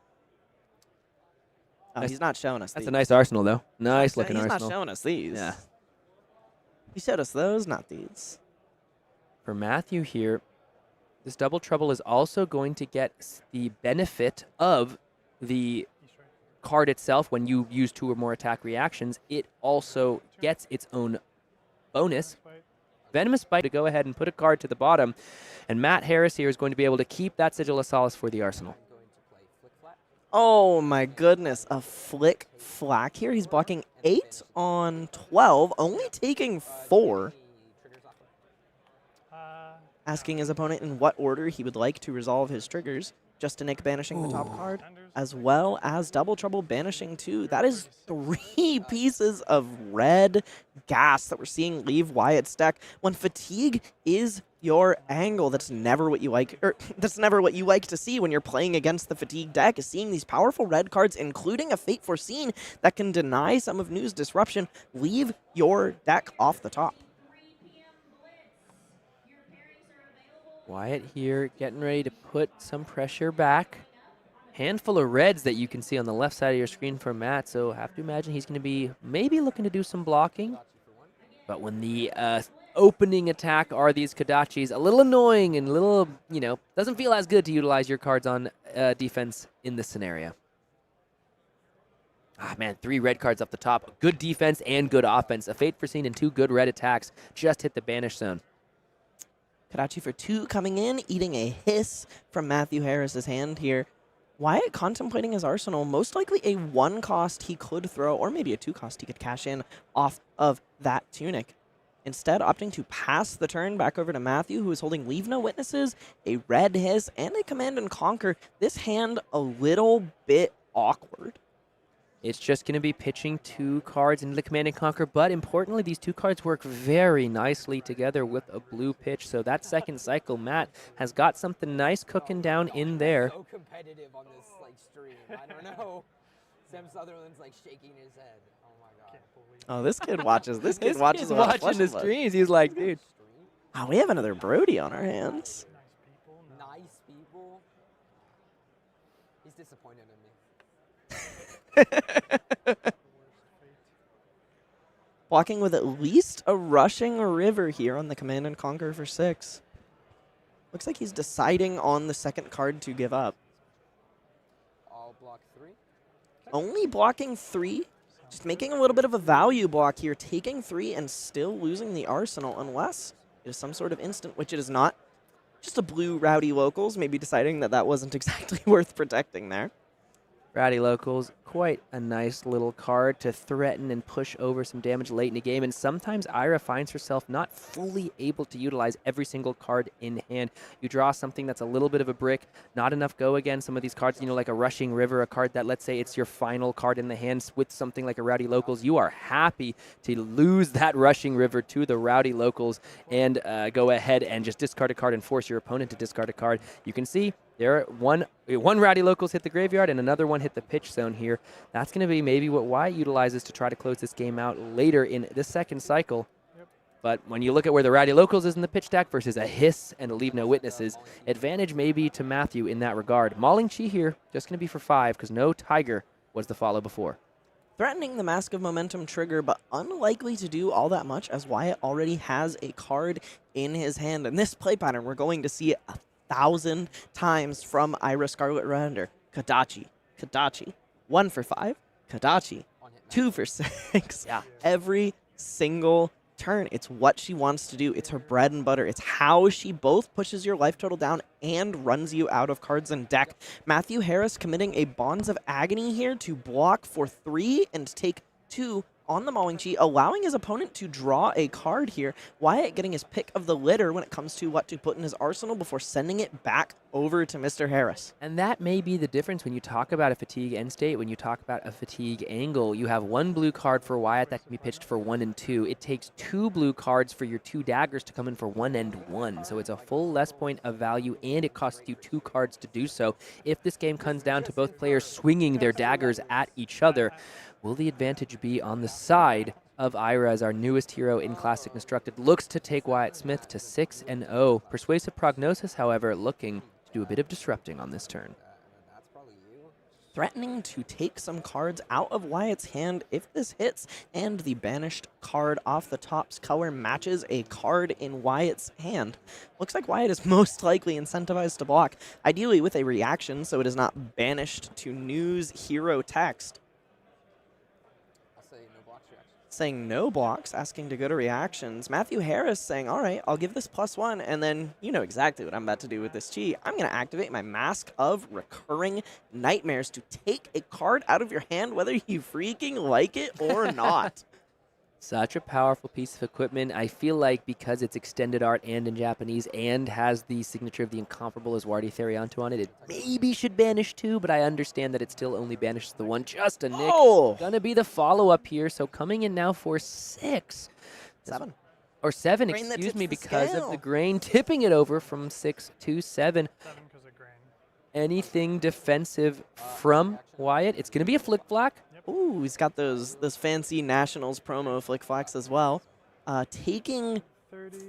Oh, he's not showing us these. That's a nice arsenal, though. Nice looking arsenal. He's not showing us these. Yeah. He showed us those, not these. For Matthew here, this Double Trouble is also going to get the benefit of the card itself. When you use 2 or more attack reactions, it also gets its own bonus. Venomous Bite to go ahead and put a card to the bottom. And Matt Harris here is going to be able to keep that Sigil of Solace for the arsenal. Oh my goodness, a Flick Flack here. He's blocking 8 on 12, only taking 4. Asking his opponent in what order he would like to resolve his triggers. Just a Nick banishing the top card, as well as Double Trouble banishing 2. That is 3 pieces of red gas that we're seeing leave Wyatt's deck. When Fatigue is your angle, that's never what you like, or that's never what you like to see when you're playing against the Fatigue deck, is seeing these powerful red cards, including a Fate Foreseen that can deny some of New's disruption, leave your deck off the top. Wyatt here getting ready to put some pressure back. Handful of reds that you can see on the left side of your screen for Matt, so have to imagine he's going to be maybe looking to do some blocking. But when the opening attack are these Kodachis, a little annoying and a little, doesn't feel as good to utilize your cards on defense in this scenario. Ah, man, 3 red cards up the top. Good defense and good offense. A Fate Foreseen and 2 good red attacks just hit the banish zone. Kadachi for 2 coming in, eating a hiss from Matthew Harris's hand here. Wyatt contemplating his arsenal, most likely a 1 cost he could throw, or maybe a 2 cost he could cash in off of that Tunic. Instead, opting to pass the turn back over to Matthew, who is holding Leave No Witnesses, a Red Hiss, and a Command and Conquer. This hand a little bit awkward. It's just going to be pitching 2 cards into the Command and Conquer, but importantly, these 2 cards work very nicely together with a blue pitch. So that second cycle, Matt has got something nice cooking down in there. So competitive on this stream. I don't know. Sam Sutherland's shaking his head. Oh my god. Oh, this kid watches. This kid This watches kid's a lot of watching Flesh the and Blood. streams. He's like, dude. Oh, we have another Brody on our hands. Nice people. He's disappointed in me. Blocking with at least a Rushing River here on the Command and Conquer for 6. Looks like he's deciding on the second card to give up. I'll block 3. Only blocking 3. Just making a little bit of a value block here. Taking 3 and still losing the arsenal unless it is some sort of instant, which it is not. Just a blue Rowdy Locals, maybe deciding that that wasn't exactly worth protecting there. Rowdy Locals, quite a nice little card to threaten and push over some damage late in the game. And sometimes Ira finds herself not fully able to utilize every single card in hand. You draw something that's a little bit of a brick, not enough go again. Some of these cards, like a Rushing River, a card that, let's say, it's your final card in the hands with something like a Rowdy Locals. You are happy to lose that Rushing River to the Rowdy Locals and go ahead and just discard a card and force your opponent to discard a card. You can see there, one Rowdy Locals hit the graveyard and another one hit the pitch zone here. That's going to be maybe what Wyatt utilizes to try to close this game out later in the second cycle. But when you look at where the Rowdy Locals is in the pitch stack versus a Hiss and a Leave No Witnesses, advantage maybe to Matthew in that regard. Mauling Chi here, just going to be for 5 because no Tiger was the follow before. Threatening the Mask of Momentum trigger, but unlikely to do all that much as Wyatt already has a card in his hand. And this play pattern, we're going to see it 1,000 times from Ira Scarlet Render. Kadachi, 1 for 5, Kadachi, 2 for 6. Yeah. Every single turn. It's what she wants to do. It's her bread and butter. It's how she both pushes your life total down and runs you out of cards in deck. Matthew Harris committing a Bonds of Agony here to block for 3 and take 2 on the Mauling Chi, allowing his opponent to draw a card here. Wyatt getting his pick of the litter when it comes to what to put in his arsenal before sending it back over to Mr. Harris. And that may be the difference when you talk about a fatigue end state, when you talk about a fatigue angle. You have 1 blue card for Wyatt that can be pitched for 1 and 2. It takes 2 blue cards for your 2 daggers to come in for 1 and 1. So it's a full less point of value, and it costs you 2 cards to do so. If this game comes down to both players swinging their daggers at each other, will the advantage be on the side of Ira as our newest hero in Classic Constructed? Looks to take Wyatt Smith to 6-0. Persuasive Prognosis, however, looking to do a bit of disrupting on this turn. Threatening to take some cards out of Wyatt's hand if this hits, and the banished card off the top's color matches a card in Wyatt's hand. Looks like Wyatt is most likely incentivized to block, ideally with a reaction so it is not banished to news hero text. Saying no blocks, asking to go to reactions. Matthew Harris saying, all right, I'll give this +1, and then you know exactly what I'm about to do with this Chi. I'm going to activate my Mask of Recurring Nightmares to take a card out of your hand, whether you freaking like it or not. Such a powerful piece of equipment. I feel like because it's extended art and in Japanese and has the signature of the incomparable Aswardi Therianto on it, it maybe should banish 2, but I understand that it still only banishes the 1. Just a nick. Oh! Gonna be the follow-up here, so coming in now for 6. 7. Or 7, Grain that excuse tips me, the because scale. of the grain tipping it over from 6 to 7. 7 because of grain. Anything defensive from Wyatt? It's gonna be a flick-flack. Ooh, he's got those fancy Nationals promo flick-flacks as well. Taking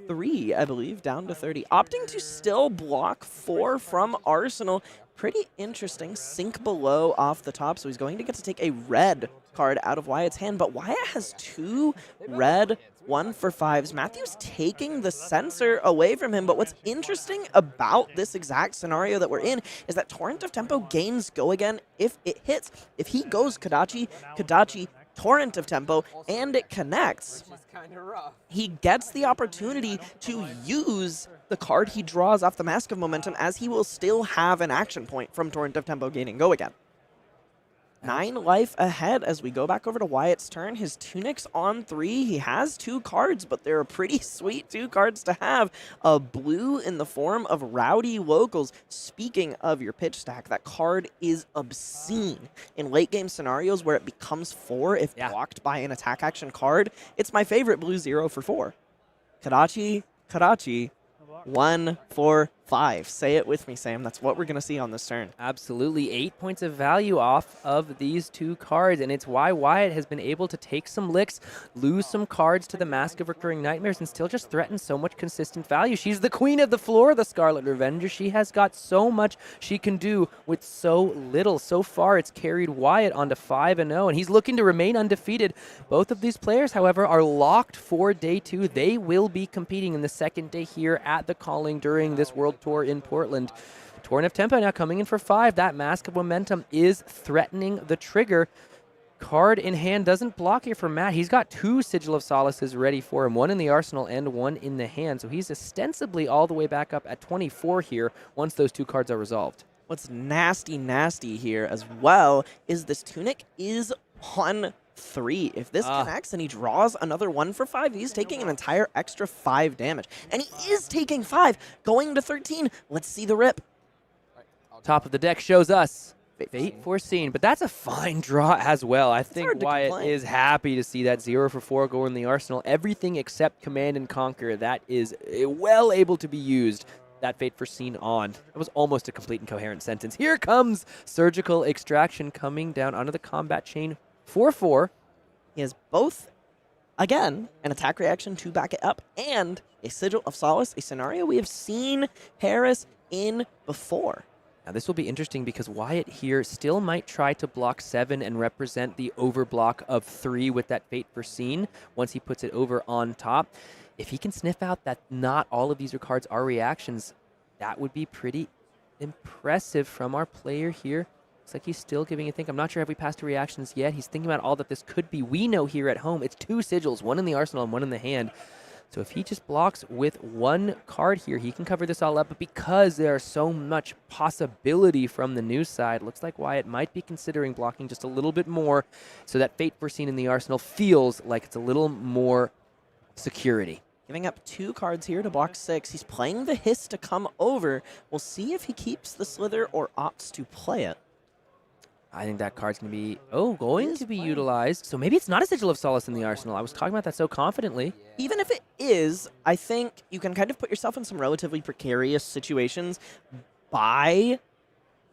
3, I believe, down to 30. Opting to still block 4 from Arsenal. Pretty interesting. Sink below off the top, so he's going to get to take a red card out of Wyatt's hand, but Wyatt has 2 red 1 for 5s. Matthew's taking the sensor away from him, but what's interesting about this exact scenario that we're in is that Torrent of Tempo gains go again if it hits. If he goes Kadachi, Torrent of Tempo, and it connects. Which is kind of rough. He gets the opportunity to use the card he draws off the Mask of Momentum, as he will still have an action point from Torrent of Tempo gaining Go Again. 9 life ahead as we go back over to Wyatt's turn. His Tunic's on 3. He has 2 cards, but they're a pretty sweet 2 cards to have. A blue in the form of Rowdy Locals. Speaking of your pitch stack, that card is obscene. In late game scenarios where it becomes 4 if blocked by an attack action card, it's my favorite blue 0 for 4. Kadachi, 1, 4, 5. Say it with me, Sam. That's what we're going to see on this turn. Absolutely. 8 points of value off of these 2 cards, and it's why Wyatt has been able to take some licks, lose some cards to the Mask of Recurring Nightmares, and still just threaten so much consistent value. She's the queen of the floor, the Scarlet Revenger. She has got so much she can do with so little. So far, it's carried Wyatt onto 5-0, and he's looking to remain undefeated. Both of these players, however, are locked for day 2. They will be competing in the second day here at the Calling during this World Tour in Portland. Torrent of Tempo now coming in for 5. That Mask of Momentum is threatening the trigger. Card in hand doesn't block here for Matt. He's got 2 Sigil of Solaces ready for him, 1 in the arsenal and 1 in the hand. So he's ostensibly all the way back up at 24 here once those 2 cards are resolved. What's nasty here as well is this Tunic is on 3. If this connects and he draws another 1 for 5, he's taking an entire extra 5 damage. And he is taking 5, going to 13. Let's see the rip. Top of the deck shows us Fate Foreseen, but that's a fine draw as well. I think Wyatt is happy to see that 0 for 4 go in the arsenal. Everything except Command and Conquer, that is well able to be used. That Fate Foreseen on. That was almost a complete and coherent sentence. Here comes Surgical Extraction coming down onto the combat chain. 4-4. He has both, again, an attack reaction to back it up and a Sigil of Solace, a scenario we have seen Harris in before. Now this will be interesting because Wyatt here still might try to block 7 and represent the overblock of 3 with that Fate Foreseen once he puts it over on top. If he can sniff out that not all of these cards are reactions, that would be pretty impressive from our player here. Looks like he's still giving a think. I'm not sure if we passed to reactions yet. He's thinking about all that this could be. We know here at home it's 2 sigils, 1 in the arsenal and 1 in the hand. So if he just blocks with 1 card here, he can cover this all up. But because there's so much possibility from the news side, looks like Wyatt might be considering blocking just a little bit more so that Fate Foreseen in the arsenal feels like it's a little more security. Giving up 2 cards here to block 6. He's playing the Hiss to come over. We'll see if he keeps the Slither or opts to play it. I think that card's going to be, going to be utilized. So maybe it's not a Sigil of Solace in the arsenal. I was talking about that so confidently. Even if it is, I think you can kind of put yourself in some relatively precarious situations by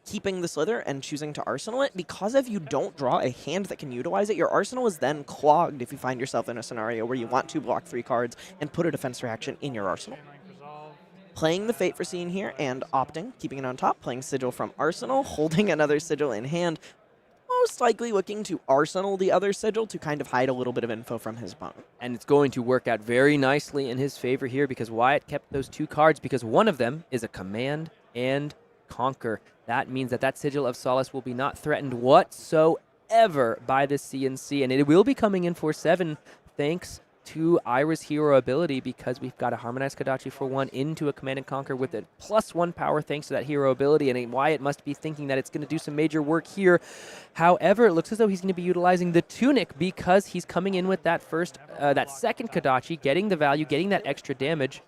keeping the Slither and choosing to arsenal it, because if you don't draw a hand that can utilize it, your arsenal is then clogged if you find yourself in a scenario where you want to block 3 cards and put a defense reaction in your arsenal. Playing the Fate Foreseen here and opting, keeping it on top, playing Sigil from Arsenal, holding another Sigil in hand, most likely looking to arsenal the other Sigil to kind of hide a little bit of info from his opponent. And it's going to work out very nicely in his favor here because Wyatt kept those 2 cards because one of them is a Command and Conquer. That means that that Sigil of Solace will be not threatened whatsoever by the CNC, and it will be coming in for 7 thanks to Ira's hero ability because we've got a Harmonized Kodachi for 1 into a Command and Conquer with a +1 power thanks to that hero ability, and Wyatt must be thinking that it's going to do some major work here. However, it looks as though he's going to be utilizing the Tunic because he's coming in with that that second Kodachi, getting the value, getting that extra damage.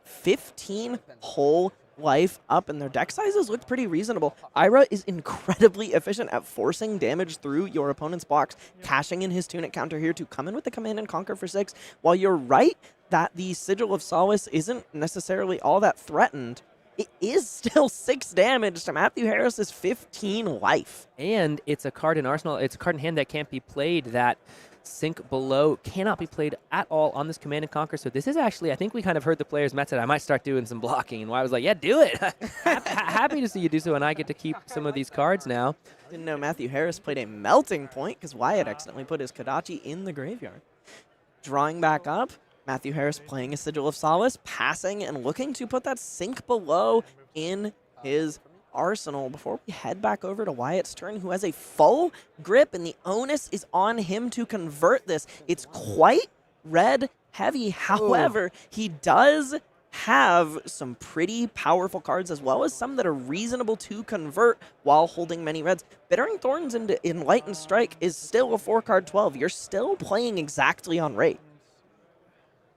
15 whole life up, and their deck sizes look pretty reasonable. Ira is incredibly efficient at forcing damage through your opponent's box, cashing in his Tunic counter here to come in with the Command and Conquer for 6. While you're right that the Sigil of Solace isn't necessarily all that threatened, it is still 6 damage to Matthew Harris's 15 life. And it's a card in Arsenal, it's a card in hand that can't be played, that Sink Below cannot be played at all on this Command and Conquer. So this is actually, I think we kind of heard the players. Matt said, I might start doing some blocking. And Wyatt was like, yeah, do it. Happy to see you do so, and I get to keep some of these cards now. Didn't know Matthew Harris played a Melting Point because Wyatt accidentally put his Kodachi in the graveyard. Drawing back up, Matthew Harris playing a Sigil of Solace, passing and looking to put that Sink Below in his arsenal before we head back over to Wyatt's turn, who has a full grip, and the onus is on him to convert this. It's quite red heavy. However, he does have some pretty powerful cards, as well as some that are reasonable to convert while holding many reds. Bittering Thorns into Enlightened Strike is still a 4-card 12. You're still playing exactly on rate.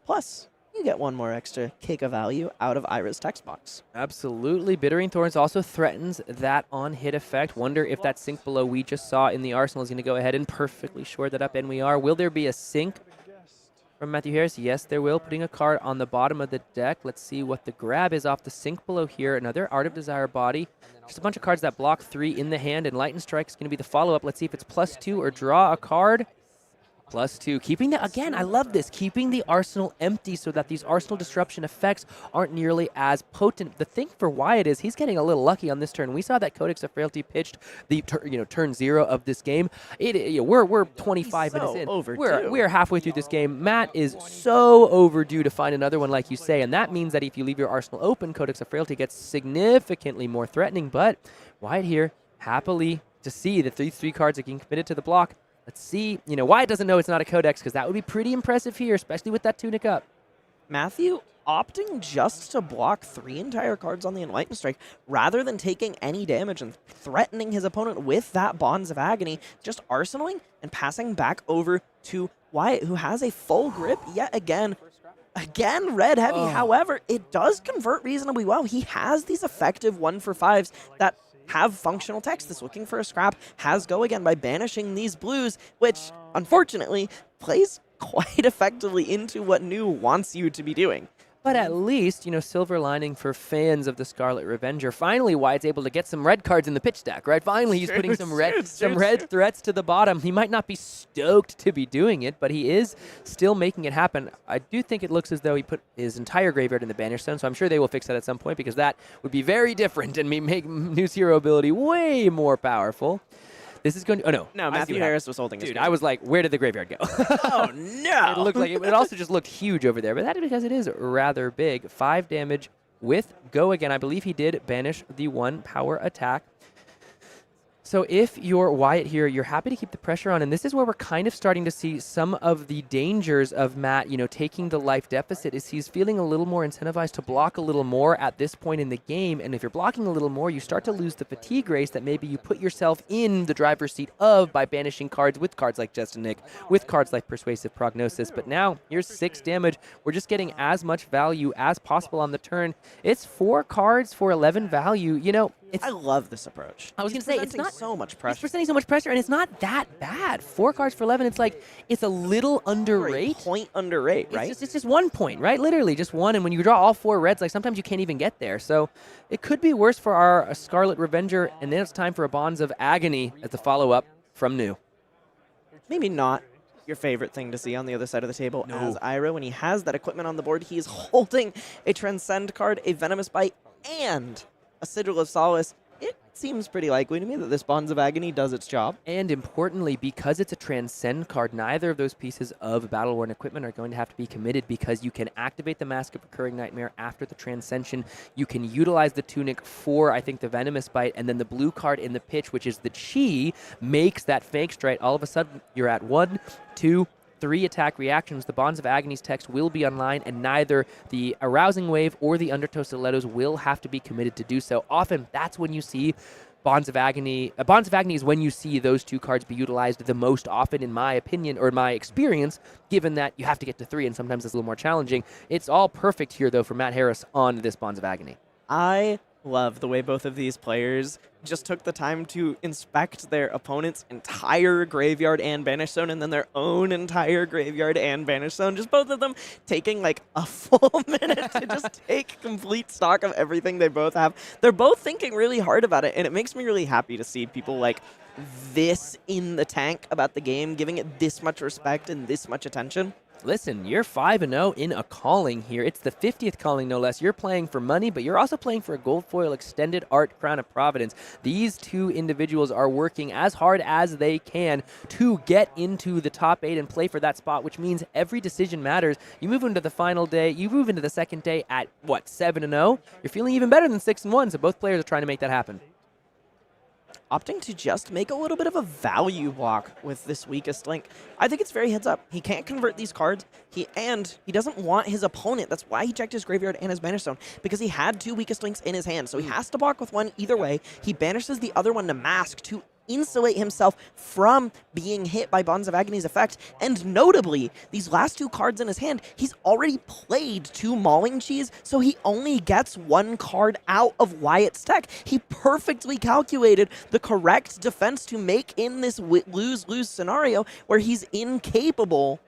Plus, you get one more extra cake of value out of Ira's text box. Absolutely. Bittering Thorns also threatens that on-hit effect. Wonder if that sink below we just saw in the arsenal is going to go ahead and perfectly shore that up, and we are. Will there be a sink from Matthew Harris? Yes, there will. Putting a card on the bottom of the deck. Let's see what the grab is off the sink below here. Another Art of Desire body. Just a bunch of cards that block 3 in the hand, and Enlightened Strike is going to be the follow-up. Let's see if it's +2 or draw a card. +2. Keeping the, again, I love this, keeping the arsenal empty so that these arsenal disruption effects aren't nearly as potent. The thing for Wyatt is he's getting a little lucky on this turn. We saw that Codex of Frailty pitched the turn 0 of this game. We're 25 minutes in. We're halfway through this game. Matt is so overdue to find another one, like you say, and that means that if you leave your arsenal open, Codex of Frailty gets significantly more threatening. But Wyatt here, happily to see that these 3 cards are getting committed to the block. Let's see. Wyatt doesn't know it's not a Codex, because that would be pretty impressive here, especially with that Tunic up. Matthew opting just to block 3 entire cards on the Enlightened Strike, rather than taking any damage and threatening his opponent with that Bonds of Agony, just arsenaling and passing back over to Wyatt, who has a full grip yet again. Again, red heavy. However, it does convert reasonably well. He has these effective 1-for-5s that have functional text. This looking for a scrap has go again by banishing these blues, which unfortunately plays quite effectively into what New wants you to be doing. But at least, silver lining for fans of the Scarlet Revenger. Finally, Wyatt's able to get some red cards in the pitch deck, right? Finally, he's putting some red threats to the bottom. He might not be stoked to be doing it, but he is still making it happen. I do think it looks as though he put his entire graveyard in the Banish Zone, so I'm sure they will fix that at some point, because that would be very different and make New's hero ability way more powerful. This is going to... Oh, no. No, Matthew Harris was holding his Dude, I was like, where did the graveyard go? Oh, no! It looked like it also just looked huge over there, but that is because it is rather big. 5 damage with go again. I believe he did banish the 1 power attack. So if you're Wyatt here, you're happy to keep the pressure on, and this is where we're kind of starting to see some of the dangers of Matt, taking the life deficit, is he's feeling a little more incentivized to block a little more at this point in the game, and if you're blocking a little more, you start to lose the fatigue race that maybe you put yourself in the driver's seat of by banishing cards with cards like Nick, with cards like Persuasive Prognosis. But now, here's 6 damage. We're just getting as much value as possible on the turn. It's 4 cards for 11 value. I love this approach. I was going to say, it's not so much pressure. He's presenting so much pressure, and it's not that bad. 4 cards for 11, it's a little under rate. Point under rate, right? It's just 1 point, right? Literally just 1, and when you draw all 4 reds, sometimes you can't even get there. So it could be worse for our Scarlet Revenger, and then it's time for a Bonds of Agony as the follow-up from New. Maybe not your favorite thing to see on the other side of the table, as Ira, when he has that equipment on the board, he is holding a Transcend card, a Venomous Bite, and a Sigil of Solace. It seems pretty likely to me that this Bonds of Agony does its job. And importantly, because it's a Transcend card, neither of those pieces of Battle-Worn equipment are going to have to be committed, because you can activate the Mask of Recurring Nightmare after the Transcension. You can utilize the Tunic for, I think, the Venomous Bite, and then the blue card in the pitch, which is the Chi, makes that Fake Strike. All of a sudden, you're at 1, 2, 3 attack reactions. The Bonds of Agony's text will be online, and neither the Arousing Wave or the Undertow Stilettos will have to be committed to do so. Often, that's when you see Bonds of Agony. Bonds of Agony is when you see those 2 cards be utilized the most often, in my opinion, or in my experience, given that you have to get to 3, and sometimes it's a little more challenging. It's all perfect here, though, for Matt Harris on this Bonds of Agony. I love the way both of these players just took the time to inspect their opponent's entire graveyard and Banish Zone, and then their own entire graveyard and Banish Zone. Just both of them taking a full minute to just take complete stock of everything they both have. They're both thinking really hard about it, and it makes me really happy to see people this in the tank about the game, giving it this much respect and this much attention. listen, you're 5-0 in a calling here. It's the 50th calling, no less. You're playing for money, but you're also playing for a gold foil extended art crown of Providence. These two individuals are working as hard as they can to get into the top 8 and play for that spot, which means every decision matters. You move into the final day, you move into the second day at, what, 7-0? You're feeling even better than 6-1, so both players are trying to make that happen. Opting to just make a little bit of a value block with this weakest link. I think it's very heads up. He can't convert these cards, and he doesn't want his opponent. That's why he checked his graveyard and his banner stone, because he had 2 weakest links in his hand, so he has to block with one either way. He banishes the other one to mask to insulate himself from being hit by Bonds of Agony's effect. And notably, these last 2 cards in his hand, he's already played 2 Mauling Cheese, so he only gets 1 card out of Wyatt's deck. He perfectly calculated the correct defense to make in this lose-lose scenario where he's incapable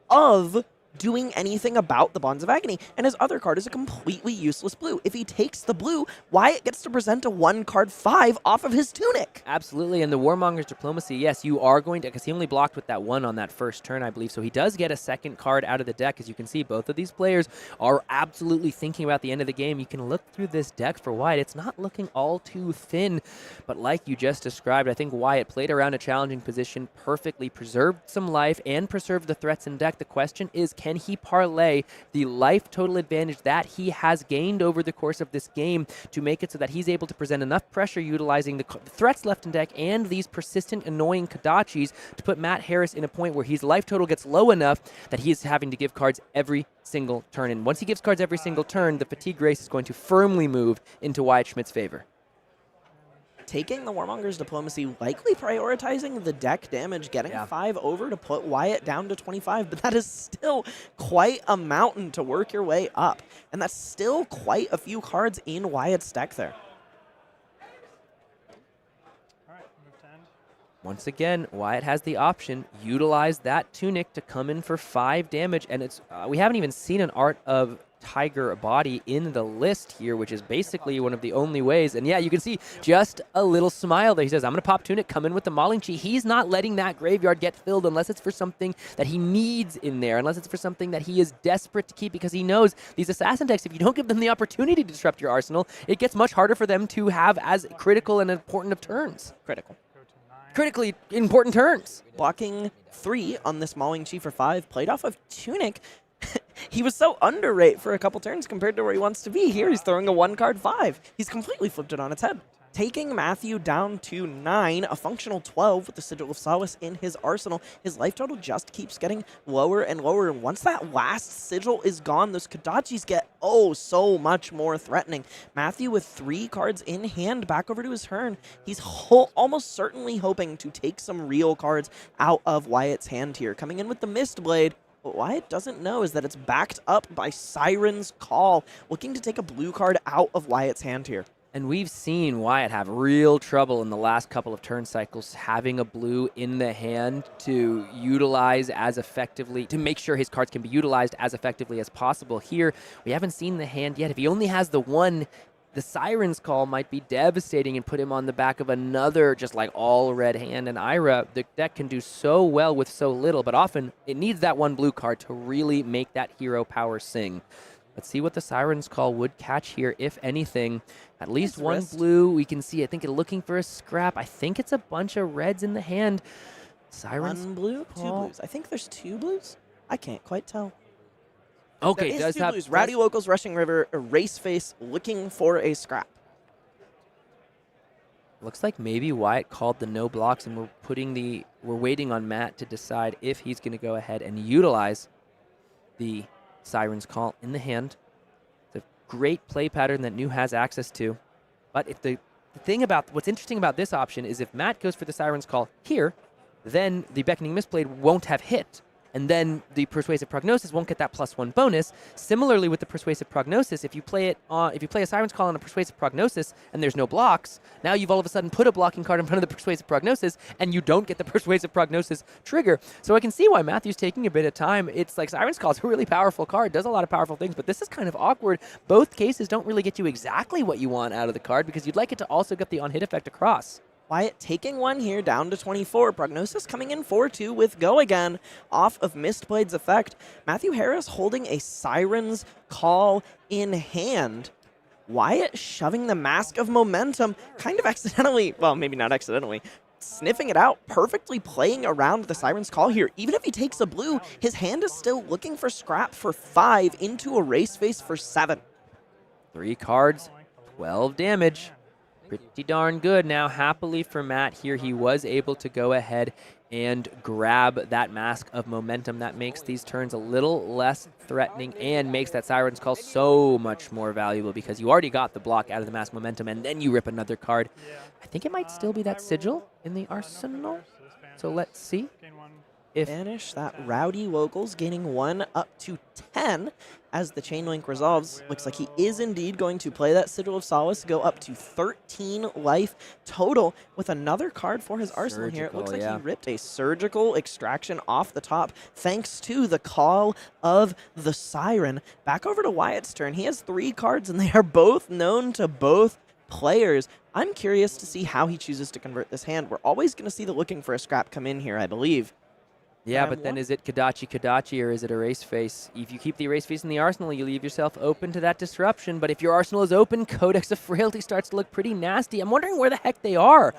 of doing anything about the Bonds of Agony, and his other card is a completely useless blue. If he takes the blue, Wyatt gets to present a 1-card 5 off of his tunic. Absolutely, and the Warmonger's Diplomacy, yes, you are going to, because he only blocked with that 1 on that first turn, I believe, so he does get a second card out of the deck. As you can see, both of these players are absolutely thinking about the end of the game. You can look through this deck for Wyatt. It's not looking all too thin, but like you just described, I think Wyatt played around a challenging position, perfectly preserved some life, and preserved the threats in deck. The question is, can he parlay the life total advantage that he has gained over the course of this game to make it so that he's able to present enough pressure utilizing the threats left in deck and these persistent, annoying Kodachis to put Matt Harris in a point where his life total gets low enough that he is having to give cards every single turn. And once he gives cards every single turn, the fatigue race is going to firmly move into Wyatt Schmidt's favor. Taking the Warmonger's Diplomacy, likely prioritizing the deck damage, getting 5 over to put Wyatt down to 25, but that is still quite a mountain to work your way up. And that's still quite a few cards in Wyatt's deck there. Once again, Wyatt has the option, utilize that tunic to come in for 5 damage, and it's we haven't even seen an art of Tiger body in the list here, which is basically one of the only ways. And yeah, you can see just a little smile there. He says, I'm going to pop tunic, come in with the Mauling Chi. He's not letting that graveyard get filled unless it's for something that he needs in there, unless it's for something that he is desperate to keep, because he knows these assassin decks, if you don't give them the opportunity to disrupt your arsenal, it gets much harder for them to have as critical and important of turns. Critically important turns. Blocking 3 on this Mauling Chi for 5, played off of tunic. He was so underrate for a couple turns compared to where he wants to be. Here he's throwing a 1-card 5. He's completely flipped it on its head. Taking Matthew down to 9, a functional 12 with the Sigil of Solace in his arsenal. His life total just keeps getting lower and lower, and once that last Sigil is gone, those Kodachis get so much more threatening. Matthew with 3 cards in hand, back over to his turn. He's almost certainly hoping to take some real cards out of Wyatt's hand here. Coming in with the Mistblade. What Wyatt doesn't know is that it's backed up by Siren's Call, looking to take a blue card out of Wyatt's hand here. And we've seen Wyatt have real trouble in the last couple of turn cycles having a blue in the hand to utilize as effectively, to make sure his cards can be utilized as effectively as possible. Here, we haven't seen the hand yet. If he only has the 1, the Siren's Call might be devastating and put him on the back of another just like all red hand. And Ira, the deck can do so well with so little, but often it needs that 1 blue card to really make that hero power sing. Let's see what the Siren's Call would catch here, if anything. At least 1 blue. We can see, I think, looking for a scrap. I think it's a bunch of reds in the hand. Siren's 1 blue, Call. 2 blues. I think there's 2 blues. I can't quite tell. Okay, there does is 2 have blues. Rowdy Locals, Rushing River, Erase Face, looking for a scrap. Looks like maybe Wyatt called the no blocks, and we're waiting on Matt to decide if he's going to go ahead and utilize the Siren's Call in the hand. It's a great play pattern that New has access to. But if the thing about what's interesting about this option is if Matt goes for the Siren's Call here, then the Beckoning Mistblade won't have hit. And then the Persuasive Prognosis won't get that +1 bonus. Similarly with the Persuasive Prognosis, if you play a Siren's Call on a Persuasive Prognosis and there's no blocks, now you've all of a sudden put a blocking card in front of the Persuasive Prognosis and you don't get the Persuasive Prognosis trigger. So I can see why Matthew's taking a bit of time. It's like Siren's Call is a really powerful card, does a lot of powerful things, but this is kind of awkward. Both cases don't really get you exactly what you want out of the card because you'd like it to also get the on-hit effect across. Wyatt taking one here down to 24. Prognosis coming in 4-2 with Go Again off of Mistblade's effect. Matthew Harris holding a Siren's Call in hand. Wyatt shoving the Mask of Momentum, kind of accidentally, well, maybe not accidentally, sniffing it out, perfectly playing around the Siren's Call here. Even if he takes a blue, his hand is still looking for scrap for 5 into a race face for 7. 3 cards, 12 damage. Pretty darn good. Now, happily for Matt here, he was able to go ahead and grab that Mask of Momentum. That makes these turns a little less threatening and makes that Siren's Call so much more valuable because you already got the block out of the Mask Momentum and then you rip another card. I think it might still be that Sigil in the arsenal. So let's see. Banish that Rowdy Locals, gaining 1 up to 10 as the chain link resolves. Looks like he is indeed going to play that Sigil of Solace, go up to 13 life total with another card for his arsenal here. It looks like he ripped a Surgical Extraction off the top thanks to the Call of the Siren. Back over to Wyatt's turn. He has 3 cards and they are both known to both players. I'm curious to see how he chooses to convert this hand. We're always going to see the looking for a scrap come in here, I believe. Yeah, but then is it Kadachi, or is it Erase Face? If you keep the Erase Face in the arsenal, you leave yourself open to that disruption. But if your arsenal is open, Codex of Frailty starts to look pretty nasty. I'm wondering where the heck they are.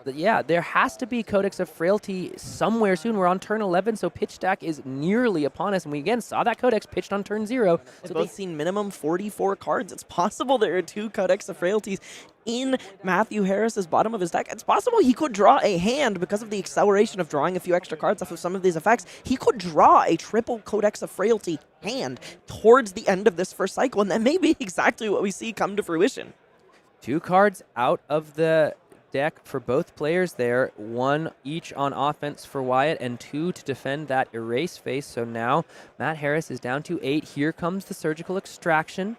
Yeah, there has to be Codex of Frailty somewhere soon. We're on turn 11, so pitch stack is nearly upon us. And we again saw that Codex pitched on turn 0. So they've seen minimum 44 cards. It's possible there are 2 Codex of Frailties in Matthew Harris's bottom of his deck. It's possible he could draw a hand because of the acceleration of drawing a few extra cards off of some of these effects. He could draw a triple Codex of Frailty hand towards the end of this first cycle, and that may be exactly what we see come to fruition. 2 cards out of the deck for both players there, 1 each on offense for Wyatt and 2 to defend that Erase Face. So now Matt Harris is down to 8. Here comes the Surgical Extraction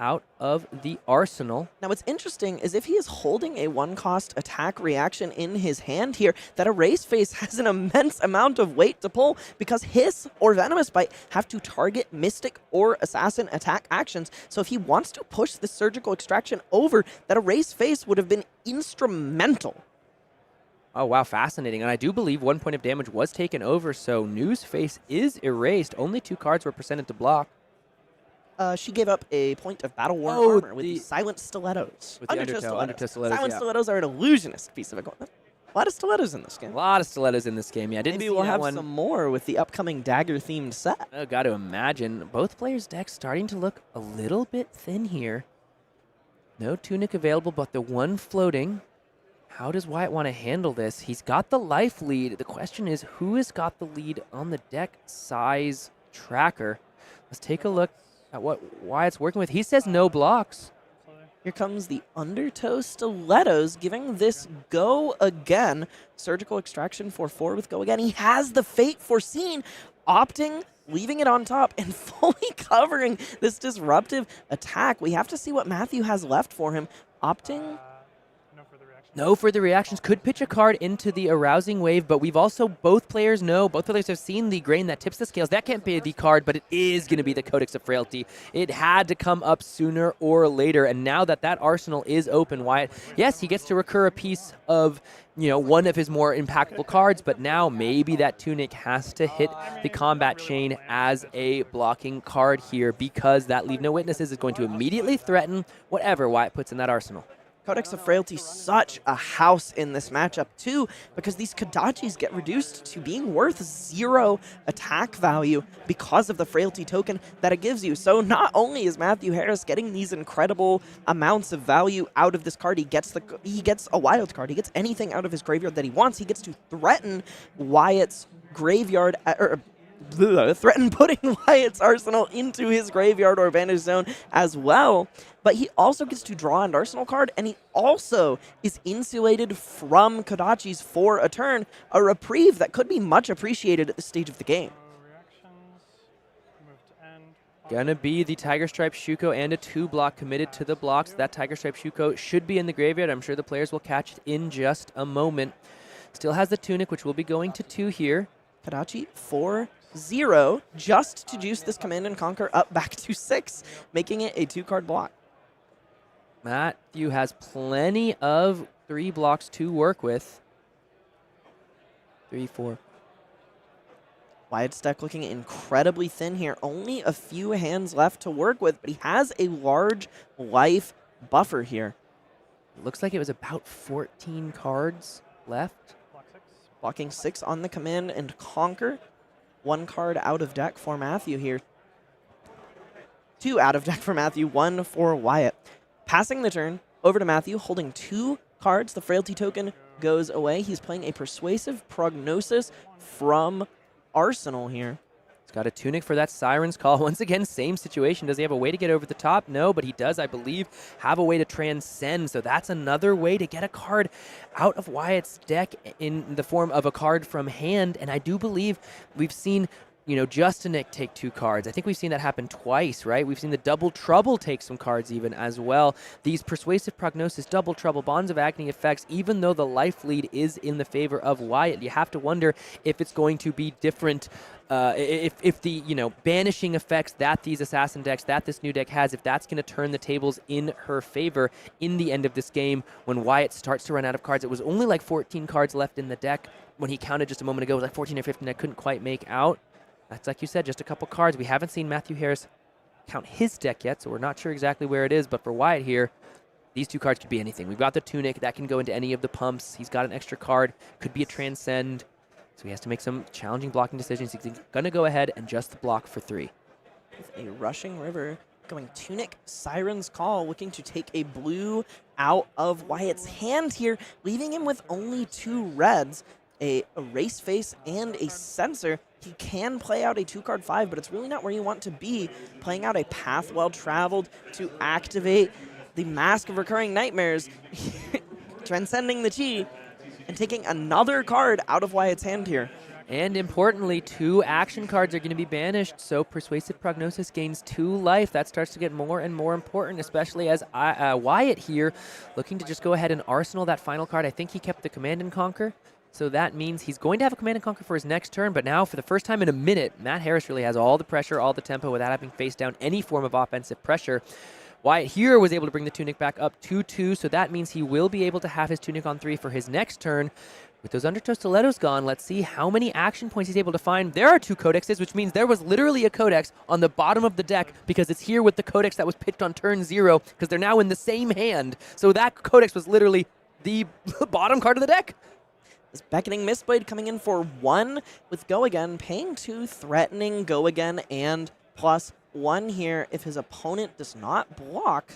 out of the arsenal. Now what's interesting is if he is holding a 1-cost attack reaction in his hand here, that Erase Face has an immense amount of weight to pull because Hiss or Venomous Bite have to target Mystic or Assassin attack actions. So if he wants to push the Surgical Extraction over, that Erase Face would have been instrumental. Oh, wow, fascinating. And I do believe 1 point of damage was taken over, so News Face is erased. Only 2 cards were presented to block. She gave up a point of battle worn armor with the Silent Stilettos. With the Undertow Stilettos. Silent Stilettos are an illusionist piece of equipment. A lot of stilettos in this game. A lot of stilettos in this game, yeah. Maybe we'll have some more with the upcoming dagger-themed set. Oh, got to imagine. Both players' decks starting to look a little bit thin here. No Tunic available, but the one floating. How does Wyatt want to handle this? He's got the life lead. The question is, who has got the lead on the deck size tracker? Let's take a look at what Wyatt's working with. He says no blocks. Here comes the Undertow Stilettos, giving this Go Again. Surgical Extraction for 4 with Go Again. He has the Fate Foreseen, opting, leaving it on top, and fully covering this disruptive attack. We have to see what Matthew has left for him. Opting... No further reactions. Could pitch a card into the Arousing Wave, but we've also, both players have seen the grain that tips the scales. That can't be the card, but it is going to be the Codex of Frailty. It had to come up sooner or later, and now that that arsenal is open, Wyatt, yes, he gets to recur a piece of, one of his more impactful cards, but now maybe that Tunic has to hit the combat chain as a blocking card here because that Leave No Witnesses is going to immediately threaten whatever Wyatt puts in that arsenal. Codex of Frailty, such a house in this matchup too, because these Kadachis get reduced to being worth 0 attack value because of the Frailty token that it gives you. So not only is Matthew Harris getting these incredible amounts of value out of this card, he gets a wild card, he gets anything out of his graveyard that he wants, he gets to threaten Wyatt's graveyard, threaten putting Wyatt's arsenal into his graveyard or Vantage Zone as well. But he also gets to draw an arsenal card, and he also is insulated from Kodachis for a turn, a reprieve that could be much appreciated at this stage of the game. Gonna be the Tiger Stripe Shuko and a 2-block committed to the blocks. That Tiger Stripe Shuko should be in the graveyard. I'm sure the players will catch it in just a moment. Still has the Tunic, which will be going to 2 here. Kodachi 4-0, just to juice this Command and Conquer up back to 6, making it a 2-card block. Matthew has plenty of 3 blocks to work with. 3, 4. Wyatt's deck looking incredibly thin here. Only a few hands left to work with, but he has a large life buffer here. Looks like it was about 14 cards left. Blocking 6 on the Command and Conquer. 1 card out of deck for Matthew here. 2 out of deck for Matthew, 1 for Wyatt. Passing the turn over to Matthew, holding 2 cards. The Frailty token goes away. He's playing a Persuasive Prognosis from Arsenal here. He's got a Tunic for that Siren's Call. Once again, same situation. Does he have a way to get over the top? No, but he does, I believe, have a way to transcend. So that's another way to get a card out of Wyatt's deck in the form of a card from hand. And I do believe we've seen, you know, Justinic take 2 cards. I think we've seen that happen twice, right? We've seen the Double Trouble take some cards even as well. These Persuasive Prognosis, Double Trouble, Bonds of Agony effects, even though the life lead is in the favor of Wyatt, you have to wonder if it's going to be different. If the, you know, banishing effects that these assassin decks, that this new deck has, if that's going to turn the tables in her favor in the end of this game when Wyatt starts to run out of cards. It was only like 14 cards left in the deck when he counted just a moment ago. It was like 14 or 15 I couldn't quite make out. That's, like you said, just a couple cards. We haven't seen Matthew Harris count his deck yet, so we're not sure exactly where it is. But for Wyatt here, these 2 cards could be anything. We've got the Tunic. That can go into any of the pumps. He's got an extra card. Could be a Transcend. So he has to make some challenging blocking decisions. He's going to go ahead and just block for 3. With a Rushing River going Tunic, Siren's Call, looking to take a blue out of Wyatt's hand here, leaving him with only 2 reds, a Erase Face and a Censor. He can play out a 2-card 5, but it's really not where you want to be. Playing out a Path Well Traveled to activate the Mask of Recurring Nightmares, transcending the chi, and taking another card out of Wyatt's hand here. And importantly, 2 action cards are going to be banished, so Persuasive Prognosis gains 2 life. That starts to get more and more important, especially as Wyatt here looking to just go ahead and arsenal that final card. I think he kept the Command and Conquer, so that means he's going to have a Command and Conquer for his next turn, but now for the first time in a minute, Matt Harris really has all the pressure, all the tempo without having faced down any form of offensive pressure. Wyatt here was able to bring the Tunic back up 2-2, so that means he will be able to have his Tunic on 3 for his next turn. With those Undertow Stilettos gone, let's see how many action points he's able to find. There are 2 Codexes, which means there was literally a Codex on the bottom of the deck because it's here with the Codex that was pitched on turn 0 because they're now in the same hand. So that Codex was literally the bottom card of the deck. This Beckoning Mistblade coming in for 1 with Go Again, paying 2, threatening Go Again, and plus 1 here if his opponent does not block.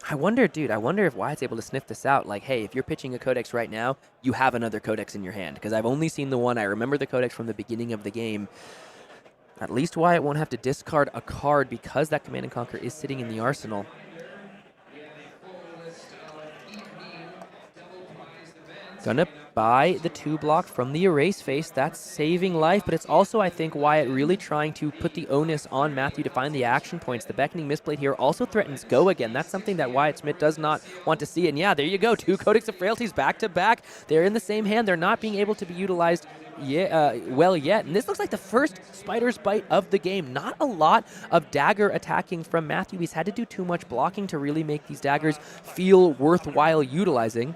I wonder if Wyatt's able to sniff this out. Like, hey, if you're pitching a Codex right now, you have another Codex in your hand. Because I've only seen the one. I remember the Codex from the beginning of the game. At least Wyatt won't have to discard a card because that Command and Conquer is sitting in the arsenal. Gonna buy the 2 block from the Erase Face. That's saving life, but it's also, I think, Wyatt really trying to put the onus on Matthew to find the action points. The Beckoning Mistblade here also threatens Go Again. That's something that Wyatt Schmitt does not want to see. And yeah, there you go. 2 Codex of Frailties back to back. They're in the same hand. They're not being able to be utilized well yet. And this looks like the first Spider's Bite of the game. Not a lot of dagger attacking from Matthew. He's had to do too much blocking to really make these daggers feel worthwhile utilizing.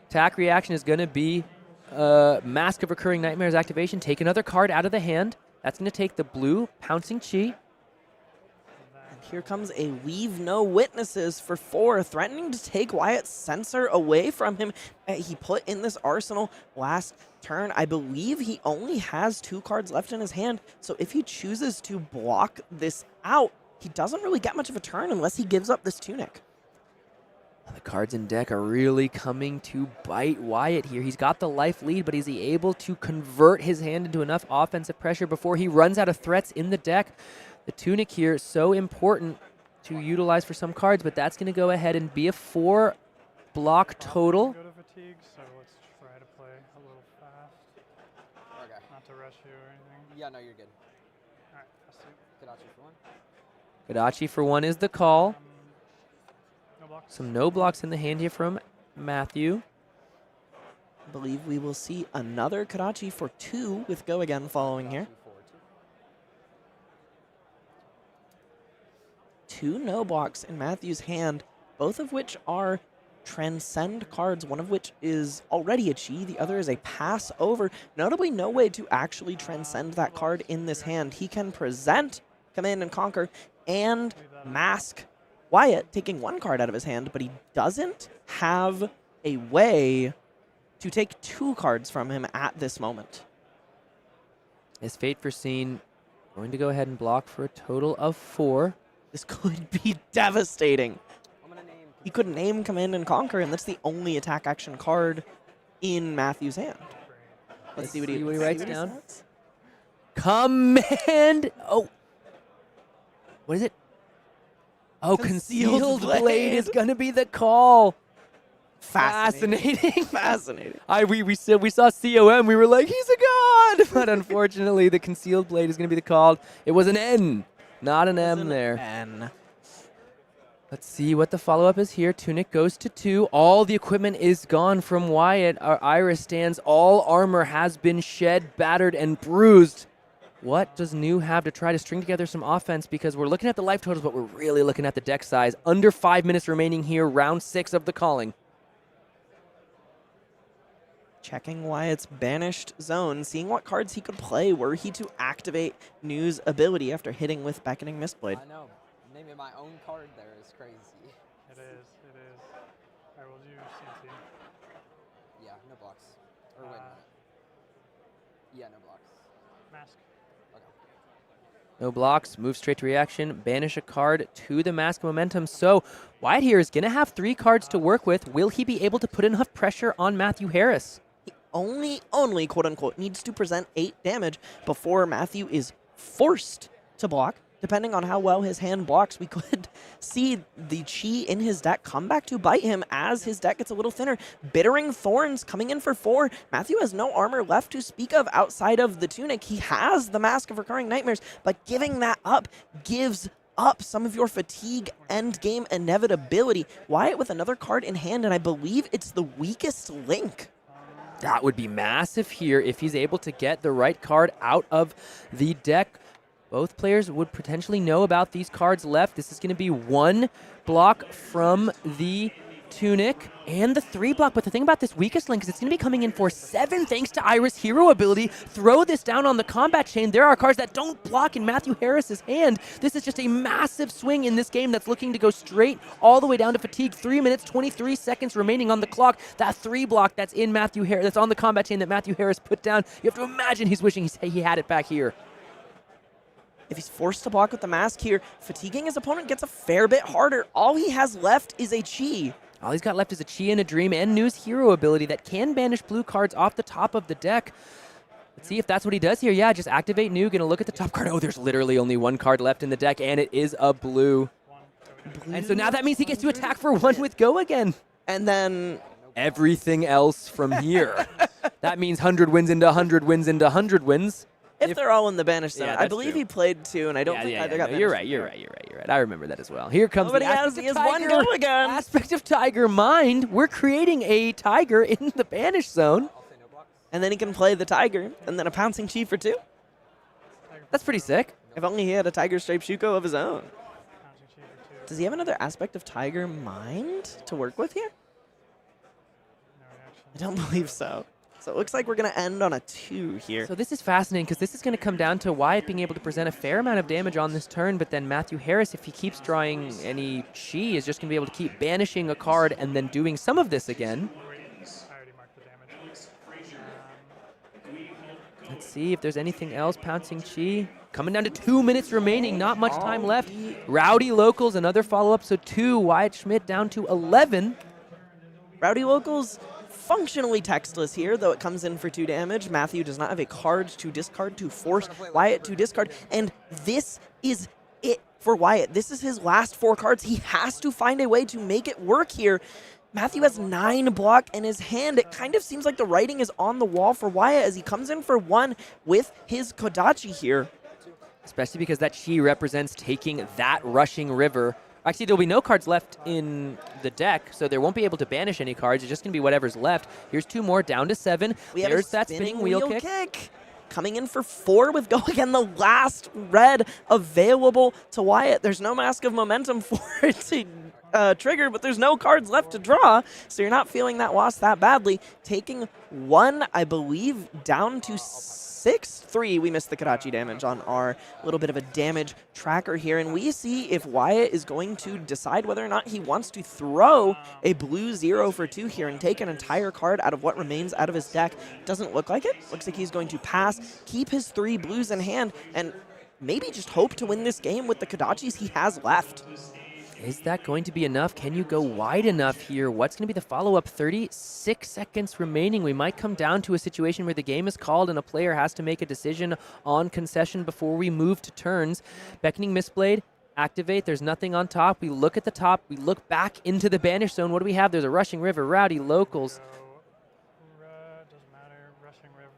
Attack reaction is going to be Mask of Recurring Nightmares activation. Take another card out of the hand. That's going to take the blue Pouncing Chi. And here comes a Leave No Witnesses for 4, threatening to take Wyatt's Censor away from him. He put in this arsenal last turn. I believe he only has 2 cards left in his hand, so if he chooses to block this out, he doesn't really get much of a turn unless he gives up this Tunic. The cards in deck are really coming to bite Wyatt here. He's got the life lead, but is he able to convert his hand into enough offensive pressure before he runs out of threats in the deck? The Tunic here is so important to utilize for some cards, but that's going to go ahead and be a 4 block total. Go to fatigue, so let's try to play a little fast. Okay. Not to rush you or anything. Yeah, no, you're good. Alright, let's see. Kadachi for 1. Kodachi for 1 is the call. No blocks. Some no blocks in the hand here from Matthew. I believe we will see another Kadachi for 2 with Go Again following here. 2 no blocks in Matthew's hand, both of which are transcend cards, one of which is already a chi, the other is a pass over. Notably, no way to actually transcend that card in this hand. He can present Command and Conquer and mask Wyatt, taking 1 card out of his hand, but he doesn't have a way to take 2 cards from him at this moment. Is Fate Foreseen going to go ahead and block for a total of 4? This could be devastating. He could name Command and Conquer, and that's the only attack action card in Matthew's hand. Let's see what he writes down. Command. Oh, what is it? Oh, Concealed Blade is going to be the call. Fascinating. Fascinating. We saw COM. We were like, he's a god. But unfortunately, the Concealed Blade is going to be the called. It was an N, not an M there. N. Let's see what the follow-up is here. Tunic goes to 2. All the equipment is gone from Wyatt. Our Iris stands. All armor has been shed, battered, and bruised. What does New have to try to string together some offense? Because we're looking at the life totals, but we're really looking at the deck size. Under 5 minutes remaining here, round 6 of the calling. Checking Wyatt's banished zone, seeing what cards he could play were he to activate New's ability after hitting with Beckoning Mistblade. I know. Naming my own card there is crazy. It is. I will do CT. Yeah, no blocks. Or wait a minute. Yeah, no blocks. Mask. Okay. No blocks, move straight to reaction, banish a card to the mask momentum. So Wyatt here is going to have 3 cards to work with. Will he be able to put enough pressure on Matthew Harris? He only, quote-unquote, needs to present 8 damage before Matthew is forced to block. Depending on how well his hand blocks, we could see the chi in his deck come back to bite him as his deck gets a little thinner. Bittering Thorns coming in for 4. Matthew has no armor left to speak of outside of the Tunic. He has the Mask of Recurring Nightmares, but giving that up gives up some of your fatigue endgame inevitability. Wyatt with another card in hand, and I believe it's the weakest link. That would be massive here if he's able to get the right card out of the deck. Both players would potentially know about these cards left. This is going to be 1 block from the Tunic and the 3 block. But the thing about this weakest link is it's going to be coming in for 7 thanks to Iris' hero ability. Throw this down on the combat chain. There are cards that don't block in Matthew Harris's hand. This is just a massive swing in this game that's looking to go straight all the way down to fatigue. 3 minutes, 23 seconds remaining on the clock. That 3 block that's in Matthew Harris, that's on the combat chain that Matthew Harris put down. You have to imagine he's wishing he had it back here. If he's forced to block with the mask here, fatiguing his opponent gets a fair bit harder. All he has left is a chi. All he's got left is a chi and a dream and New's hero ability that can banish blue cards off the top of the deck. Let's see if that's what he does here. Yeah, just activate New. Gonna look at the top card. Oh, there's literally only 1 card left in the deck, and it is a blue. And so now that means he gets to attack for 1 with Go again. And then everything else from here. That means 100 wins into 100 wins into 100 wins. If they're all in the banished zone. Yeah, I believe he played 2, and I don't think either got banished. You're right. I remember that as well. Here comes the aspect of one go again. Aspect of Tiger Mind. We're creating a Tiger in the banished zone. And then he can play the Tiger, and then a Pouncing Chi for 2. That's pretty sick. If only he had a Tiger Stripe Shuko of his own. Does he have another aspect of Tiger Mind to work with here? I don't believe so. So it looks like we're going to end on a 2 here. So this is fascinating because this is going to come down to Wyatt being able to present a fair amount of damage on this turn, but then Matthew Harris, if he keeps drawing any chi, is just going to be able to keep banishing a card and then doing some of this again. I already marked the damage. Let's see if there's anything else. Pouncing Chi. Coming down to 2 minutes remaining. Not much time left. Rowdy Locals, another follow-up. So 2. Wyatt Schmitt down to 11. Rowdy Locals functionally textless here, though it comes in for 2 damage. Matthew does not have a card to discard to force Wyatt to discard. And this is it for Wyatt. This is his last 4 cards. He has to find a way to make it work here. Matthew has 9 block in his hand. It kind of seems like the writing is on the wall for Wyatt as he comes in for 1 with his Kodachi here. Especially because that chi represents taking that rushing river. Actually, there'll be no cards left in the deck, so they won't be able to banish any cards. It's just going to be whatever's left. Here's 2 more, down to 7. We have There's a that spinning wheel kick. coming in for 4 with Go Again, the last red available to Wyatt. There's no Mask of Momentum for it to trigger, but there's no cards left to draw, so you're not feeling that loss that badly. Taking 1, I believe, down to 6-3. We missed the Kadachi damage on our little bit of a damage tracker here, and we see if Wyatt is going to decide whether or not he wants to throw a blue 0 for 2 here and take an entire card out of what remains out of his deck. Doesn't look like it. Looks like he's going to pass, keep his 3 blues in hand, and maybe just hope to win this game with the Kadachis he has left. Is that going to be enough? Can you go wide enough here? What's going to be the follow-up? 36 seconds remaining. We might come down to a situation where the game is called and a player has to make a decision on concession before we move to turns. Beckoning Mistblade, activate. There's nothing on top. We look at the top. We look back into the Banish Zone. What do we have? There's a Rushing River, Rowdy, Locals. Doesn't matter. Rushing River.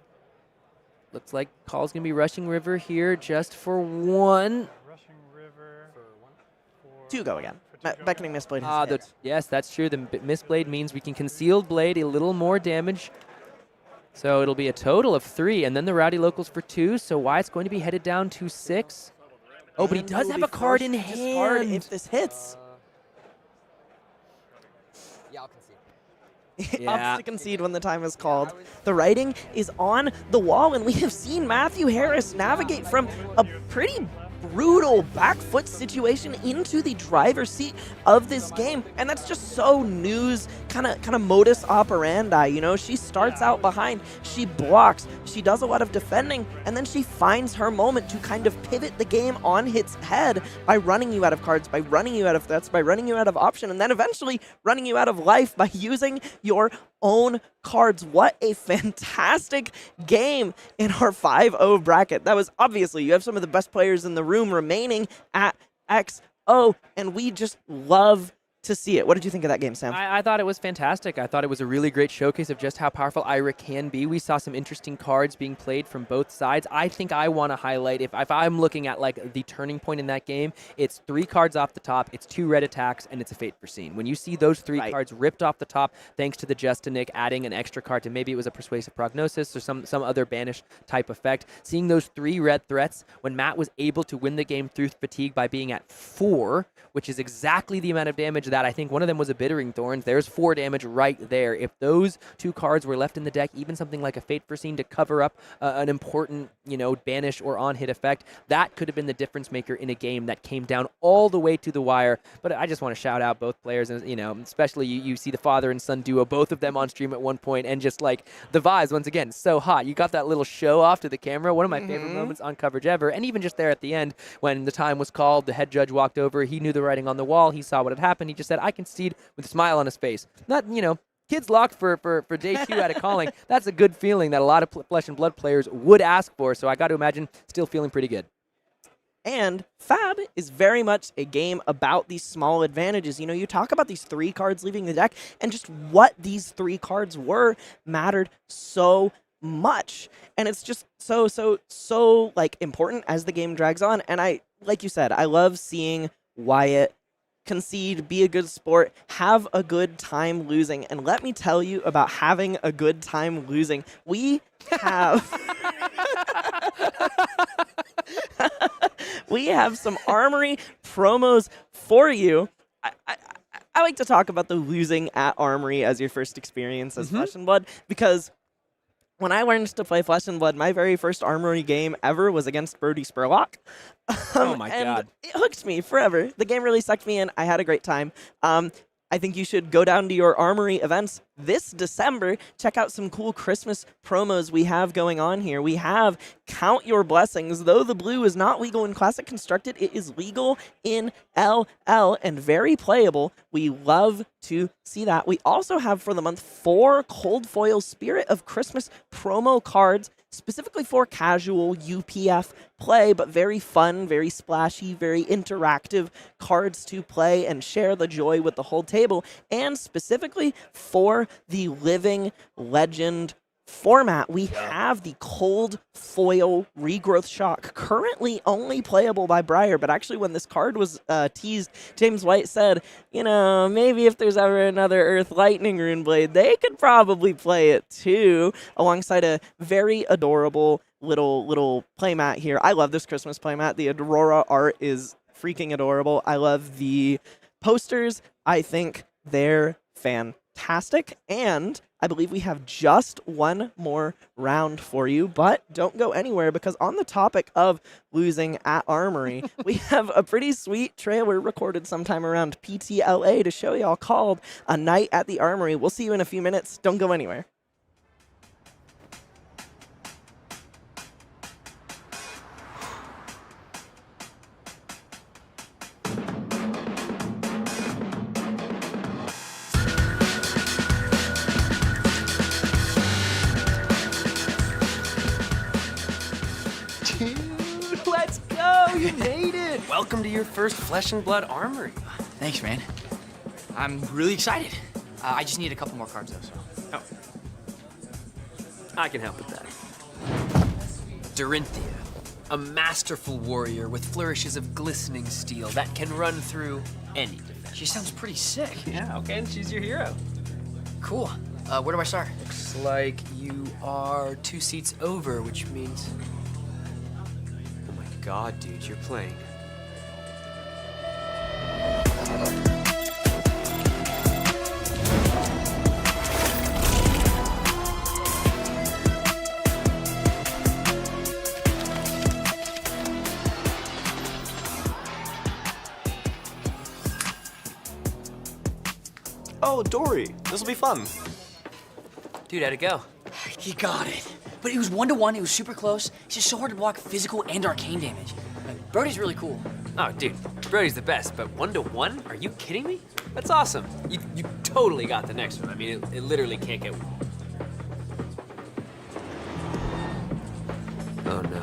Looks like call's going to be Rushing River here just for 1. Rushing River. For 2 Go Again. Beckoning Mistblade. Yes, that's true. The Mistblade means we can Concealed Blade a little more damage. So it'll be a total of 3, and then the Rowdy Locals for 2. So Wyatt's going to be headed down to 6. Oh, but he does have a card in hand. If this hits. Yeah, I'll concede. He opts to concede when the time is called. The writing is on the wall, and we have seen Matthew Harris navigate from a pretty brutal back foot situation into the driver's seat of this game, and that's just so News kind of modus operandi. You know, she starts out behind, she blocks, she does a lot of defending, and then she finds her moment to kind of pivot the game on its head by running you out of cards, by running you out of threats, by running you out of option, and then eventually running you out of life by using your own cards. What a fantastic game in our 5-0 bracket. That was obviously, you have some of the best players in the room remaining at XO, and we just love to see it. What did you think of that game, Sam? I thought it was fantastic. I thought it was a really great showcase of just how powerful Ira can be. We saw some interesting cards being played from both sides. I think I want to highlight, if I'm looking at like the turning point in that game, it's 3 cards off the top, it's 2 red attacks, and it's a Fate Foreseen. When you see those 3 cards ripped off the top, thanks to the Justinic adding an extra card to maybe it was a Persuasive Prognosis or some other banish type effect, seeing those 3 red threats, when Matt was able to win the game through fatigue by being at 4, which is exactly the amount of damage that I think one of them was a Bittering Thorns. There's 4 damage right there. If those 2 cards were left in the deck, even something like a Fate Foreseen to cover up an important, banish or on-hit effect, that could have been the difference maker in a game that came down all the way to the wire. But I just want to shout out both players, and especially you see the father and son duo, both of them on stream at one point, and just like the vibes, once again, so hot. You got that little show off to the camera, one of my favorite moments on coverage ever, and even just there at the end when the time was called, the head judge walked over, he knew the writing on the wall, he saw what had happened, he just said, I concede, with a smile on his face. Not, kids locked for day 2 at a calling. That's a good feeling that a lot of Flesh and Blood players would ask for, so I got to imagine still feeling pretty good. And Fab is very much a game about these small advantages. You talk about these 3 cards leaving the deck, and just what these 3 cards were mattered so much. And it's just so like important as the game drags on. And I, like you said, I love seeing Wyatt concede, be a good sport, have a good time losing. And let me tell you about having a good time losing. We have we have some Armory promos for you. I like to talk about the losing at Armory as your first experience as Flesh and Blood, because when I learned to play Flesh and Blood, my very first Armory game ever was against Brody Spurlock. Oh my God. It hooked me forever. The game really sucked me in. I had a great time. I think you should go down to your Armory events this December. Check out some cool Christmas promos we have going on here. We have Count Your Blessings. Though the blue is not legal in Classic Constructed, it is legal in LL and very playable. We love to see that. We also have for the month 4 Cold Foil Spirit of Christmas promo cards, specifically for casual UPF play, but very fun, very splashy, very interactive cards to play and share the joy with the whole table, and specifically for the Living Legend format, we have the Cold Foil Regrowth Shock, currently only playable by Briar, but actually when this card was teased, James White said, maybe if there's ever another Earth Lightning Runeblade, they could probably play it too, alongside a very adorable little playmat here. I love this Christmas playmat. The Aurora art is freaking adorable. I love the posters. I think they're fantastic. And I believe we have just one more round for you, but don't go anywhere because on the topic of losing at Armory, we have a pretty sweet trailer recorded sometime around PTLA to show y'all called A Night at the Armory. We'll see you in a few minutes. Don't go anywhere. Let's go! You made it! Welcome to your first Flesh and Blood Armory. Thanks, man. I'm really excited. I just need a couple more cards, though, so. I can help with that. Dorinthia, a masterful warrior with flourishes of glistening steel that can run through any defense. She sounds pretty sick. Yeah, okay, and she's your hero. Cool. Where do I start? Looks like you are 2 seats over, which means... Oh my god, dude, you're playing. Oh, Dory, this'll be fun. Dude, how'd it go? He got it. But it was 1-to-1, it was super close. It's just so hard to block physical and arcane damage. Brody's really cool. Oh, dude, Brody's the best, but 1-to-1? Are you kidding me? That's awesome. You totally got the next one. I mean, it literally can't get... Oh, no.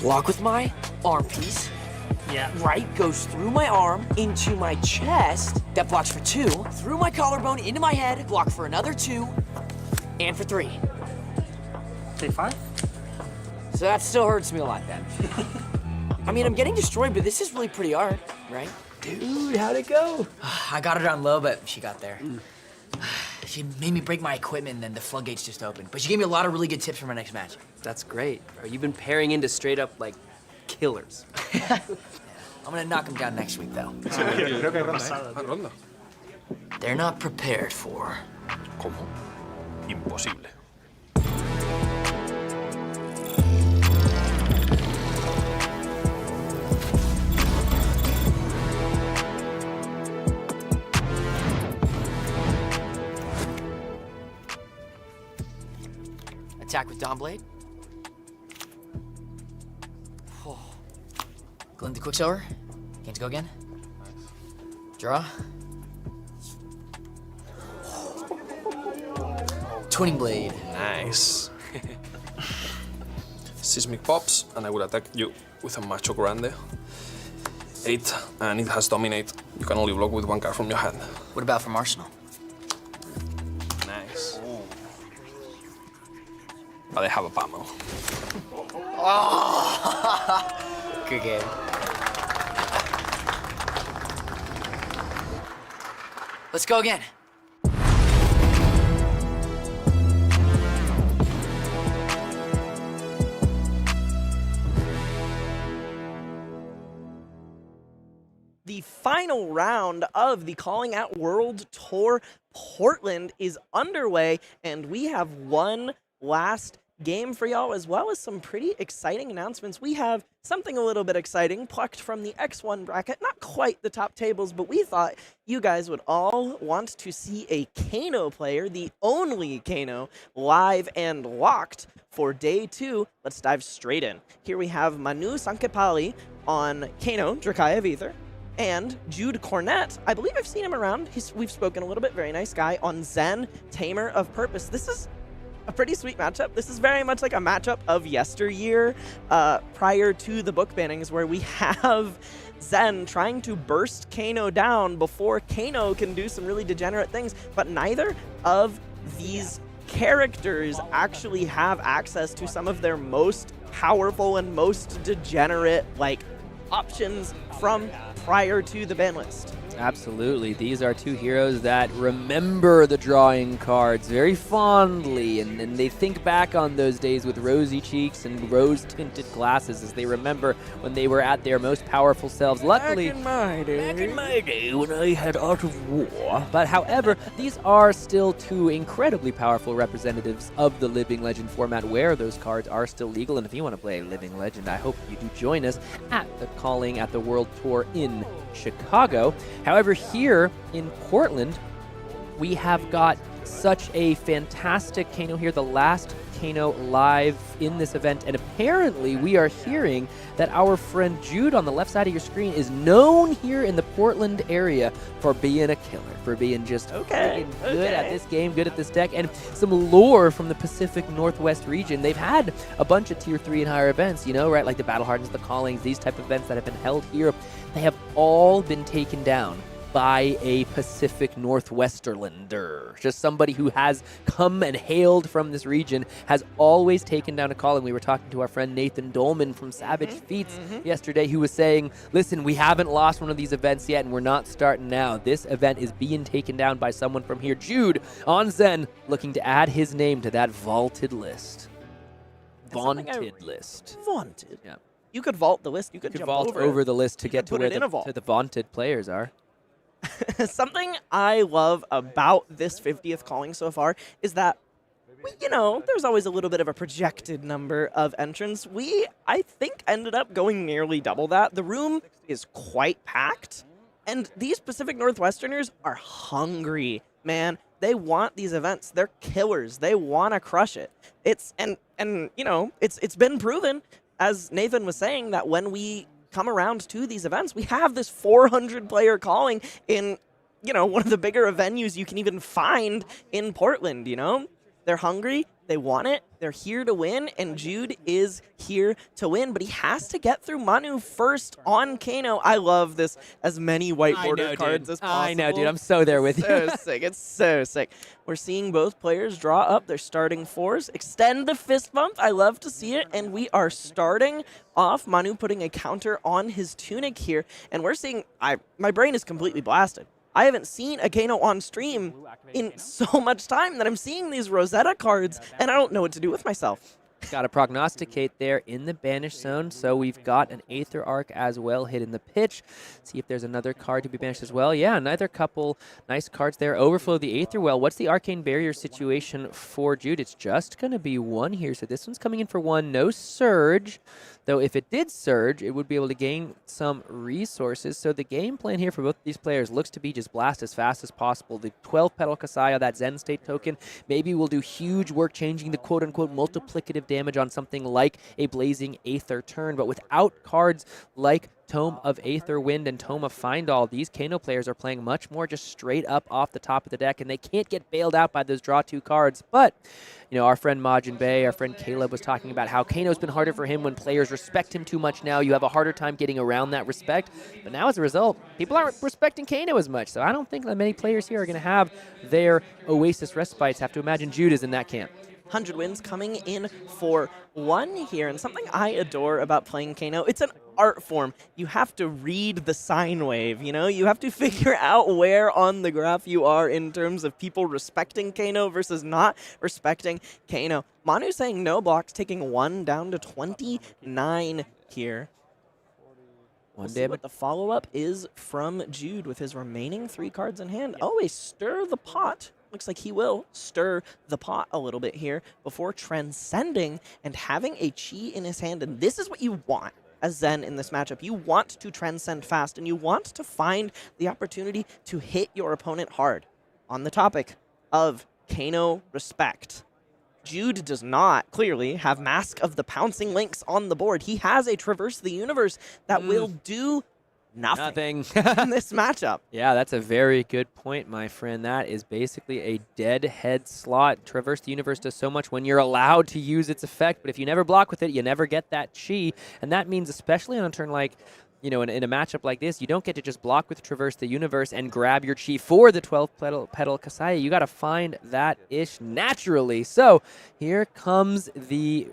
Block with my arm piece. Yeah. Right goes through my arm into my chest. That blocks for 2. Through my collarbone into my head. Block for another 2. And for 3. Take 5? So that still hurts me a lot then. I mean, I'm getting destroyed, but this is really pretty art, right? Dude, how'd it go? I got it on low, but she got there. She made me break my equipment, and then the floodgates just opened. But she gave me a lot of really good tips for my next match. That's great, bro. You've been pairing into straight up, like, killers. I'm gonna knock them down next week, though. Creo que hay ronda, ¿eh? Ronda. They're not prepared for... ¿Cómo? Imposible. Attack with Dawnblade. Oh. Glint the Quicksilver. Can't go again. Draw. Twinning Blade. Nice. Seismic pops, and I will attack you with a Macho Grande. 8, and it has Dominate. You can only block with 1 card from your hand. What about from Arsenal? Nice. But I have a Pummel. Oh! Good game. Let's go again. The final round of the Calling Out World Tour Portland is underway, and we have one last game for y'all, as well as some pretty exciting announcements. We have something a little bit exciting plucked from the X1 bracket, not quite the top tables, but we thought you guys would all want to see a Kano player, the only Kano, live and locked for day 2. Let's dive straight in. Here we have Manu Sankepally on Kano, Drakaya of Ether, and Jude Cornett. I believe I've seen him around. We've spoken a little bit. Very nice guy. On Zen, Tamer of Purpose. This is a pretty sweet matchup. This is very much like a matchup of yesteryear, prior to the book bannings, where we have Zen trying to burst Kano down before Kano can do some really degenerate things, but neither of these characters actually have access to some of their most powerful and most degenerate, like, options from prior to the ban list. Absolutely. These are two heroes that remember the drawing cards very fondly, and they think back on those days with rosy cheeks and rose-tinted glasses as they remember when they were at their most powerful selves. Luckily, Back in my day when I had Art of War. But however, these are still two incredibly powerful representatives of the Living Legend format where those cards are still legal. And if you want to play Living Legend, I hope you do join us at the Calling at the World Tour in Chicago. However, here in Portland, we have got such a fantastic Kano here, the last Kano live in this event, and apparently we are hearing that our friend Jude on the left side of your screen is known here in the Portland area for being a killer, for being just freaking good at this game, good at this deck, and some lore from the Pacific Northwest region. They've had a bunch of tier 3 and higher events, you know, right, like the Battle Hardens, the Callings, these type of events that have been held here. They have all been taken down by a Pacific Northwesterlander. Just somebody who has come and hailed from this region, has always taken down a calling. We were talking to our friend Nathan Dolman from Savage Feats yesterday, who was saying, listen, we haven't lost one of these events yet, and we're not starting now. This event is being taken down by someone from here. Jude on Zen, looking to add his name to that vaulted list. Vaunted list. Vaunted? Yeah. You could vault the list. You could jump vault over the list to get to where the vaunted players are. Something I love about this 50th calling so far is that, you know, there's always a little bit of a projected number of entrants. We, I think, ended up going nearly double that. The room is quite packed, and these Pacific Northwesterners are hungry, man. They want these events. They're killers. They want to crush it. It's and you know, it's been proven, as Nathan was saying, that when we come around to these events, we have this 400-player calling in, you know, one of the bigger venues you can even find in Portland, you know? They're hungry, they want it, they're here to win, and Jude is here to win, but he has to get through Manu first on Kano. I love this, as many white border cards as possible. I know, dude. I'm so there with you. So sick. It's so sick. We're seeing both players draw up their starting fours, extend the fist bump. I love to see it, and we are starting off Manu putting a counter on his tunic here, and we're seeing, my brain is completely blasted. I haven't seen a Kano on stream in so much time that I'm seeing these Rosetta cards, and I don't know what to do with myself. Got to prognosticate there in the banished zone, so we've got an Aether Arc as well hit in the pitch. See if there's another card to be banished as well. Yeah, another couple nice cards there. Overflow the Aether Well. What's the Arcane Barrier situation for Jude? It's just going to be one here, so this one's coming in for one. No Surge, though if it did Surge, it would be able to gain some resources. So the game plan here for both these players looks to be just blast as fast as possible. The 12-petal Kasaya, that Zen State token, maybe will do huge work changing the quote-unquote multiplicative damage on something like a Blazing Aether turn, but without cards like Tome of Aether Wind and Tome of Find All, these Kano players are playing much more just straight up off the top of the deck, and they can't get bailed out by those draw 2 cards. But, you know, our friend Majin Bey, our friend Caleb was talking about how Kano's been harder for him when players respect him too much now. You have a harder time getting around that respect. But now as a result, people aren't respecting Kano as much, so I don't think that many players here are going to have their Oasis respites. Have to imagine Jude is in that camp. 100 wins coming in for one here, and something I adore about playing Kano, it's an art form. You have to read the sine wave, you know? You have to figure out where on the graph you are in terms of people respecting Kano versus not respecting Kano. Manu saying no blocks, taking 1 down to 29 here. We'll see what the follow-up is from Jude with his remaining 3 cards in hand. Oh, a Stir the Pot. Looks like he will stir the pot a little bit here before transcending and having a Chi in his hand. And this is what you want as Zen in this matchup. You want to transcend fast, and you want to find the opportunity to hit your opponent hard. On the topic of Kano respect, Jude does not, clearly, have Mask of the Pouncing Lynx on the board. He has a Traverse the Universe that will do nothing in this matchup. Yeah, that's a very good point, my friend. That is basically a dead head slot. Traverse the Universe does so much when you're allowed to use its effect, but if you never block with it, you never get that Chi, and that means especially on a turn like, you know, in a matchup like this, you don't get to just block with Traverse the Universe and grab your Chi for the 12-petal Kasaya. You got to find that ish naturally. So here comes the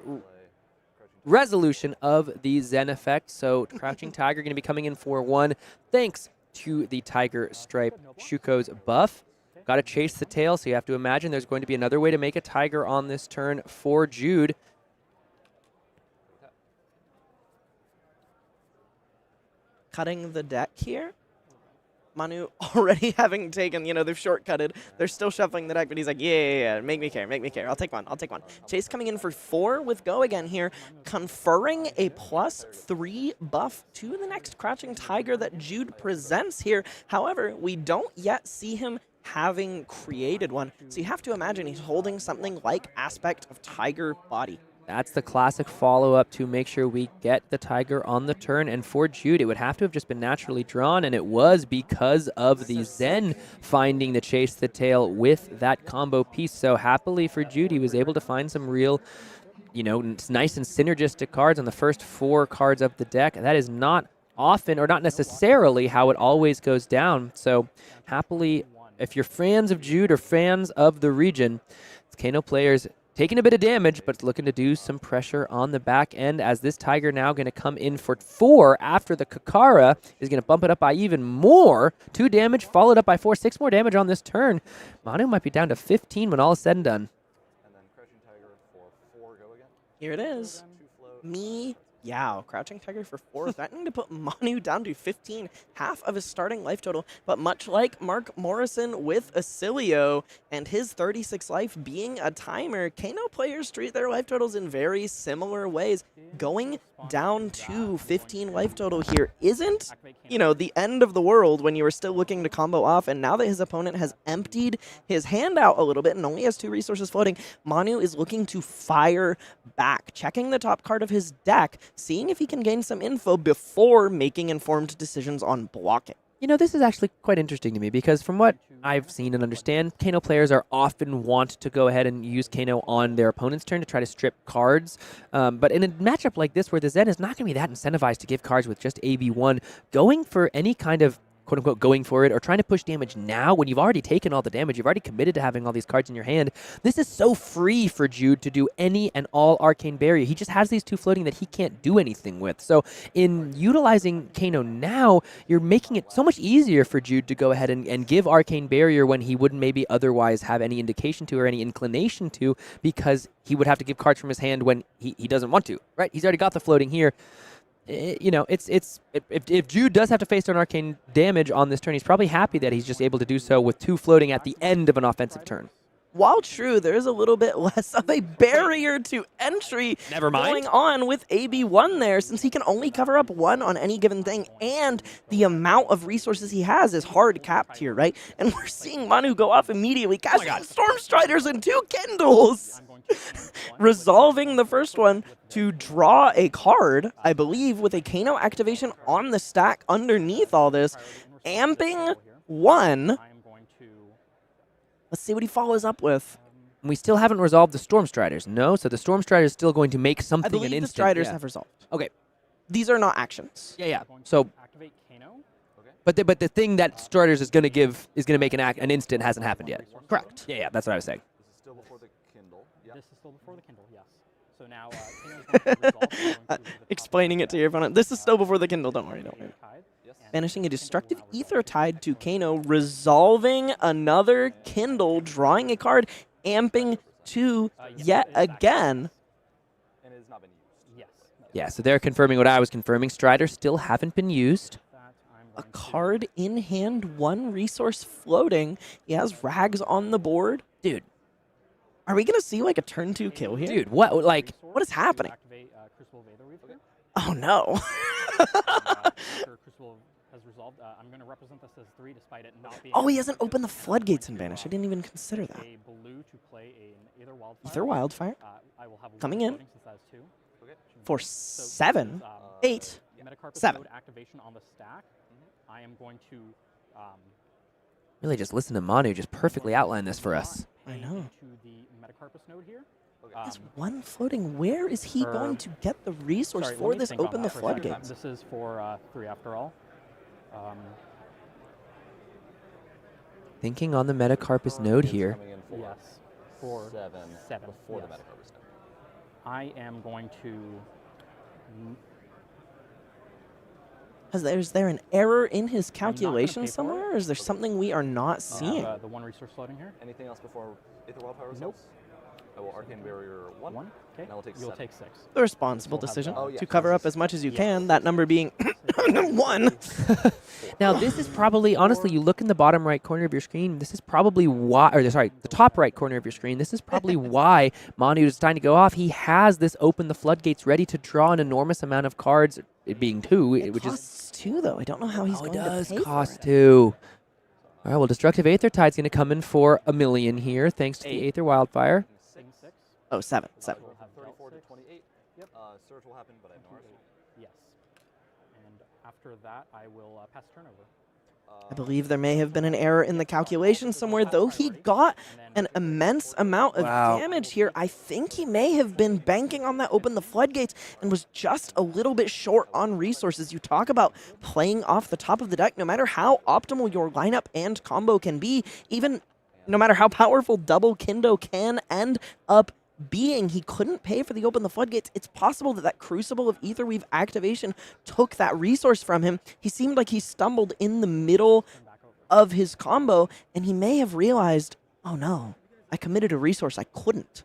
resolution of the Zen effect. So Crouching Tiger going to be coming in for 1. Thanks to the Tiger Stripe Shuko's buff. Got to chase the tail, so you have to imagine there's going to be another way to make a Tiger on this turn for Jude. Cutting the deck here. Manu already having taken, you know, they've shortcutted. They're still shuffling the deck, but he's like, yeah, make me care, make me care. I'll take one, I'll take one. Chase coming in for 4 with Go again here, conferring a +3 buff to the next Crouching Tiger that Jude presents here. However, we don't yet see him having created one, so you have to imagine he's holding something like Aspect of Tiger Body. That's the classic follow-up to make sure we get the Tiger on the turn. And for Jude, it would have to have just been naturally drawn, and it was because of the Zen finding the Chase the Tail with that combo piece. So happily for Jude, he was able to find some real, you know, nice and synergistic cards on the first 4 cards of the deck. That is not often, or not necessarily, how it always goes down. So happily, if you're fans of Jude or fans of the region, Kano players taking a bit of damage, but looking to do some pressure on the back end, as this Tiger now going to come in for 4 after the Kakara is going to bump it up by even more. 2 damage, followed up by 4, 6 more damage on this turn. Manu might be down to 15 when all is said and done. And then Crouching Tiger for 4 Go again. Here it is. Meow. Crouching Tiger for 4, threatening to put Manu down to 15, half of his starting life total. But much like Mark Morrison with Oscilio and his 36 life being a timer, Kano players treat their life totals in very similar ways. Going down to 15 life total here isn't, you know, the end of the world when you were still looking to combo off. And now that his opponent has emptied his hand out a little bit and only has 2 resources floating, Manu is looking to fire back, checking the top card of his deck, seeing if he can gain some info before making informed decisions on blocking. You know, this is actually quite interesting to me, because from what I've seen and understand, Kano players are often want to go ahead and use Kano on their opponent's turn to try to strip cards. But in a matchup like this, where the Zen is not going to be that incentivized to give cards with just AB1, going for any kind of quote-unquote going for it or trying to push damage now when you've already taken all the damage, you've already committed to having all these cards in your hand. This is so free for Jude to do any and all Arcane Barrier. He just has these 2 floating that he can't do anything with. So in utilizing Kano now, you're making it so much easier for Jude to go ahead and give Arcane Barrier when he wouldn't maybe otherwise have any indication to or any inclination to, because he would have to give cards from his hand when he doesn't want to, right? He's already got the floating here. You know, if Jude does have to face an arcane damage on this turn, he's probably happy that he's just able to do so with 2 floating at the end of an offensive turn. While true, there is a little bit less of a barrier to entry going on with AB1 there, since he can only cover up 1 on any given thing, and the amount of resources he has is hard capped here, right? And we're seeing Manu go off immediately, casting Storm Striders and 2 Kindles, resolving the first one to draw a card, I believe, with a Kano activation on the stack underneath all this, amping 1. Let's see what he follows up with. We still haven't resolved the Storm Striders. No, so the Storm Strider is still going to make something an instant. I believe the Striders have resolved. Okay. These are not actions. Yeah. So, but the thing that Striders is going to give is going to make an instant hasn't happened yet. Correct. Yeah, that's what I was saying. This is still before the Kindle. This is still before the Kindle, yes. So now, Kano's going to resolve. Explaining it to your opponent. This is still before the Kindle. Don't worry. Banishing a Destructive Ether Tide to Kano, resolving another Kindle, drawing a card, amping 2 yet again. And it has not been used. Yes. Yeah, so they're confirming what I was confirming. Striders still haven't been used. A card in hand, 1 resource floating. He has Rags on the board. Dude. Are we going to see like a turn 2 kill here? Dude, what is happening? Oh no. I'm going to represent this as 3 despite it not being. Oh, he hasn't opened the floodgates in Banish. I didn't even consider that. A blue to play an Ether Wildfire. I will have coming in since that is 2. For 7, 8, 7. Activation on the stack. I am going to really just listen to Manu just perfectly outline this for us. I know. To the Metacarpus node here. Has 1 floating. Where is he going to get the resource for this? Open the floodgates. This is for 3 after all. Thinking on the Metacarpus node here. Yes. For 7 before the Metacarpus node. I am going to Is there an error in his pay for calculation it. somewhere, or is there something we are not seeing? The one resource floating here. Anything else before Aether Wildfire Nope. results? I will Arcane Barrier 1. Okay. And I will take You'll 7. take 6. The responsible We'll have decision that. Oh, to cover up as much as you can, that number being 1. Now, this is probably, honestly, you look in the bottom right corner of your screen, this is probably why, or sorry, the top right corner of your screen, this is probably why Manu is trying to go off. He has this open the floodgates ready to draw an enormous amount of cards, it being 2, which is... Costs 2, though. I don't know how he's going it does to pay cost for it. 2. All right, well, Destructive Aether Tide's going to come in for $1 million here, thanks to the Aether Wildfire. Oh, 7. 7. 34 to 28. Yep. Surge will happen, but I have no arsenal. Yes. And after that, I will pass turnover. I believe there may have been an error in the calculation somewhere, though he got an immense amount of damage here. I think he may have been banking on that open the floodgates and was just a little bit short on resources. You talk about playing off the top of the deck, no matter how optimal your lineup and combo can be, even no matter how powerful double Kindo can end up being, he couldn't pay for the open the floodgates. It's possible that that Crucible of Aetherweave activation took that resource from him. He seemed like he stumbled in the middle of his combo, and he may have realized, oh no, I committed a resource I couldn't.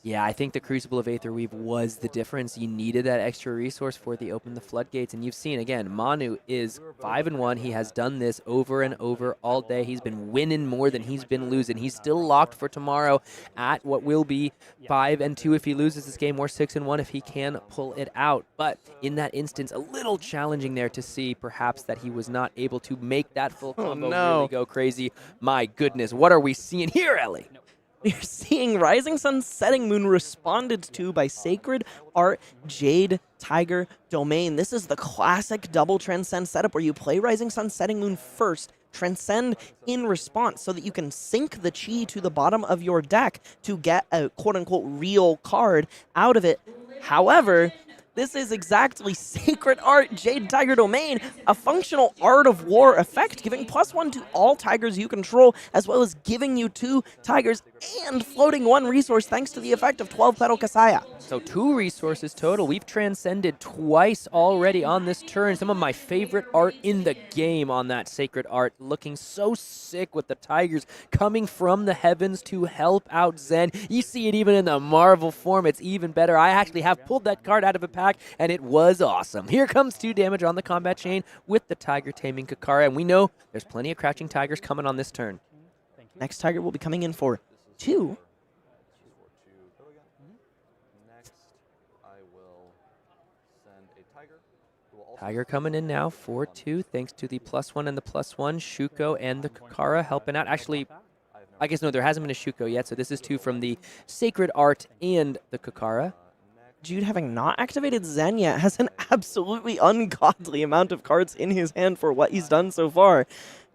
Yeah, I think the Crucible of Aetherweave was the difference. You needed that extra resource for the Open the Floodgates, and you've seen, again, Manu is 5-1. He has done this over and over all day. He's been winning more than he's been losing. He's still locked for tomorrow at what will be 5-2 if he loses this game, or 6-1 if he can pull it out. But in that instance, a little challenging there to see perhaps that he was not able to make that full combo really go crazy. My goodness, what are we seeing here, Ellie? We're seeing Rising Sun, Setting Moon responded to by Sacred Art Jade Tiger Domain. This is the classic double Transcend setup where you play Rising Sun, Setting Moon first, Transcend in response so that you can sink the chi to the bottom of your deck to get a quote-unquote real card out of it. However, this is exactly Sacred Art Jade Tiger Domain, a functional Art of War effect, giving +1 to all tigers you control, as well as giving you 2 tigers and floating 1 resource thanks to the effect of 12-Petal Kasaya. So 2 resources total. We've transcended twice already on this turn. Some of my favorite art in the game on that Sacred Art, looking so sick with the tigers coming from the heavens to help out Zen. You see it even in the Marvel form. It's even better. I actually have pulled that card out of a pack, and it was awesome. Here comes 2 damage on the combat chain with the Tiger taming Kakara, and we know there's plenty of crouching tigers coming on this turn. Next tiger will be coming in for 2. Next, I will send a tiger. Who will also Tiger coming in now for 2, thanks to the +1 and the +1. Shuko and the Kakara helping out. Actually, I guess no, there hasn't been a Shuko yet, so this is 2 from the Sacred Art and the Kakara. Jude, having not activated Zen yet, has an absolutely ungodly amount of cards in his hand for what he's done so far.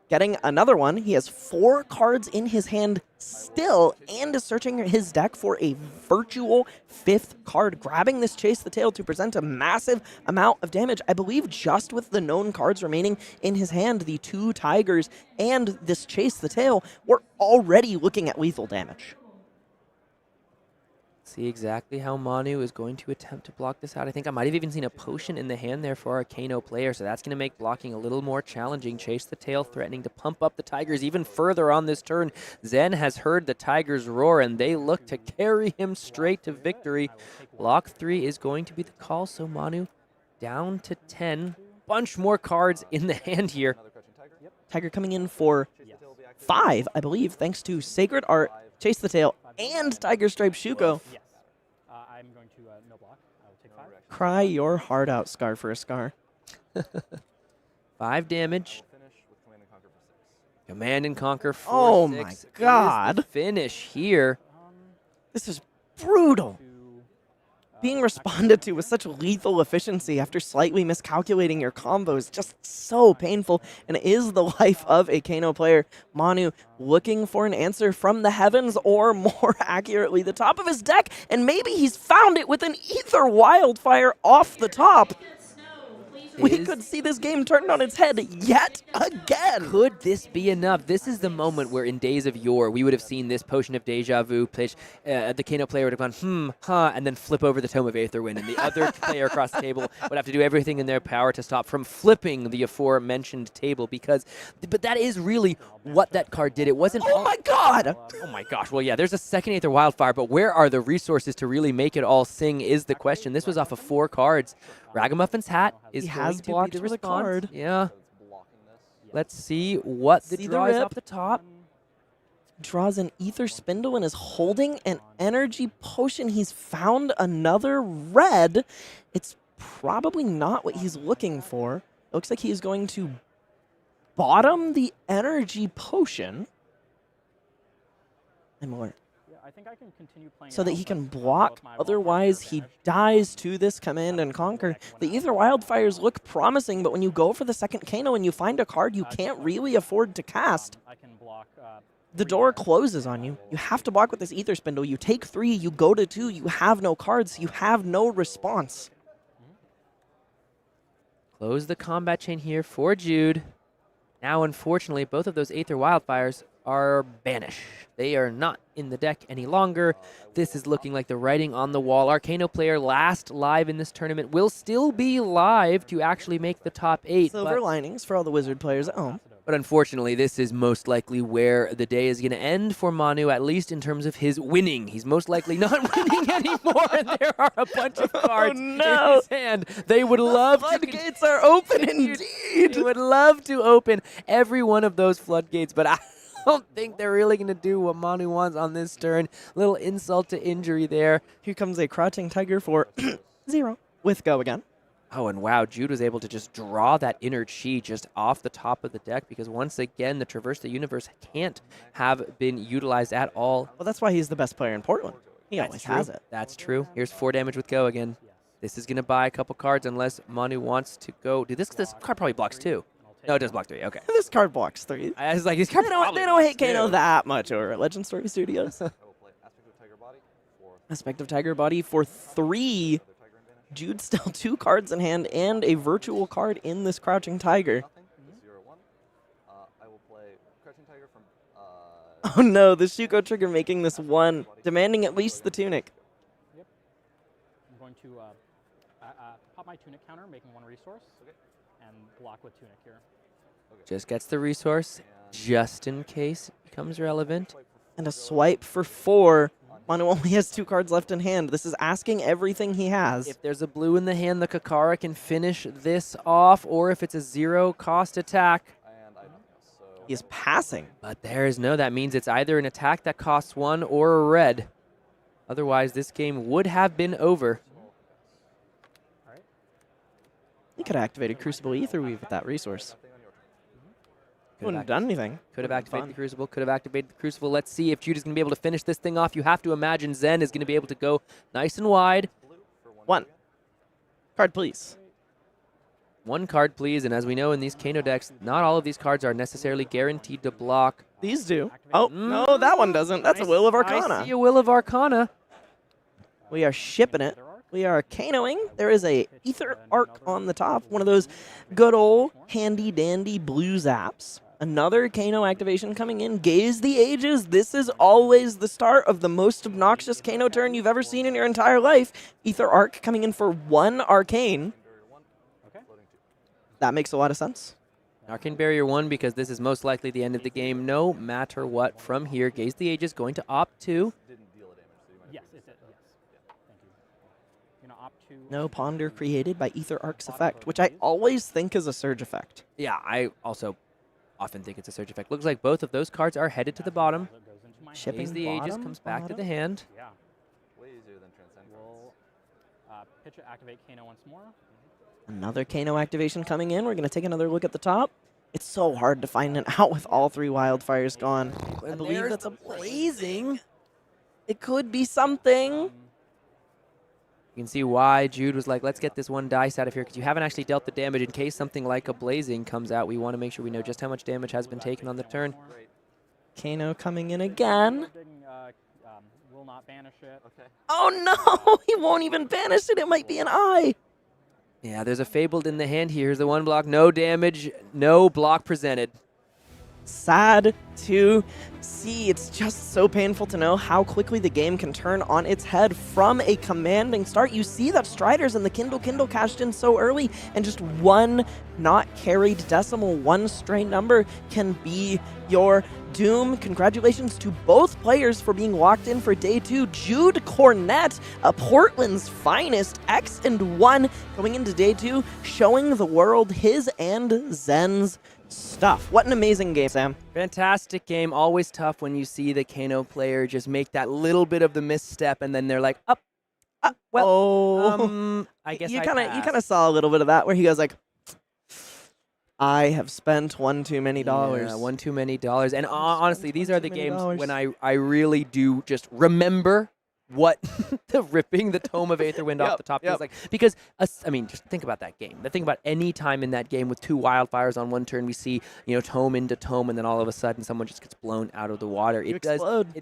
Getting another one, he has 4 cards in his hand still, and is searching his deck for a virtual 5th card, grabbing this Chase the Tail to present a massive amount of damage. I believe just with the known cards remaining in his hand, the 2 tigers and this Chase the Tail, we're already looking at lethal damage. See exactly how Manu is going to attempt to block this out. I think I might have even seen a potion in the hand there for our Kano player, so that's going to make blocking a little more challenging. Chase the Tail threatening to pump up the Tigers even further on this turn. Zen has heard the Tigers roar, and they look to carry him straight to victory. Block 3 is going to be the call, so Manu down to 10. Bunch more cards in the hand here. Tiger coming in for 5, I believe, thanks to Sacred Art, Chase the Tail, and Tiger Stripe Shuko. Yes. I'm going to no block. I will take 5. Cry your heart out, Scar for a Scar. 5 damage. Command and Conquer for Oh 6. my god. Is the finish here. This is brutal. Being responded to with such lethal efficiency after slightly miscalculating your combo is just so painful, and it is the life of a Kano player. Manu looking for an answer from the heavens, or more accurately, the top of his deck, and maybe he's found it with an Aether Wildfire off the top. We could see this game turned on its head yet again. Could this be enough? This is the moment where in days of yore, we would have seen this potion of deja vu pitch. The Kano player would have gone, and then flip over the Tome of Aetherwind, and the other player across the table would have to do everything in their power to stop from flipping the aforementioned table, but that is really what that card did. It wasn't... Oh my god! Oh my gosh. Well, yeah, there's a second Aether Wildfire, but where are the resources to really make it all sing is the question. This was off of 4 cards. Ragamuffin's hat is going to be the response. Card. Yeah. Let's see what the draw is off the top. Draws an Ether Spindle and is holding an Energy Potion. He's found another red. It's probably not what he's looking for. It looks like he's going to bottom the Energy Potion. And more. I think I can continue playing so that he can block. Otherwise, he dies to this Command and Conquer. The Ether Wildfires look promising, but when you go for the second Kano and you find a card you can't really afford to cast, the door closes on you. You have to block with this Ether Spindle. You take 3, you go to 2, you have no cards, you have no response. Close the combat chain here for Jude. Now, unfortunately, both of those Aether Wildfires are banished. They are not in the deck any longer. This is looking like the writing on the wall. Our Kano player, last live in this tournament, will still be live to actually make the top 8. Silver linings for all the Wizard players at home. But unfortunately, this is most likely where the day is going to end for Manu, at least in terms of his winning. He's most likely not winning anymore, and there are a bunch of cards in his hand. They would love to... Floodgates are open indeed! He would love to open every one of those floodgates, but I don't think they're really going to do what Manu wants on this turn. Little insult to injury there. Here comes a Crouching Tiger for 0 with Go again. Oh, and wow, Jude was able to just draw that Inner Chi just off the top of the deck because once again, the Traverse the Universe can't have been utilized at all. Well, that's why he's the best player in Portland. He always has it. That's true. Here's 4 damage with Go again. This is going to buy a couple cards unless Manu wants to go. Dude, this card probably blocks 2. No, it does block 3. Okay. This card blocks 3. I was like, these cards they don't hate Kano that much over at Legend Story Studios. Aspect of Tiger Body for 3. Jude still 2 cards in hand and a virtual card in this Crouching Tiger. Oh no, the Shuko trigger making this 1, demanding at least the Tunic. Yep. I'm going to pop my Tunic counter, making 1 resource, and block with Tunic here. Just gets the resource, just in case it becomes relevant. And a swipe for 4. Manu only has 2 cards left in hand. This is asking everything he has. If there's a blue in the hand, the Kakara can finish this off, or if it's a 0-cost attack. He is passing. But there is no, that means it's either an attack that costs 1 or a red. Otherwise, this game would have been over. He could have activated Crucible Ether Weave with that resource. Wouldn't have done anything. Could have activated the Crucible, could have activated the Crucible. Let's see if Jude is going to be able to finish this thing off. You have to imagine Zen is going to be able to go nice and wide. 1 card, please. 1 card, please. And as we know in these Kano decks, not all of these cards are necessarily guaranteed to block. These do. Oh, no, that one doesn't. That's a Will of Arcana. I see a Will of Arcana. We are shipping it. We are Kanoing. There is a Ether Arc on the top. One of those good old handy-dandy blue zaps. Another Kano activation coming in. Gaze the Ages. This is always the start of the most obnoxious Kano turn you've ever seen in your entire life. Ether Arc coming in for 1 Arcane. That makes a lot of sense. Arcane Barrier 1 because this is most likely the end of the game no matter what from here. Gaze the Ages going to opt to. Yes, it did. Yes. Thank you. Gonna opt to. No Ponder created by Ether Arc's effect, which I always think is a Surge effect. Yeah, I also often think it's a Surge effect. Looks like both of those cards are headed to the bottom. Shipping the Ages comes back to the hand. Yeah. Way easier than Transcend. We'll pitch it, activate Kano once more. Another Kano activation coming in. We're going to take another look at the top. It's so hard to find an out with all 3 wildfires gone. I believe that's a blazing. It could be something. You can see why Jude was like, let's get this 1 dice out of here because you haven't actually dealt the damage. In case something like a blazing comes out, we want to make sure we know just how much damage has been taken on the turn. Kano coming in again. Will not banish it. Oh no, he won't even banish it. It might be an eye. Yeah, there's a Fabled in the hand. Here's the one block. No damage, no block presented. Sad to see. It's just so painful to know how quickly the game can turn on its head from a commanding start. You see that Striders and the Kindle cashed in so early, and just one not carried decimal, one stray number can be your doom. Congratulations to both players for being locked in for day 2. Jude Cornett, Portland's finest, X and 1 going into day 2, showing the world his and Zen's stuff. What an amazing game, Sam. Fantastic game. Always tough when you see the Kano player just make that little bit of the misstep, and then they're like, I guess you kind of saw a little bit of that where he goes like, I have spent one too many dollars. Yeah, one too many dollars. And honestly, these are the games when I really do just remember what the ripping the Tome of Aetherwind off the top feels like. Because, I mean, just think about that game. Think about any time in that game with 2 wildfires on one turn, we see, Tome into Tome, and then all of a sudden someone just gets blown out of the water. It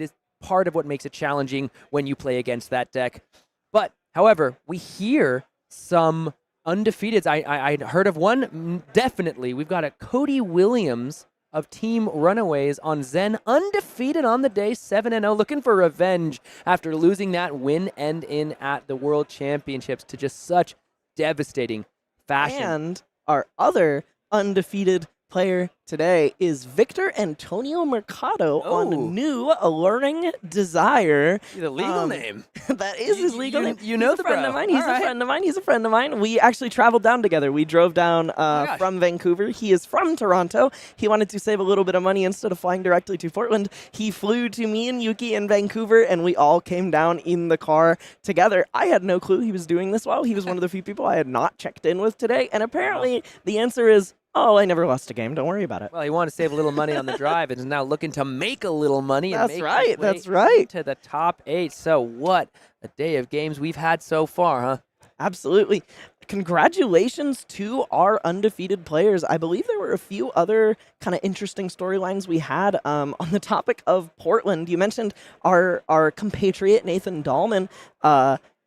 is part of what makes it challenging when you play against that deck. But, however, we hear some undefeateds. I heard of one, definitely. We've got a Cody Williams of Team Runaways on Zen, undefeated on the day, 7-0, looking for revenge after losing that win and in at the World Championships to just such devastating fashion. And our other undefeated player today is Victor Antonio Mercado on New Learning Desire. The legal name. That is his legal name. You know the friend bro. of mine. He's a friend of mine. He's a friend of mine. We actually traveled down together. We drove down from Vancouver. He is from Toronto. He wanted to save a little bit of money instead of flying directly to Portland. He flew to me and Yuki in Vancouver, and we all came down in the car together. I had no clue he was doing this well. He was one of the few people I had not checked in with today, and apparently the answer is, I never lost a game. Don't worry about it. Well, he wanted to save a little money on the drive and is now looking to make a little money. That's and right. That's right. To the top 8. So what a day of games we've had so far, huh? Absolutely. Congratulations to our undefeated players. I believe there were a few other kind of interesting storylines we had on the topic of Portland. You mentioned our compatriot Nathan Dahlman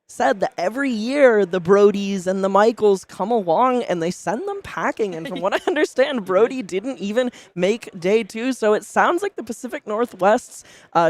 said that every year the Brodies and the Michaels come along and they send them packing. And from what I understand, Brody didn't even make day 2. So it sounds like the Pacific Northwest's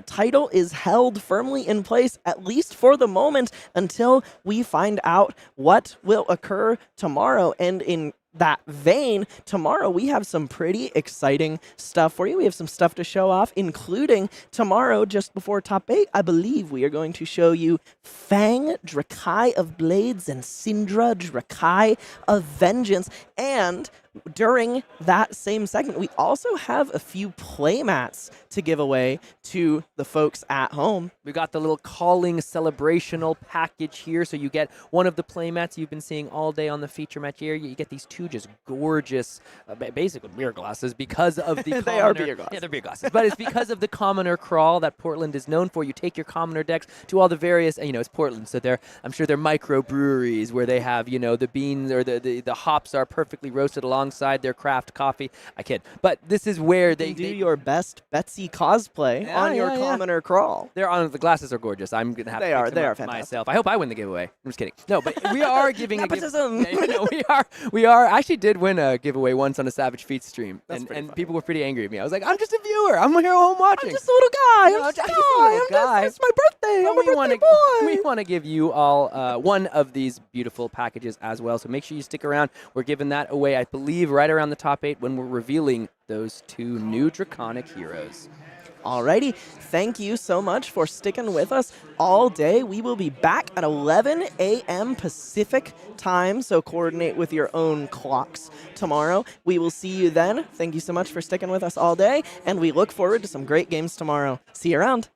title is held firmly in place, at least for the moment, until we find out what will occur tomorrow. And in that vein, tomorrow we have some pretty exciting stuff for you. We have some stuff to show off, including tomorrow, just before top 8, I believe we are going to show you Fang, Drakai of Blades, and Syndra, Drakai of Vengeance. And during that same segment, we also have a few playmats to give away to the folks at home. We got the little calling celebrational package here. So you get one of the playmats you've been seeing all day on the feature match here. You get these 2 just gorgeous, basically beer glasses because of the They are beer glasses. Yeah, they're beer glasses. But it's because of the commoner crawl that Portland is known for. You take your commoner decks to all the various, it's Portland, so I'm sure they're microbreweries where they have, the beans or the hops are perfectly roasted alongside their craft coffee. I kid. But this is where they do your best Betsy cosplay on your commoner crawl. The glasses are gorgeous. I'm going to have to pick them up myself. I hope I win the giveaway. I'm just kidding. No, but we are giving a giveaway. We are. I actually did win a giveaway once on a Savage Feet stream. And people were pretty angry at me. I was like, I'm just a viewer. I'm here home watching. I'm just a little guy. I'm just a guy. It's my birthday. I'm a birthday boy. We want to give you all one of these beautiful packages as well. So make sure you stick around. We're giving that away, I believe, right around the top 8 when we're revealing those 2 new Draconic heroes. Alrighty, thank you so much for sticking with us all day. We will be back at 11 a.m. Pacific time, so coordinate with your own clocks tomorrow. We will see you then. Thank you so much for sticking with us all day, and we look forward to some great games tomorrow. See you around.